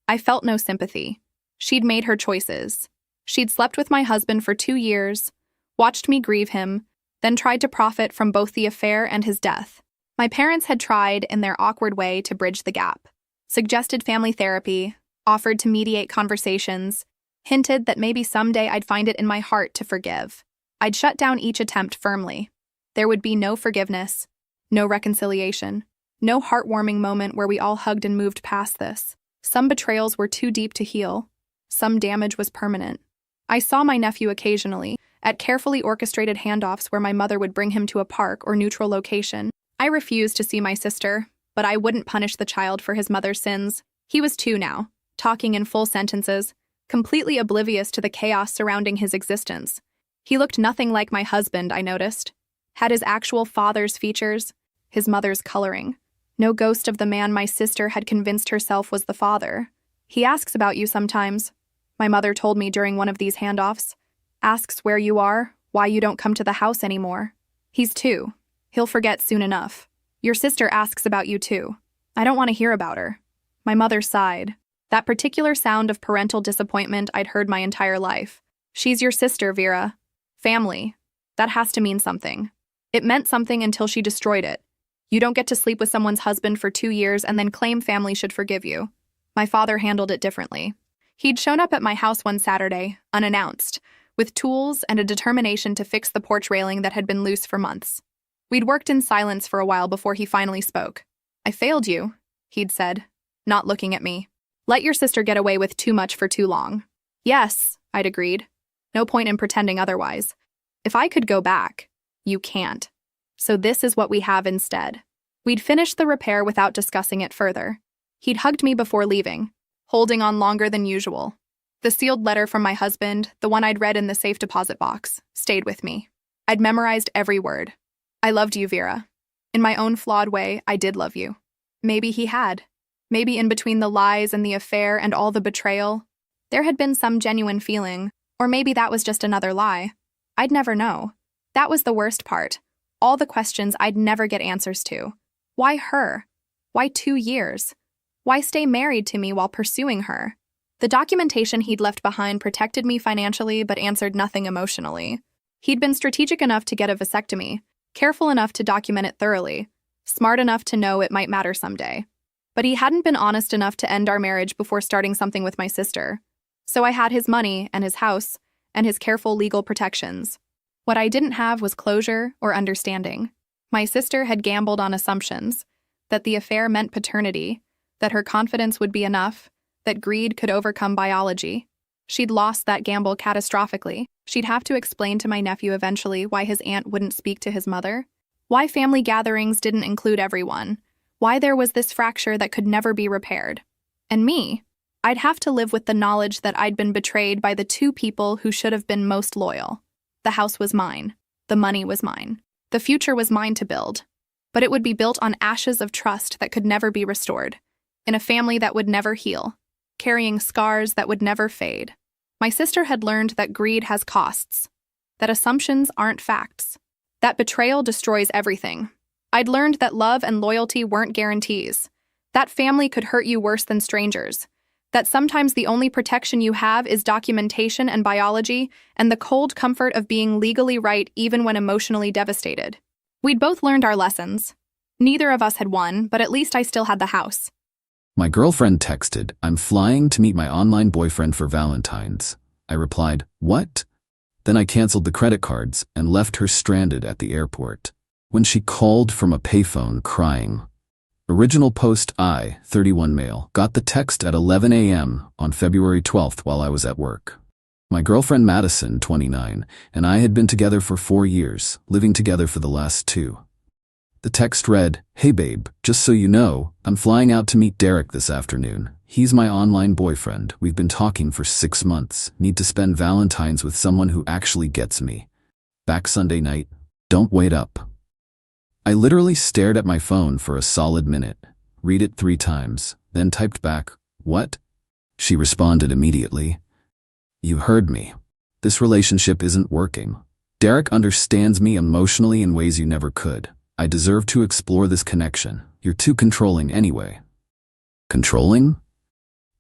I felt no sympathy. She'd made her choices. She'd slept with my husband for 2 years, watched me grieve him, then tried to profit from both the affair and his death. My parents had tried, in their awkward way, to bridge the gap, suggested family therapy, offered to mediate conversations, hinted that maybe someday I'd find it in my heart to forgive. I'd shut down each attempt firmly. There would be no forgiveness, no reconciliation, no heartwarming moment where we all hugged and moved past this. Some betrayals were too deep to heal. Some damage was permanent. I saw my nephew occasionally, at carefully orchestrated handoffs where my mother would bring him to a park or neutral location. I refused to see my sister, but I wouldn't punish the child for his mother's sins. He was 2 now, talking in full sentences, completely oblivious to the chaos surrounding his existence. He looked nothing like my husband, I noticed. Had his actual father's features, his mother's coloring. No ghost of the man my sister had convinced herself was the father. He asks about you sometimes, my mother told me during one of these handoffs. Asks where you are, why you don't come to the house anymore. He's 2. He'll forget soon enough. Your sister asks about you too. I don't want to hear about her. My mother sighed. That particular sound of parental disappointment I'd heard my entire life. She's your sister, Vera. Family. That has to mean something. It meant something until she destroyed it. You don't get to sleep with someone's husband for 2 years and then claim family should forgive you. My father handled it differently. He'd shown up at my house one Saturday, unannounced, with tools and a determination to fix the porch railing that had been loose for months. We'd worked in silence for a while before he finally spoke. I failed you, he'd said, not looking at me. Let your sister get away with too much for too long. Yes, I'd agreed. No point in pretending otherwise. If I could go back, you can't. So this is what we have instead. We'd finished the repair without discussing it further. He'd hugged me before leaving, holding on longer than usual. The sealed letter from my husband, the one I'd read in the safe deposit box, stayed with me. I'd memorized every word. I loved you, Vera. In my own flawed way, I did love you. Maybe he had. Maybe in between the lies and the affair and all the betrayal, there had been some genuine feeling, or maybe that was just another lie. I'd never know. That was the worst part. All the questions I'd never get answers to. Why her? Why 2 years? Why stay married to me while pursuing her? The documentation he'd left behind protected me financially but answered nothing emotionally. He'd been strategic enough to get a vasectomy, careful enough to document it thoroughly, smart enough to know it might matter someday. But he hadn't been honest enough to end our marriage before starting something with my sister. So I had his money and his house and his careful legal protections. What I didn't have was closure or understanding. My sister had gambled on assumptions, that the affair meant paternity, that her confidence would be enough, that greed could overcome biology. She'd lost that gamble catastrophically. She'd have to explain to my nephew eventually why his aunt wouldn't speak to his mother, why family gatherings didn't include everyone, why there was this fracture that could never be repaired. And me, I'd have to live with the knowledge that I'd been betrayed by the 2 people who should have been most loyal. The house was mine. The money was mine. The future was mine to build. But it would be built on ashes of trust that could never be restored, in a family that would never heal, carrying scars that would never fade. My sister had learned that greed has costs, that assumptions aren't facts, that betrayal destroys everything. I'd learned that love and loyalty weren't guarantees, that family could hurt you worse than strangers, that sometimes the only protection you have is documentation and biology and the cold comfort of being legally right even when emotionally devastated. We'd both learned our lessons. Neither of us had won, but at least I still had the house. My girlfriend texted, "I'm flying to meet my online boyfriend for Valentine's." I replied, "What?" Then I canceled the credit cards and left her stranded at the airport. When she called from a payphone crying. Original post I, 31 male, got the text at 11 a.m. on February 12th while I was at work. My girlfriend Madison, 29, and I had been together for 4 years, living together for the last 2. The text read, "Hey babe, just so you know, I'm flying out to meet Derek this afternoon. He's my online boyfriend. We've been talking for 6 months. Need to spend Valentine's with someone who actually gets me. Back Sunday night. Don't wait up." I literally stared at my phone for a solid minute, read it 3 times, then typed back, "What?" She responded immediately, "You heard me. This relationship isn't working. Derek understands me emotionally in ways you never could. I deserve to explore this connection. You're too controlling anyway." Controlling?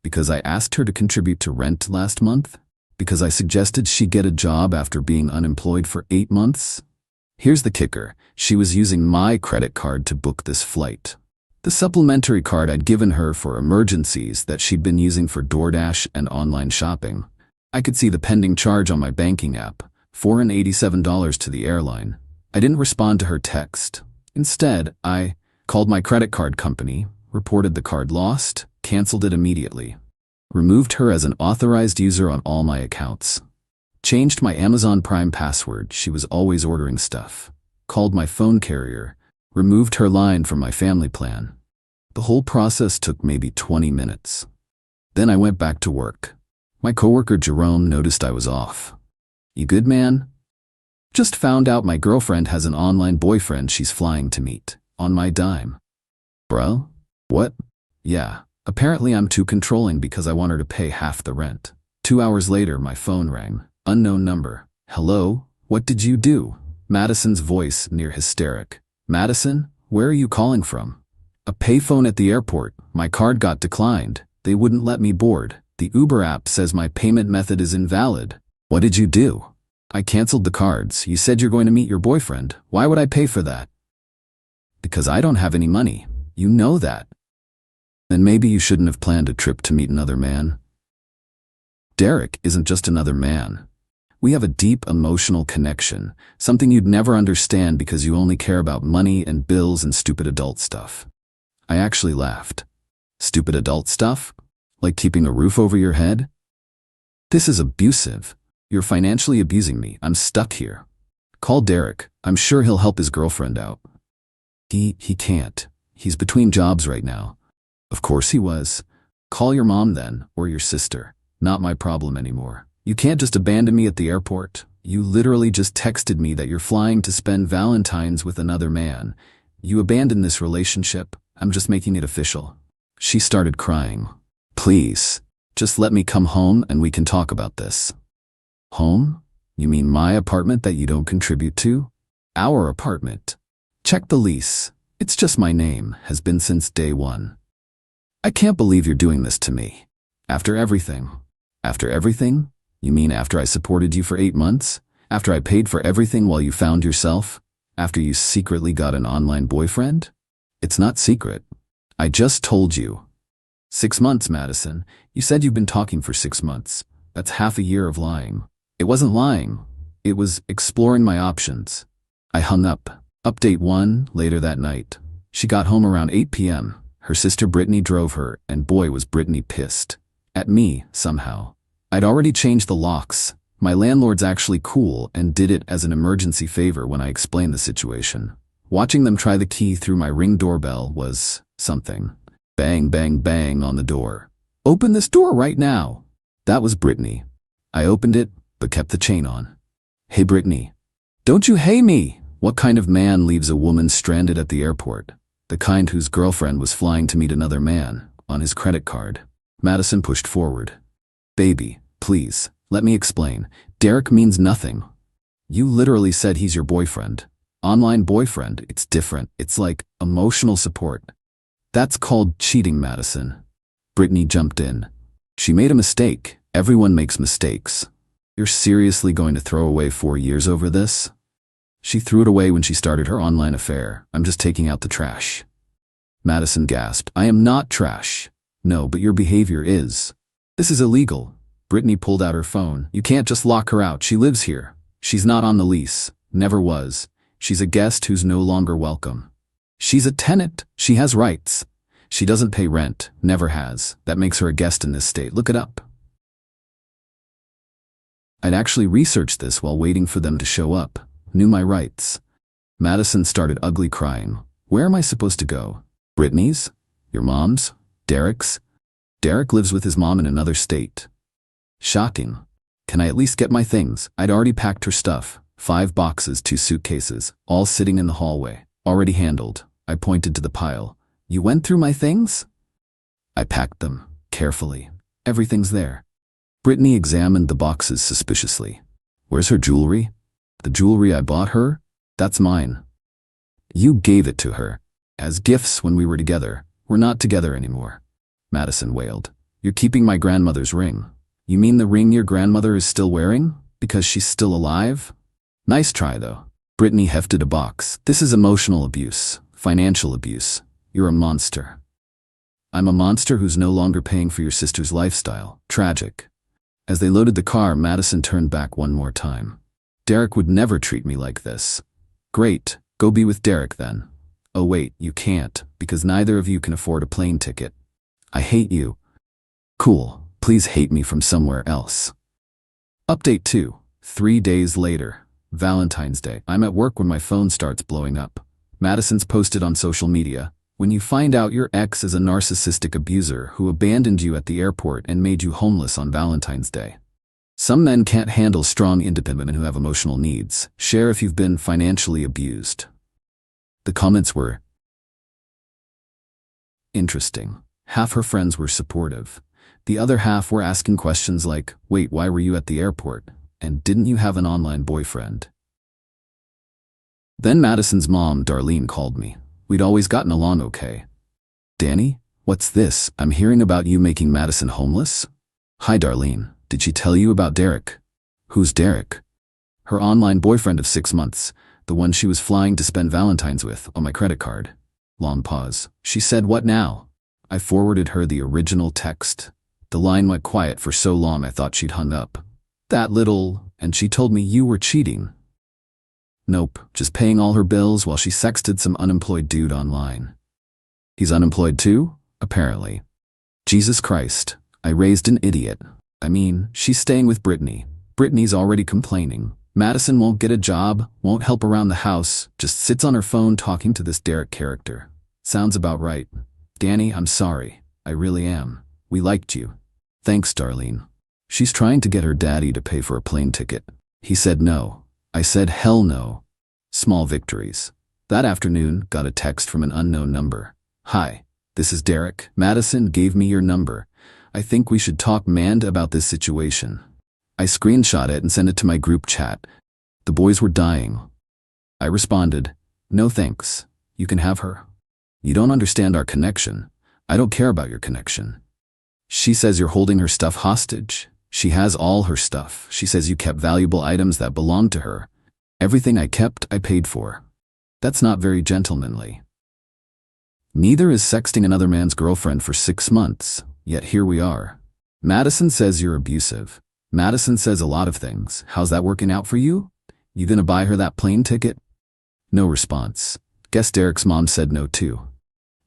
Because I asked her to contribute to rent last month? Because I suggested she get a job after being unemployed for 8 months? Here's the kicker. She was using my credit card to book this flight. The supplementary card I'd given her for emergencies that she'd been using for DoorDash and online shopping. I could see the pending charge on my banking app, $487 to the airline. I didn't respond to her text. Instead, I called my credit card company, reported the card lost, canceled it immediately, removed her as an authorized user on all my accounts. Changed my Amazon Prime password, she was always ordering stuff. Called my phone carrier, removed her line from my family plan. The whole process took maybe 20 minutes. Then I went back to work. My coworker Jerome noticed I was off. "You good, man?" "Just found out my girlfriend has an online boyfriend she's flying to meet, on my dime." "Bro? What?" "Yeah, apparently I'm too controlling because I want her to pay half the rent." 2 hours later, my phone rang. Unknown number. "Hello? What did you do?" Madison's voice near hysteric. "Madison, where are you calling from?" "A payphone at the airport. My card got declined. They wouldn't let me board. The Uber app says my payment method is invalid." "What did you do?" "I canceled the cards. You said you're going to meet your boyfriend. Why would I pay for that?" "Because I don't have any money. You know that." "Then maybe you shouldn't have planned a trip to meet another man." Derek isn't just another man. We have a deep emotional connection, something you'd never understand because you only care about money and bills and stupid adult stuff. I actually laughed. Stupid adult stuff? Like keeping a roof over your head? This is abusive. You're financially abusing me. I'm stuck here. Call Derek. I'm sure he'll help his girlfriend out. He can't. He's between jobs right now. Of course he was. Call your mom then, or your sister. Not my problem anymore. You can't just abandon me at the airport. You literally just texted me that you're flying to spend Valentine's with another man. You abandoned this relationship. I'm just making it official. She started crying. "Please, just let me come home and we can talk about this." "Home? You mean my apartment that you don't contribute to?" "Our apartment. Check the lease. It's just my name, has been since day one." "I can't believe you're doing this to me. After everything." "After everything? You mean after I supported you for 8 months? After I paid for everything while you found yourself? After you secretly got an online boyfriend?" "It's not secret. I just told you." 6 months, Madison. You said you've been talking for 6 months. That's half a year of lying. It wasn't lying. It was exploring my options. I hung up. Update 1, later that night. She got home around 8 p.m. Her sister Brittany drove her, and boy was Brittany pissed. At me, somehow. I'd already changed the locks. My landlord's actually cool and did it as an emergency favor when I explained the situation. Watching them try the key through my Ring doorbell was something. Bang, bang, bang on the door. "Open this door right now." That was Brittany. I opened it, but kept the chain on. "Hey Brittany. Don't you hate me?" What kind of man leaves a woman stranded at the airport? The kind whose girlfriend was flying to meet another man, on his credit card. Madison pushed forward. "Baby, please, let me explain. Derek means nothing. You literally said he's your boyfriend. Online boyfriend, it's different. It's like emotional support. That's called cheating, Madison." Brittany jumped in. "She made a mistake. Everyone makes mistakes. You're seriously going to throw away 4 years over this?" "She threw it away when she started her online affair. I'm just taking out the trash." Madison gasped. "I am not trash." "No, but your behavior is. This is illegal." Brittany pulled out her phone. "You can't just lock her out. She lives here. She's not on the lease. Never was. She's a guest who's no longer welcome. She's a tenant. She has rights. She doesn't pay rent. Never has. That makes her a guest in this state. Look it up." I'd actually researched this while waiting for them to show up. Knew my rights. Madison started ugly crying. "Where am I supposed to go? Brittany's? Your mom's? Derek's? Derek lives with his mom in another state." Shocking. "Can I at least get my things?" I'd already packed her stuff. 5 boxes, 2 suitcases, all sitting in the hallway. Already handled. I pointed to the pile. "You went through my things?" I packed them, carefully. Everything's there. Brittany examined the boxes suspiciously. "Where's her jewelry?" "The jewelry I bought her? That's mine." "You gave it to her. As gifts when we were together. We're not together anymore." Madison wailed. "You're keeping my grandmother's ring. You mean the ring your grandmother is still wearing? Because she's still alive?" "Nice try, though." Brittany hefted a box. "This is emotional abuse. Financial abuse. You're a monster." "I'm a monster who's no longer paying for your sister's lifestyle. Tragic." As they loaded the car, Madison turned back one more time. "Derek would never treat me like this." "Great. Go be with Derek then." "Oh wait, you can't, because neither of you can afford a plane ticket." "I hate you." "Cool. Please hate me from somewhere else." Update 2. 3 days later, Valentine's Day. I'm at work when my phone starts blowing up. Madison's posted on social media, "When you find out your ex is a narcissistic abuser who abandoned you at the airport and made you homeless on Valentine's Day. Some men can't handle strong, independent women who have emotional needs. Share if you've been financially abused." The comments were interesting. Half her friends were supportive. The other half were asking questions like, "Wait, why were you at the airport? And didn't you have an online boyfriend?" Then Madison's mom, Darlene, called me. We'd always gotten along okay. "Danny, what's this? I'm hearing about you making Madison homeless?" "Hi, Darlene. Did she tell you about Derek?" "Who's Derek?" "Her online boyfriend of 6 months, the one she was flying to spend Valentine's with on my credit card." Long pause. She said, "What now?" I forwarded her the original text. The line went quiet for so long I thought she'd hung up. "That little," and she told me you were cheating. Nope, just paying all her bills while she sexted some unemployed dude online. He's unemployed too? Apparently. Jesus Christ, I raised an idiot. I mean, she's staying with Brittany. Brittany's already complaining. Madison won't get a job, won't help around the house, just sits on her phone talking to this Derek character. Sounds about right. Danny, I'm sorry. I really am. We liked you. Thanks, Darlene. She's trying to get her daddy to pay for a plane ticket. He said no. I said hell no. Small victories. That afternoon, got a text from an unknown number. "Hi, this is Derek. Madison gave me your number. I think we should talk, man, about this situation." I screenshot it and sent it to my group chat. The boys were dying. I responded, "No thanks. You can have her. You don't understand our connection. I don't care about your connection. She says you're holding her stuff hostage. She has all her stuff. She says you kept valuable items that belonged to her. Everything I kept, I paid for. That's not very gentlemanly. Neither is sexting another man's girlfriend for 6 months, yet here we are. Madison says you're abusive. Madison says a lot of things. How's that working out for you? You gonna buy her that plane ticket?" No response. Guess Derek's mom said no too.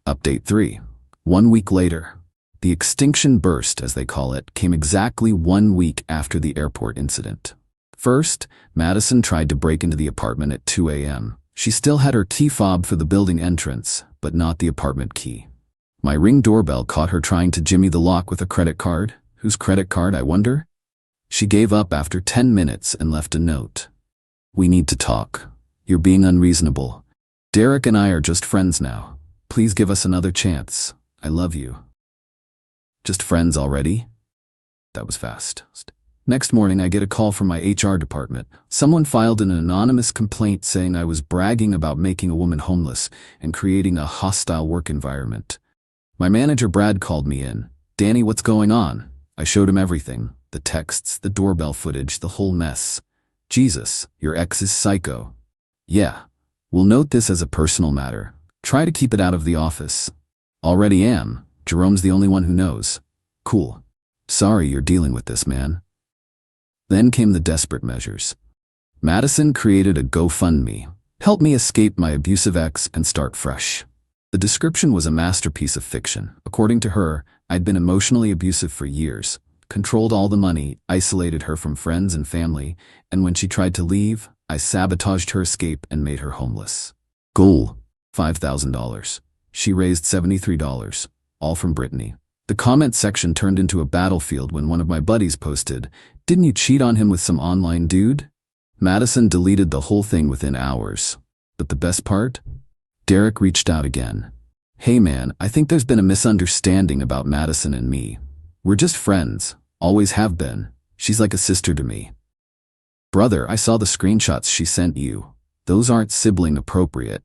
Update 3. 1 week later. The extinction burst, as they call it, came exactly 1 week after the airport incident. First, Madison tried to break into the apartment at 2 a.m. She still had her key fob for the building entrance, but not the apartment key. My Ring doorbell caught her trying to jimmy the lock with a credit card. Whose credit card, I wonder? She gave up after 10 minutes and left a note. "We need to talk. You're being unreasonable. Derek and I are just friends now. Please give us another chance. I love you." Just friends already? That was fast. Next morning, I get a call from my HR department. Someone filed an anonymous complaint saying I was bragging about making a woman homeless and creating a hostile work environment. My manager Brad called me in. "Danny, what's going on?" I showed him everything. The texts, the doorbell footage, the whole mess. "Jesus, your ex is psycho." "Yeah. We'll note this as a personal matter. Try to keep it out of the office." "Already am. Jerome's the only one who knows." "Cool. Sorry you're dealing with this, man." Then came the desperate measures. Madison created a GoFundMe. "Help me escape my abusive ex and start fresh." The description was a masterpiece of fiction. According to her, I'd been emotionally abusive for years, controlled all the money, isolated her from friends and family, and when she tried to leave, I sabotaged her escape and made her homeless. Goal: $5,000. She raised $73, all from Brittany. The comment section turned into a battlefield when one of my buddies posted, "Didn't you cheat on him with some online dude?" Madison deleted the whole thing within hours. But the best part? Derek reached out again. "Hey man, I think there's been a misunderstanding about Madison and me. We're just friends, always have been. She's like a sister to me." "Brother, I saw the screenshots she sent you. Those aren't sibling appropriate."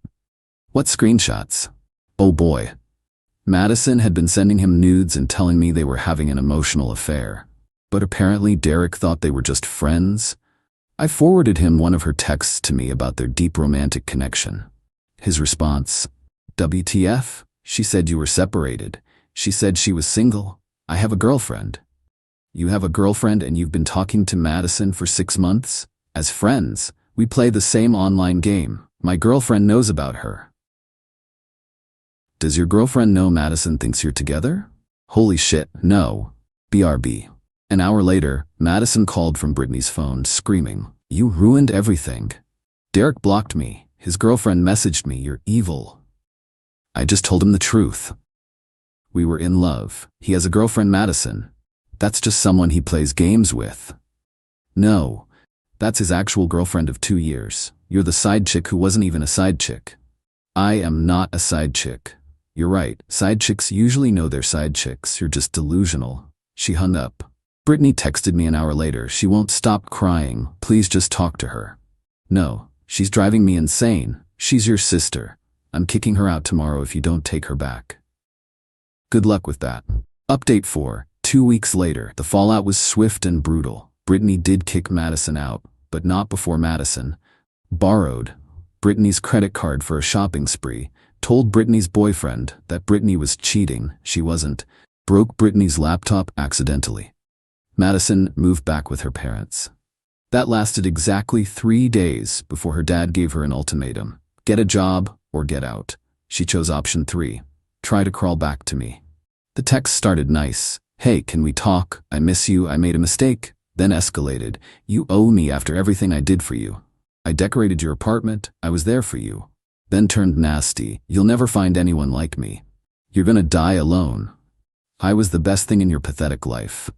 "What screenshots?" "Oh boy." Madison had been sending him nudes and telling me they were having an emotional affair. But apparently Derek thought they were just friends. I forwarded him one of her texts to me about their deep romantic connection. His response: "WTF? She said you were separated. She said she was single. I have a girlfriend." "You have a girlfriend and you've been talking to Madison for 6 months? As friends, we play the same online game. My girlfriend knows about her." "Does your girlfriend know Madison thinks you're together?" "Holy shit, no. BRB. An hour later, Madison called from Brittany's phone, screaming, "You ruined everything." Derek blocked me. His girlfriend messaged me, "You're evil." I just told him the truth. We were in love. He has a girlfriend, Madison. That's just someone he plays games with. No, that's his actual girlfriend of 2 years. You're the side chick who wasn't even a side chick. I am not a side chick. You're right, side chicks usually know they're side chicks. You're just delusional. She hung up. Brittany texted me an hour later. She won't stop crying. Please just talk to her. No, she's driving me insane. She's your sister. I'm kicking her out tomorrow if you don't take her back. Good luck with that. Update 4. 2 weeks later, the fallout was swift and brutal. Brittany did kick Madison out, but not before Madison borrowed Brittany's credit card for a shopping spree, told Brittany's boyfriend that Brittany was cheating. She wasn't. Broke Brittany's laptop accidentally. Madison moved back with her parents. That lasted exactly 3 days before her dad gave her an ultimatum. Get a job or get out. She chose option 3. Try to crawl back to me. The text started nice. Hey, can we talk? I miss you. I made a mistake. Then escalated. You owe me after everything I did for you. I decorated your apartment. I was there for you. Then turned nasty. You'll never find anyone like me. You're gonna die alone. I was the best thing in your pathetic life.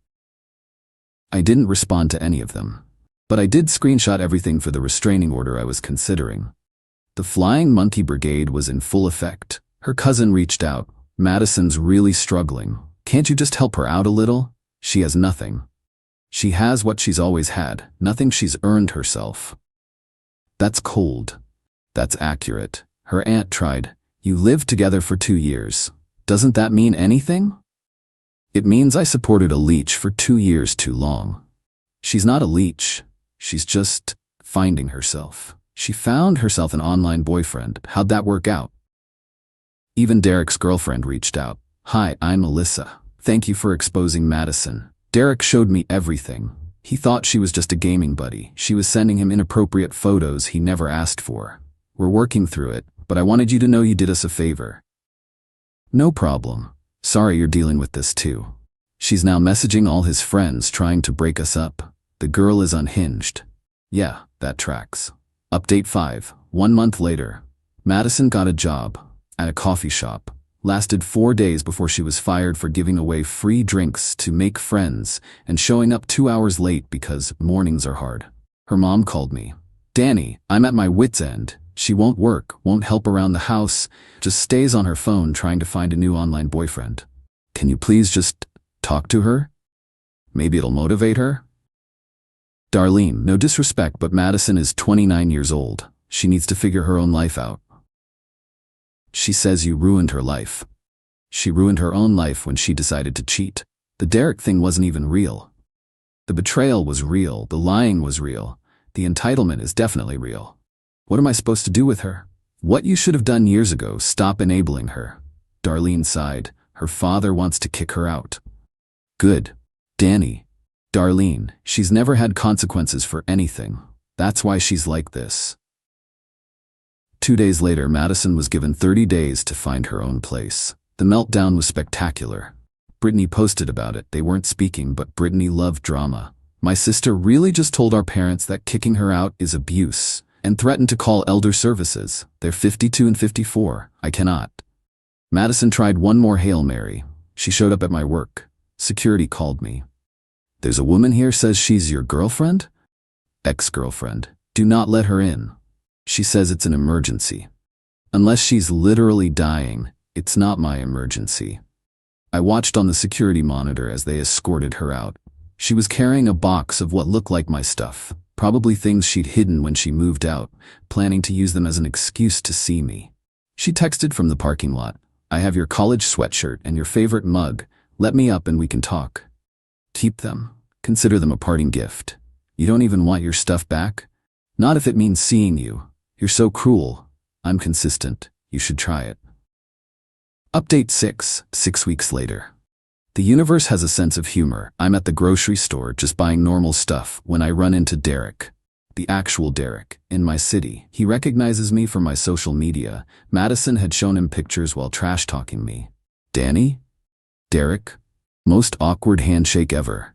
I didn't respond to any of them. But I did screenshot everything for the restraining order I was considering. The Flying Monkey Brigade was in full effect. Her cousin reached out. Madison's really struggling. Can't you just help her out a little? She has nothing. She has what she's always had, nothing she's earned herself. That's cold. That's accurate. Her aunt tried. You lived together for 2 years. Doesn't that mean anything? It means I supported a leech for 2 years too long. She's not a leech. She's just finding herself. She found herself an online boyfriend. How'd that work out? Even Derek's girlfriend reached out. Hi, I'm Alyssa. Thank you for exposing Madison. Derek showed me everything. He thought she was just a gaming buddy. She was sending him inappropriate photos he never asked for. We're working through it, but I wanted you to know you did us a favor. No problem. Sorry you're dealing with this too. She's now messaging all his friends trying to break us up. The girl is unhinged. Yeah, that tracks. Update 5. 1 month later. Madison got a job at a coffee shop. Lasted 4 days before she was fired for giving away free drinks to make friends and showing up 2 hours late because mornings are hard. Her mom called me. Danny, I'm at my wit's end. She won't work, won't help around the house, just stays on her phone trying to find a new online boyfriend. Can you please just talk to her? Maybe it'll motivate her? Darlene, no disrespect, but Madison is 29 years old. She needs to figure her own life out. She says you ruined her life. She ruined her own life when she decided to cheat. The Derek thing wasn't even real. The betrayal was real. The lying was real. The entitlement is definitely real. What am I supposed to do with her? What you should have done years ago, stop enabling her. Darlene sighed. Her father wants to kick her out. Good. Danny. Darlene, she's never had consequences for anything. That's why she's like this. 2 days later, Madison was given 30 days to find her own place. The meltdown was spectacular. Brittany posted about it. They weren't speaking, but Brittany loved drama. My sister really just told our parents that kicking her out is abuse and threatened to call elder services. They're 52 and 54. I cannot. Madison tried one more Hail Mary. She showed up at my work. Security called me. There's a woman here, says she's your girlfriend? Ex-girlfriend. Do not let her in. She says it's an emergency. Unless she's literally dying, it's not my emergency. I watched on the security monitor as they escorted her out. She was carrying a box of what looked like my stuff, probably things she'd hidden when she moved out, planning to use them as an excuse to see me. She texted from the parking lot. I have your college sweatshirt and your favorite mug. Let me up and we can talk. Keep them. Consider them a parting gift. You don't even want your stuff back? Not if it means seeing you. You're so cruel. I'm consistent. You should try it. Update 6. 6 weeks later. The universe has a sense of humor. I'm at the grocery store just buying normal stuff when I run into Derek. The actual Derek, in my city. He recognizes me from my social media. Madison had shown him pictures while trash-talking me. Danny? Derek? Most awkward handshake ever.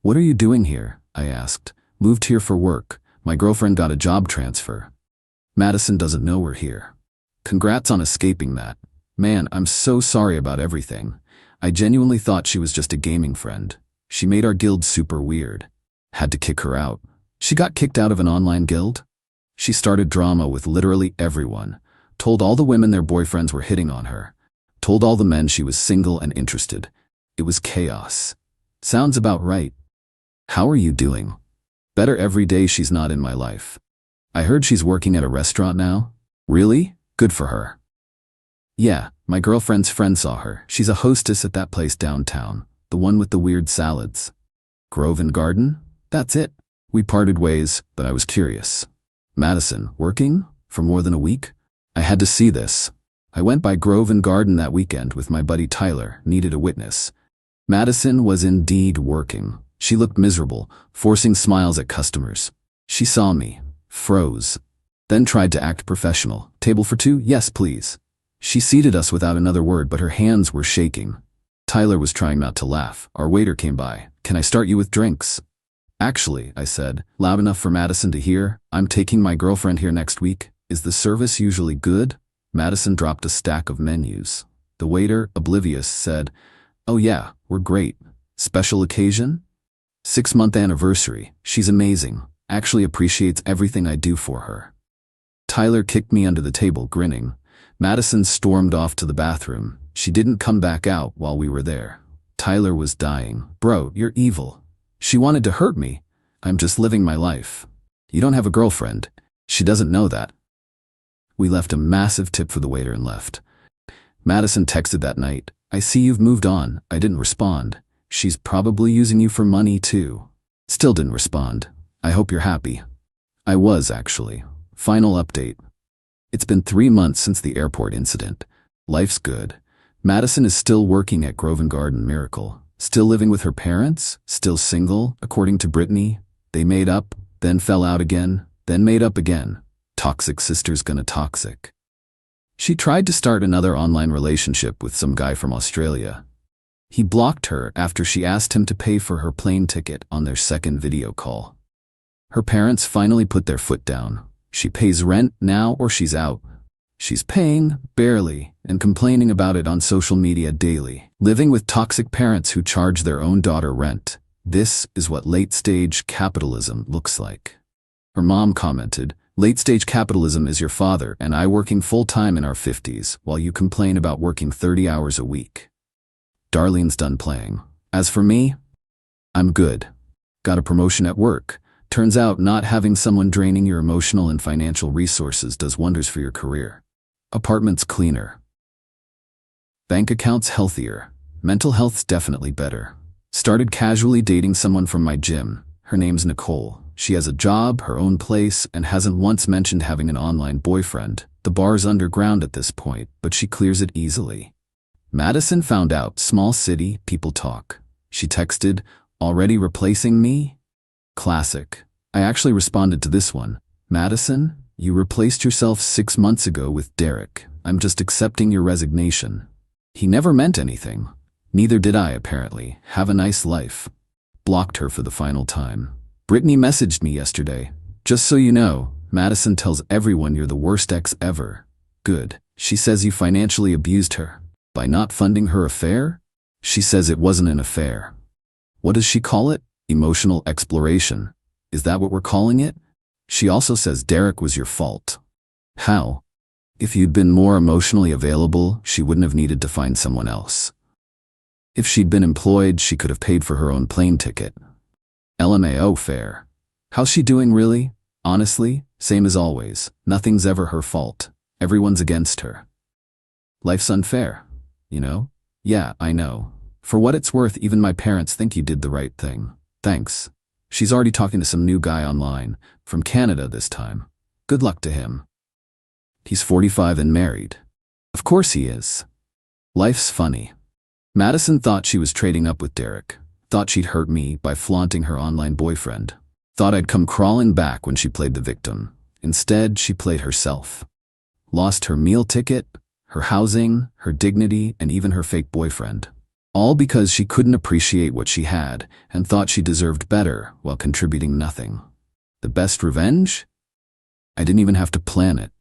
"What are you doing here?" I asked. "Moved here for work. My girlfriend got a job transfer." "Madison doesn't know we're here." "Congrats on escaping that. Man, I'm so sorry about everything. I genuinely thought she was just a gaming friend. She made our guild super weird. Had to kick her out." "She got kicked out of an online guild?" "She started drama with literally everyone. Told all the women their boyfriends were hitting on her. Told all the men she was single and interested. It was chaos." "Sounds about right. How are you doing?" "Better every day she's not in my life." "I heard she's working at a restaurant now." "Really? Good for her." "Yeah, my girlfriend's friend saw her. She's a hostess at that place downtown, the one with the weird salads." "Grove and Garden?" "That's it." We parted ways, but I was curious. "Madison, working? For more than a week?" "I had to see this. I went by Grove and Garden that weekend with my buddy Tyler, needed a witness." Madison was indeed working. She looked miserable, forcing smiles at customers. She saw me, froze, then tried to act professional. "Table for two? Yes, please." She seated us without another word, but her hands were shaking. Tyler was trying not to laugh. Our waiter came by. "Can I start you with drinks?" "Actually," I said, loud enough for Madison to hear, "I'm taking my girlfriend here next week. Is the service usually good?" Madison dropped a stack of menus. The waiter, oblivious, said, "Oh yeah, we're great. Special occasion?" 6-month anniversary. She's amazing. Actually appreciates everything I do for her." Tyler kicked me under the table, grinning. Madison stormed off to the bathroom. She didn't come back out while we were there. Tyler was dying. "Bro, you're evil. She wanted to hurt me. I'm just living my life. You don't have a girlfriend. She doesn't know that." We left a massive tip for the waiter and left. Madison texted that night, "I see you've moved on." I didn't respond. "She's probably using you for money too." Still didn't respond. "I hope you're happy." I was, actually. Final update. It's been 3 months since the airport incident. Life's good. Madison is still working at Grove and Garden Miracle. Still living with her parents. Still single, according to Brittany. They made up, then fell out again, then made up again. Toxic sister's gonna toxic. She tried to start another online relationship with some guy from Australia. He blocked her after she asked him to pay for her plane ticket on their second video call. Her parents finally put their foot down. She pays rent now or she's out. She's paying, barely, and complaining about it on social media daily. Living with toxic parents who charge their own daughter rent. This is what late-stage capitalism looks like. Her mom commented, "Late-stage capitalism is your father and I working full-time in our 50s, while you complain about working 30 hours a week." Darlene's done playing. As for me, I'm good. Got a promotion at work. Turns out not having someone draining your emotional and financial resources does wonders for your career. Apartment's cleaner. Bank accounts healthier. Mental health's definitely better. Started casually dating someone from my gym. Her name's Nicole. She has a job, her own place, and hasn't once mentioned having an online boyfriend. The bar's underground at this point, but she clears it easily. Madison found out, small city, people talk. She texted, "Already replacing me?" Classic. I actually responded to this one. "Madison, you replaced yourself 6 months ago with Derek. I'm just accepting your resignation." He never meant anything. Neither did I, apparently. Have a nice life. Blocked her for the final time. Brittany messaged me yesterday. "Just so you know, Madison tells everyone you're the worst ex ever." Good. She says you financially abused her. By not funding her affair? She says it wasn't an affair. What does she call it? Emotional exploration. Is that what we're calling it? She also says Derek was your fault. How? If you'd been more emotionally available, she wouldn't have needed to find someone else. If she'd been employed, she could have paid for her own plane ticket. LMAO fair. How's she doing really? Honestly, same as always. Nothing's ever her fault. Everyone's against her. Life's unfair, you know? Yeah, I know. For what it's worth, even my parents think you did the right thing. Thanks. She's already talking to some new guy online, from Canada this time. Good luck to him. He's 45 and married. Of course he is. Life's funny. Madison thought she was trading up with Derek. Thought she'd hurt me by flaunting her online boyfriend. Thought I'd come crawling back when she played the victim. Instead, she played herself. Lost her meal ticket, her housing, her dignity, and even her fake boyfriend. All because she couldn't appreciate what she had and thought she deserved better while contributing nothing. The best revenge? I didn't even have to plan it.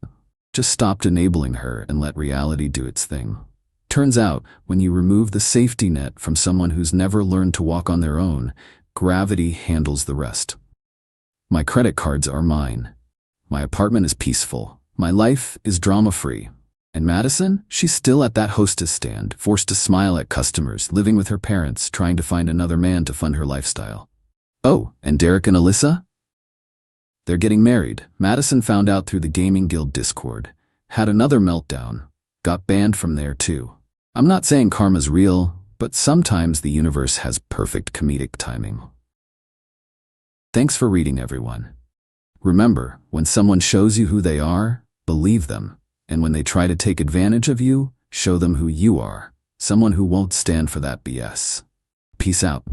Just stopped enabling her and let reality do its thing. Turns out, when you remove the safety net from someone who's never learned to walk on their own, gravity handles the rest. My credit cards are mine. My apartment is peaceful. My life is drama-free. And Madison, she's still at that hostess stand, forced to smile at customers, living with her parents, trying to find another man to fund her lifestyle. Oh, and Derek and Alyssa? They're getting married. Madison found out through the Gaming Guild Discord. Had another meltdown. Got banned from there too. I'm not saying karma's real, but sometimes the universe has perfect comedic timing. Thanks for reading, everyone. Remember, when someone shows you who they are, believe them. And when they try to take advantage of you, show them who you are. Someone who won't stand for that BS. Peace out.